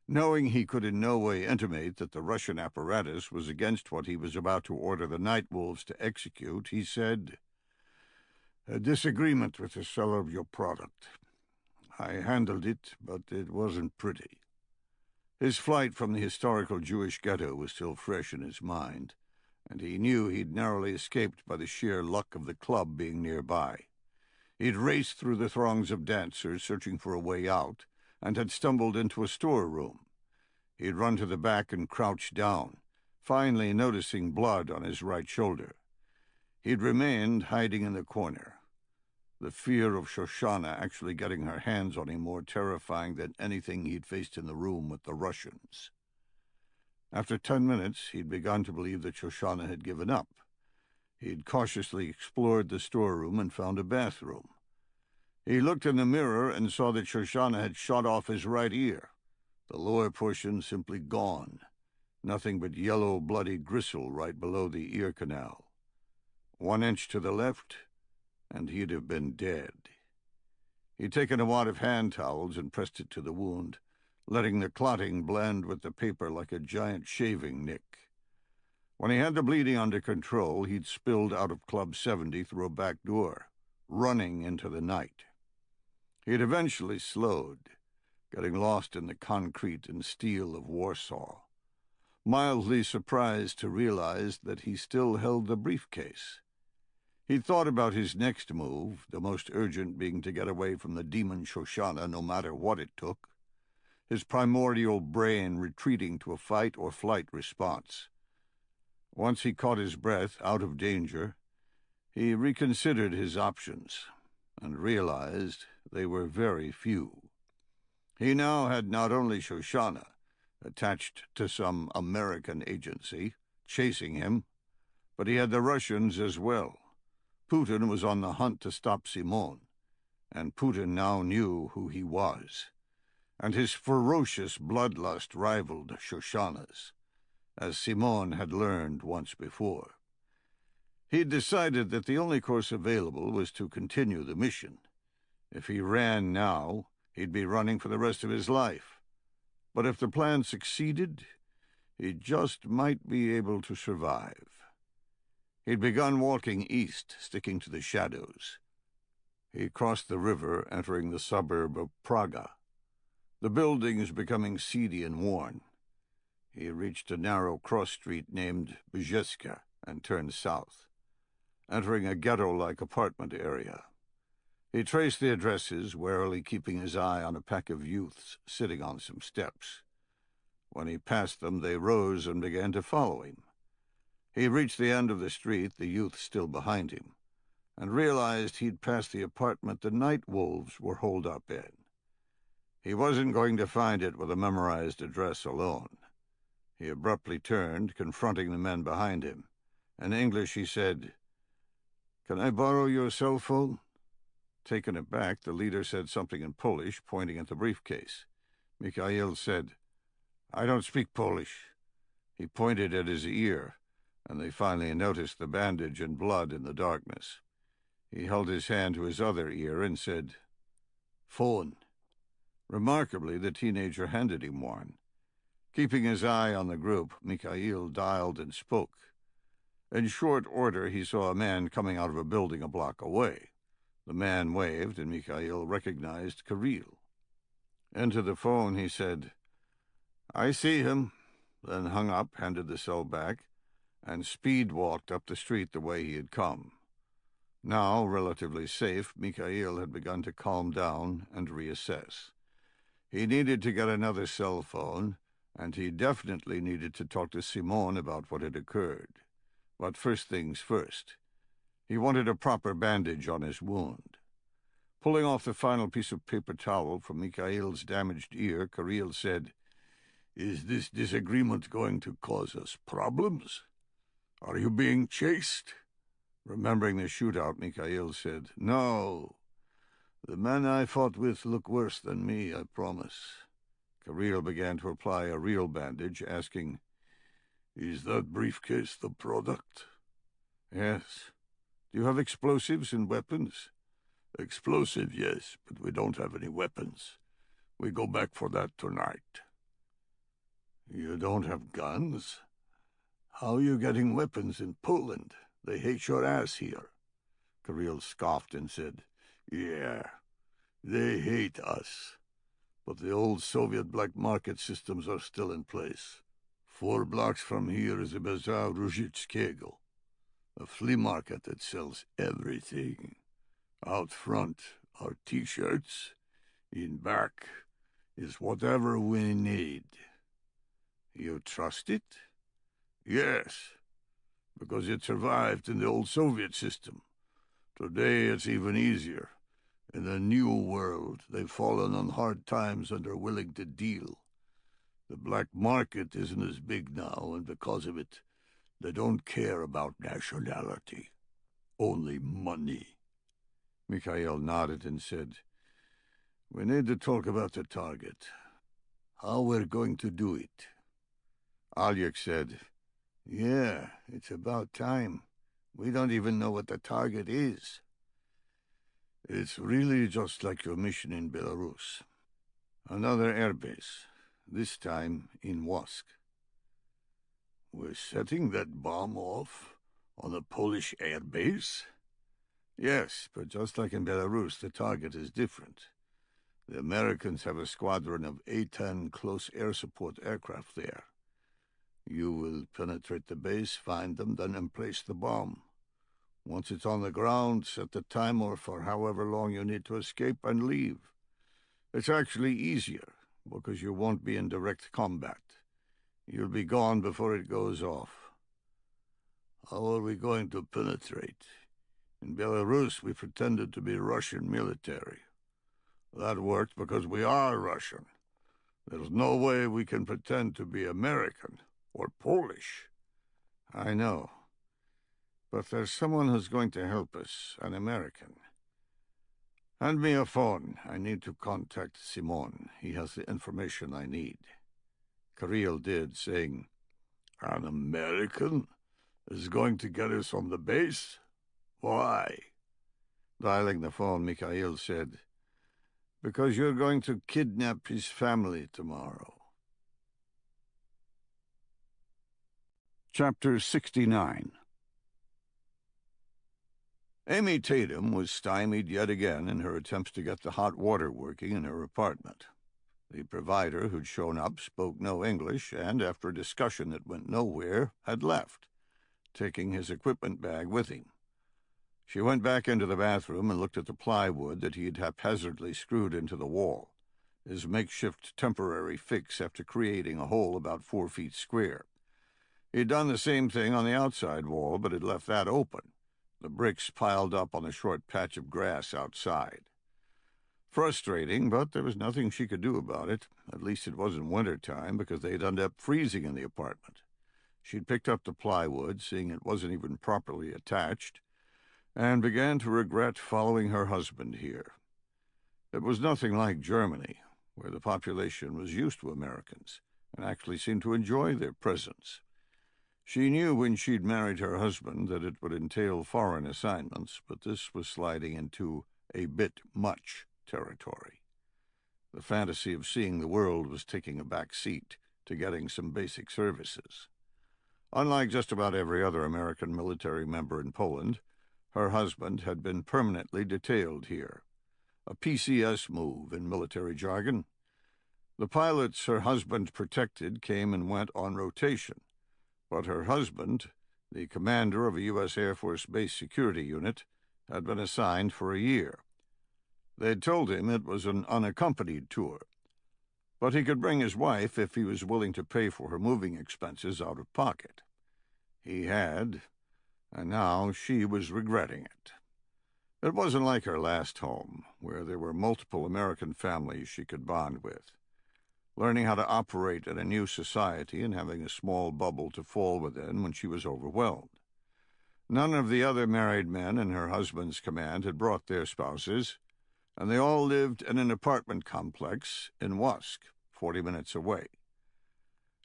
Knowing he could in no way intimate that the Russian apparatus was against what he was about to order the Night Wolves to execute, he said, "A disagreement with the seller of your product. I handled it, but it wasn't pretty." His flight from the historical Jewish ghetto was still fresh in his mind, and he knew he'd narrowly escaped by the sheer luck of the club being nearby. He'd raced through the throngs of dancers searching for a way out, and had stumbled into a storeroom. He'd run to the back and crouched down, finally noticing blood on his right shoulder. He'd remained hiding in the corner, the fear of Shoshana actually getting her hands on him more terrifying than anything he'd faced in the room with the Russians. After 10 minutes, he'd begun to believe that Shoshana had given up. He'd cautiously explored the storeroom and found a bathroom. He looked in the mirror and saw that Shoshana had shot off his right ear, the lower portion simply gone, nothing but yellow, bloody gristle right below the ear canal. 1 inch to the left, and he'd have been dead. He'd taken a wad of hand towels and pressed it to the wound, letting the clotting blend with the paper like a giant shaving nick. When he had the bleeding under control, he'd spilled out of Club 70 through a back door, running into the night. He'd eventually slowed, getting lost in the concrete and steel of Warsaw, mildly surprised to realize that he still held the briefcase. He'd thought about his next move, the most urgent being to get away from the demon Shoshana no matter what it took, his primordial brain retreating to a fight-or-flight response. Once he caught his breath, out of danger, he reconsidered his options and realized they were very few. He now had not only Shoshana, attached to some American agency, chasing him, but he had the Russians as well. Putin was on the hunt to stop Simon, and Putin now knew who he was, and his ferocious bloodlust rivaled Shoshana's, as Simon had learned once before. He'd decided that the only course available was to continue the mission. If he ran now, he'd be running for the rest of his life. But if the plan succeeded, he just might be able to survive. He'd begun walking east, sticking to the shadows. He crossed the river, entering the suburb of Praga, the buildings becoming seedy and worn. He reached a narrow cross street named Bzeska and turned south, entering a ghetto-like apartment area. He traced the addresses, warily keeping his eye on a pack of youths sitting on some steps. When he passed them, they rose and began to follow him. He reached the end of the street, the youth still behind him, and realized he'd passed the apartment the night wolves were holed up in. He wasn't going to find it with a memorized address alone. He abruptly turned, confronting the men behind him. In English, he said, "Can I borrow your cell phone?" Taken aback, the leader said something in Polish, pointing at the briefcase. Mikhail said, "I don't speak Polish." He pointed at his ear, and they finally noticed the bandage and blood in the darkness. He held his hand to his other ear and said, "Phone." Remarkably, the teenager handed him one. Keeping his eye on the group, Mikhail dialed and spoke. In short order, he saw a man coming out of a building a block away. The man waved, and Mikhail recognized Kirill. Into the phone, he said, "I see him," then hung up, handed the cell back, and speed-walked up the street the way he had come. Now, relatively safe, Mikhail had begun to calm down and reassess. He needed to get another cell phone, and he definitely needed to talk to Simon about what had occurred. But first things first. He wanted a proper bandage on his wound. Pulling off the final piece of paper towel from Mikhail's damaged ear, Kirill said, "Is this disagreement going to cause us problems? Are you being chased?" Remembering the shootout, Mikhail said, "No. The men I fought with look worse than me, I promise." Kirill began to apply a real bandage, asking, "Is that briefcase the product?" "Yes. Do you have explosives and weapons?" "Explosive, yes, but we don't have any weapons. We go back for that tonight." "You don't have guns? How are you getting weapons in Poland? They hate your ass here." Kirill scoffed and said, "Yeah, they hate us. But the old Soviet black market systems are still in place. 4 blocks from here is a Bazaar Ruzhitskego, a flea market that sells everything. Out front are T-shirts. In back is whatever we need." "You trust it?" "Yes, because it survived in the old Soviet system. Today it's even easier. In the new world, they've fallen on hard times and are willing to deal. The black market isn't as big now, and because of it, they don't care about nationality. Only money." Mikhail nodded and said, "We need to talk about the target. How we're going to do it." Alyek said, "Yeah, it's about time. We don't even know what the target is." "It's really just like your mission in Belarus. Another airbase. this time in Wask. We're setting that bomb off on a Polish air base? Yes, but just like in Belarus, the target is different. The Americans have a squadron of A-10 close air support aircraft there. You will penetrate the base, find them, then emplace the bomb. Once it's on the ground, set the timer for however long you need to escape and leave. It's actually easier, because you won't be in direct combat. You'll be gone before it goes off. How are we going to penetrate? In Belarus, we pretended to be Russian military. That worked because we are Russian. There's no way we can pretend to be American or Polish. I know. But there's someone who's going to help us, an American. Hand me a phone. I need to contact Simon. He has the information I need. Kirill did, saying, An American is going to get us on the base? Why? Dialing the phone, Mikhail said, Because you're going to kidnap his family tomorrow. Chapter 69. Amy Tatum was stymied yet again in her attempts to get the hot water working in her apartment. The provider who'd shown up spoke no English, and after a discussion that went nowhere, had left, taking his equipment bag with him. She went back into the bathroom and looked at the plywood that he had haphazardly screwed into the wall, his makeshift temporary fix after creating a hole about 4 feet square. He'd done the same thing on the outside wall, but had left that open, the bricks piled up on the short patch of grass outside. Frustrating, but there was nothing she could do about it. At least it wasn't winter time, because they'd end up freezing in the apartment. She'd picked up the plywood, seeing it wasn't even properly attached, and began to regret following her husband here. It was nothing like Germany, where the population was used to Americans, and actually seemed to enjoy their presence. She knew when she'd married her husband that it would entail foreign assignments, but this was sliding into a bit much territory. The fantasy of seeing the world was taking a back seat to getting some basic services. Unlike just about every other American military member in Poland, her husband had been permanently detailed here, a PCS move in military jargon. The pilots her husband protected came and went on rotation, but her husband, the commander of a U.S. Air Force base security unit, had been assigned for a year. They'd told him it was an unaccompanied tour, but he could bring his wife if he was willing to pay for her moving expenses out of pocket. He had, and now she was regretting it. It wasn't like her last home, where there were multiple American families she could bond with. Learning how to operate in a new society and having a small bubble to fall within when she was overwhelmed. None of the other married men in her husband's command had brought their spouses, and they all lived in an apartment complex in Wask, 40 minutes away.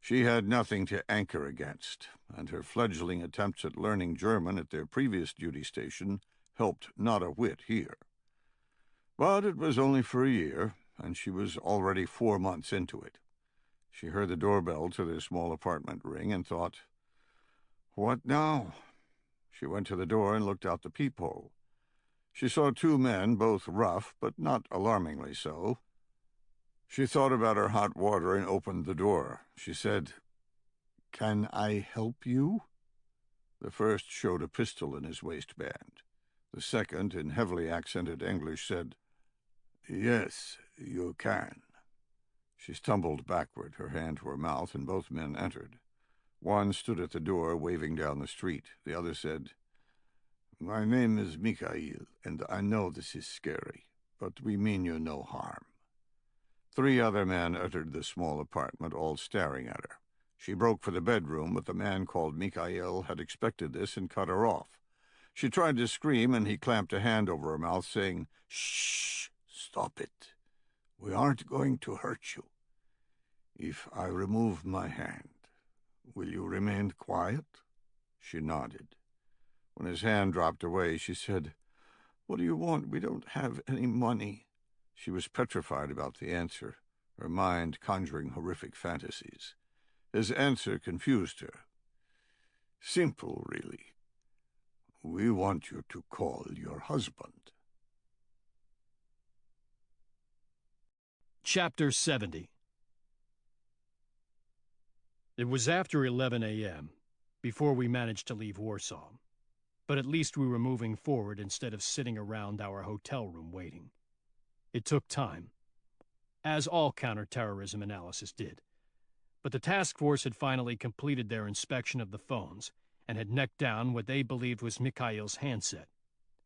She had nothing to anchor against, and her fledgling attempts at learning German at their previous duty station helped not a whit here. But it was only for a year, and she was already 4 months into it. She heard the doorbell to their small apartment ring and thought, What now? She went to the door and looked out the peephole. She saw 2 men, both rough, but not alarmingly so. She thought about her hot water and opened the door. She said, Can I help you? The first showed a pistol in his waistband. The second, in heavily accented English, said, Yes, you can. She stumbled backward, her hand to her mouth, and both men entered. One stood at the door, waving down the street. The other said, My name is Mikhail, and I know this is scary, but we mean you no harm. 3 other men entered the small apartment, all staring at her. She broke for the bedroom, but the man called Mikhail had expected this and cut her off. She tried to scream, and he clamped a hand over her mouth, saying, Shh, stop it. We aren't going to hurt you. If I remove my hand, will you remain quiet? She nodded. When his hand dropped away, she said, What do you want? We don't have any money. She was petrified about the answer. her mind conjuring horrific fantasies. His answer confused her. Simple, really. We want you to call your husband. Chapter 70. It was after 11 a.m. before we managed to leave Warsaw, but at least we were moving forward instead of sitting around our hotel room waiting. It took time, as all counterterrorism analysis did, but the task force had finally completed their inspection of the phones and had necked down what they believed was Mikhail's handset,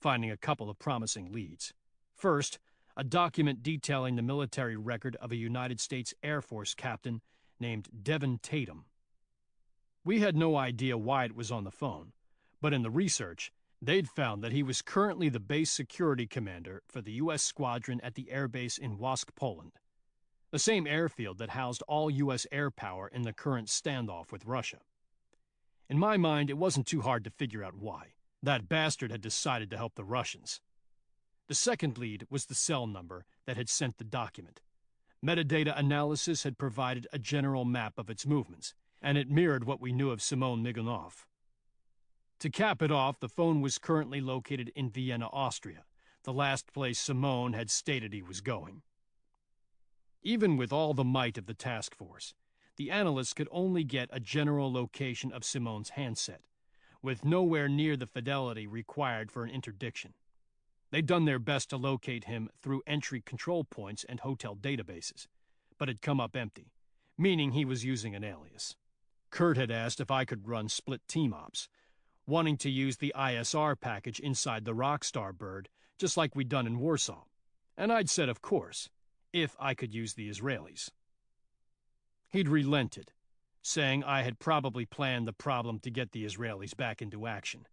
finding a couple of promising leads. First, a document detailing the military record of a United States Air Force captain named Devin Tatum. We had no idea why it was on the phone, but in the research, they'd found that he was currently the base security commander for the U.S. squadron at the airbase in Łask, Poland, the same airfield that housed all U.S. air power in the current standoff with Russia. In my mind, it wasn't too hard to figure out why. That bastard had decided to help the Russians. The second lead was the cell number that had sent the document. Metadata analysis had provided a general map of its movements, and it mirrored what we knew of Simon Migunov. To cap it off, the phone was currently located in Vienna, Austria, the last place Simon had stated he was going. Even with all the might of the task force, the analysts could only get a general location of Simon's handset, with nowhere near the fidelity required for an interdiction. They'd done their best to locate him through entry control points and hotel databases, but had come up empty, meaning he was using an alias. Kurt had asked if I could run split team ops, wanting to use the ISR package inside the Rockstar bird, just like we'd done in Warsaw, and I'd said of course, if I could use the Israelis. He'd relented, saying I had probably planned the problem to get the Israelis back into action,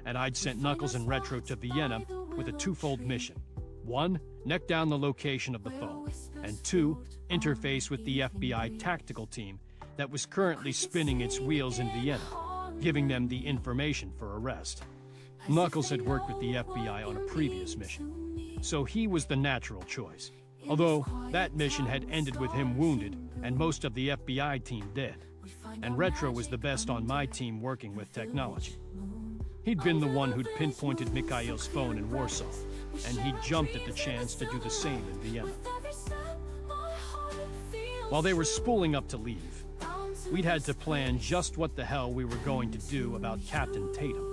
and I'd sent Knuckles and Retro to Vienna with a twofold mission. 1, neck down the location of the phone, and 2, interface with the FBI tactical team that was currently spinning its wheels in Vienna, giving them the information for arrest. Knuckles had worked with the FBI on a previous mission, so he was the natural choice, although that mission had ended with him wounded and most of the FBI team dead, and Retro was the best on my team working with technology. He'd been the one who'd pinpointed Mikhail's phone in Warsaw, and he jumped at the chance to do the same in Vienna. While they were spooling up to leave, we'd had to plan just what the hell we were going to do about Captain Tatum.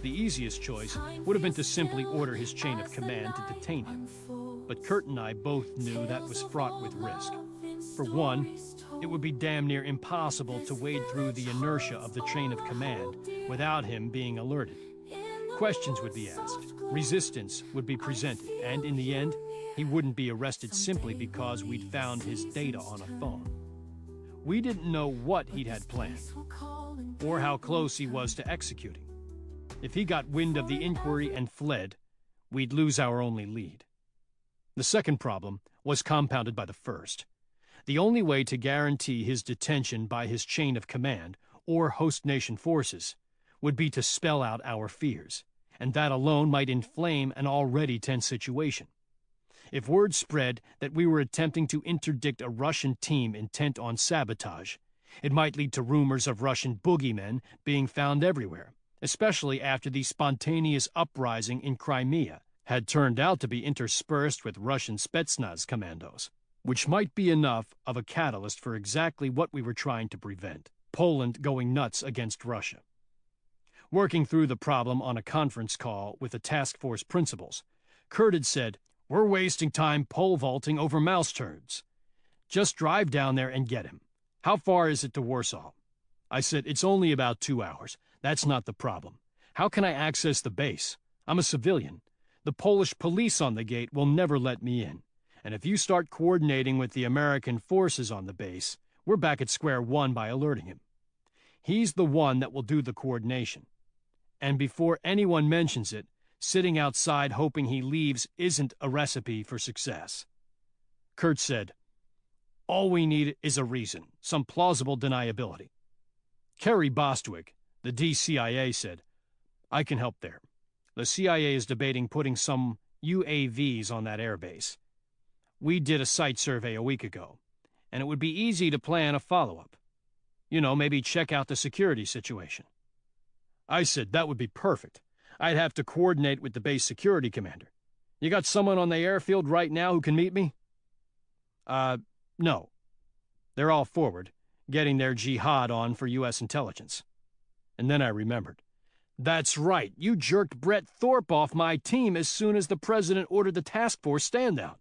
The easiest choice would have been to simply order his chain of command to detain him, but Kurt and I both knew that was fraught with risk. For one, it would be damn near impossible to wade through the inertia of the chain of command without him being alerted. Questions would be asked, resistance would be presented, and in the end, he wouldn't be arrested simply because we'd found his data on a phone. We didn't know what he'd had planned, or how close he was to executing. If he got wind of the inquiry and fled, we'd lose our only lead. The second problem was compounded by the first. The only way to guarantee his detention by his chain of command, or host nation forces, would be to spell out our fears, and that alone might inflame an already tense situation. If word spread that we were attempting to interdict a Russian team intent on sabotage, it might lead to rumors of Russian boogeymen being found everywhere, especially after the spontaneous uprising in Crimea had turned out to be interspersed with Russian Spetsnaz commandos, which might be enough of a catalyst for exactly what we were trying to prevent: Poland going nuts against Russia. Working through the problem on a conference call with the task force principals, Kurt had said, "We're wasting time pole vaulting over mouse turds. Just drive down there and get him. How far is it to Warsaw?" I said, "It's only about 2 hours. That's not the problem. How can I access the base? I'm a civilian. The Polish police on the gate will never let me in. And if you start coordinating with the American forces on the base, we're back at square one by alerting him. He's the one that will do the coordination. And before anyone mentions it, sitting outside hoping he leaves isn't a recipe for success." Kurt said, "All we need is a reason, some plausible deniability." Kerry Bostwick, the DCIA, said, "I can help there. The CIA is debating putting some UAVs on that airbase. we did a site survey a week ago, and it would be easy to plan a follow-up. You know, maybe check out the security situation. I said that would be perfect. I'd have to coordinate with the base security commander. You got someone on the airfield right now who can meet me? No. They're all forward, getting their jihad on for U.S. intelligence. And then I remembered. That's right, you jerked Brett Thorpe off my team as soon as the president ordered the task force stand-down.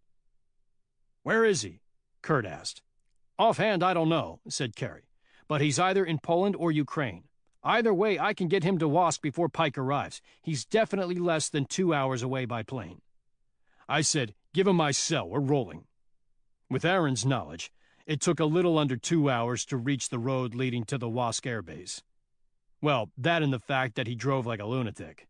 Where is he? Kurt asked. Offhand, I don't know, said Carey. But he's either in Poland or Ukraine. Either way, I can get him to Wask before Pike arrives. He's definitely less than 2 hours away by plane. I said, give him my cell, we're rolling. With Aaron's knowledge, it took a little under 2 hours to reach the road leading to the Wask airbase. Well, that and the fact that he drove like a lunatic.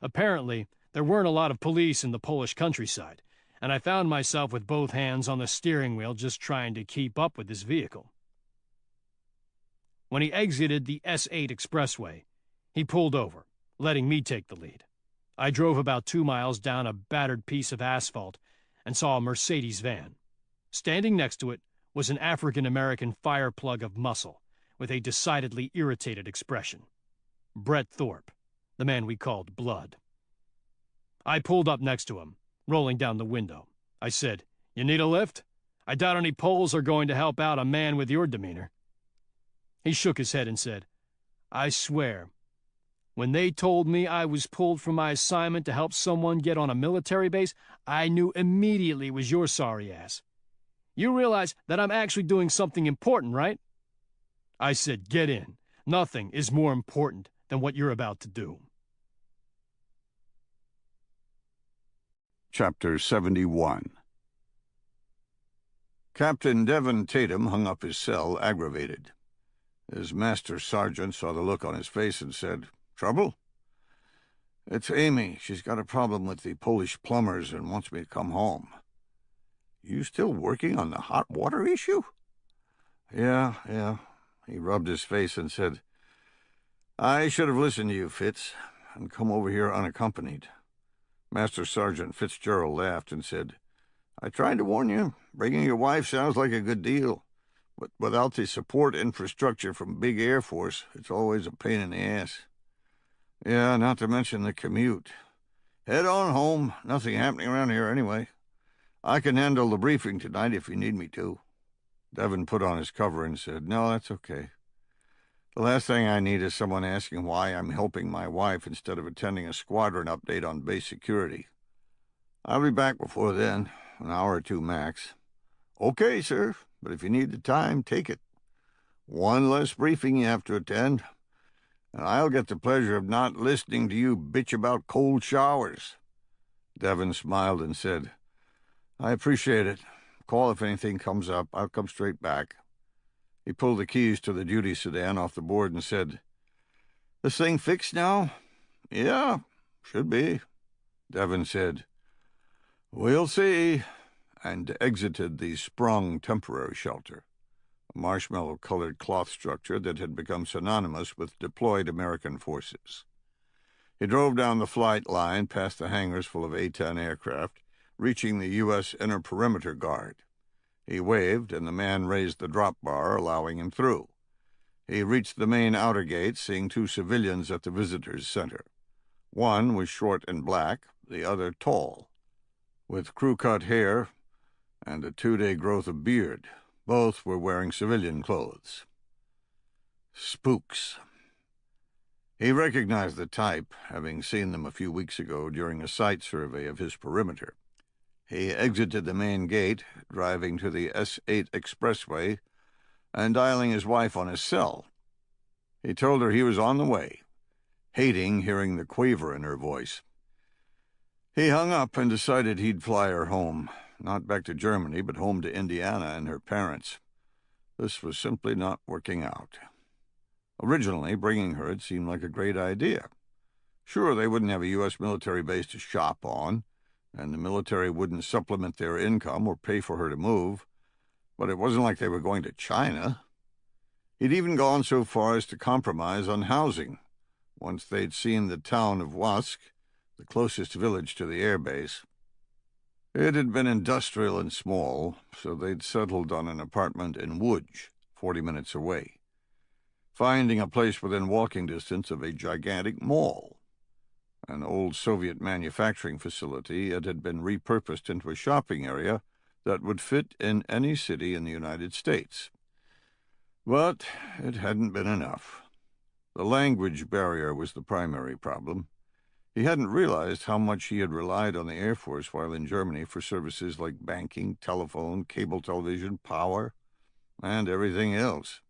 Apparently, there weren't a lot of police in the Polish countryside, and I found myself with both hands on the steering wheel just trying to keep up with his vehicle. When he exited the S8 expressway, he pulled over, letting me take the lead. I drove about 2 miles down a battered piece of asphalt and saw a Mercedes van. Standing next to it was an African-American fireplug of muscle with a decidedly irritated expression. Brett Thorpe, the man we called Blood. I pulled up next to him, rolling down the window. I said, "You need a lift? I doubt any Poles are going to help out a man with your demeanor." He shook his head and said, "I swear, when they told me I was pulled from my assignment to help someone get on a military base, I knew immediately it was your sorry ass. You realize that I'm actually doing something important, right?" I said, "Get in. Nothing is more important than what you're about to do." Chapter 71. Captain Devon Tatum hung up his cell, aggravated. His master sergeant saw the look on his face and said, "Trouble?" "It's Amy. She's got a problem with the Polish plumbers and wants me to come home." "You still working on the hot water issue?" Yeah. He rubbed his face and said, "I should have listened to you, Fitz, and come over here unaccompanied." Master Sergeant Fitzgerald laughed and said, "I tried to warn you. Bringing your wife sounds like a good deal, but without the support infrastructure from Big Air Force, it's always a pain in the ass. Yeah, not to mention the commute. Head on home. Nothing happening around here anyway. I can handle the briefing tonight if you need me to." Devon put on his cover and said, "No, that's okay. The last thing I need is someone asking why I'm helping my wife instead of attending a squadron update on base security. I'll be back before then, an hour or two max." "Okay, sir, but if you need the time, take it. One less briefing you have to attend, and I'll get the pleasure of not listening to you bitch about cold showers." Devon smiled and said, "I appreciate it. Call if anything comes up. I'll come straight back." He pulled the keys to the duty sedan off the board and said, "This thing fixed now?" "Yeah, should be." Devon said, "We'll see," and exited the Sprung temporary shelter, a marshmallow-colored cloth structure that had become synonymous with deployed American forces. He drove down the flight line past the hangars full of A-10 aircraft, reaching the U.S. Inner Perimeter Guard. He waved, and the man raised the drop bar, allowing him through. He reached the main outer gate, seeing 2 civilians at the visitors' center. One was short and black, the other tall, with crew-cut hair and a 2-day growth of beard. Both were wearing civilian clothes. Spooks. He recognized the type, having seen them a few weeks ago during a site survey of his perimeter. He exited the main gate, driving to the S8 expressway, and dialing his wife on his cell. He told her he was on the way, hating hearing the quaver in her voice. He hung up and decided he'd fly her home, not back to Germany, but home to Indiana and her parents. This was simply not working out. Originally, bringing her had seemed like a great idea. Sure, they wouldn't have a U.S. military base to shop on, and the military wouldn't supplement their income or pay for her to move, but it wasn't like they were going to China. He'd even gone so far as to compromise on housing, once they'd seen the town of Wask, the closest village to the airbase. It had been industrial and small, so they'd settled on an apartment in Łódź, 40 minutes away, finding a place within walking distance of a gigantic mall. An old Soviet manufacturing facility, it had been repurposed into a shopping area that would fit in any city in the United States. But it hadn't been enough. The language barrier was the primary problem. He hadn't realized how much he had relied on the Air Force while in Germany for services like banking, telephone, cable television, power, and everything else.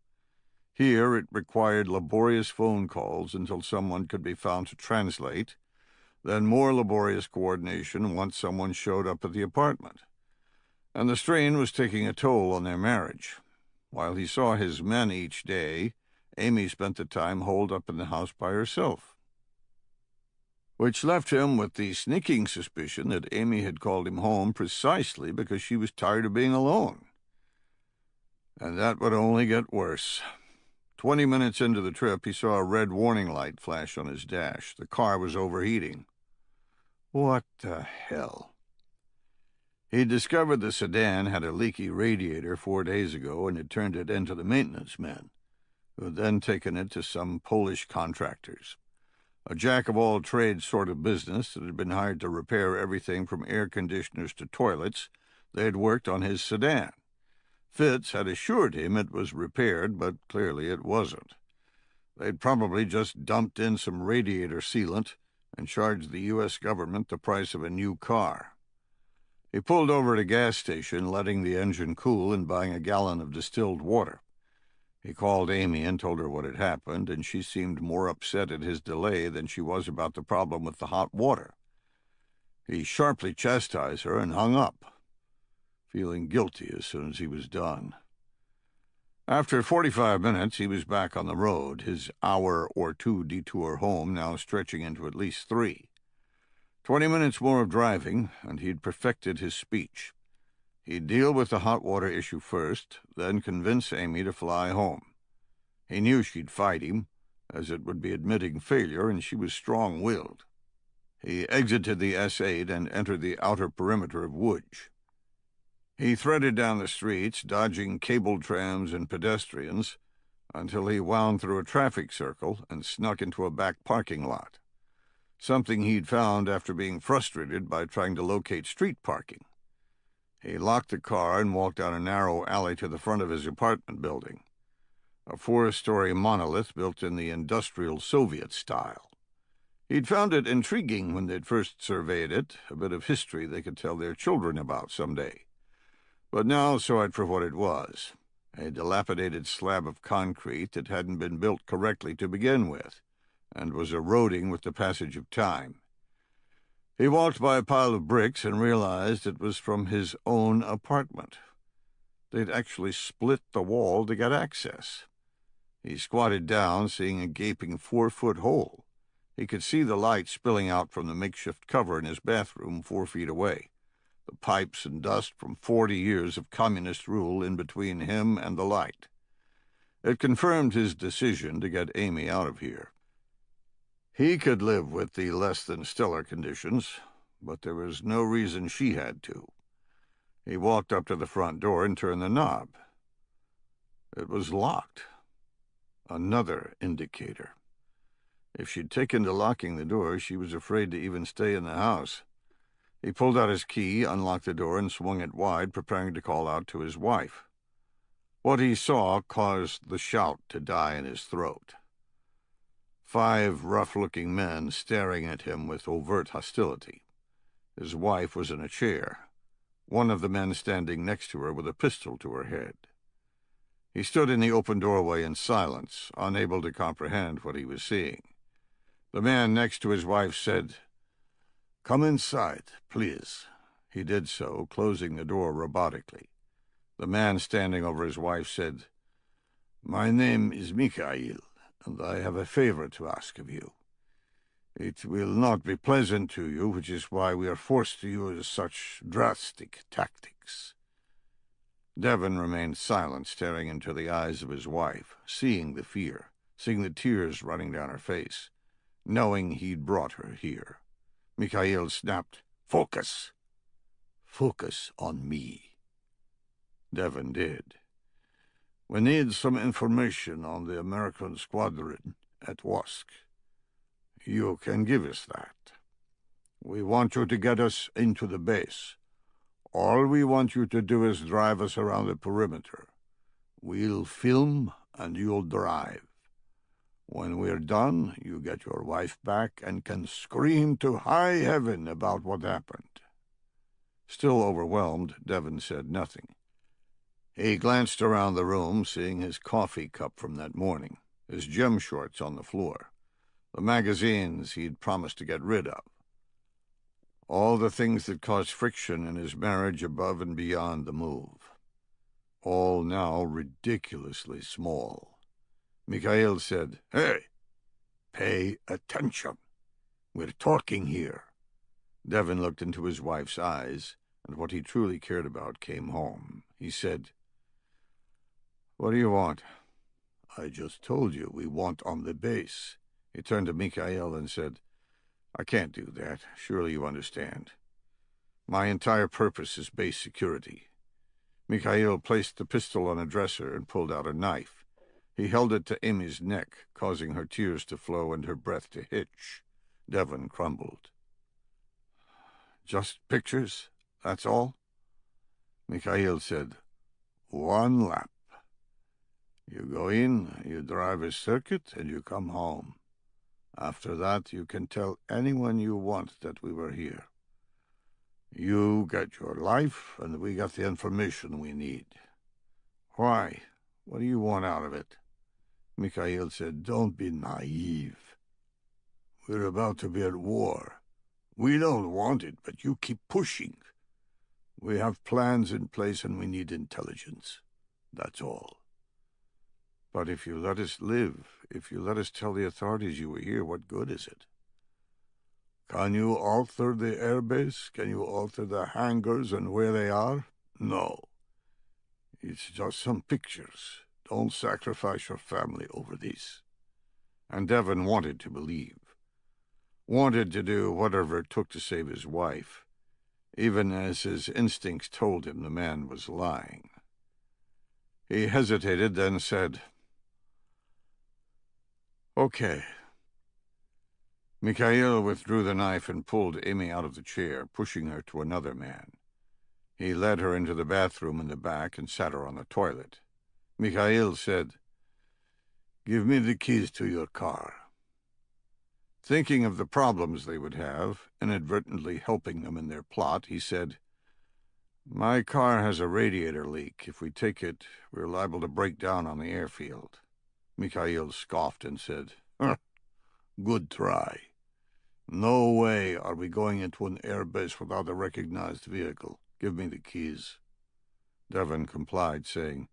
Here it required laborious phone calls until someone could be found to translate, then more laborious coordination once someone showed up at the apartment. And the strain was taking a toll on their marriage. While he saw his men each day, Amy spent the time holed up in the house by herself, which left him with the sneaking suspicion that Amy had called him home precisely because she was tired of being alone. And that would only get worse. 20 minutes into the trip, he saw a red warning light flash on his dash. The car was overheating. What the hell? He discovered the sedan had a leaky radiator 4 days ago and had turned it in to the maintenance men, who had then taken it to some Polish contractors. A jack-of-all-trades sort of business that had been hired to repair everything from air conditioners to toilets. They had worked on his sedan. Fitz had assured him it was repaired, but clearly it wasn't. They'd probably just dumped in some radiator sealant and charged the U.S. government the price of a new car. He pulled over at a gas station, letting the engine cool and buying a gallon of distilled water. He called Amy and told her what had happened, and she seemed more upset at his delay than she was about the problem with the hot water. He sharply chastised her and hung up, feeling guilty as soon as he was done. After 45 minutes, he was back on the road, his hour or two detour home now stretching into at least 3. 20 minutes more of driving, and he'd perfected his speech. He'd deal with the hot water issue first, then convince Amy to fly home. He knew she'd fight him, as it would be admitting failure, and she was strong-willed. He exited the S8 and entered the outer perimeter of Łódź. He threaded down the streets, dodging cable trams and pedestrians, until he wound through a traffic circle and snuck into a back parking lot, something he'd found after being frustrated by trying to locate street parking. He locked the car and walked down a narrow alley to the front of his apartment building, a 4-story monolith built in the industrial Soviet style. He'd found it intriguing when they'd first surveyed it, a bit of history they could tell their children about someday, but now saw it for what it was, a dilapidated slab of concrete that hadn't been built correctly to begin with, and was eroding with the passage of time. He walked by a pile of bricks and realized it was from his own apartment. They'd actually split the wall to get access. He squatted down, seeing a gaping 4-foot hole. He could see the light spilling out from the makeshift cover in his bathroom 4 feet away, the pipes and dust from 40 years of communist rule in between him and the light. It confirmed his decision to get Amy out of here. He could live with the less-than-stellar conditions, but there was no reason she had to. He walked up to the front door and turned the knob. It was locked. Another indicator. If she'd taken to locking the door, she was afraid to even stay in the house. He pulled out his key, unlocked the door, and swung it wide, preparing to call out to his wife. What he saw caused the shout to die in his throat. 5 rough-looking men staring at him with overt hostility. His wife was in a chair, one of the men standing next to her with a pistol to her head. He stood in the open doorway in silence, unable to comprehend what he was seeing. The man next to his wife said, "Come inside, please." He did so, closing the door robotically. The man standing over his wife said, "My name is Mikhail, and I have a favor to ask of you. It will not be pleasant to you, which is why we are forced to use such drastic tactics." Devon remained silent, staring into the eyes of his wife, seeing the fear, seeing the tears running down her face, knowing he'd brought her here. Mikhail snapped, "Focus!" Focus on me." Devon did. "We need some information on the American squadron at Wask. You can give us that. We want you to get us into the base. All we want you to do is drive us around the perimeter. We'll film and you'll drive. When we're done, you get your wife back and can scream to high heaven about what happened." Still overwhelmed, Devon said nothing. He glanced around the room, seeing his coffee cup from that morning, his gym shorts on the floor, the magazines he'd promised to get rid of. All the things that caused friction in his marriage above and beyond the move. All now ridiculously small. Mikhail said, "Hey, pay attention. We're talking here." Devon looked into his wife's eyes, and what he truly cared about came home. He said, "What do you want?" "I just told you we want on the base." He turned to Mikhail and said, "I can't do that. Surely you understand. My entire purpose is base security." Mikhail placed the pistol on a dresser and pulled out a knife. He held it to Amy's neck, causing her tears to flow and her breath to hitch. Devon crumbled. "Just pictures, that's all?" Mikhail said, "One lap. You go in, you drive a circuit, and you come home. After that, you can tell anyone you want that we were here. You get your life, and we get the information we need." "Why? What do you want out of it?" Mikhail said, "Don't be naive. We're about to be at war. We don't want it, but you keep pushing. We have plans in place, and we need intelligence. That's all." "But if you let us live, if you let us tell the authorities you were here, what good is it?" "Can you alter the airbase? Can you alter the hangars and where they are? No. It's just some pictures. Don't sacrifice your family over this." And Devon wanted to believe. Wanted to do whatever it took to save his wife, even as his instincts told him the man was lying. He hesitated, then said, "Okay." Mikhail withdrew the knife and pulled Amy out of the chair, pushing her to another man. He led her into the bathroom in the back and sat her on the toilet. Mikhail said, "Give me the keys to your car." Thinking of the problems they would have, inadvertently helping them in their plot, he said, "My car has a radiator leak. If we take it, we're liable to break down on the airfield." Mikhail scoffed and said, "Good try. No way are we going into an airbase without a recognized vehicle. Give me the keys." Devon complied, saying,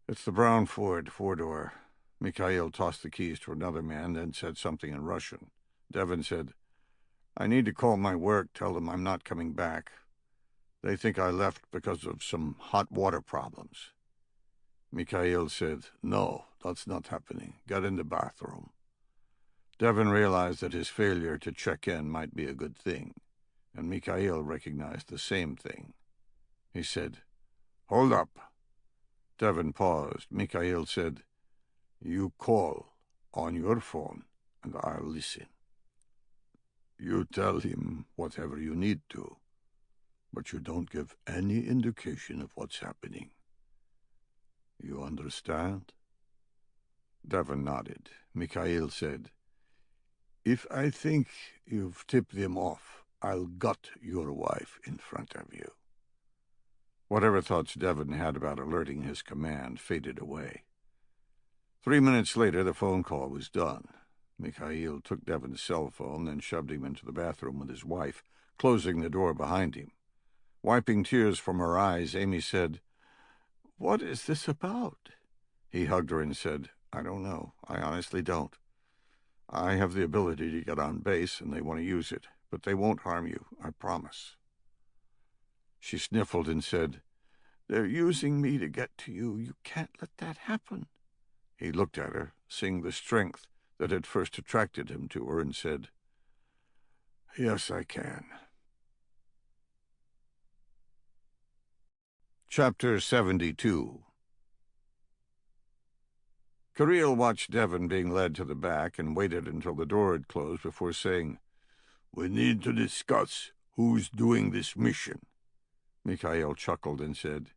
"It's the brown Ford, four-door." Mikhail tossed the keys to another man, then said something in Russian. Devon said, "I need to call my work, tell them I'm not coming back. They think I left because of some hot water problems." Mikhail said, "No, that's not happening. Get in the bathroom." Devon realized that his failure to check in might be a good thing, and Mikhail recognized the same thing. He said, "Hold up." Devon paused. Mikhail said, "You call on your phone, and I'll listen. You tell him whatever you need to, but you don't give any indication of what's happening. You understand?" Devon nodded. Mikhail said, "If I think you've tipped them off, I'll gut your wife in front of you." Whatever thoughts Devon had about alerting his command faded away. 3 minutes later, the phone call was done. Mikhail took Devon's cell phone, then shoved him into the bathroom with his wife, closing the door behind him. Wiping tears from her eyes, Amy said, "What is this about?" He hugged her and said, "I don't know. I honestly don't. I have the ability to get on base, and they want to use it, but they won't harm you, I promise." She sniffled and said, "They're using me to get to you. You can't let that happen." He looked at her, seeing the strength that had first attracted him to her, and said, "Yes, I can." Chapter 72. Kirill watched Devon being led to the back and waited until the door had closed before saying, "We need to discuss who's doing this mission." Mikhail chuckled and said,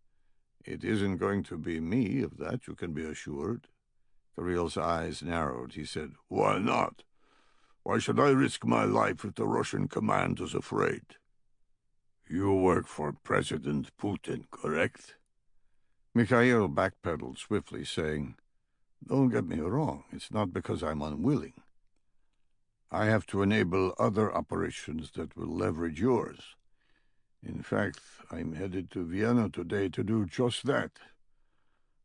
"It isn't going to be me, of that you can be assured." Kirill's eyes narrowed. He said, "Why not? Why should I risk my life if the Russian command is afraid? You work for President Putin, correct?" Mikhail backpedaled swiftly, saying, "Don't get me wrong, it's not because I'm unwilling. I have to enable other operations that will leverage yours. In fact, I'm headed to Vienna today to do just that.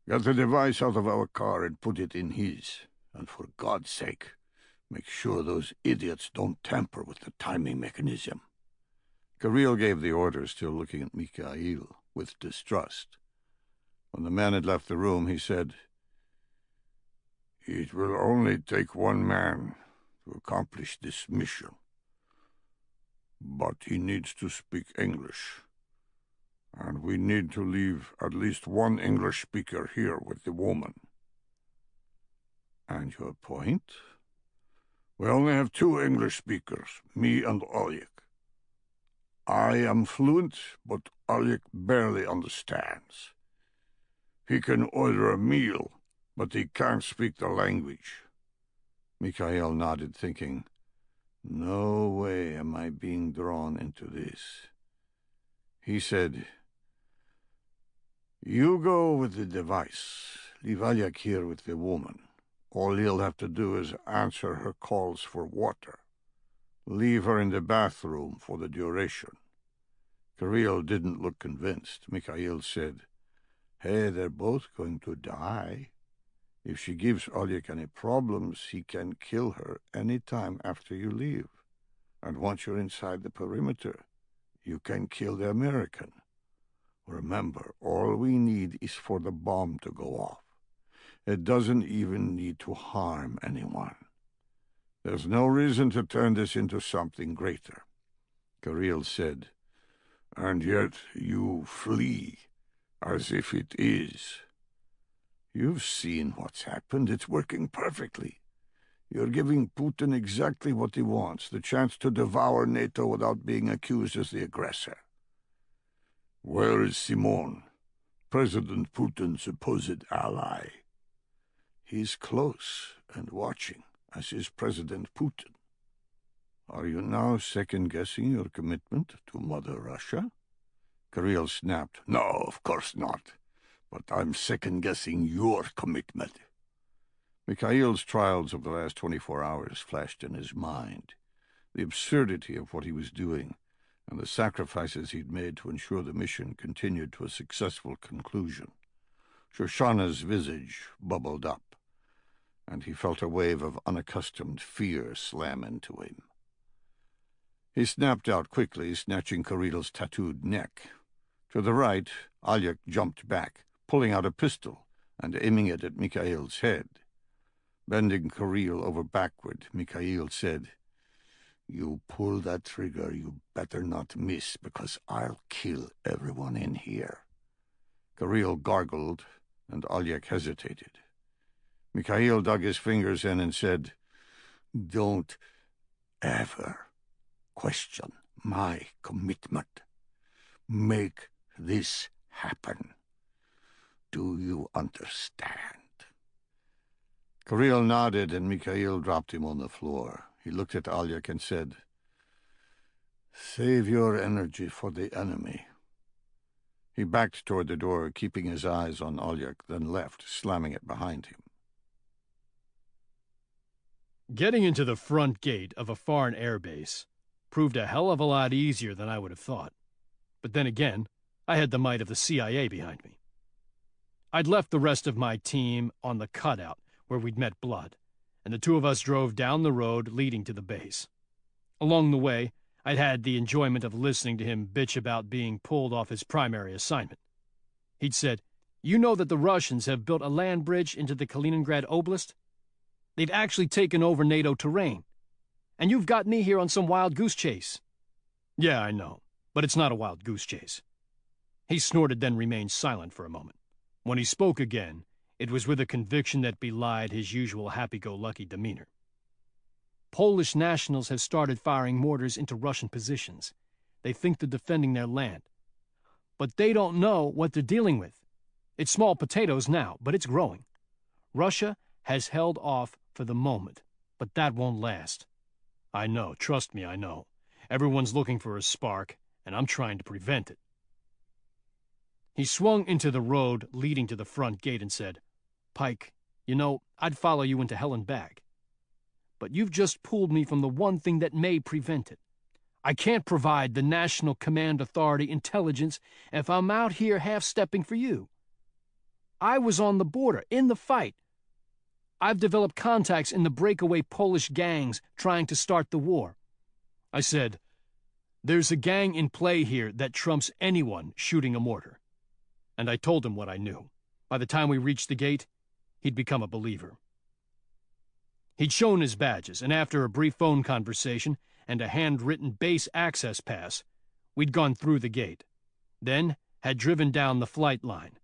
Get the device out of our car and put it in his. And for God's sake, make sure those idiots don't tamper with the timing mechanism." Kirill gave the order, still looking at Mikhail with distrust. When the man had left the room, he said, "It will only take one man to accomplish this mission. But he needs to speak English. And we need to leave at least one English speaker here with the woman." "And your point?" "We only have 2 English speakers, me and Oleg. I am fluent, but Oleg barely understands. He can order a meal, but he can't speak the language." Mikhail nodded, thinking, "No way am I being drawn into this." He said, "You go with the device. Leave Oleg here with the woman. All he'll have to do is answer her calls for water. Leave her in the bathroom for the duration." Kirill didn't look convinced. Mikhail said, "Hey, they're both going to die. If she gives Oleg any problems, he can kill her any time after you leave. And once you're inside the perimeter, you can kill the American. Remember, all we need is for the bomb to go off. It doesn't even need to harm anyone. There's no reason to turn this into something greater." Kirill said, "And yet you flee, as if it is." "You've seen what's happened. It's working perfectly. You're giving Putin exactly what he wants, the chance to devour NATO without being accused as the aggressor." "Where is Simon, President Putin's supposed ally?" "He's close and watching, as is President Putin. Are you now second-guessing your commitment to Mother Russia?" Kirill snapped. "No, of course not. But I'm second-guessing your commitment." Mikhail's trials of the last 24 hours flashed in his mind. The absurdity of what he was doing, and the sacrifices he'd made to ensure the mission continued to a successful conclusion. Shoshana's visage bubbled up, and he felt a wave of unaccustomed fear slam into him. He snapped out quickly, snatching Kirill's tattooed neck. To the right, Oleg jumped back, pulling out a pistol and aiming it at Mikhail's head. Bending Kirill over backward, Mikhail said, "You pull that trigger, you better not miss, because I'll kill everyone in here." Kirill gargled, and Oleg hesitated. Mikhail dug his fingers in and said, "Don't ever question my commitment. Make this happen. Do you understand?" Kirill nodded, and Mikhail dropped him on the floor. He looked at Oleg and said, "Save your energy for the enemy." He backed toward the door, keeping his eyes on Oleg, then left, slamming it behind him. Getting into the front gate of a foreign airbase proved a hell of a lot easier than I would have thought. But then again, I had the might of the CIA behind me. I'd left the rest of my team on the cutout where we'd met Blood, and the 2 of us drove down the road leading to the base. Along the way, I'd had the enjoyment of listening to him bitch about being pulled off his primary assignment. He'd said, "You know that the Russians have built a land bridge into the Kaliningrad Oblast? They've actually taken over NATO terrain. And you've got me here on some wild goose chase." "Yeah, I know, but it's not a wild goose chase." He snorted, then remained silent for a moment. When he spoke again, it was with a conviction that belied his usual happy-go-lucky demeanor. Polish nationals have started firing mortars into Russian positions. They think they're defending their land. But they don't know what they're dealing with. It's small potatoes now, but it's growing. Russia has held off for the moment, but that won't last. I know, trust me, I know. Everyone's looking for a spark, and I'm trying to prevent it. He swung into the road leading to the front gate and said, "Pike, you know, I'd follow you into hell and back. But you've just pulled me from the one thing that may prevent it. I can't provide the National Command Authority intelligence if I'm out here half-stepping for you. I was on the border, in the fight. I've developed contacts in the breakaway Polish gangs trying to start the war." I said, "There's a gang in play here that trumps anyone shooting a mortar." And I told him what I knew. By the time we reached the gate, he'd become a believer. He'd shown his badges, and after a brief phone conversation and a handwritten base access pass, we'd gone through the gate, then had driven down the flight line,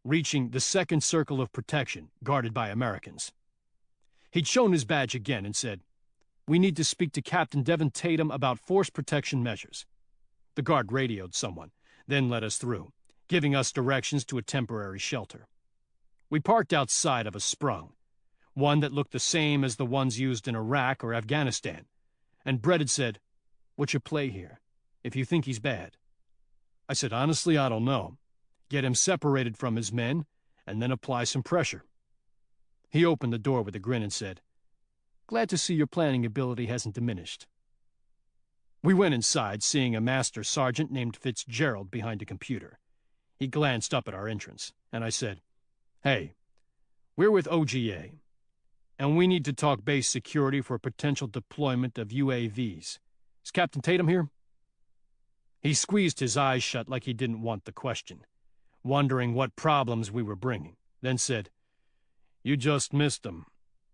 reaching the second circle of protection guarded by Americans. He'd shown his badge again and said, "We need to speak to Captain Devon Tatum about force protection measures." The guard radioed someone, then let us through, giving us directions to a temporary shelter. We parked outside of a sprung, one that looked the same as the ones used in Iraq or Afghanistan, and Brett had said, "What's your play here, if you think he's bad?" I said, "Honestly, I don't know. Get him separated from his men, and then apply some pressure." He opened the door with a grin and said, "Glad to see your planning ability hasn't diminished." We went inside, seeing a master sergeant named Fitzgerald behind a computer. He glanced up at our entrance, and I said, "Hey, we're with OGA, and we need to talk base security for potential deployment of UAVs. Is Captain Tatum here?" He squeezed his eyes shut like he didn't want the question, wondering what problems we were bringing, then said, "You just missed him.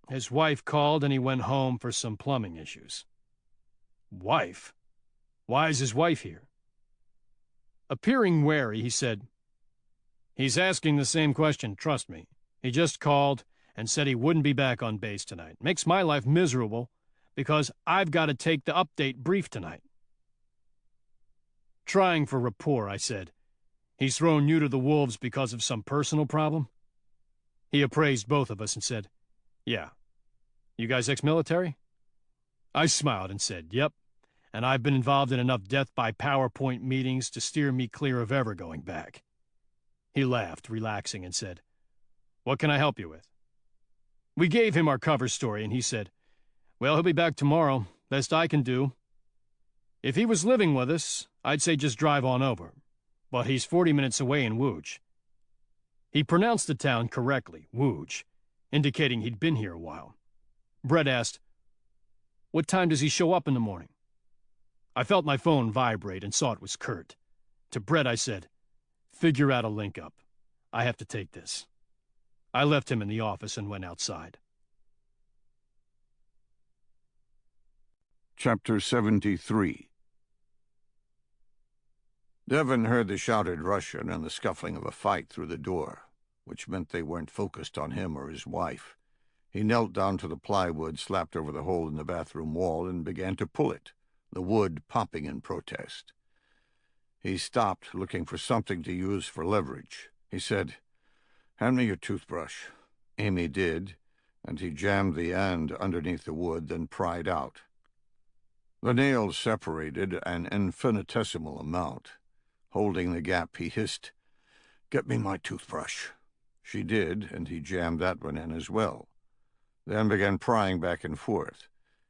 His wife called and he went home for some plumbing issues." "Wife? Why is his wife here?" Appearing wary, he said, "He's asking the same question, trust me. He just called and said he wouldn't be back on base tonight. Makes my life miserable because I've got to take the update brief tonight." Trying for rapport, I said, "He's thrown you to the wolves because of some personal problem?" He appraised both of us and said, "Yeah. You guys ex-military?" I smiled and said, "Yep, and I've been involved in enough death by PowerPoint meetings to steer me clear of ever going back." He laughed, relaxing, and said, "What can I help you with?" We gave him our cover story, and he said, "Well, he'll be back tomorrow. Best I can do. If he was living with us, I'd say just drive on over. But he's 40 minutes away in Łódź." He pronounced the town correctly, Łódź, indicating he'd been here a while. Brett asked, "What time does he show up in the morning?" I felt my phone vibrate and saw it was Kurt. To Brett I said, "Figure out a link-up. I have to take this." I left him in the office and went outside. Chapter 73. Devon heard the shouted Russian and the scuffling of a fight through the door, which meant they weren't focused on him or his wife. He knelt down to the plywood slapped over the hole in the bathroom wall and began to pull it, the wood popping in protest. He stopped, looking for something to use for leverage. He said, "Hand me your toothbrush." Amy did, and he jammed the end underneath the wood, then pried out. The nails separated an infinitesimal amount. Holding the gap, he hissed, "Get me my toothbrush." She did, and he jammed that one in as well, then began prying back and forth.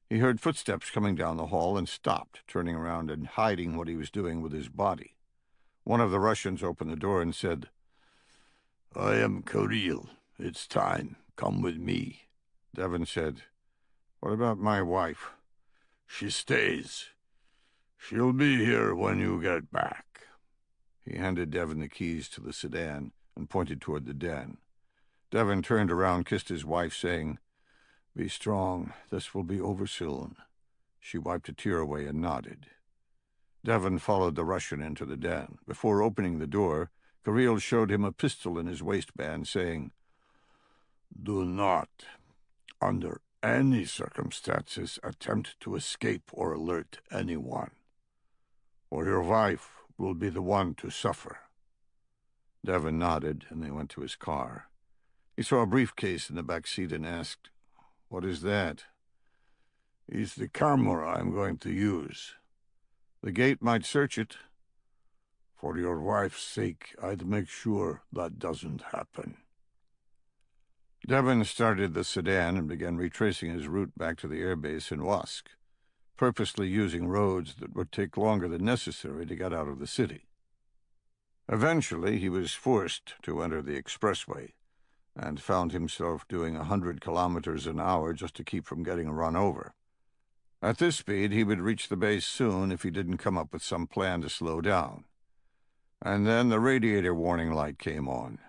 He heard footsteps coming down the hall and stopped, turning around and hiding what he was doing with his body. One of the Russians opened the door and said, "I am Kirill. It's time. Come with me." Devon said, "What about my wife?" "She stays. She'll be here when you get back." He handed Devon the keys to the sedan and pointed toward the den. Devon turned around, kissed his wife, saying, "Be strong. This will be over soon." She wiped a tear away and nodded. Devon followed the Russian into the den. Before opening the door, Kirill showed him a pistol in his waistband, saying, "Do not, under any circumstances, attempt to escape or alert anyone, or your wife will be the one to suffer." Devon nodded, and they went to his car. He saw a briefcase in the back seat and asked, "What is that?" "It's the camera I'm going to use. The gate might search it. For your wife's sake, I'd make sure that doesn't happen." Devon started the sedan and began retracing his route back to the airbase in Wask, purposely using roads that would take longer than necessary to get out of the city. Eventually, he was forced to enter the expressway and found himself doing 100 kilometers an hour just to keep from getting run over. At this speed, he would reach the base soon if he didn't come up with some plan to slow down. And then the radiator warning light came on.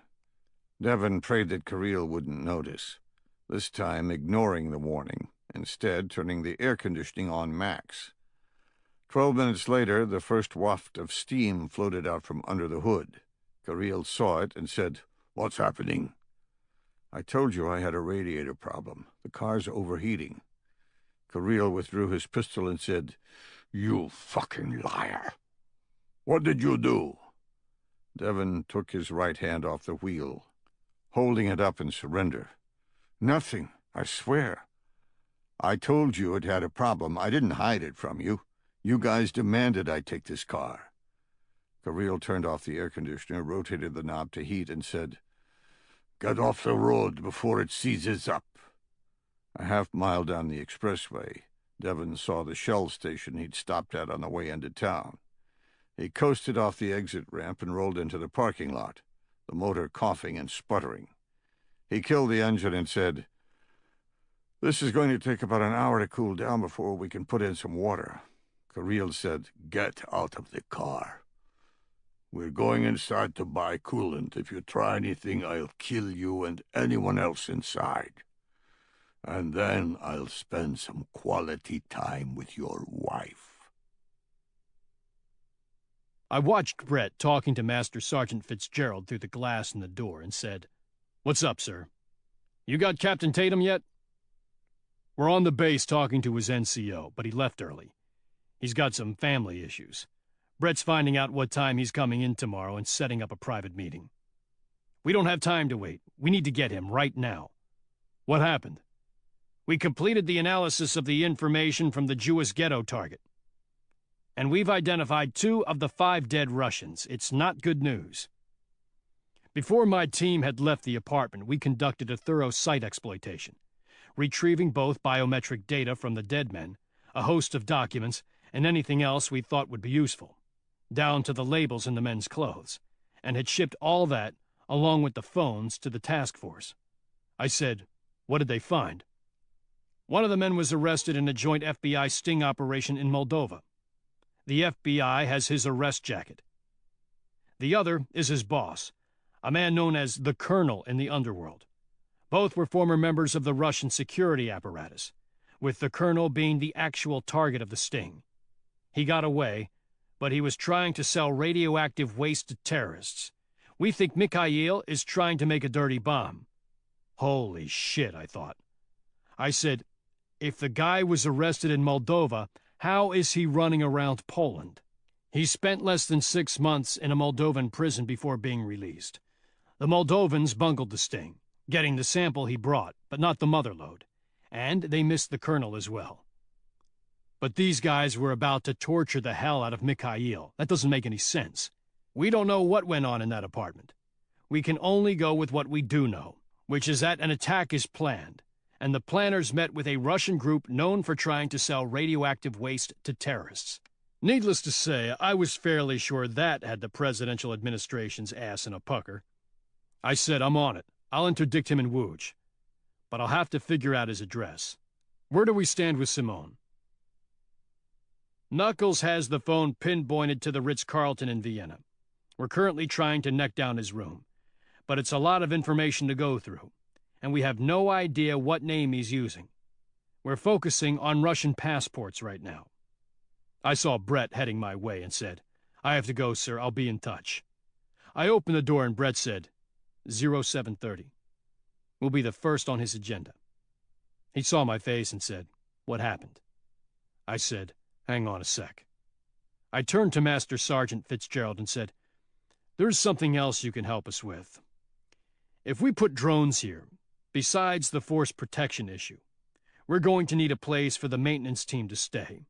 Devon prayed that Kirill wouldn't notice, this time ignoring the warning, instead turning the air conditioning on max. 12 minutes later, the first waft of steam floated out from under the hood. Kirill saw it and said, "What's happening?" "I told you I had a radiator problem. The car's overheating." Kirill withdrew his pistol and said, "You fucking liar! What did you do?" Devon took his right hand off the wheel, holding it up in surrender. "Nothing, I swear. I told you it had a problem. I didn't hide it from you. You guys demanded I take this car." Kirill turned off the air conditioner, rotated the knob to heat, and said, "Get off the road before it seizes up." A half-mile down the expressway, Devon saw the Shell station he'd stopped at on the way into town. He coasted off the exit ramp and rolled into the parking lot, the motor coughing and sputtering. He killed the engine and said, "This is going to take about an hour to cool down before we can put in some water." Kirill said, "Get out of the car. We're going inside to buy coolant. If you try anything, I'll kill you and anyone else inside. And then I'll spend some quality time with your wife." I watched Brett talking to Master Sergeant Fitzgerald through the glass in the door and said, "What's up, sir? You got Captain Tatum yet?" "We're on the base talking to his NCO, but he left early. He's got some family issues. Brett's finding out what time he's coming in tomorrow and setting up a private meeting. We don't have time to wait. We need to get him right now." "What happened?" "We completed the analysis of the information from the Jewish ghetto target, and we've identified 2 of the 5 dead Russians. It's not good news. Before my team had left the apartment, we conducted a thorough site exploitation, retrieving both biometric data from the dead men, a host of documents, and anything else we thought would be useful, down to the labels in the men's clothes, and had shipped all that, along with the phones, to the task force." I said, "What did they find?" "One of the men was arrested in a joint FBI sting operation in Moldova. The FBI has his arrest jacket. The other is his boss, a man known as the Colonel in the underworld. Both were former members of the Russian security apparatus, with the Colonel being the actual target of the sting. He got away, but he was trying to sell radioactive waste to terrorists. We think Mikhail is trying to make a dirty bomb." Holy shit, I thought. I said, "If the guy was arrested in Moldova, how is he running around Poland?" "He spent less than 6 months in a Moldovan prison before being released. The Moldovans bungled the sting, getting the sample he brought, but not the mother lode, and they missed the Colonel as well. But these guys were about to torture the hell out of Mikhail. That doesn't make any sense. We don't know what went on in that apartment. We can only go with what we do know, which is that an attack is planned, and the planners met with a Russian group known for trying to sell radioactive waste to terrorists." Needless to say, I was fairly sure that had the presidential administration's ass in a pucker. I said, "I'm on it. I'll interdict him in Łódź. But I'll have to figure out his address. Where do we stand with Simone?" "Knuckles has the phone pinpointed to the Ritz-Carlton in Vienna. We're currently trying to neck down his room, but it's a lot of information to go through, and we have no idea what name he's using. We're focusing on Russian passports right now." I saw Brett heading my way and said, "I have to go, sir. I'll be in touch." I opened the door and Brett said, 0730. We'll be the first on his agenda. He saw my face and said, "What happened?" I said, "Hang on a sec." I turned to Master Sergeant Fitzgerald and said, "There's something else you can help us with. If we put drones here, besides the force protection issue, we're going to need a place for the maintenance team to stay.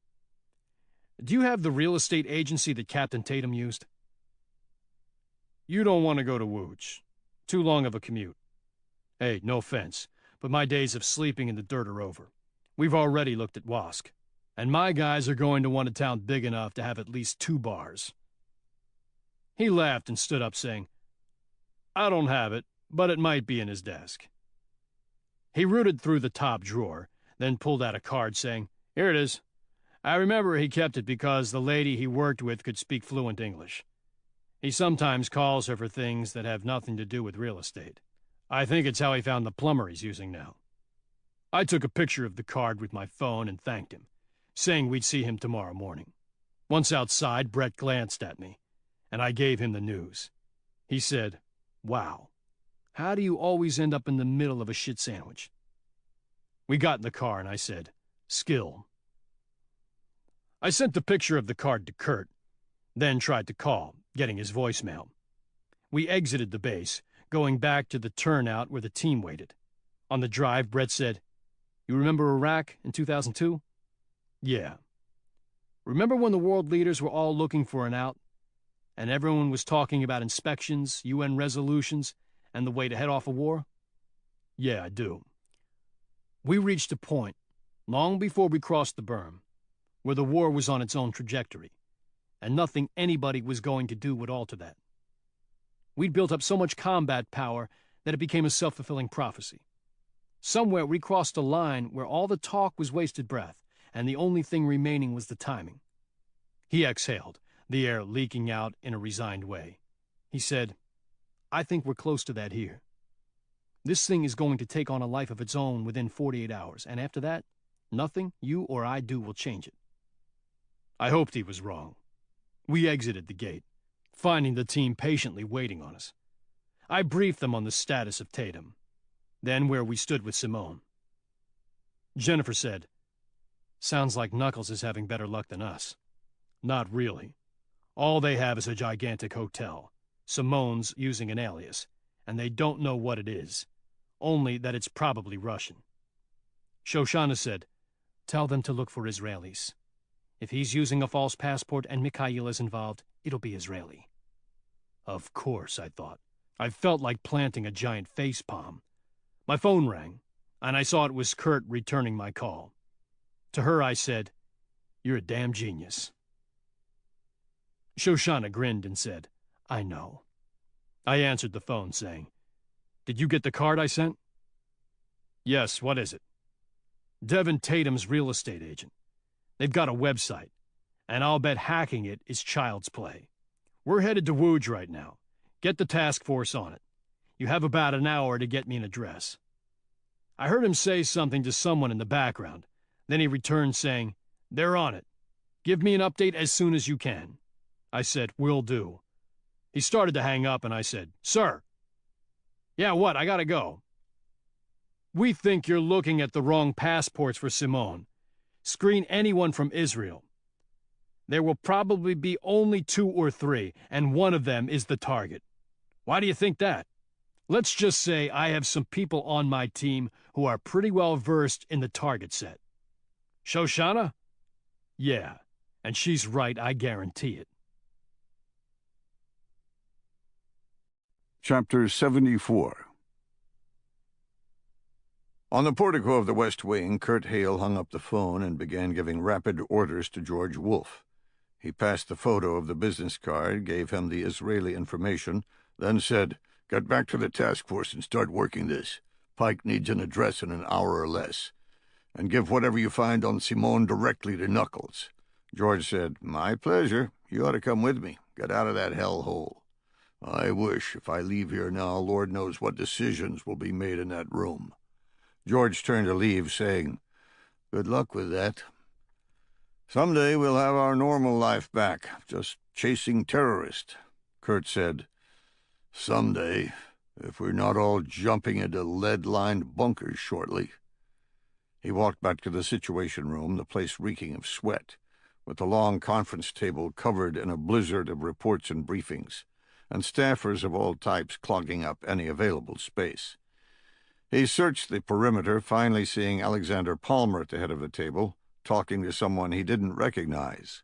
Do you have the real estate agency that Captain Tatum used?" "You don't want to go to Wooge. Too long of a commute. Hey, no offense, but my days of sleeping in the dirt are over. We've already looked at Wask, and my guys are going to want a town big enough to have at least 2 bars. He laughed and stood up, saying, "I don't have it, but it might be in his desk." He rooted through the top drawer, then pulled out a card, saying, "Here it is. I remember he kept it because the lady he worked with could speak fluent English. He sometimes calls her for things that have nothing to do with real estate. I think it's how he found the plumber he's using now." I took a picture of the card with my phone and thanked him, saying we'd see him tomorrow morning. Once outside, Brett glanced at me, and I gave him the news. He said, "Wow, how do you always end up in the middle of a shit sandwich?" We got in the car, and I said, "Skill." I sent the picture of the card to Kurt, then tried to call, getting his voicemail. We exited the base, going back to the turnout where the team waited. On the drive, Brett said, "You remember Iraq in 2002? "Yeah." "Remember when the world leaders were all looking for an out, and everyone was talking about inspections, UN resolutions, and the way to head off a war?" "Yeah, I do." We reached a point, long before we crossed the berm, where the war was on its own trajectory, and nothing anybody was going to do would alter that. We'd built up so much combat power that it became a self-fulfilling prophecy. Somewhere we crossed a line where all the talk was wasted breath, and the only thing remaining was the timing. He exhaled, the air leaking out in a resigned way. He said, "I think we're close to that here. This thing is going to take on a life of its own within 48 hours, and after that, nothing you or I do will change it." I hoped he was wrong. We exited the gate, finding the team patiently waiting on us. I briefed them on the status of Tatum, then where we stood with Simone. Jennifer said, "Sounds like Knuckles is having better luck than us." "Not really. All they have is a gigantic hotel. Simone's using an alias, and they don't know what it is, only that it's probably Russian." Shoshana said, "Tell them to look for Israelis. If he's using a false passport and Mikhail is involved, it'll be Israeli." Of course, I thought. I felt like planting a giant facepalm. My phone rang, and I saw it was Kurt returning my call. To her I said, "You're a damn genius." Shoshana grinned and said, "I know." I answered the phone, saying, "Did you get the card I sent?" "Yes, what is it?" "Devin Tatum's real estate agent. They've got a website, and I'll bet hacking it is child's play. We're headed to Wooge right now. Get the task force on it. You have about an hour to get me an address." I heard him say something to someone in the background. Then he returned saying, "They're on it. Give me an update as soon as you can." I said, "Will do." He started to hang up, and I said, "Sir." "Yeah, what? I gotta go." "We think you're looking at the wrong passports for Simone. Screen anyone from Israel. There will probably be only 2 or 3, and one of them is the target. Why do you think that? Let's just say I have some people on my team who are pretty well versed in the target set." "Shoshana?" "Yeah, and she's right, I guarantee it." Chapter 74. On the portico of the West Wing, Kurt Hale hung up the phone and began giving rapid orders to George Wolfe. He passed the photo of the business card, gave him the Israeli information, then said, "Get back to the task force and start working this. Pike needs an address in an hour or less. And give whatever you find on Simone directly to Knuckles." George said, "My pleasure. You ought to come with me. Get out of that hellhole. I wish, if I leave here now, Lord knows what decisions will be made in that room." George turned to leave, saying, "Good luck with that." Someday we'll have our normal life back, just chasing terrorists, Kurt said. Someday, if we're not all jumping into lead-lined bunkers shortly. He walked back to the Situation Room, the place reeking of sweat, with the long conference table covered in a blizzard of reports and briefings, and staffers of all types clogging up any available space. He searched the perimeter, finally seeing Alexander Palmer at the head of the table, talking to someone he didn't recognize.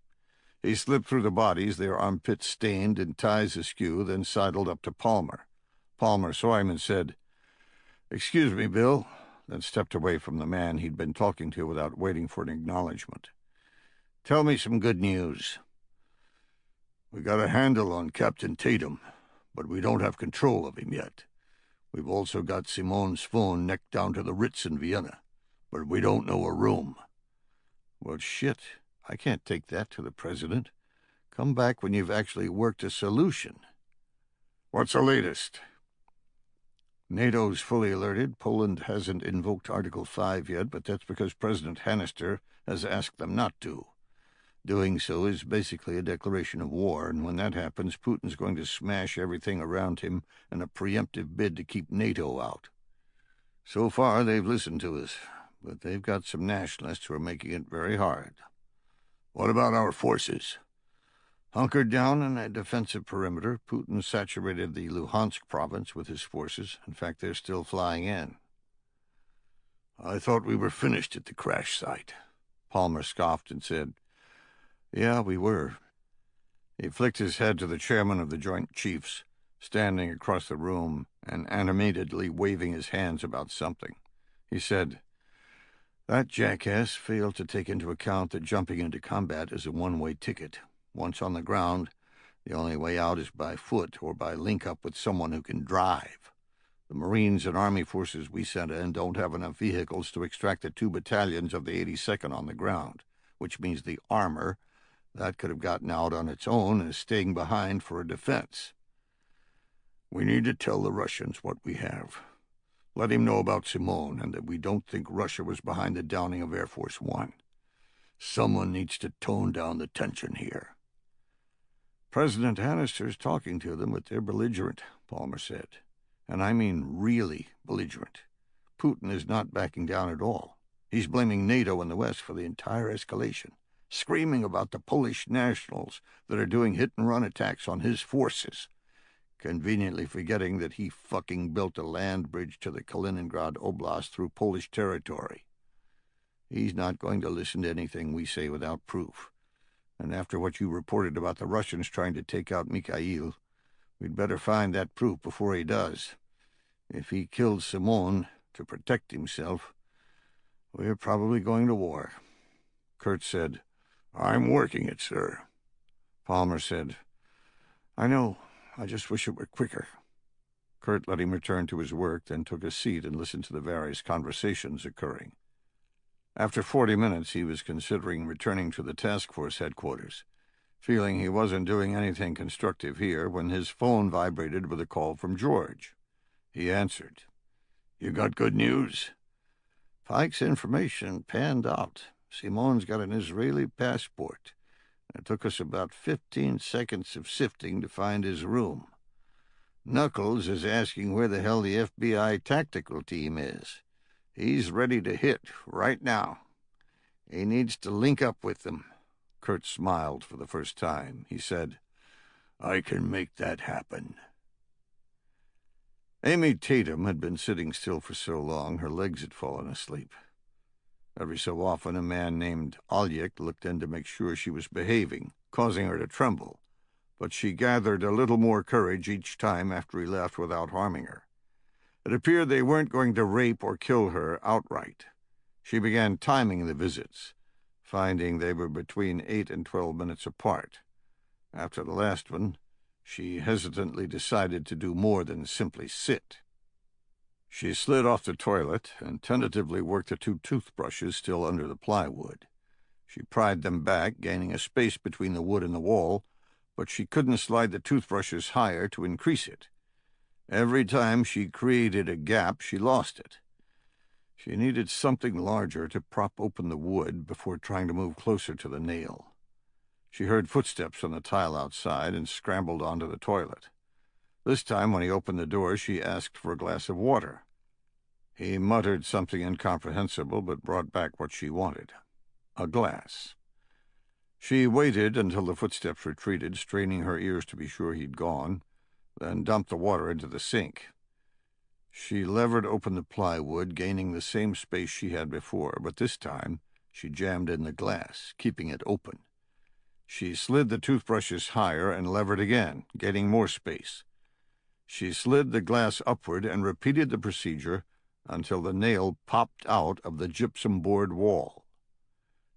He slipped through the bodies, their armpits stained and ties askew, then sidled up to Palmer. Palmer saw him and said, "Excuse me, Bill," then stepped away from the man he'd been talking to without waiting for an acknowledgement. "Tell me some good news." "We got a handle on Captain Tatum, but we don't have control of him yet. We've also got Simone's phone necked down to the Ritz in Vienna, but we don't know a room." "Well, shit, I can't take that to the president. Come back when you've actually worked a solution." "What's the latest?" "NATO's fully alerted. Poland hasn't invoked Article 5 yet, but that's because President Hannister has asked them not to. Doing so is basically a declaration of war, and when that happens, Putin's going to smash everything around him in a preemptive bid to keep NATO out. So far, they've listened to us, but they've got some nationalists who are making it very hard." "What about our forces?" "Hunkered down in a defensive perimeter. Putin saturated the Luhansk province with his forces. In fact, they're still flying in." "I thought we were finished at the crash site." Palmer scoffed and said, "Yeah, we were." He flicked his head to the chairman of the Joint Chiefs, standing across the room and animatedly waving his hands about something. He said, "That jackass failed to take into account that jumping into combat is a one-way ticket. Once on the ground, the only way out is by foot or by link-up with someone who can drive. The Marines and Army forces we sent in don't have enough vehicles to extract the 2 battalions of the 82nd on the ground, which means the armor that could have gotten out on its own is staying behind for a defense. We need to tell the Russians what we have. Let him know about Simone and that we don't think Russia was behind the downing of Air Force One. Someone needs to tone down the tension here." "President Hannister's talking to them, but they're belligerent," Palmer said. "And I mean really belligerent. Putin is not backing down at all. He's blaming NATO and the West for the entire escalation, screaming about the Polish nationals that are doing hit-and-run attacks on his forces, conveniently forgetting that he fucking built a land bridge to the Kaliningrad Oblast through Polish territory. He's not going to listen to anything we say without proof. And after what you reported about the Russians trying to take out Mikhail, we'd better find that proof before he does. If he killed Simone to protect himself, we're probably going to war." Kurt said, "I'm working it, sir." Palmer said, "I know. I just wish it were quicker." Kurt let him return to his work, then took a seat and listened to the various conversations occurring. After 40 minutes, he was considering returning to the task force headquarters, feeling he wasn't doing anything constructive here when his phone vibrated with a call from George. He answered. "You got good news?" "Pike's information panned out. Simone's got an Israeli passport. It took us about 15 seconds of sifting to find his room. Knuckles is asking where the hell the FBI tactical team is. He's ready to hit right now. He needs to link up with them." Kurt smiled for the first time. He said, "I can make that happen." Amy Tatum had been sitting still for so long her legs had fallen asleep. Every so often a man named Olyek looked in to make sure she was behaving, causing her to tremble, but she gathered a little more courage each time after he left without harming her. It appeared they weren't going to rape or kill her outright. She began timing the visits, finding they were between 8 and 12 minutes apart. After the last one, she hesitantly decided to do more than simply sit. She slid off the toilet and tentatively worked the 2 toothbrushes still under the plywood. She pried them back, gaining a space between the wood and the wall, but she couldn't slide the toothbrushes higher to increase it. Every time she created a gap, she lost it. She needed something larger to prop open the wood before trying to move closer to the nail. She heard footsteps on the tile outside and scrambled onto the toilet. This time, when he opened the door, she asked for a glass of water. He muttered something incomprehensible, but brought back what she wanted: a glass. She waited until the footsteps retreated, straining her ears to be sure he'd gone, then dumped the water into the sink. She levered open the plywood, gaining the same space she had before, but this time she jammed in the glass, keeping it open. She slid the toothbrushes higher and levered again, gaining more space. She slid the glass upward and repeated the procedure until the nail popped out of the gypsum board wall.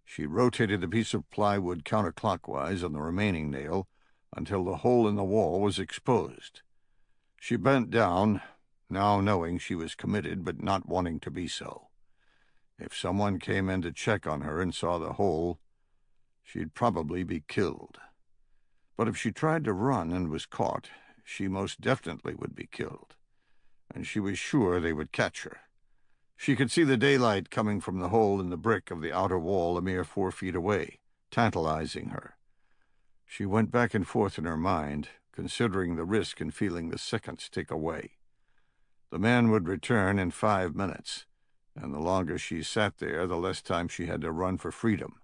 She rotated the piece of plywood counterclockwise on the remaining nail until the hole in the wall was exposed. She bent down, now knowing she was committed but not wanting to be so. If someone came in to check on her and saw the hole, she'd probably be killed. But if she tried to run and was caught, she most definitely would be killed, and she was sure they would catch her. She could see the daylight coming from the hole in the brick of the outer wall a mere 4 feet away, tantalizing her. She went back and forth in her mind, considering the risk and feeling the seconds tick away. The man would return in 5 minutes, and the longer she sat there, the less time she had to run for freedom.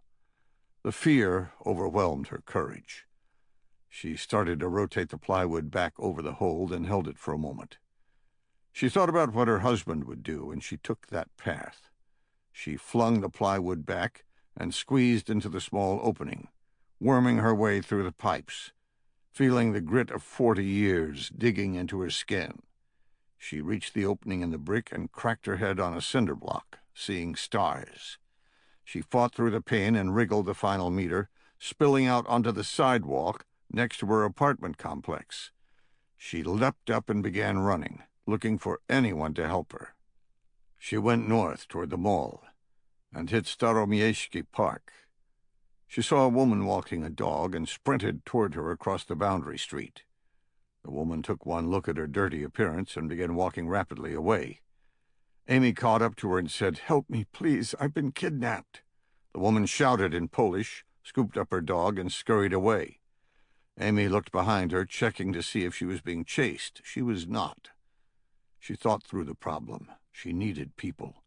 The fear overwhelmed her courage. She started to rotate the plywood back over the hole, then held it for a moment. She thought about what her husband would do, and she took that path. She flung the plywood back and squeezed into the small opening, worming her way through the pipes, feeling the grit of 40 years digging into her skin. She reached the opening in the brick and cracked her head on a cinder block, seeing stars. She fought through the pain and wriggled the final meter, spilling out onto the sidewalk next to her apartment complex. She leapt up and began running, looking for anyone to help her. She went north toward the mall and hit Staromiejski Park. She saw a woman walking a dog and sprinted toward her across the boundary street. The woman took one look at her dirty appearance and began walking rapidly away. Amy caught up to her and said, "Help me, please, I've been kidnapped." The woman shouted in Polish, scooped up her dog, and scurried away. Amy looked behind her, checking to see if she was being chased. She was not. She thought through the problem. She needed people.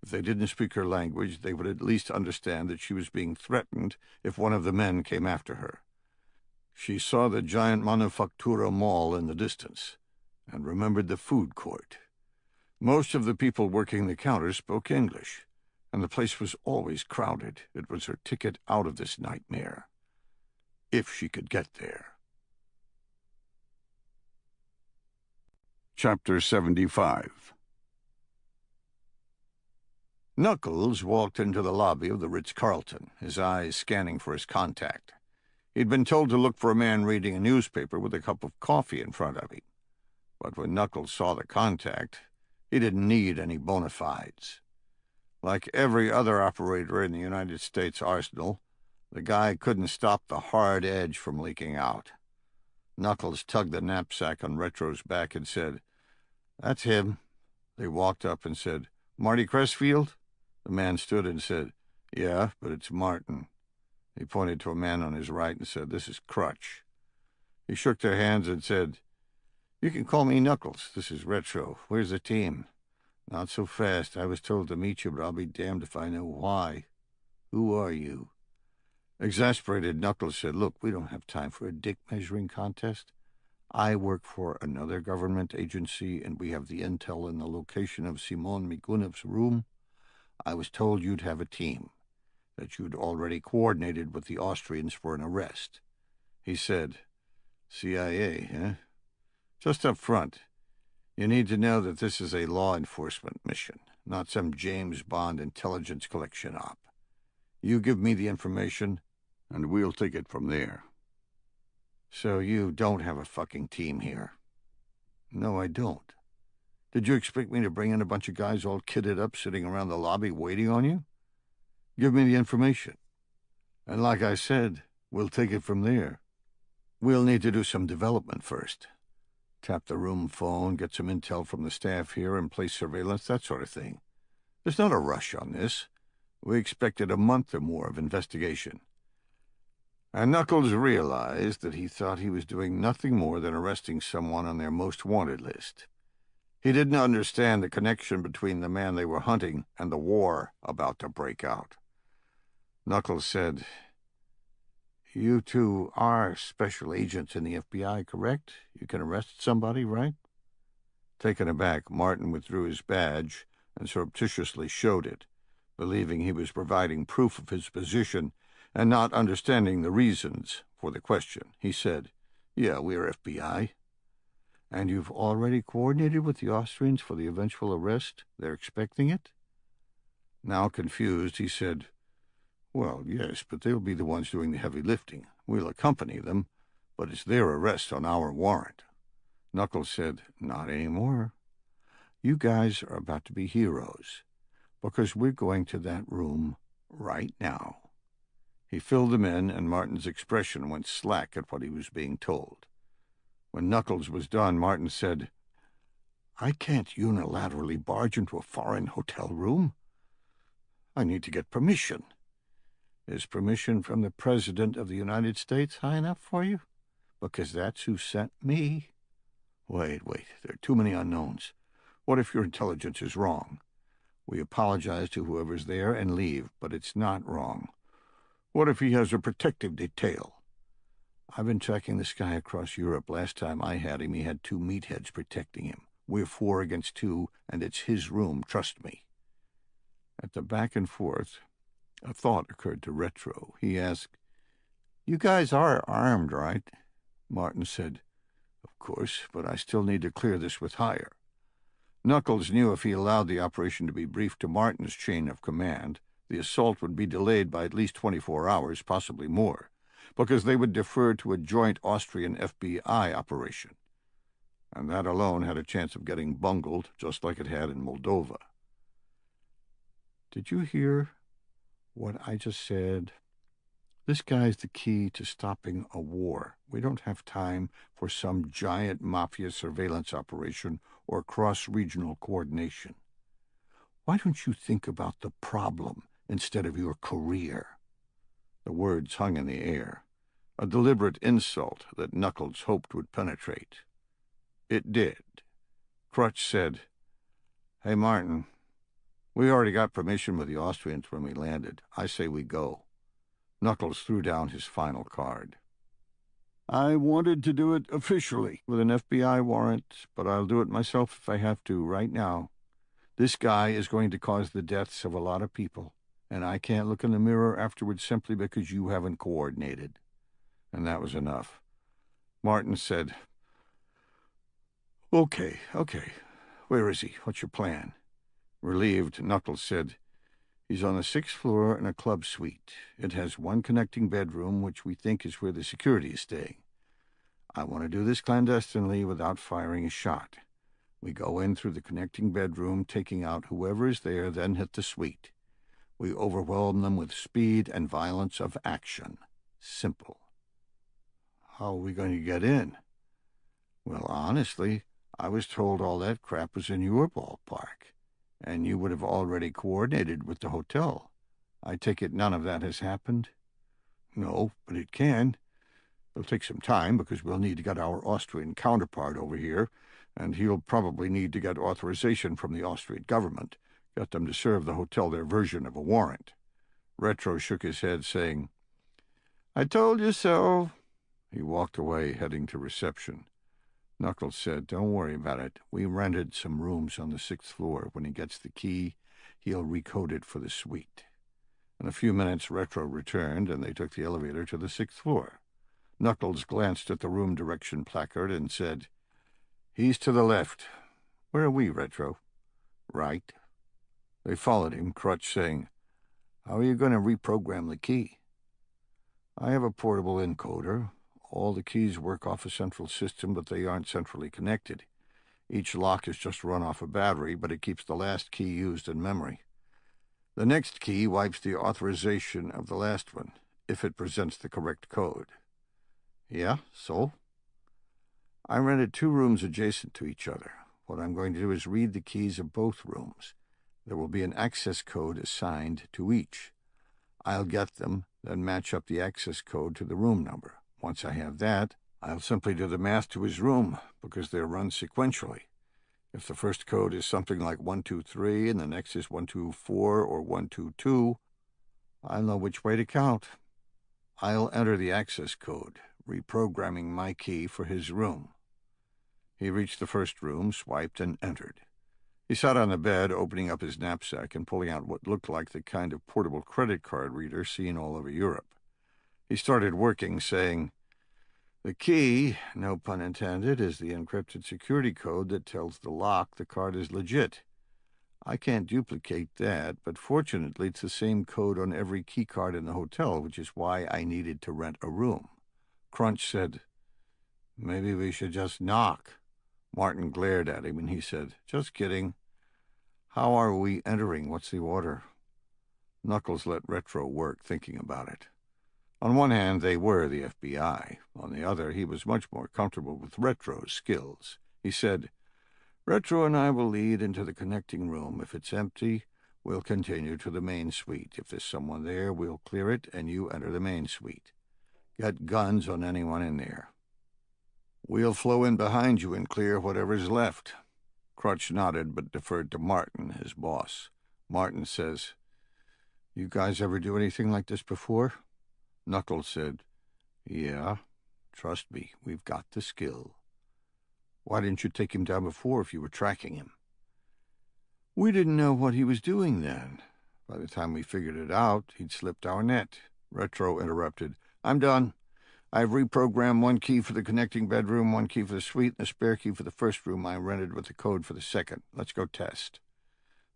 If they didn't speak her language, they would at least understand that she was being threatened if one of the men came after her. She saw the giant Manufaktura Mall in the distance and remembered the food court. Most of the people working the counters spoke English, and the place was always crowded. It was her ticket out of this nightmare. If she could get there. Chapter 75. Knuckles walked into the lobby of the Ritz-Carlton, his eyes scanning for his contact. He'd been told to look for a man reading a newspaper with a cup of coffee in front of him. But when Knuckles saw the contact, he didn't need any bona fides. Like every other operator in the United States arsenal, the guy couldn't stop the hard edge from leaking out. Knuckles tugged the knapsack on Retro's back and said, "That's him." They walked up and said, "Marty Crestfield?" The man stood and said, "Yeah, but it's Martin." He pointed to a man on his right and said, "This is Crutch." He shook their hands and said, "You can call me Knuckles. This is Retro. Where's the team?" "Not so fast. I was told to meet you, but I'll be damned if I know why." "Who are you?" Exasperated, Knuckles said, "Look, we don't have time for a dick-measuring contest. I work for another government agency, and we have the intel in the location of Simon Mikunev's room. I was told you'd have a team, that you'd already coordinated with the Austrians for an arrest." He said, "CIA, eh? Just up front, you need to know that this is a law enforcement mission, not some James Bond intelligence collection op. You give me the information, and we'll take it from there." "So you don't have a fucking team here?" "No, I don't. Did you expect me to bring in a bunch of guys all kitted up sitting around the lobby waiting on you? Give me the information. And like I said, we'll take it from there. We'll need to do some development first. Tap the room phone, get some intel from the staff here, and place surveillance, that sort of thing. There's not a rush on this. We expected a month or more of investigation. And Knuckles realized that he thought he was doing nothing more than arresting someone on their most wanted list. He didn't understand the connection between the man they were hunting and the war about to break out. Knuckles said, "You two are special agents in the FBI, correct? You can arrest somebody, right?" Taken aback, Martin withdrew his badge and surreptitiously showed it, believing he was providing proof of his position and not understanding the reasons for the question. He said, "Yeah, we're FBI." "And you've already coordinated with the Austrians for the eventual arrest? They're expecting it?" Now confused, he said, "Well, yes, but they'll be the ones doing the heavy lifting. We'll accompany them, but it's their arrest on our warrant." Knuckles said, "Not anymore. You guys are about to be heroes, because we're going to that room right now." He filled them in, and Martin's expression went slack at what he was being told. When Knuckles was done, Martin said, "I can't unilaterally barge into a foreign hotel room. I need to get permission. Is permission from the President of the United States high enough for you? Because that's who sent me." Wait, there are too many unknowns. What if your intelligence is wrong? We apologize to whoever's there and leave, but it's not wrong. What if he has a protective detail? I've been tracking this guy across Europe. Last time I had him, he had 2 meatheads protecting him. We're 4 against 2, and it's his room, trust me. At the back and forth, a thought occurred to Retro. He asked, "You guys are armed, right?" Martin said, "Of course, but I still need to clear this with higher." Knuckles knew if he allowed the operation to be briefed to Martin's chain of command, the assault would be delayed by at least 24 hours, possibly more, because they would defer to a joint Austrian FBI operation. And that alone had a chance of getting bungled, just like it had in Moldova. "Did you hear what I just said? This guy's the key to stopping a war. We don't have time for some giant mafia surveillance operation or cross-regional coordination. Why don't you think about the problem instead of your career?" The words hung in the air, a deliberate insult that Knuckles hoped would penetrate. It did. Crutch said, "Hey, Martin, we already got permission with the Austrians when we landed. I say we go." Knuckles threw down his final card. "I wanted to do it officially with an FBI warrant, but I'll do it myself if I have to right now. This guy is going to cause the deaths of a lot of people, and I can't look in the mirror afterwards simply because you haven't coordinated." And that was enough. Martin said, Okay. Where is he? What's your plan?" Relieved, Knuckles said, "He's on the 6th floor in a club suite. It has 1 connecting bedroom, which we think is where the security is staying. I want to do this clandestinely without firing a shot. We go in through the connecting bedroom, taking out whoever is there, then hit the suite. We overwhelm them with speed and violence of action. Simple." "How are we going to get in?" "Well, honestly, I was told all that crap was in your ballpark, and you would have already coordinated with the hotel. I take it none of that has happened?" "No, but it can. It'll take some time because we'll need to get our Austrian counterpart over here, and he'll probably need to get authorization from the Austrian government, get them to serve the hotel their version of a warrant." Retro shook his head, saying, "I told you so." He walked away, heading to reception. Knuckles said, "Don't worry about it. We rented some rooms on the 6th floor. When he gets the key, he'll recode it for the suite." In a few minutes, Retro returned, and they took the elevator to the 6th floor. Knuckles glanced at the room direction placard and said, "He's to the left. Where are we, Retro?" "Right." They followed him, Crutch saying, "How are you going to reprogram the key?" "I have a portable encoder. All the keys work off a central system, but they aren't centrally connected. Each lock is just run off a battery, but it keeps the last key used in memory. The next key wipes the authorization of the last one, if it presents the correct code." "Yeah, so?" "I rented 2 rooms adjacent to each other. What I'm going to do is read the keys of both rooms. There will be an access code assigned to each. I'll get them, then match up the access code to the room number. Once I have that, I'll simply do the math to his room, because they're run sequentially. If the first code is something like 123 and the next is 124 or 122, I'll know which way to count. I'll enter the access code, reprogramming my key for his room. He reached the first room, swiped, and entered. He sat on the bed, opening up his knapsack and pulling out what looked like the kind of portable credit card reader seen all over Europe. He started working, saying, "The key, no pun intended, is the encrypted security code that tells the lock the card is legit. I can't duplicate that, but fortunately it's the same code on every key card in the hotel, which is why I needed to rent a room." Crunch said, "Maybe we should just knock." Martin glared at him, and he said, "Just kidding. How are we entering? What's the order?" Knuckles let Retro work, thinking about it. On one hand, they were the FBI. On the other, he was much more comfortable with Retro's skills. He said, "Retro and I will lead into the connecting room. If it's empty, we'll continue to the main suite. If there's someone there, we'll clear it, and you enter the main suite. Get guns on anyone in there. We'll flow in behind you and clear whatever's left." Crutch nodded, but deferred to Martin, his boss. Martin says, "You guys ever do anything like this before?" Knuckles said, "Yeah. Trust me, we've got the skill." "Why didn't you take him down before if you were tracking him?" "We didn't know what he was doing then. By the time we figured it out, he'd slipped our net." Retro interrupted, "I'm done. I've reprogrammed one key for the connecting bedroom, one key for the suite, and a spare key for the first room I rented with the code for the second. Let's go test."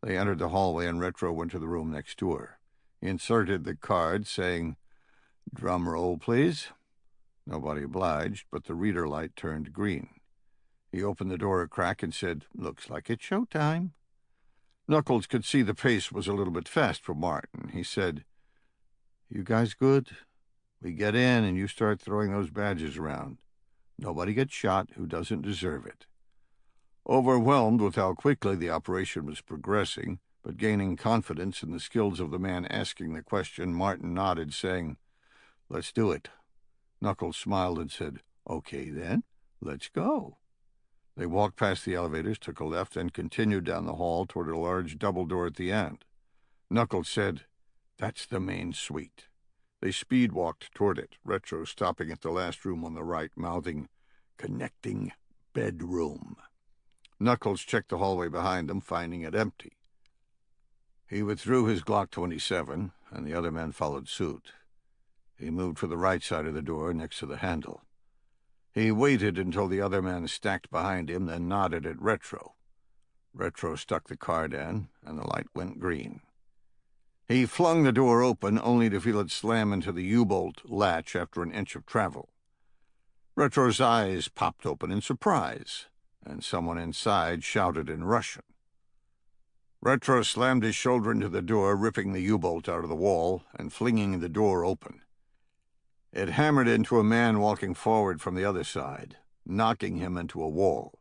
They entered the hallway, and Retro went to the room next door. He inserted the card, saying, "Drum roll, please." Nobody obliged, but the reader light turned green. He opened the door a crack and said, "Looks like it's showtime." Knuckles could see the pace was a little bit fast for Martin. He said, "You guys good? We get in and you start throwing those badges around. Nobody gets shot who doesn't deserve it." Overwhelmed with how quickly the operation was progressing, but gaining confidence in the skills of the man asking the question, Martin nodded, saying, "Let's do it." Knuckles smiled and said, "Okay then, let's go." They walked past the elevators, took a left, and continued down the hall toward a large double door at the end. Knuckles said, "That's the main suite." They speed-walked toward it, Retro stopping at the last room on the right, mouthing, "Connecting bedroom." Knuckles checked the hallway behind them, finding it empty. He withdrew his Glock 27, and the other men followed suit. He moved to the right side of the door, next to the handle. He waited until the other men stacked behind him, then nodded at Retro. Retro stuck the card in, and the light went green. He flung the door open, only to feel it slam into the U-bolt latch after an inch of travel. Retro's eyes popped open in surprise, and someone inside shouted in Russian. Retro slammed his shoulder into the door, ripping the U-bolt out of the wall and flinging the door open. It hammered into a man walking forward from the other side, knocking him into a wall.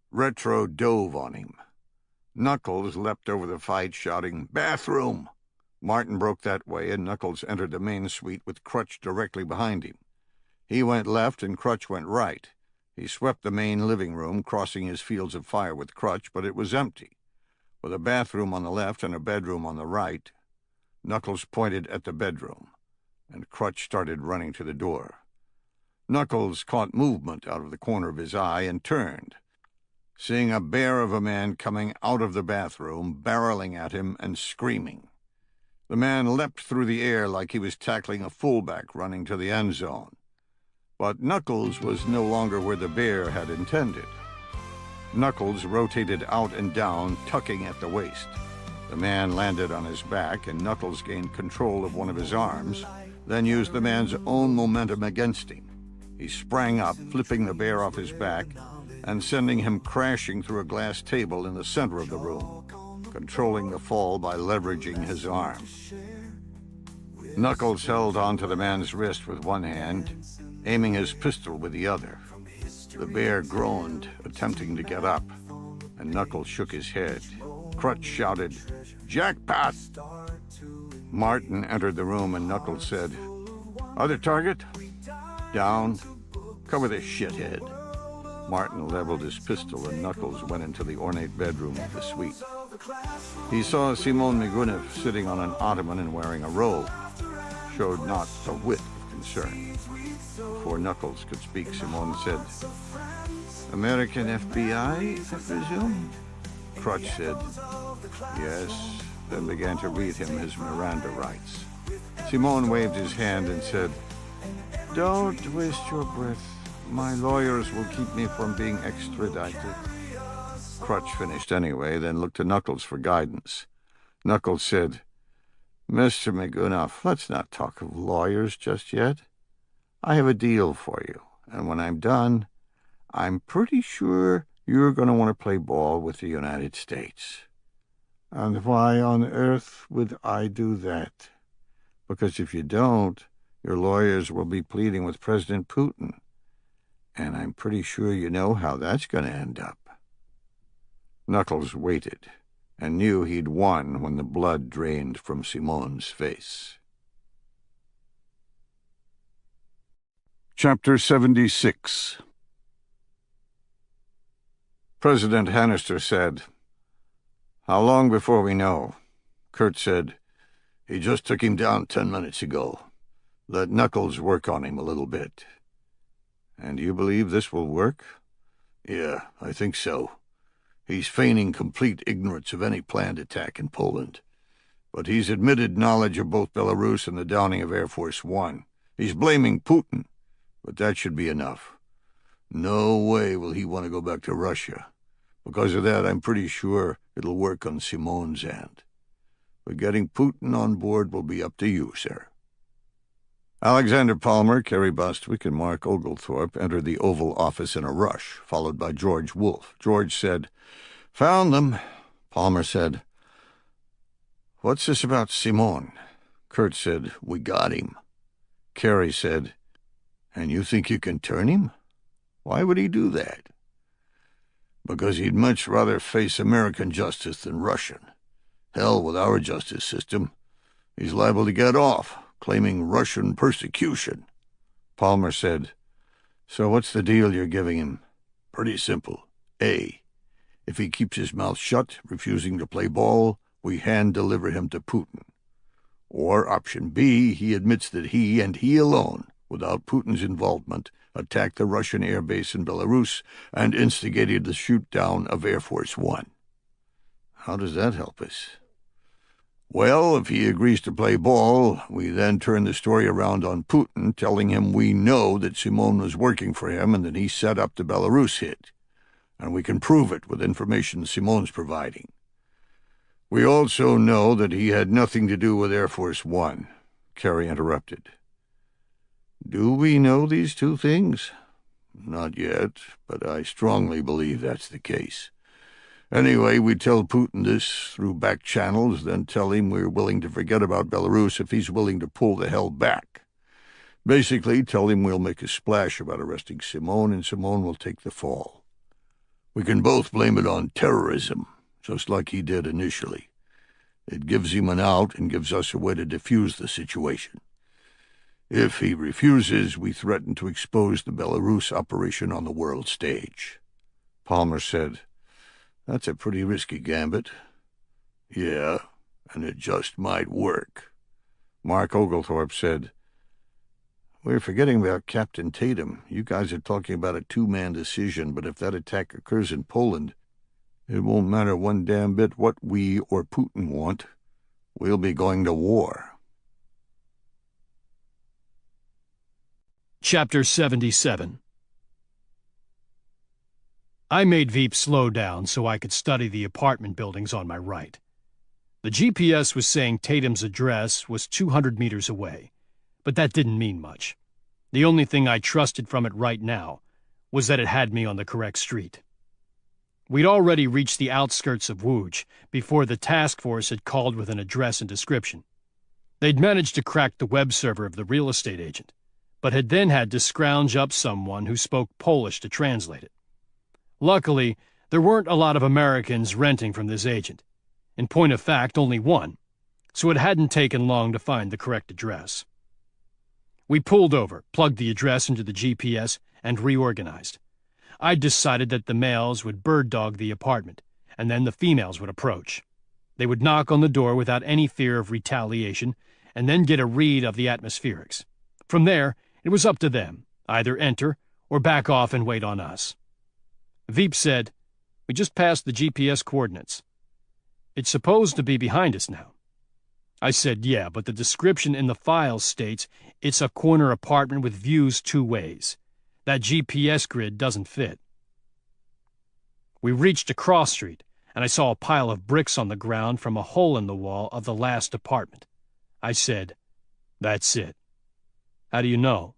Retro dove on him. Knuckles leapt over the fight, shouting, "Bathroom!" Martin broke that way, and Knuckles entered the main suite with Crutch directly behind him. He went left, and Crutch went right. He swept the main living room, crossing his fields of fire with Crutch, but it was empty. With a bathroom on the left and a bedroom on the right, Knuckles pointed at the bedroom, and Crutch started running to the door. Knuckles caught movement out of the corner of his eye and turned, seeing a bear of a man coming out of the bathroom, barreling at him and screaming. The man leapt through the air like he was tackling a fullback running to the end zone. But Knuckles was no longer where the bear had intended. Knuckles rotated out and down, tucking at the waist. The man landed on his back, and Knuckles gained control of one of his arms, then used the man's own momentum against him. He sprang up, flipping the bear off his back, and sending him crashing through a glass table in the center of the room, controlling the fall by leveraging his arm. Knuckles held onto the man's wrist with one hand, aiming his pistol with the other. The bear groaned, attempting to get up, and Knuckles shook his head. Crutch shouted, "Jackpot!" Martin entered the room and Knuckles said, "Other target? Down. Cover this shithead." Martin leveled his pistol and Knuckles went into the ornate bedroom of the suite. He saw Simon Migunev sitting on an ottoman and wearing a robe. Showed not a whit of concern. Before Knuckles could speak, Simon said, "American FBI, I presume?" Crutch said, "Yes," then began to read him his Miranda rights. Simon waved his hand and said, "Don't waste your breath. My lawyers will keep me from being extradited." Crutch finished anyway, then looked to Knuckles for guidance. Knuckles said, "Mr. Migunev, let's not talk of lawyers just yet. I have a deal for you, and when I'm done, I'm pretty sure you're going to want to play ball with the United States." "And why on earth would I do that?" "Because if you don't, your lawyers will be pleading with President Putin. And I'm pretty sure you know how that's going to end up." Knuckles waited, and knew he'd won when the blood drained from Simon's face. Chapter 76. President Hannister said, "How long before we know?" Kurt said, "He just took him down 10 minutes ago. Let Knuckles work on him a little bit." "And you believe this will work?" "Yeah, I think so. He's feigning complete ignorance of any planned attack in Poland. But he's admitted knowledge of both Belarus and the downing of Air Force One. He's blaming Putin, but that should be enough. No way will he want to go back to Russia. Because of that, I'm pretty sure it'll work on Simon's end. But getting Putin on board will be up to you, sir." Alexander Palmer, Kerry Bostwick, and Mark Oglethorpe entered the Oval Office in a rush, followed by George Wolfe. George said, "Found them." Palmer said, "What's this about Simon?" Kurt said, "We got him." Kerry said, "And you think you can turn him? Why would he do that?" "Because he'd much rather face American justice than Russian. Hell with our justice system. He's liable to get off, claiming Russian persecution." Palmer said, "So what's the deal you're giving him?" "Pretty simple. A, if he keeps his mouth shut, refusing to play ball, we hand-deliver him to Putin. Or option B, he admits that he, and he alone, without Putin's involvement, attacked the Russian air base in Belarus and instigated the shoot-down of Air Force One." "How does that help us?" "Well, if he agrees to play ball, we then turn the story around on Putin, telling him we know that Simon was working for him and that he set up the Belarus hit. And we can prove it with information Simon's providing. We also know that he had nothing to do with Air Force One," Kerry interrupted. "Do we know these two things?" "Not yet, but I strongly believe that's the case. Anyway, we tell Putin this through back channels, then tell him we're willing to forget about Belarus if he's willing to pull the hell back. Basically, tell him we'll make a splash about arresting Simon, and Simon will take the fall. We can both blame it on terrorism, just like he did initially. It gives him an out and gives us a way to defuse the situation. If he refuses, we threaten to expose the Belarus operation on the world stage." Palmer said, "That's a pretty risky gambit." "Yeah, and it just might work." Mark Oglethorpe said, "We're forgetting about Captain Tatum. You guys are talking about a two-man decision, but if that attack occurs in Poland, it won't matter one damn bit what we or Putin want. We'll be going to war." Chapter 77. I made Veep slow down so I could study the apartment buildings on my right. The GPS was saying Tatum's address was 200 meters away, but that didn't mean much. The only thing I trusted from it right now was that it had me on the correct street. We'd already reached the outskirts of Łódź before the task force had called with an address and description. They'd managed to crack the web server of the real estate agent, but had then had to scrounge up someone who spoke Polish to translate it. Luckily, there weren't a lot of Americans renting from this agent, In point of fact, only one, so it hadn't taken long to find the correct address. We pulled over, plugged the address into the GPS, and reorganized. I'd decided that the males would bird dog the apartment, and then the females would approach. They would knock on the door without any fear of retaliation, and then get a read of the atmospherics. From there, it was up to them, either enter or back off and wait on us. Veep said, "We just passed the GPS coordinates. It's supposed to be behind us now." I said, "Yeah, but the description in the file states it's a corner apartment with views 2 ways. That GPS grid doesn't fit." We reached a cross street, and I saw a pile of bricks on the ground from a hole in the wall of the last apartment. I said, "That's it." "How do you know?"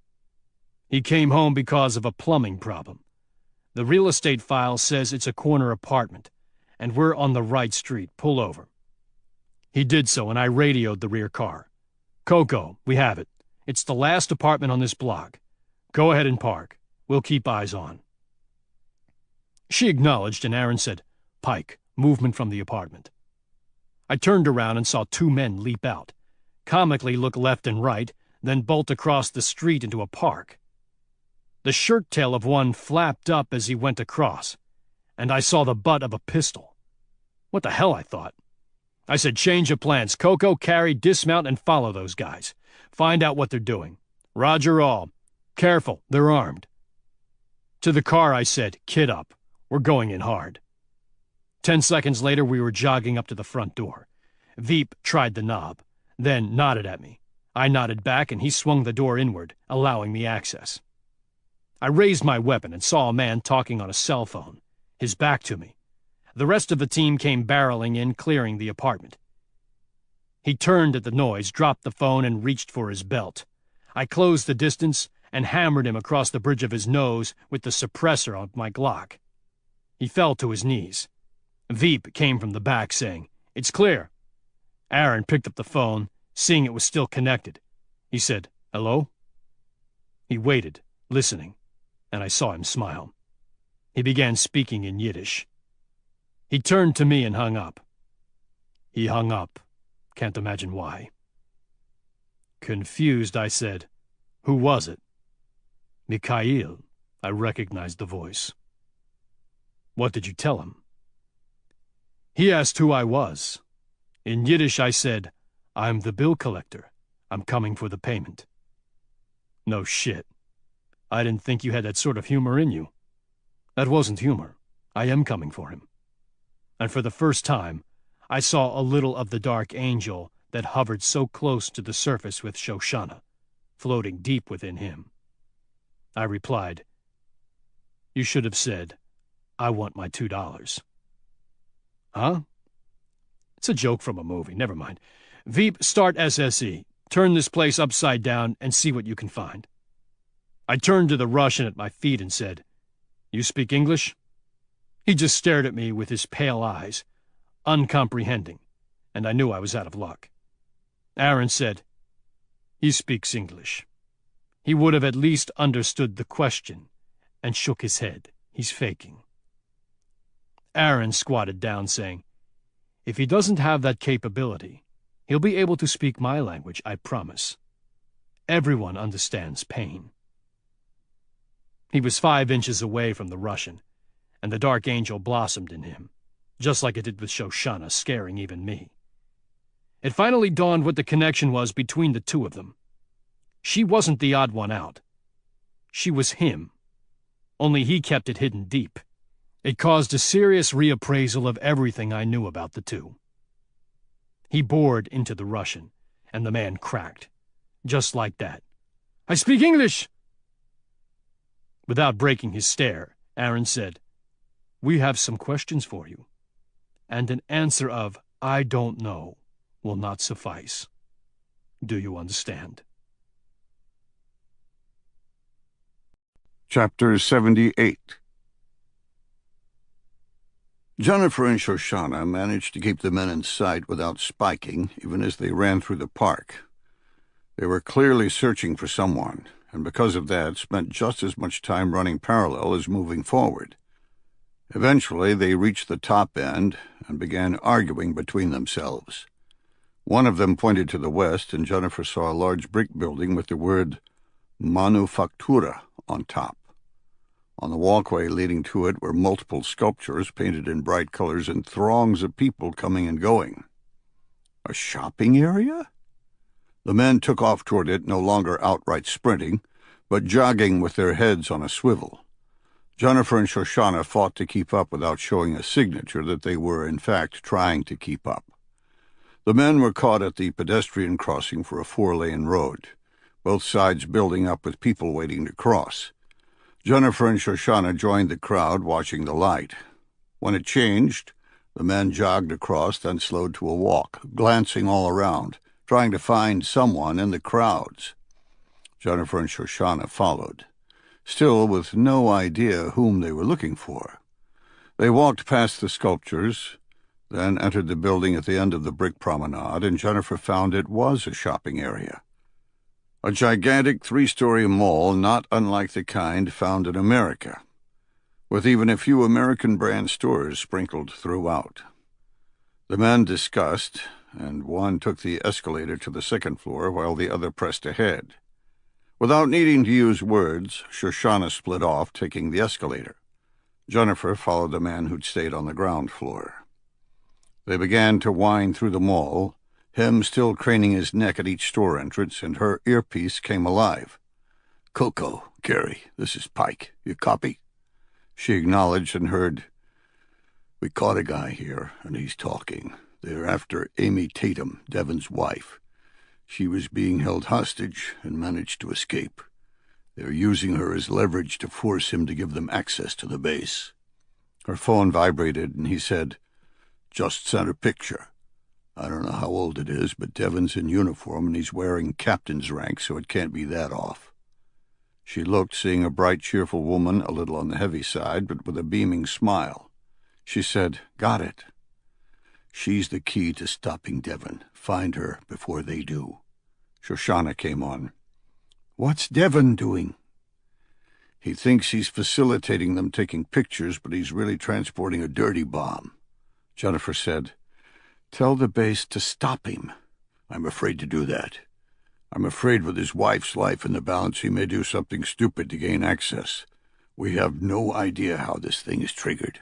"He came home because of a plumbing problem. The real estate file says it's a corner apartment, and we're on the right street. Pull over." He did so, and I radioed the rear car. "Coco, we have it. It's the last apartment on this block. Go ahead and park. We'll keep eyes on." She acknowledged, and Aaron said, "Pike, movement from the apartment." I turned around and saw 2 men leap out, comically look left and right, then bolt across the street into a park. The shirt tail of one flapped up as he went across, and I saw the butt of a pistol. What the hell, I thought. I said, "Change of plans. Coco, carry, dismount, and follow those guys. Find out what they're doing. Roger all. Careful, they're armed." To the car I said, "Kid up. We're going in hard." 10 seconds later, we were jogging up to the front door. Veep tried the knob, then nodded at me. I nodded back, and he swung the door inward, allowing me access. I raised my weapon and saw a man talking on a cell phone, his back to me. The rest of the team came barreling in, clearing the apartment. He turned at the noise, dropped the phone, and reached for his belt. I closed the distance and hammered him across the bridge of his nose with the suppressor of my Glock. He fell to his knees. Veep came from the back, saying, "It's clear." Aaron picked up the phone, seeing it was still connected. He said, "Hello?" He waited, listening, and I saw him smile. He began speaking in Yiddish. He turned to me and hung up. He hung up. Can't imagine why. Confused, I said, "Who was it?" "Mikhail." I recognized the voice. "What did you tell him?" He asked who I was. In Yiddish I said, "I'm the bill collector. I'm coming for the payment." "No shit. I didn't think you had that sort of humor in you." "That wasn't humor. I am coming for him." And for the first time, I saw a little of the dark angel that hovered so close to the surface with Shoshana, floating deep within him. I replied, "You should have said, 'I want my $2. "Huh?" "It's a joke from a movie. Never mind. Veep, start SSE. Turn this place upside down and see what you can find." I turned to the Russian at my feet and said, "You speak English?" He just stared at me with his pale eyes, uncomprehending, and I knew I was out of luck. Aaron said, "He speaks English." He would have at least understood the question, and shook his head. He's faking. Aaron squatted down, saying, "If he doesn't have that capability, he'll be able to speak my language, I promise. Everyone understands pain." He was 5 inches away from the Russian, and the dark angel blossomed in him, just like it did with Shoshana, scaring even me. It finally dawned what the connection was between the two of them. She wasn't the odd one out. She was him, only he kept it hidden deep. It caused a serious reappraisal of everything I knew about the two. He bored into the Russian, and the man cracked. Just like that. "I speak English!" Without breaking his stare, Aaron said, "We have some questions for you, and an answer of 'I don't know' will not suffice. Do you understand?" Chapter 78. Jennifer and Shoshana managed to keep the men in sight without spiking, even as they ran through the park. They were clearly searching for someone, and because of that spent just as much time running parallel as moving forward. Eventually, they reached the top end and began arguing between themselves. One of them pointed to the west, and Jennifer saw a large brick building with the word Manufactura on top. On the walkway leading to it were multiple sculptures painted in bright colors and throngs of people coming and going. A shopping area? The men took off toward it, no longer outright sprinting, but jogging with their heads on a swivel. Jennifer and Shoshana fought to keep up without showing a signature that they were, in fact, trying to keep up. The men were caught at the pedestrian crossing for a 4-lane road, both sides building up with people waiting to cross. Jennifer and Shoshana joined the crowd, watching the light. When it changed, the men jogged across, then slowed to a walk, glancing all around, trying to find someone in the crowds. Jennifer and Shoshana followed, still with no idea whom they were looking for. They walked past the sculptures, then entered the building at the end of the brick promenade, and Jennifer found it was a shopping area. A gigantic 3-story mall not unlike the kind found in America, with even a few American brand stores sprinkled throughout. The men discussed, and one took the escalator to the second floor while the other pressed ahead. Without needing to use words, Shoshana split off, taking the escalator. Jennifer followed the man who'd stayed on the ground floor. They began to wind through the mall, him still craning his neck at each store entrance, and her earpiece came alive. "Coco, Gary, this is Pike. You copy?" She acknowledged and heard, "We caught a guy here, and he's talking. They're after Amy Tatum, Devon's wife. She was being held hostage and managed to escape. They're using her as leverage to force him to give them access to the base." Her phone vibrated, and he said, "Just sent a picture. I don't know how old it is, but Devon's in uniform and he's wearing captain's rank, so it can't be that off." She looked, seeing a bright, cheerful woman, a little on the heavy side, but with a beaming smile. She said, "Got it. She's the key to stopping Devon. Find her before they do." Shoshana came on. "What's Devon doing?" "He thinks he's facilitating them taking pictures, but he's really transporting a dirty bomb." Jennifer said, "Tell the base to stop him." "I'm afraid to do that. I'm afraid with his wife's life in the balance he may do something stupid to gain access. We have no idea how this thing is triggered,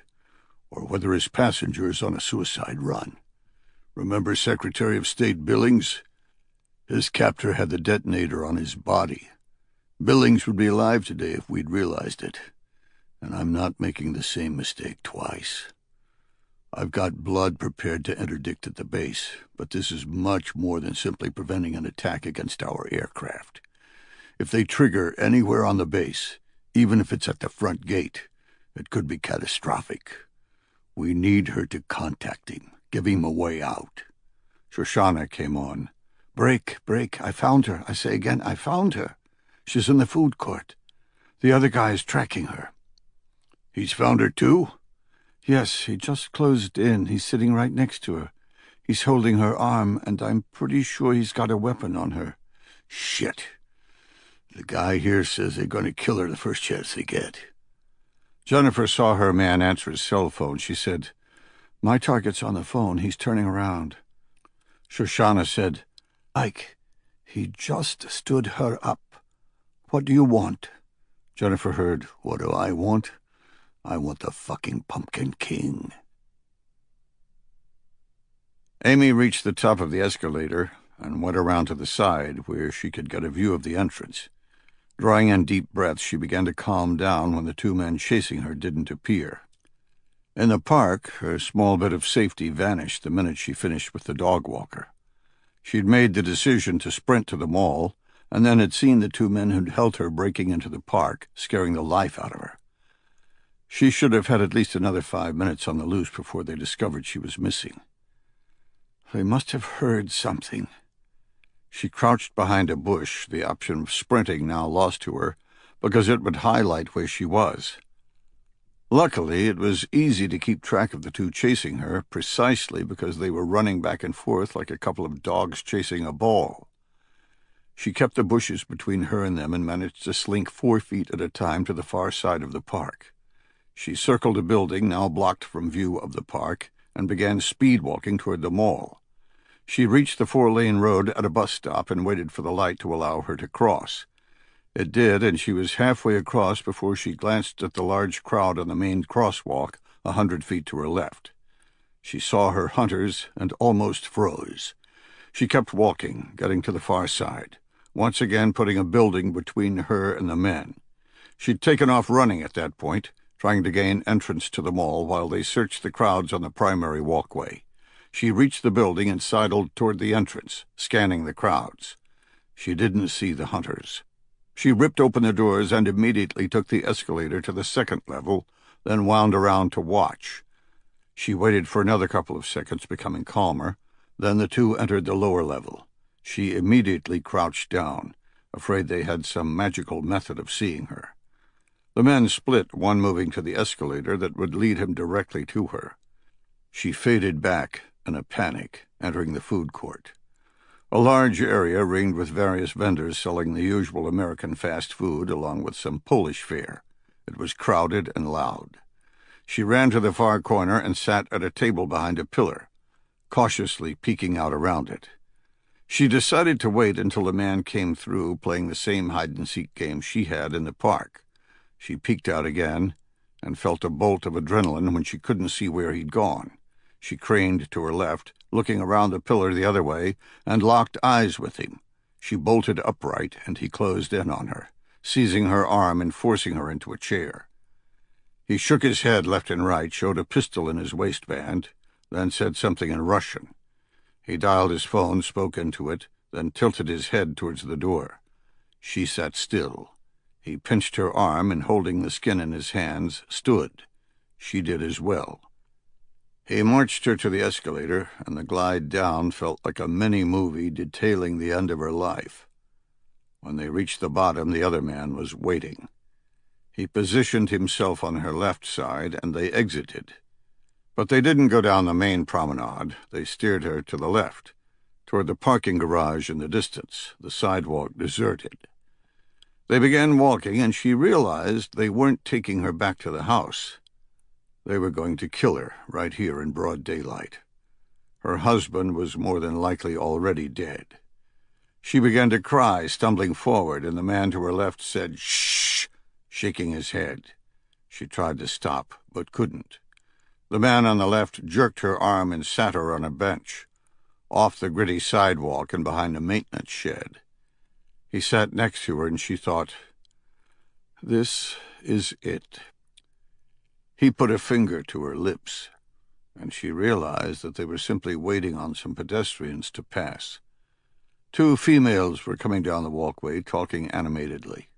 or whether his passenger is on a suicide run. Remember Secretary of State Billings? His captor had the detonator on his body. Billings would be alive today if we'd realized it, and I'm not making the same mistake twice. I've got blood prepared to interdict at the base, but this is much more than simply preventing an attack against our aircraft. If they trigger anywhere on the base, even if it's at the front gate, it could be catastrophic. We need her to contact him, give him a way out." Shoshana came on. Break, I found her. I say again, I found her. She's in the food court. The other guy is tracking her." "He's found her too?" "Yes, he just closed in. He's sitting right next to her. He's holding her arm, and I'm pretty sure he's got a weapon on her." "Shit. The guy here says they're going to kill her the first chance they get." Jennifer saw her man answer his cell phone. She said, "My target's on the phone. He's turning around." Shoshana said, "Ike, he just stood her up. What do you want?" Jennifer heard, "What do I want? I want the fucking Pumpkin King." Amy reached the top of the escalator and went around to the side where she could get a view of the entrance. Drawing in deep breaths, she began to calm down when the two men chasing her didn't appear. In the park, her small bit of safety vanished the minute she finished with the dog walker. She'd made the decision to sprint to the mall, and then had seen the two men who'd held her breaking into the park, scaring the life out of her. She should have had at least another 5 minutes on the loose before they discovered she was missing. They must have heard something. She crouched behind a bush, the option of sprinting now lost to her, because it would highlight where she was. Luckily, it was easy to keep track of the two chasing her, precisely because they were running back and forth like a couple of dogs chasing a ball. She kept the bushes between her and them and managed to slink 4 feet at a time to the far side of the park. She circled a building now blocked from view of the park and began speed-walking toward the mall. She reached the 4-lane road at a bus stop and waited for the light to allow her to cross. It did, and she was halfway across before she glanced at the large crowd on the main crosswalk 100 feet to her left. She saw her hunters and almost froze. She kept walking, getting to the far side, once again putting a building between her and the men. She'd taken off running at that point, trying to gain entrance to the mall while they searched the crowds on the primary walkway. She reached the building and sidled toward the entrance, scanning the crowds. She didn't see the hunters. She ripped open the doors and immediately took the escalator to the second level, then wound around to watch. She waited for another couple of seconds, becoming calmer. Then the two entered the lower level. She immediately crouched down, afraid they had some magical method of seeing her. The men split, one moving to the escalator that would lead him directly to her. She faded back in a panic, entering the food court. A large area ringed with various vendors selling the usual American fast food along with some Polish fare. It was crowded and loud. She ran to the far corner and sat at a table behind a pillar, cautiously peeking out around it. She decided to wait until a man came through playing the same hide-and-seek game she had in the park. She peeked out again and felt a bolt of adrenaline when she couldn't see where he'd gone. She craned to her left, looking around the pillar the other way, and locked eyes with him. She bolted upright, and he closed in on her, seizing her arm and forcing her into a chair. He shook his head left and right, showed a pistol in his waistband, then said something in Russian. He dialed his phone, spoke into it, then tilted his head towards the door. She sat still. He pinched her arm and, holding the skin in his hands, stood. She did as well. He marched her to the escalator, and the glide down felt like a mini-movie detailing the end of her life. When they reached the bottom, the other man was waiting. He positioned himself on her left side, and they exited. But they didn't go down the main promenade. They steered her to the left, toward the parking garage in the distance, the sidewalk deserted. They began walking, and she realized they weren't taking her back to the house. They were going to kill her right here in broad daylight. Her husband was more than likely already dead. She began to cry, stumbling forward, and the man to her left said, "Shh," shaking his head. She tried to stop, but couldn't. The man on the left jerked her arm and sat her on a bench, off the gritty sidewalk and behind a maintenance shed. He sat next to her, and she thought, "This is it." He put a finger to her lips, and she realized that they were simply waiting on some pedestrians to pass. 2 females were coming down the walkway, talking animatedly.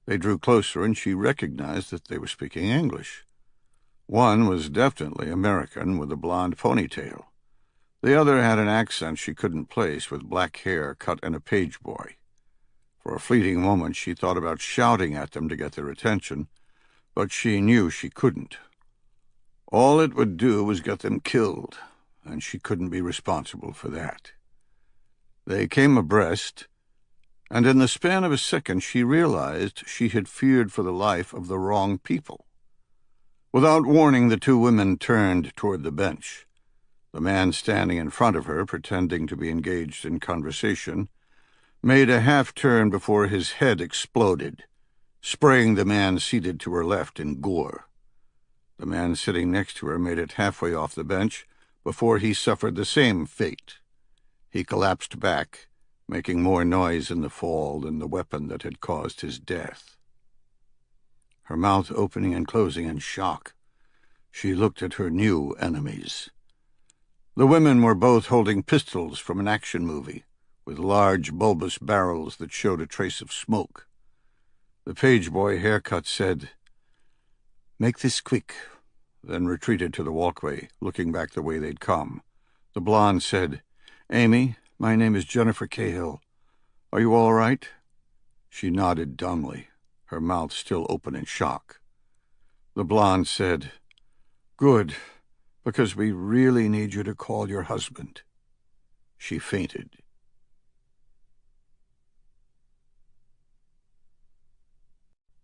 They drew closer, and she recognized that they were speaking English. One was definitely American, with a blonde ponytail. The other had an accent she couldn't place, with black hair cut in a page boy. For a fleeting moment she thought about shouting at them to get their attention, but she knew she couldn't. All it would do was get them killed, and she couldn't be responsible for that. They came abreast, and in the span of a second she realized she had feared for the life of the wrong people. Without warning, the 2 women turned toward the bench. The man standing in front of her, pretending to be engaged in conversation, made a half-turn before his head exploded, spraying the man seated to her left in gore. The man sitting next to her made it halfway off the bench before he suffered the same fate. He collapsed back, making more noise in the fall than the weapon that had caused his death. Her mouth opening and closing in shock, she looked at her new enemies. The women were both holding pistols from an action movie, with large bulbous barrels that showed a trace of smoke. The page boy haircut said, "Make this quick," then retreated to the walkway, looking back the way they'd come. The blonde said, "Amy, my name is Jennifer Cahill. Are you all right?" She nodded dumbly, her mouth still open in shock. The blonde said, "Good, because we really need you to call your husband." She fainted.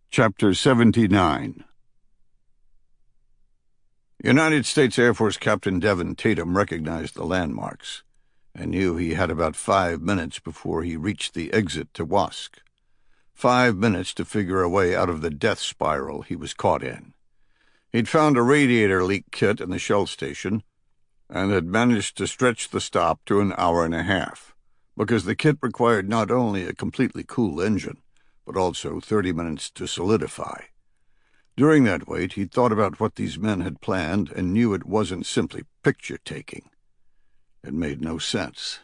Chapter 79. United States Air Force Captain Devin Tatum recognized the landmarks and knew he had about 5 minutes before he reached the exit to Wask. 5 minutes to figure a way out of the death spiral he was caught in. He'd found a radiator leak kit in the Shell station and had managed to stretch the stop to an hour and a half, because the kit required not only a completely cool engine, but also 30 minutes to solidify. During that wait, he'd thought about what these men had planned and knew it wasn't simply picture-taking. It made no sense.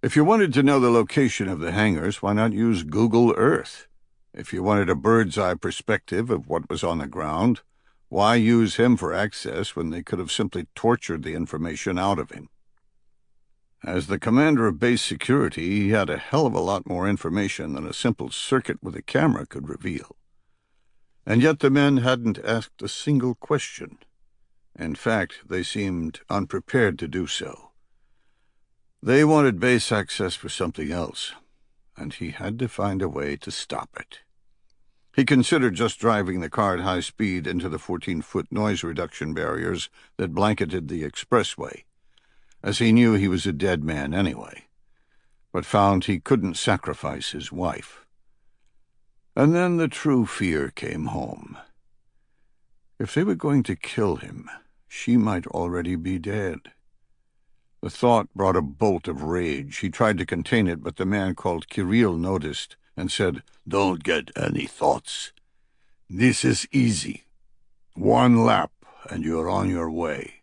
If you wanted to know the location of the hangars, why not use Google Earth? If you wanted a bird's-eye perspective of what was on the ground, why use him for access when they could have simply tortured the information out of him? As the commander of base security, he had a hell of a lot more information than a simple circuit with a camera could reveal. And yet the men hadn't asked a single question. In fact, they seemed unprepared to do so. They wanted base access for something else, and he had to find a way to stop it. He considered just driving the car at high speed into the 14-foot noise reduction barriers that blanketed the expressway, as he knew he was a dead man anyway, but found he couldn't sacrifice his wife. And then the true fear came home. If they were going to kill him, she might already be dead. The thought brought a bolt of rage. He tried to contain it, but the man called Kirill noticed and said, "Don't get any thoughts. This is easy. 1 lap, and you're on your way."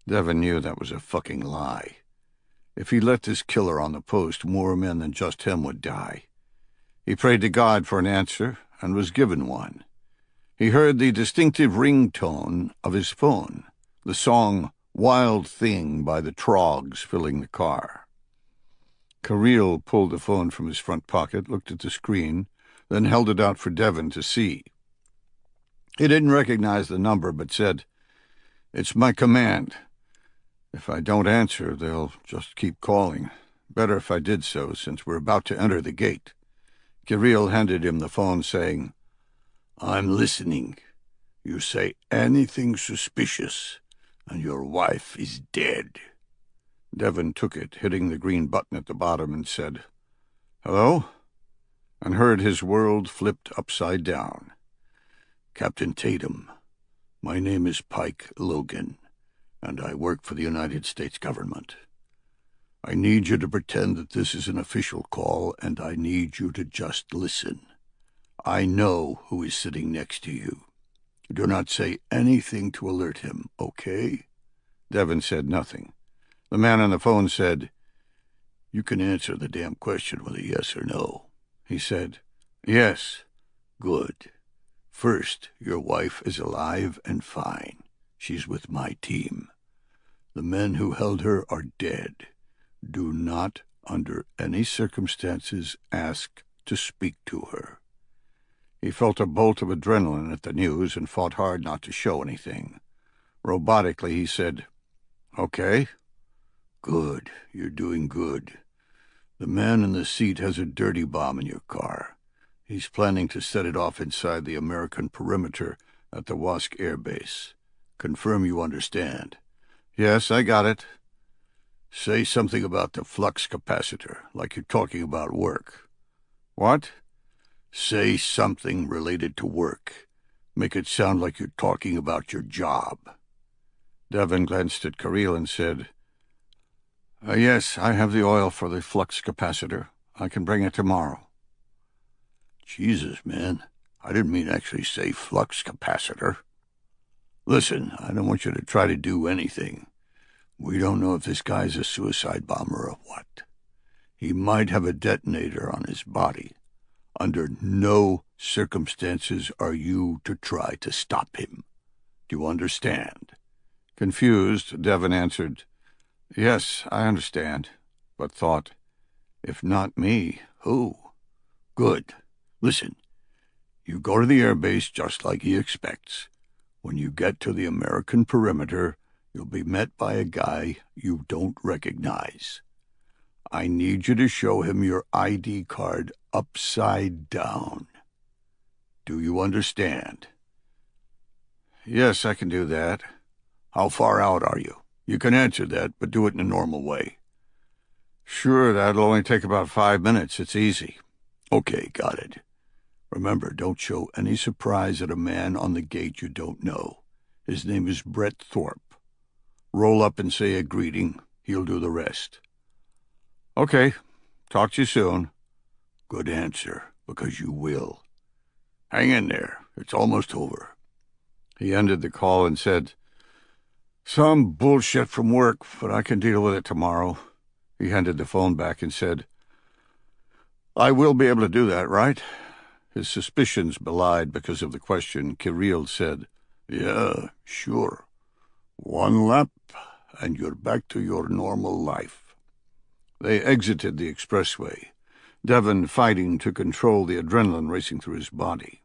Devin knew that was a fucking lie. If he let this killer on the post, more men than just him would die. He prayed to God for an answer, and was given one. He heard the distinctive ringtone of his phone, the song "Wild Thing" by the Trogs filling the car. Kirill pulled the phone from his front pocket, looked at the screen, then held it out for Devin to see. He didn't recognize the number, but said, "It's my command. If I don't answer, they'll just keep calling. Better if I did so, since we're about to enter the gate." Kirill handed him the phone, saying, "I'm listening. You say anything suspicious, and your wife is dead." Devin took it, hitting the green button at the bottom, and said, "Hello?" and heard his world flipped upside down. "Captain Tatum, my name is Pike Logan, and I work for the United States government. I need you to pretend that this is an official call, and I need you to just listen. I know who is sitting next to you. Do not say anything to alert him, okay?" Devin said nothing. The man on the phone said, "You can answer the damn question with a yes or no." He said, "Yes." "Good. First, your wife is alive and fine. She's with my team. The men who held her are dead. Do not, under any circumstances, ask to speak to her." He felt a bolt of adrenaline at the news and fought hard not to show anything. Robotically, he said, "Okay." "Good. You're doing good. The man in the seat has a dirty bomb in your car. He's planning to set it off inside the American perimeter at the Wask Air Base. Confirm you understand." "Yes, I got it." "Say something about the flux capacitor, like you're talking about work." "What?" "Say something related to work. Make it sound like you're talking about your job." Devin glanced at Kirill and said, "Yes, I have the oil for the flux capacitor. I can bring it tomorrow." "Jesus, man, I didn't mean actually say flux capacitor. Listen, I don't want you to try to do anything. We don't know if this guy's a suicide bomber or what. He might have a detonator on his body. Under no circumstances are you to try to stop him. Do you understand?" Confused, Devin answered, "Yes, I understand," but thought, "If not me, who?" "Good. Listen, you go to the airbase just like he expects. When you get to the American perimeter, you'll be met by a guy you don't recognize. I need you to show him your ID card upside down. Do you understand?" Yes, I can do that. How far out are you? You can answer that, but do it in a normal way. Sure, that'll only take about 5 minutes. It's easy. Okay, got it. Remember, don't show any surprise at a man on the gate you don't know. His name is Brett Thorpe. Roll up and say a greeting. He'll do the rest. Okay. Talk to you soon. Good answer, because you will. Hang in there. It's almost over. He ended the call and said, "Some bullshit from work, but I can deal with it tomorrow." He handed the phone back and said, "I will be able to do that, right?" His suspicions belied because of the question, Kirill said, "Yeah, sure. 1 lap, and you're back to your normal life." They exited the expressway, Devon fighting to control the adrenaline racing through his body.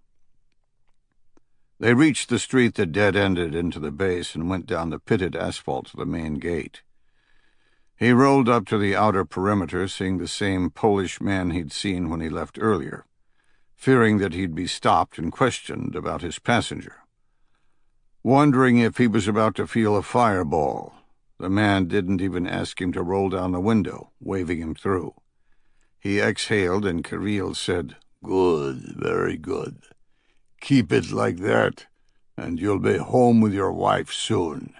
They reached the street that dead-ended into the base and went down the pitted asphalt to the main gate. He rolled up to the outer perimeter, seeing the same Polish man he'd seen when he left earlier, fearing that he'd be stopped and questioned about his passenger. Wondering if he was about to feel a fireball, the man didn't even ask him to roll down the window, waving him through. He exhaled, and Kirill said, "Good, very good. Keep it like that, and you'll be home with your wife soon."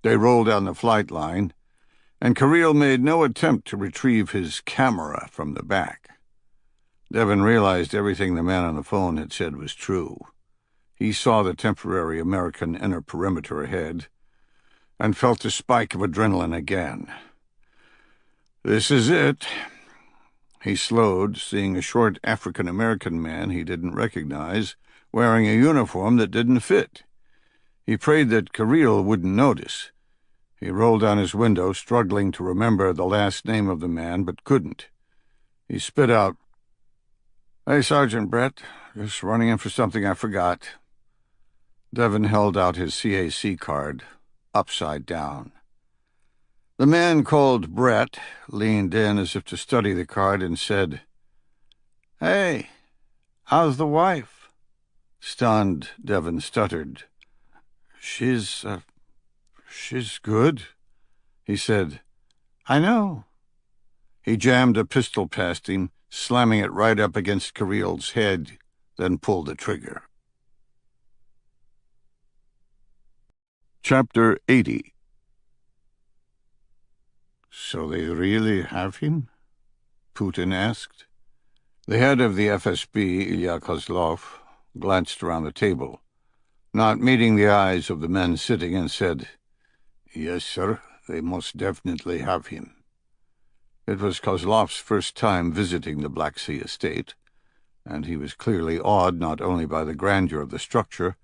They rolled down the flight line, and Kirill made no attempt to retrieve his camera from the back. Devon realized everything the man on the phone had said was true. He saw the temporary American inner perimeter ahead and felt the spike of adrenaline again. This is it. He slowed, seeing a short African-American man he didn't recognize, wearing a uniform that didn't fit. He prayed that Kirill wouldn't notice. He rolled down his window, struggling to remember the last name of the man, but couldn't. He spit out, "Hey, Sergeant Brett, just running in for something I forgot." Devon held out his CAC card, upside down. The man called Brett leaned in as if to study the card and said, "Hey, how's the wife?" Stunned, Devon stuttered. She's good," he said. "I know." He jammed a pistol past him, slamming it right up against Kirill's head, then pulled the trigger. Chapter 80. "So they really have him?" Putin asked. The head of the FSB, Ilya Kozlov, glanced around the table, not meeting the eyes of the men sitting, and said, "Yes, sir, they most definitely have him." It was Kozlov's first time visiting the Black Sea estate, and he was clearly awed not only by the grandeur of the structure,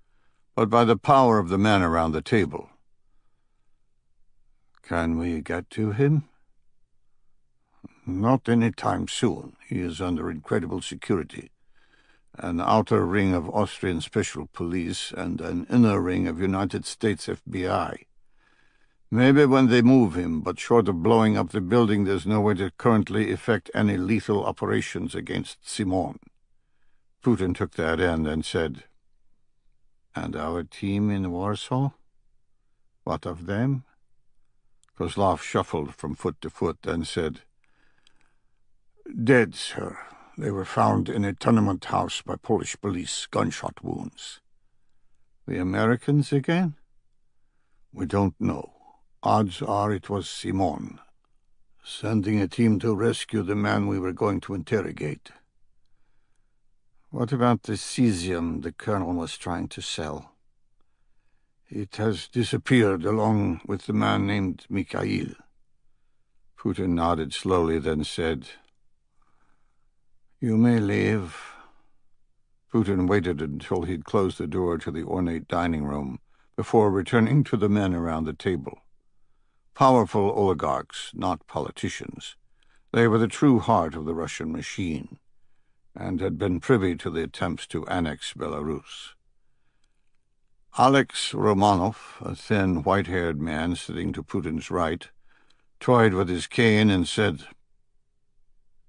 but by the power of the men around the table. "Can we get to him?" "Not any time soon. He is under incredible security. An outer ring of Austrian Special Police and an inner ring of United States FBI. Maybe when they move him, but short of blowing up the building, there's no way to currently effect any lethal operations against Simon." Putin took that in and said, "And our team in Warsaw? What of them?" Kozlov shuffled from foot to foot and said, "Dead, sir. They were found in a tenement house by Polish police, gunshot wounds." "The Americans again?" "We don't know. Odds are it was Simon, sending a team to rescue the man we were going to interrogate." "What about the cesium the colonel was trying to sell?" "It has disappeared along with the man named Mikhail." Putin nodded slowly, then said, "You may leave." Putin waited until he'd closed the door to the ornate dining room before returning to the men around the table. Powerful oligarchs, not politicians. They were the true heart of the Russian machine, and had been privy to the attempts to annex Belarus. Alex Romanov, a thin, white-haired man sitting to Putin's right, toyed with his cane and said,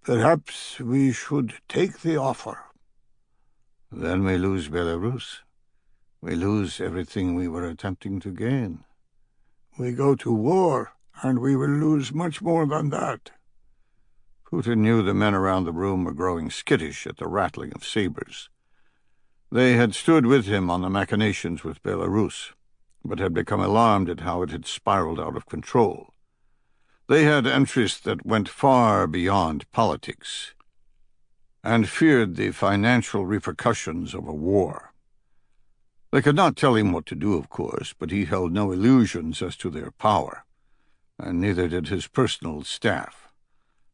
"Perhaps we should take the offer." "Then we lose Belarus." we lose everything we were attempting to gain. We go to war, and we will lose much more than that. Putin knew the men around the room were growing skittish at the rattling of sabers. They had stood with him on the machinations with Belarus, but had become alarmed at how it had spiraled out of control. They had interests that went far beyond politics, and feared the financial repercussions of a war. They could not tell him what to do, of course, but he held no illusions as to their power, and neither did his personal staff.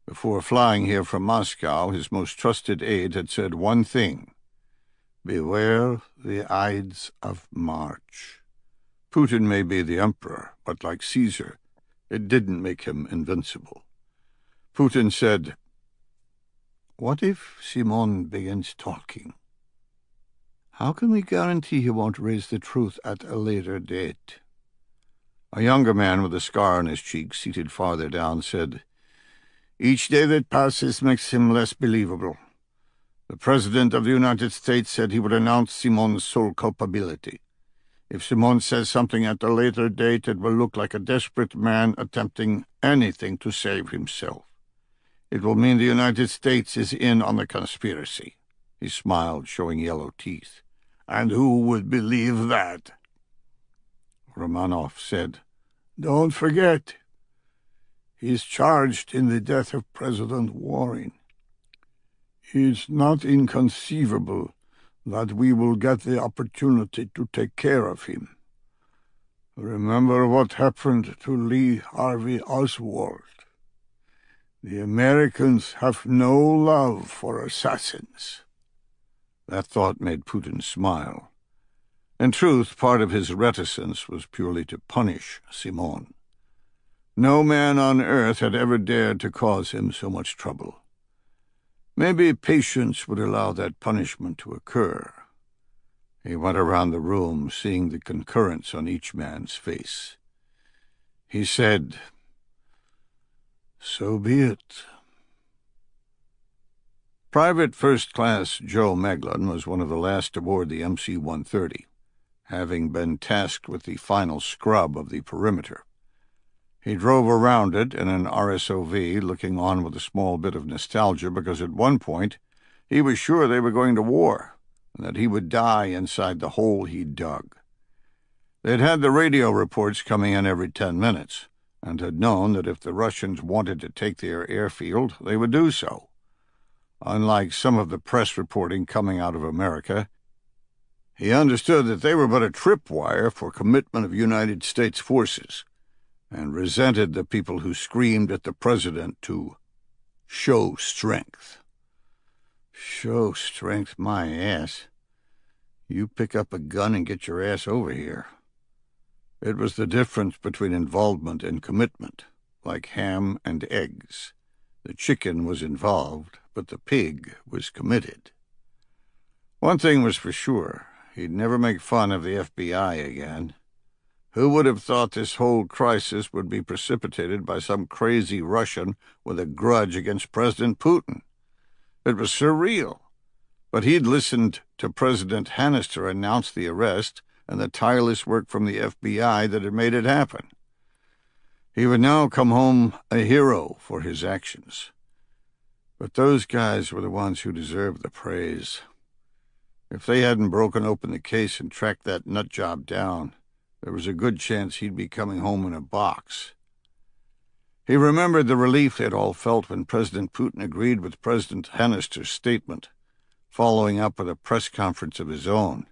Before flying here from Moscow, his most trusted aide had said one thing: beware the Ides of March. Putin may be the emperor, but like Caesar, it didn't make him invincible. Putin said, "What if Simon begins talking? How can we guarantee he won't raise the truth at a later date?" A younger man with a scar on his cheek, seated farther down, said, "Each day that passes makes him less believable. The President of the United States said he would announce Simon's sole culpability. If Simon says something at a later date, it will look like a desperate man attempting anything to save himself. It will mean the United States is in on the conspiracy." He smiled, showing yellow teeth. "And who would believe that?" Romanov said, "Don't forget, he's charged in the death of President Warren. It's not inconceivable that we will get the opportunity to take care of him. Remember what happened to Lee Harvey Oswald. The Americans have no love for assassins." That thought made Putin smile. In truth, part of his reticence was purely to punish Simon. No man on earth had ever dared to cause him so much trouble. Maybe patience would allow that punishment to occur. He went around the room, seeing the concurrence on each man's face. He said, "So be it." Private First Class Joe Meglin was one of the last aboard the MC-130, having been tasked with the final scrub of the perimeter. He drove around it in an RSOV, looking on with a small bit of nostalgia, because at one point he was sure they were going to war, and that he would die inside the hole he'd dug. They'd had the radio reports coming in every 10 minutes, and had known that if the Russians wanted to take their airfield, they would do so. Unlike some of the press reporting coming out of America, he understood that they were but a tripwire for commitment of United States forces, and resented the people who screamed at the president to show strength. Show strength, my ass. You pick up a gun and get your ass over here. It was the difference between involvement and commitment, like ham and eggs. The chicken was involved, but the pig was committed. One thing was for sure, he'd never make fun of the FBI again. Who would have thought this whole crisis would be precipitated by some crazy Russian with a grudge against President Putin? It was surreal. But he'd listened to President Hannister announce the arrest and the tireless work from the FBI that had made it happen. He would now come home a hero for his actions. But those guys were the ones who deserved the praise. If they hadn't broken open the case and tracked that nutjob down, there was a good chance he'd be coming home in a box. He remembered the relief they'd all felt when President Putin agreed with President Hannister's statement, following up with a press conference of his own.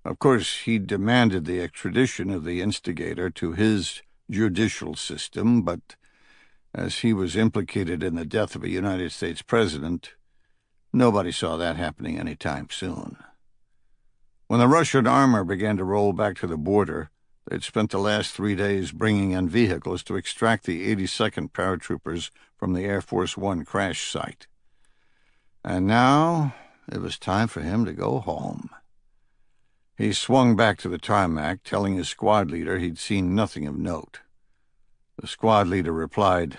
Of course, he demanded the extradition of the instigator to his judicial system, but as he was implicated in the death of a United States president, nobody saw that happening any time soon. When the Russian armor began to roll back to the border, they'd spent the last 3 days bringing in vehicles to extract the 82nd paratroopers from the Air Force One crash site. And now it was time for him to go home. He swung back to the tarmac, telling his squad leader he'd seen nothing of note. The squad leader replied,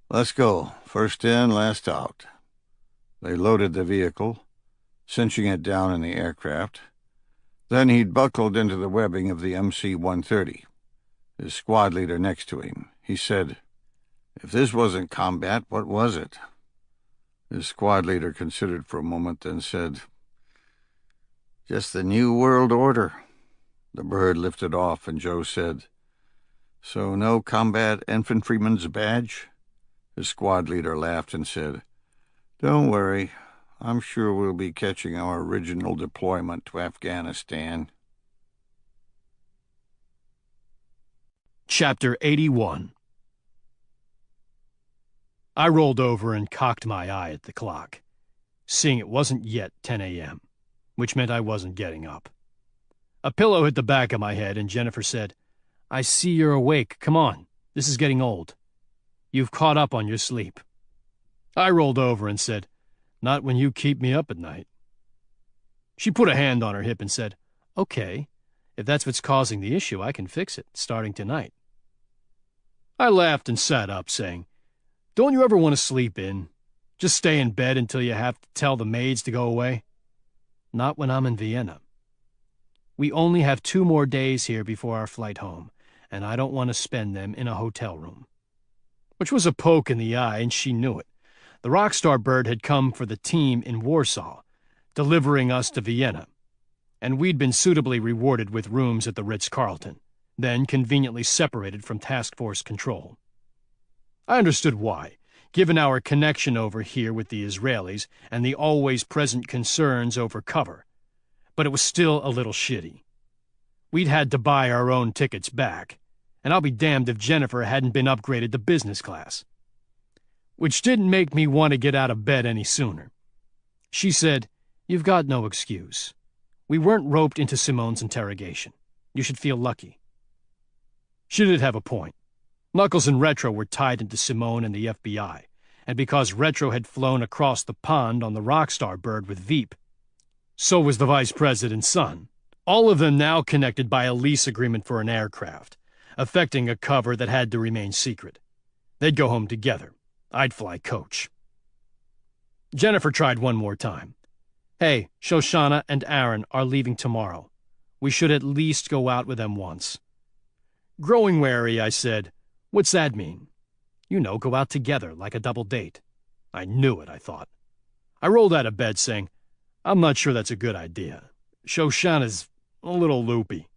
"Let's go. First in, last out." They loaded the vehicle, cinching it down in the aircraft. Then he'd buckled into the webbing of the MC-130, his squad leader next to him. He said, "If this wasn't combat, what was it?" His squad leader considered for a moment, then said, "Just the New World Order." The bird lifted off, and Joe said, "So no combat infantryman's badge?" His squad leader laughed and said, "Don't worry. I'm sure we'll be catching our original deployment to Afghanistan." Chapter 81. I rolled over and cocked my eye at the clock, seeing it wasn't yet 10 a.m., which meant I wasn't getting up. A pillow hit the back of my head, and Jennifer said, "I see you're awake. Come on. This is getting old. You've caught up on your sleep." I rolled over and said, "Not when you keep me up at night." She put a hand on her hip and said, "Okay, if that's what's causing the issue, I can fix it, starting tonight." I laughed and sat up, saying, "Don't you ever want to sleep in? Just stay in bed until you have to tell the maids to go away?" "Not when I'm in Vienna. We only have 2 more days here before our flight home, and I don't want to spend them in a hotel room." Which was a poke in the eye, and she knew it. The Rockstar bird had come for the team in Warsaw, delivering us to Vienna, and we'd been suitably rewarded with rooms at the Ritz-Carlton, then conveniently separated from task force control. I understood why, given our connection over here with the Israelis and the always-present concerns over cover, but it was still a little shitty. We'd had to buy our own tickets back, and I'll be damned if Jennifer hadn't been upgraded to business class. Which didn't make me want to get out of bed any sooner. She said, "You've got no excuse. We weren't roped into Simone's interrogation. You should feel lucky." She did have a point. Knuckles and Retro were tied into Simone and the FBI, and because Retro had flown across the pond on the Rockstar bird with Veep, so was the vice president's son. All of them now connected by a lease agreement for an aircraft, affecting a cover that had to remain secret. They'd go home together. I'd fly coach. Jennifer tried one more time. "Hey, Shoshana and Aaron are leaving tomorrow. We should at least go out with them once." Growing wary, I said, "What's that mean?" "You know, go out together, like a double date." I knew it, I thought. I rolled out of bed saying, "I'm not sure that's a good idea. Shoshana's a little loopy."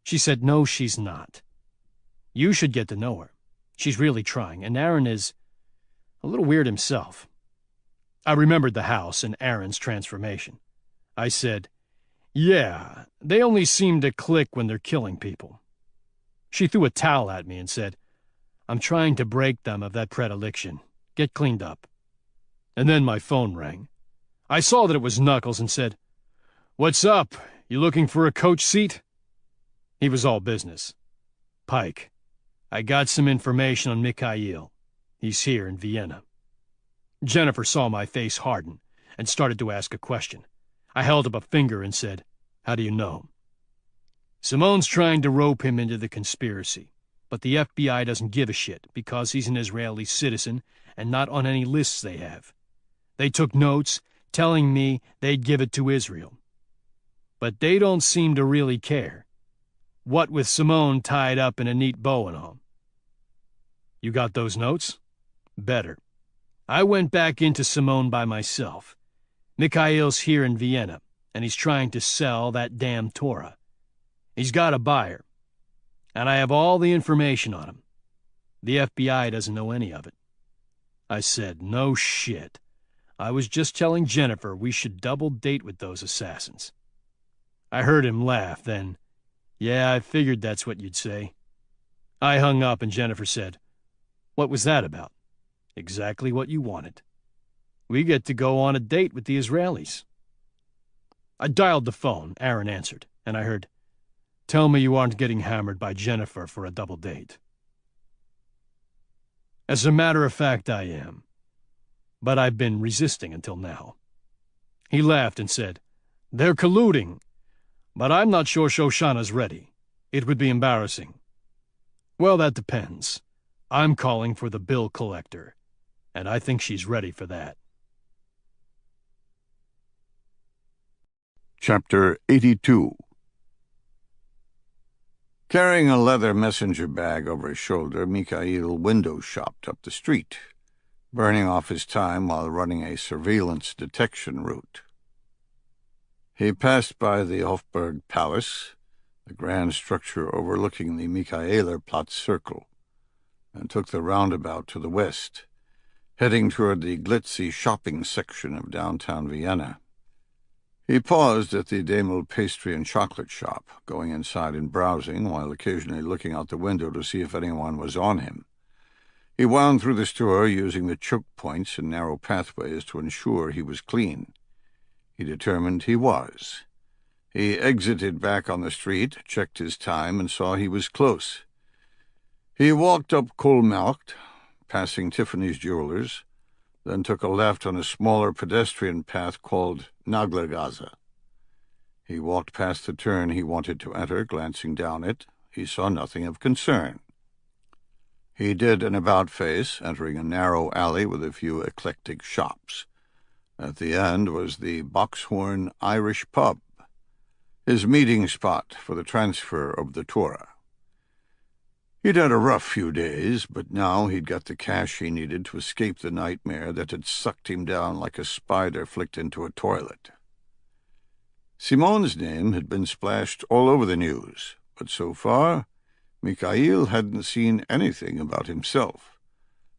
She said, "No, she's not. You should get to know her. She's really trying, and Aaron is a little weird himself." I remembered the house and Aaron's transformation. I said, "Yeah, they only seem to click when they're killing people." She threw a towel at me and said, "I'm trying to break them of that predilection. Get cleaned up." And then my phone rang. I saw that it was Knuckles and said, "What's up? You looking for a coach seat?" He was all business. "Pike, I got some information on Mikhail. He's here in Vienna." Jennifer saw my face harden and started to ask a question. I held up a finger and said, "How do you know?" "Simone's trying to rope him into the conspiracy, but the FBI doesn't give a shit because he's an Israeli citizen and not on any lists they have. They took notes telling me they'd give it to Israel. But they don't seem to really care. What with Simone tied up in a neat bow and all." "You got those notes?" "Better. I went back into Simone by myself. Mikhail's here in Vienna, and he's trying to sell that damn Torah. He's got a buyer, and I have all the information on him. The FBI doesn't know any of it." I said, "No shit. I was just telling Jennifer we should double date with those assassins." I heard him laugh, then, "Yeah, I figured that's what you'd say." I hung up, and Jennifer said, "What was that about?" "Exactly what you wanted. We get to go on a date with the Israelis." I dialed the phone. Aaron answered, and I heard, "Tell me you aren't getting hammered by Jennifer for a double date." As a matter of fact, I am. But I've been resisting until now. He laughed and said, "They're colluding. But I'm not sure Shoshana's ready. It would be embarrassing." "Well, that depends. I'm calling for the bill collector, and I think she's ready for that." Chapter 82. Carrying a leather messenger bag over his shoulder, Mikhail window-shopped up the street, burning off his time while running a surveillance detection route. He passed by the Hofburg Palace, the grand structure overlooking the Michaelerplatz Circle, and took the roundabout to the west, heading toward the glitzy shopping section of downtown Vienna. He paused at the Demel pastry and chocolate shop, going inside and browsing, while occasionally looking out the window to see if anyone was on him. He wound through the store, using the choke points and narrow pathways to ensure he was clean. He determined he was. He exited back on the street, checked his time, and saw he was close. He walked up Kohlmarkt, passing Tiffany's Jewelers, then took a left on a smaller pedestrian path called Naglergasse. He walked past the turn he wanted to enter, glancing down it. He saw nothing of concern. He did an about-face, entering a narrow alley with a few eclectic shops. At the end was the Boxhorn Irish Pub, his meeting spot for the transfer of the Torah. He'd had a rough few days, but now he'd got the cash he needed to escape the nightmare that had sucked him down like a spider flicked into a toilet. Simon's name had been splashed all over the news, but so far, Mikhail hadn't seen anything about himself.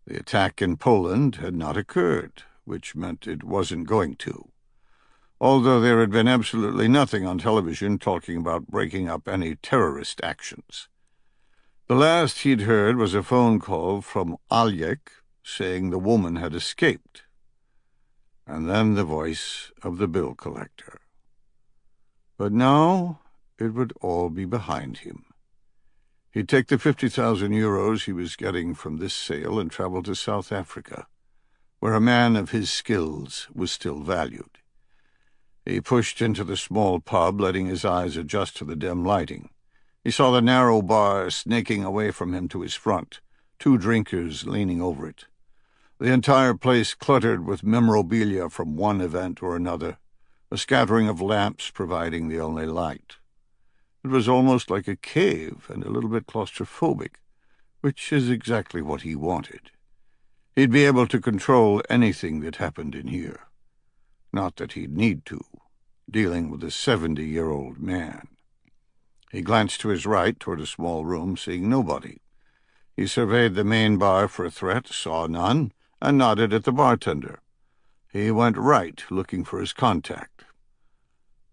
The attack in Poland had not occurred, which meant it wasn't going to, although there had been absolutely nothing on television talking about breaking up any terrorist actions. The last he'd heard was a phone call from Aljek saying the woman had escaped, and then the voice of the bill collector. But now it would all be behind him. He'd take the 50,000 euros he was getting from this sale and travel to South Africa, where a man of his skills was still valued. He pushed into the small pub, letting his eyes adjust to the dim lighting. He saw the narrow bar snaking away from him to his front, two drinkers leaning over it. The entire place cluttered with memorabilia from one event or another, a scattering of lamps providing the only light. It was almost like a cave and a little bit claustrophobic, which is exactly what he wanted. He'd be able to control anything that happened in here. Not that he'd need to, dealing with a 70-year-old man. He glanced to his right toward a small room, seeing nobody. He surveyed the main bar for a threat, saw none, and nodded at the bartender. He went right, looking for his contact.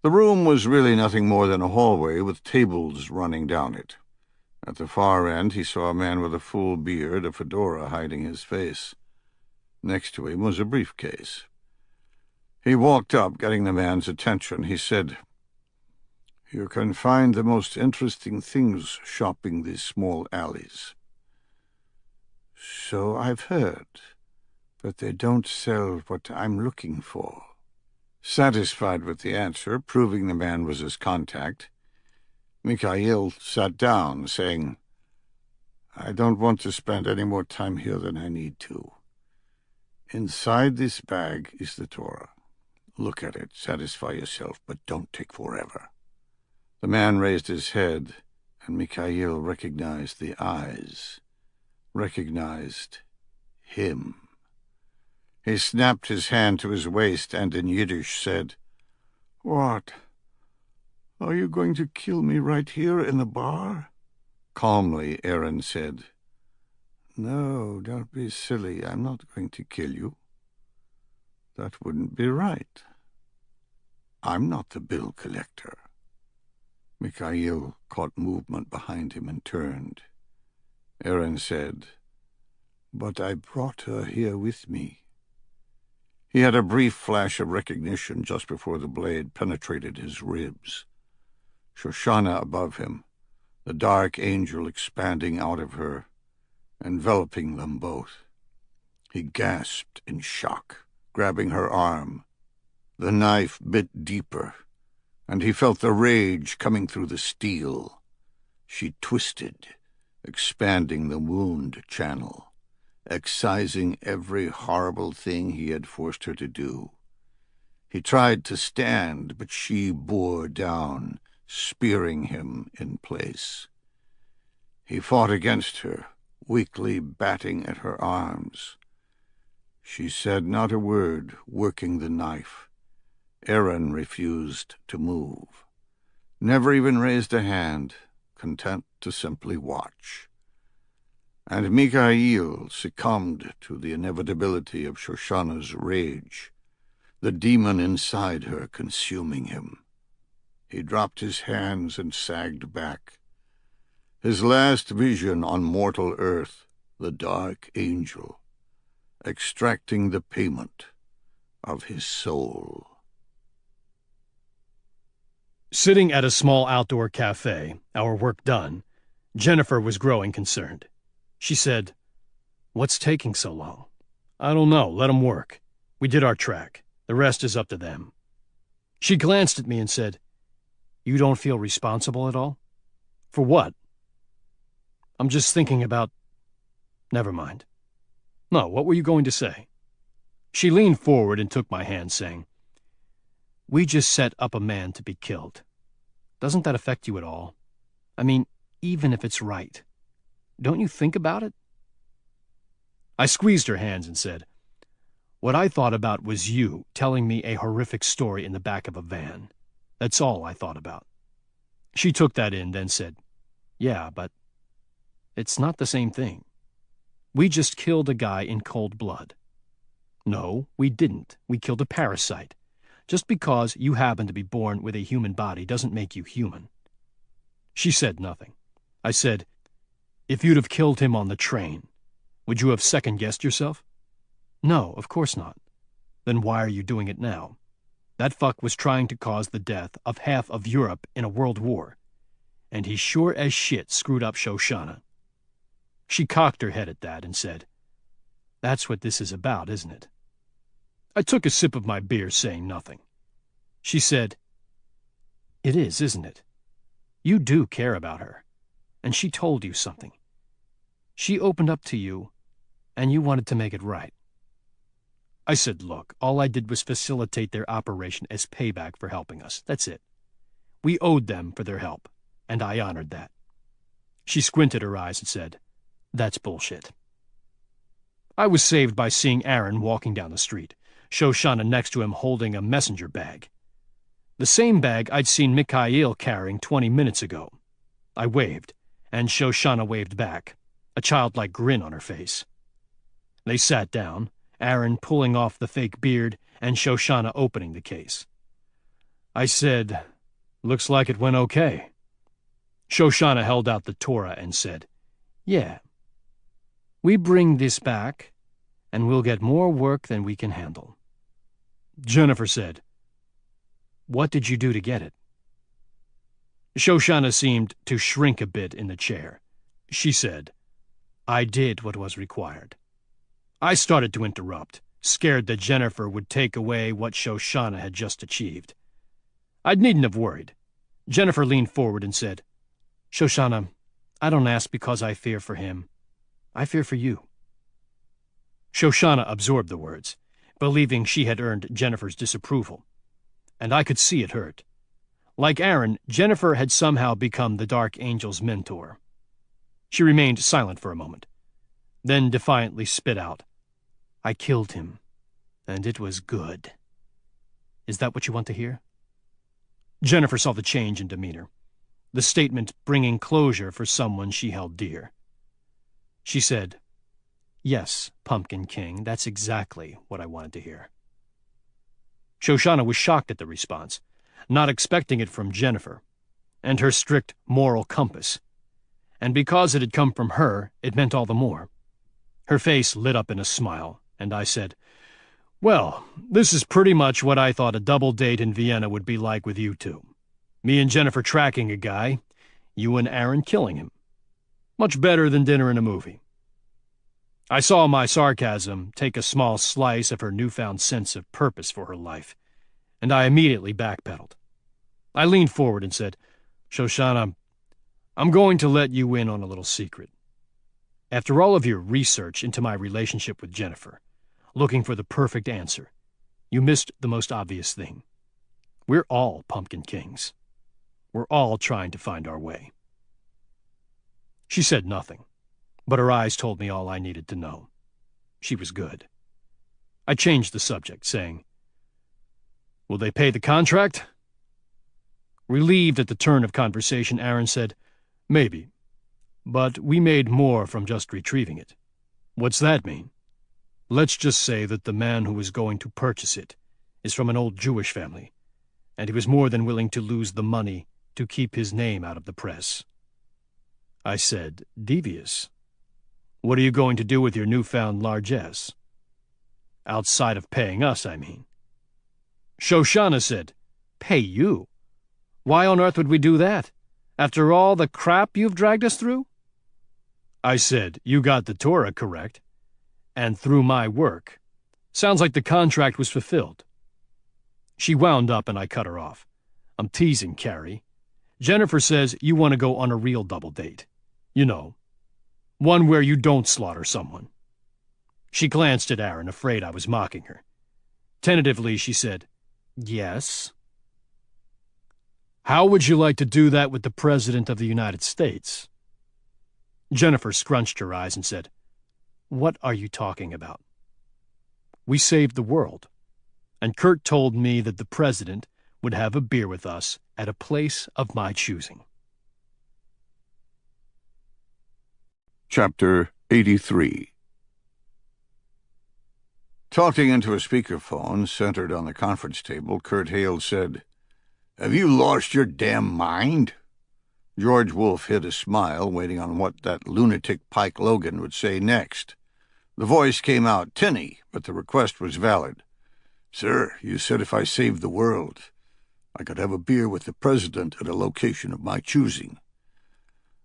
The room was really nothing more than a hallway with tables running down it. At the far end, he saw a man with a full beard, a fedora hiding his face. Next to him was a briefcase. He walked up, getting the man's attention. He said, "You can find the most interesting things shopping these small alleys." "So I've heard, but they don't sell what I'm looking for." Satisfied with the answer, proving the man was his contact, Mikhail sat down, saying, "I don't want to spend any more time here than I need to. Inside this bag is the Torah. Look at it, satisfy yourself, but don't take forever." The man raised his head, and Mikhail recognized the eyes, recognized him. He snapped his hand to his waist and in Yiddish said, "What? Are you going to kill me right here in the bar?" Calmly, Aaron said, "No, don't be silly. I'm not going to kill you. That wouldn't be right. I'm not the bill collector." Mikhail caught movement behind him and turned. Aaron said, "But I brought her here with me." He had a brief flash of recognition just before the blade penetrated his ribs. Shoshana above him, the dark angel expanding out of her, enveloping them both. He gasped in shock, grabbing her arm. The knife bit deeper, and he felt the rage coming through the steel. She twisted, expanding the wound channel, excising every horrible thing he had forced her to do. He tried to stand, but she bore down, spearing him in place. He fought against her, weakly batting at her arms. She said not a word, working the knife. Aaron refused to move, never even raised a hand, content to simply watch. And Mikhail succumbed to the inevitability of Shoshana's rage, the demon inside her consuming him. He dropped his hands and sagged back. His last vision on mortal earth, the dark angel, extracting the payment of his soul. Sitting at a small outdoor cafe, our work done, Jennifer was growing concerned. She said, "What's taking so long?" "I don't know. Let 'em work. We did our track. The rest is up to them." She glanced at me and said, "You don't feel responsible at all?" "For what?" "I'm just thinking about—" "Never mind." "No, what were you going to say?" She leaned forward and took my hand, saying, "We just set up a man to be killed. Doesn't that affect you at all? I mean, even if it's right. Don't you think about it?" I squeezed her hands and said, "What I thought about was you telling me a horrific story in the back of a van. That's all I thought about." She took that in, then said, "Yeah, but it's not the same thing. We just killed a guy in cold blood." "No, we didn't. We killed a parasite. Just because you happen to be born with a human body doesn't make you human." She said nothing. I said, "If you'd have killed him on the train, would you have second-guessed yourself?" "No, of course not." "Then why are you doing it now? That fuck was trying to cause the death of half of Europe in a world war, and he sure as shit screwed up Shoshana." She cocked her head at that and said, "That's what this is about, isn't it?" I took a sip of my beer, saying nothing. She said, "It is, isn't it? You do care about her, and she told you something. She opened up to you, and you wanted to make it right." I said, "Look, all I did was facilitate their operation as payback for helping us. That's it. We owed them for their help, and I honored that." She squinted her eyes and said, "That's bullshit." I was saved by seeing Aaron walking down the street, Shoshana next to him holding a messenger bag. The same bag I'd seen Mikhail carrying 20 minutes ago. I waved, and Shoshana waved back, a childlike grin on her face. They sat down, Aaron pulling off the fake beard and Shoshana opening the case. I said, "Looks like it went okay." Shoshana held out the Torah and said, "Yeah. We bring this back, and we'll get more work than we can handle." Jennifer said, "What did you do to get it?" Shoshana seemed to shrink a bit in the chair. She said, "I did what was required." I started to interrupt, scared that Jennifer would take away what Shoshana had just achieved. I needn't have worried. Jennifer leaned forward and said, "Shoshana, I don't ask because I fear for him. I fear for you." Shoshana absorbed the words, believing she had earned Jennifer's disapproval, and I could see it hurt. Like Aaron, Jennifer had somehow become the Dark Angel's mentor. She remained silent for a moment, then defiantly spit out, "I killed him, and it was good. Is that what you want to hear?" Jennifer saw the change in demeanor, the statement bringing closure for someone she held dear. She said, "Yes, Pumpkin King, that's exactly what I wanted to hear." Shoshana was shocked at the response, not expecting it from Jennifer, and her strict moral compass. And because it had come from her, it meant all the more. Her face lit up in a smile, and I said, "Well, this is pretty much what I thought a double date in Vienna would be like with you two. Me and Jennifer tracking a guy, you and Aaron killing him. Much better than dinner and a movie." I saw my sarcasm take a small slice of her newfound sense of purpose for her life, and I immediately backpedaled. I leaned forward and said, "Shoshana, I'm going to let you in on a little secret. After all of your research into my relationship with Jennifer, looking for the perfect answer, You missed the most obvious thing. We're all Pumpkin Kings. We're all trying to find our way." She said nothing, but her eyes told me all I needed to know. She was good. I changed the subject, saying, "Will they pay the contract?" Relieved at the turn of conversation, Aaron said, "Maybe, but we made more from just retrieving it." "What's that mean?" "Let's just say that the man who was going to purchase it is from an old Jewish family, and he was more than willing to lose the money to keep his name out of the press." I said, "Devious. What are you going to do with your newfound largesse? Outside of paying us, I mean." Shoshana said, "Pay you? Why on earth would we do that, after all the crap you've dragged us through?" I said, "You got the Torah correct, and through my work. Sounds like the contract was fulfilled." She wound up and I cut her off. "I'm teasing, Carrie. Jennifer says you want to go on a real double date. You know, one where you don't slaughter someone." She glanced at Aaron, afraid I was mocking her. Tentatively, she said, "Yes." "How would you like to do that with the President of the United States?" Jennifer scrunched her eyes and said, "What are you talking about?" "We saved the world, and Kurt told me that the President would have a beer with us at a place of my choosing." Chapter 83. Talking into a speakerphone centered on the conference table, Kurt Hale said, "Have you lost your damn mind?" George Wolfe hid a smile, waiting on what that lunatic Pike Logan would say next. The voice came out tinny, but the request was valid. "Sir, you said if I saved the world, I could have a beer with the President at a location of my choosing."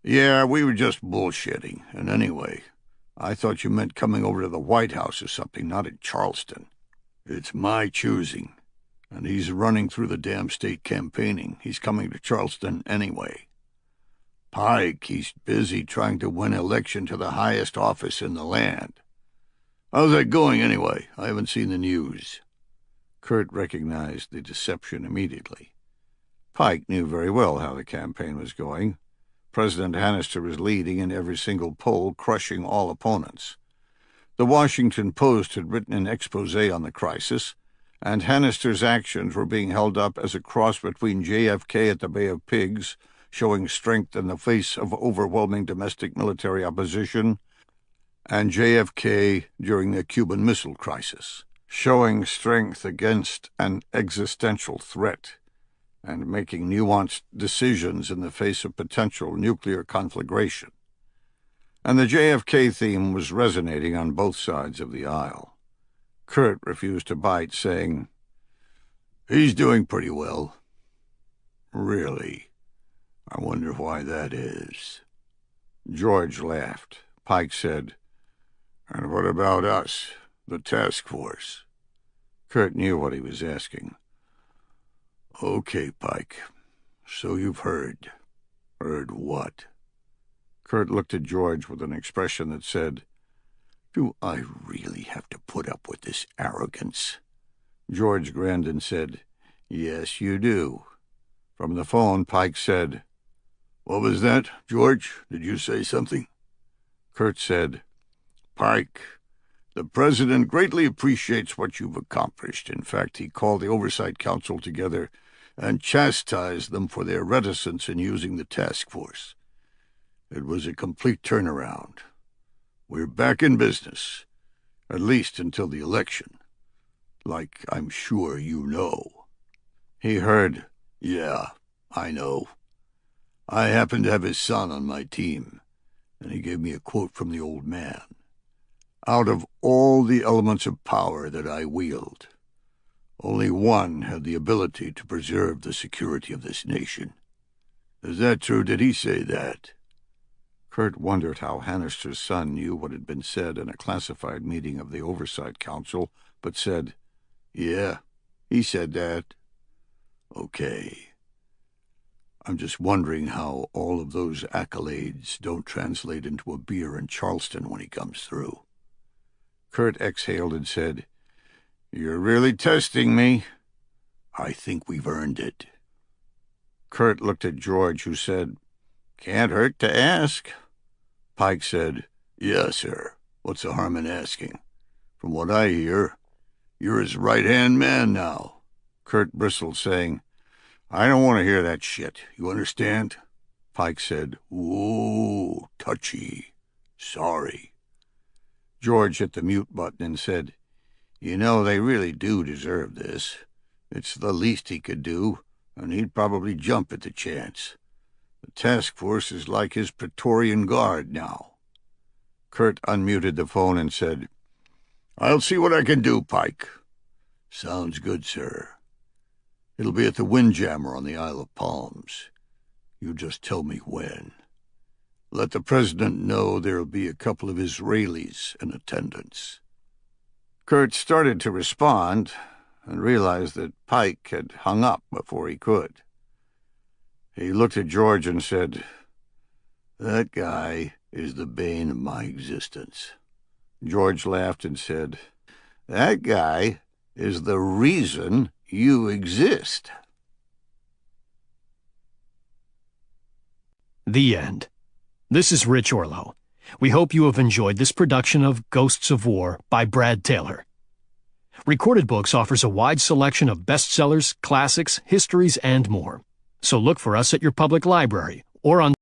"Yeah, we were just bullshitting. And anyway, I thought you meant coming over to the White House or something, not in Charleston. It's my choosing, and he's running through the damn state campaigning. He's coming to Charleston anyway. Pike, he's busy trying to win election to the highest office in the land. How's that going anyway? I haven't seen the news." Kurt recognized the deception immediately. Pike knew very well how the campaign was going. President Hannister was leading in every single poll, crushing all opponents. The Washington Post had written an expose on the crisis, and Hannister's actions were being held up as a cross between JFK at the Bay of Pigs, showing strength in the face of overwhelming domestic military opposition, and JFK during the Cuban Missile Crisis, showing strength against an existential threat, and making nuanced decisions in the face of potential nuclear conflagration. And the JFK theme was resonating on both sides of the aisle. Kurt refused to bite, saying, "He's doing pretty well." "Really? I wonder why that is." George laughed. Pike said, "And what about us, the task force?" Kurt knew what he was asking. "Okay, Pike. So you've heard. Heard what?" Kurt looked at George with an expression that said, "Do I really have to put up with this arrogance?" George grinned and said, "Yes, you do." From the phone, Pike said, "What was that, George? Did you say something?" Kurt said, "Pike, the President greatly appreciates what you've accomplished. In fact, he called the Oversight Council together and chastised them for their reticence in using the task force. It was a complete turnaround. We're back in business, at least until the election, like I'm sure you know." He heard, "Yeah, I know. I happen to have his son on my team, and he gave me a quote from the old man. Out of all the elements of power that I wield, only one had the ability to preserve the security of this nation. Is that true? Did he say that?" Kurt wondered how Hannister's son knew what had been said in a classified meeting of the Oversight Council, but said, "Yeah, he said that." "Okay. I'm just wondering how all of those accolades don't translate into a beer in Charleston when he comes through." Kurt exhaled and said, You're really testing me. I think we've earned it. Kurt looked at George, who said, "Can't hurt to ask." Pike said, "Yes, sir. What's the harm in asking? From what I hear, you're his right-hand man now." Kurt bristled, saying, "I don't want to hear that shit. You understand?" Pike said, "Ooh, touchy. Sorry." George hit the mute button and said, "You know, they really do deserve this. It's the least he could do, and he'd probably jump at the chance. The task force is like his Praetorian Guard now." Kurt unmuted the phone and said, "I'll see what I can do, Pike." "Sounds good, sir. It'll be at the Windjammer on the Isle of Palms. You just tell me when. Let the president know there'll be a couple of Israelis in attendance." Kurt started to respond and realized that Pike had hung up before he could. He looked at George and said, "That guy is the bane of my existence." George laughed and said, "That guy is the reason you exist." The end. This is Rich Orlow. We hope you have enjoyed this production of Ghosts of War by Brad Taylor. Recorded Books offers a wide selection of bestsellers, classics, histories, and more. So look for us at your public library or on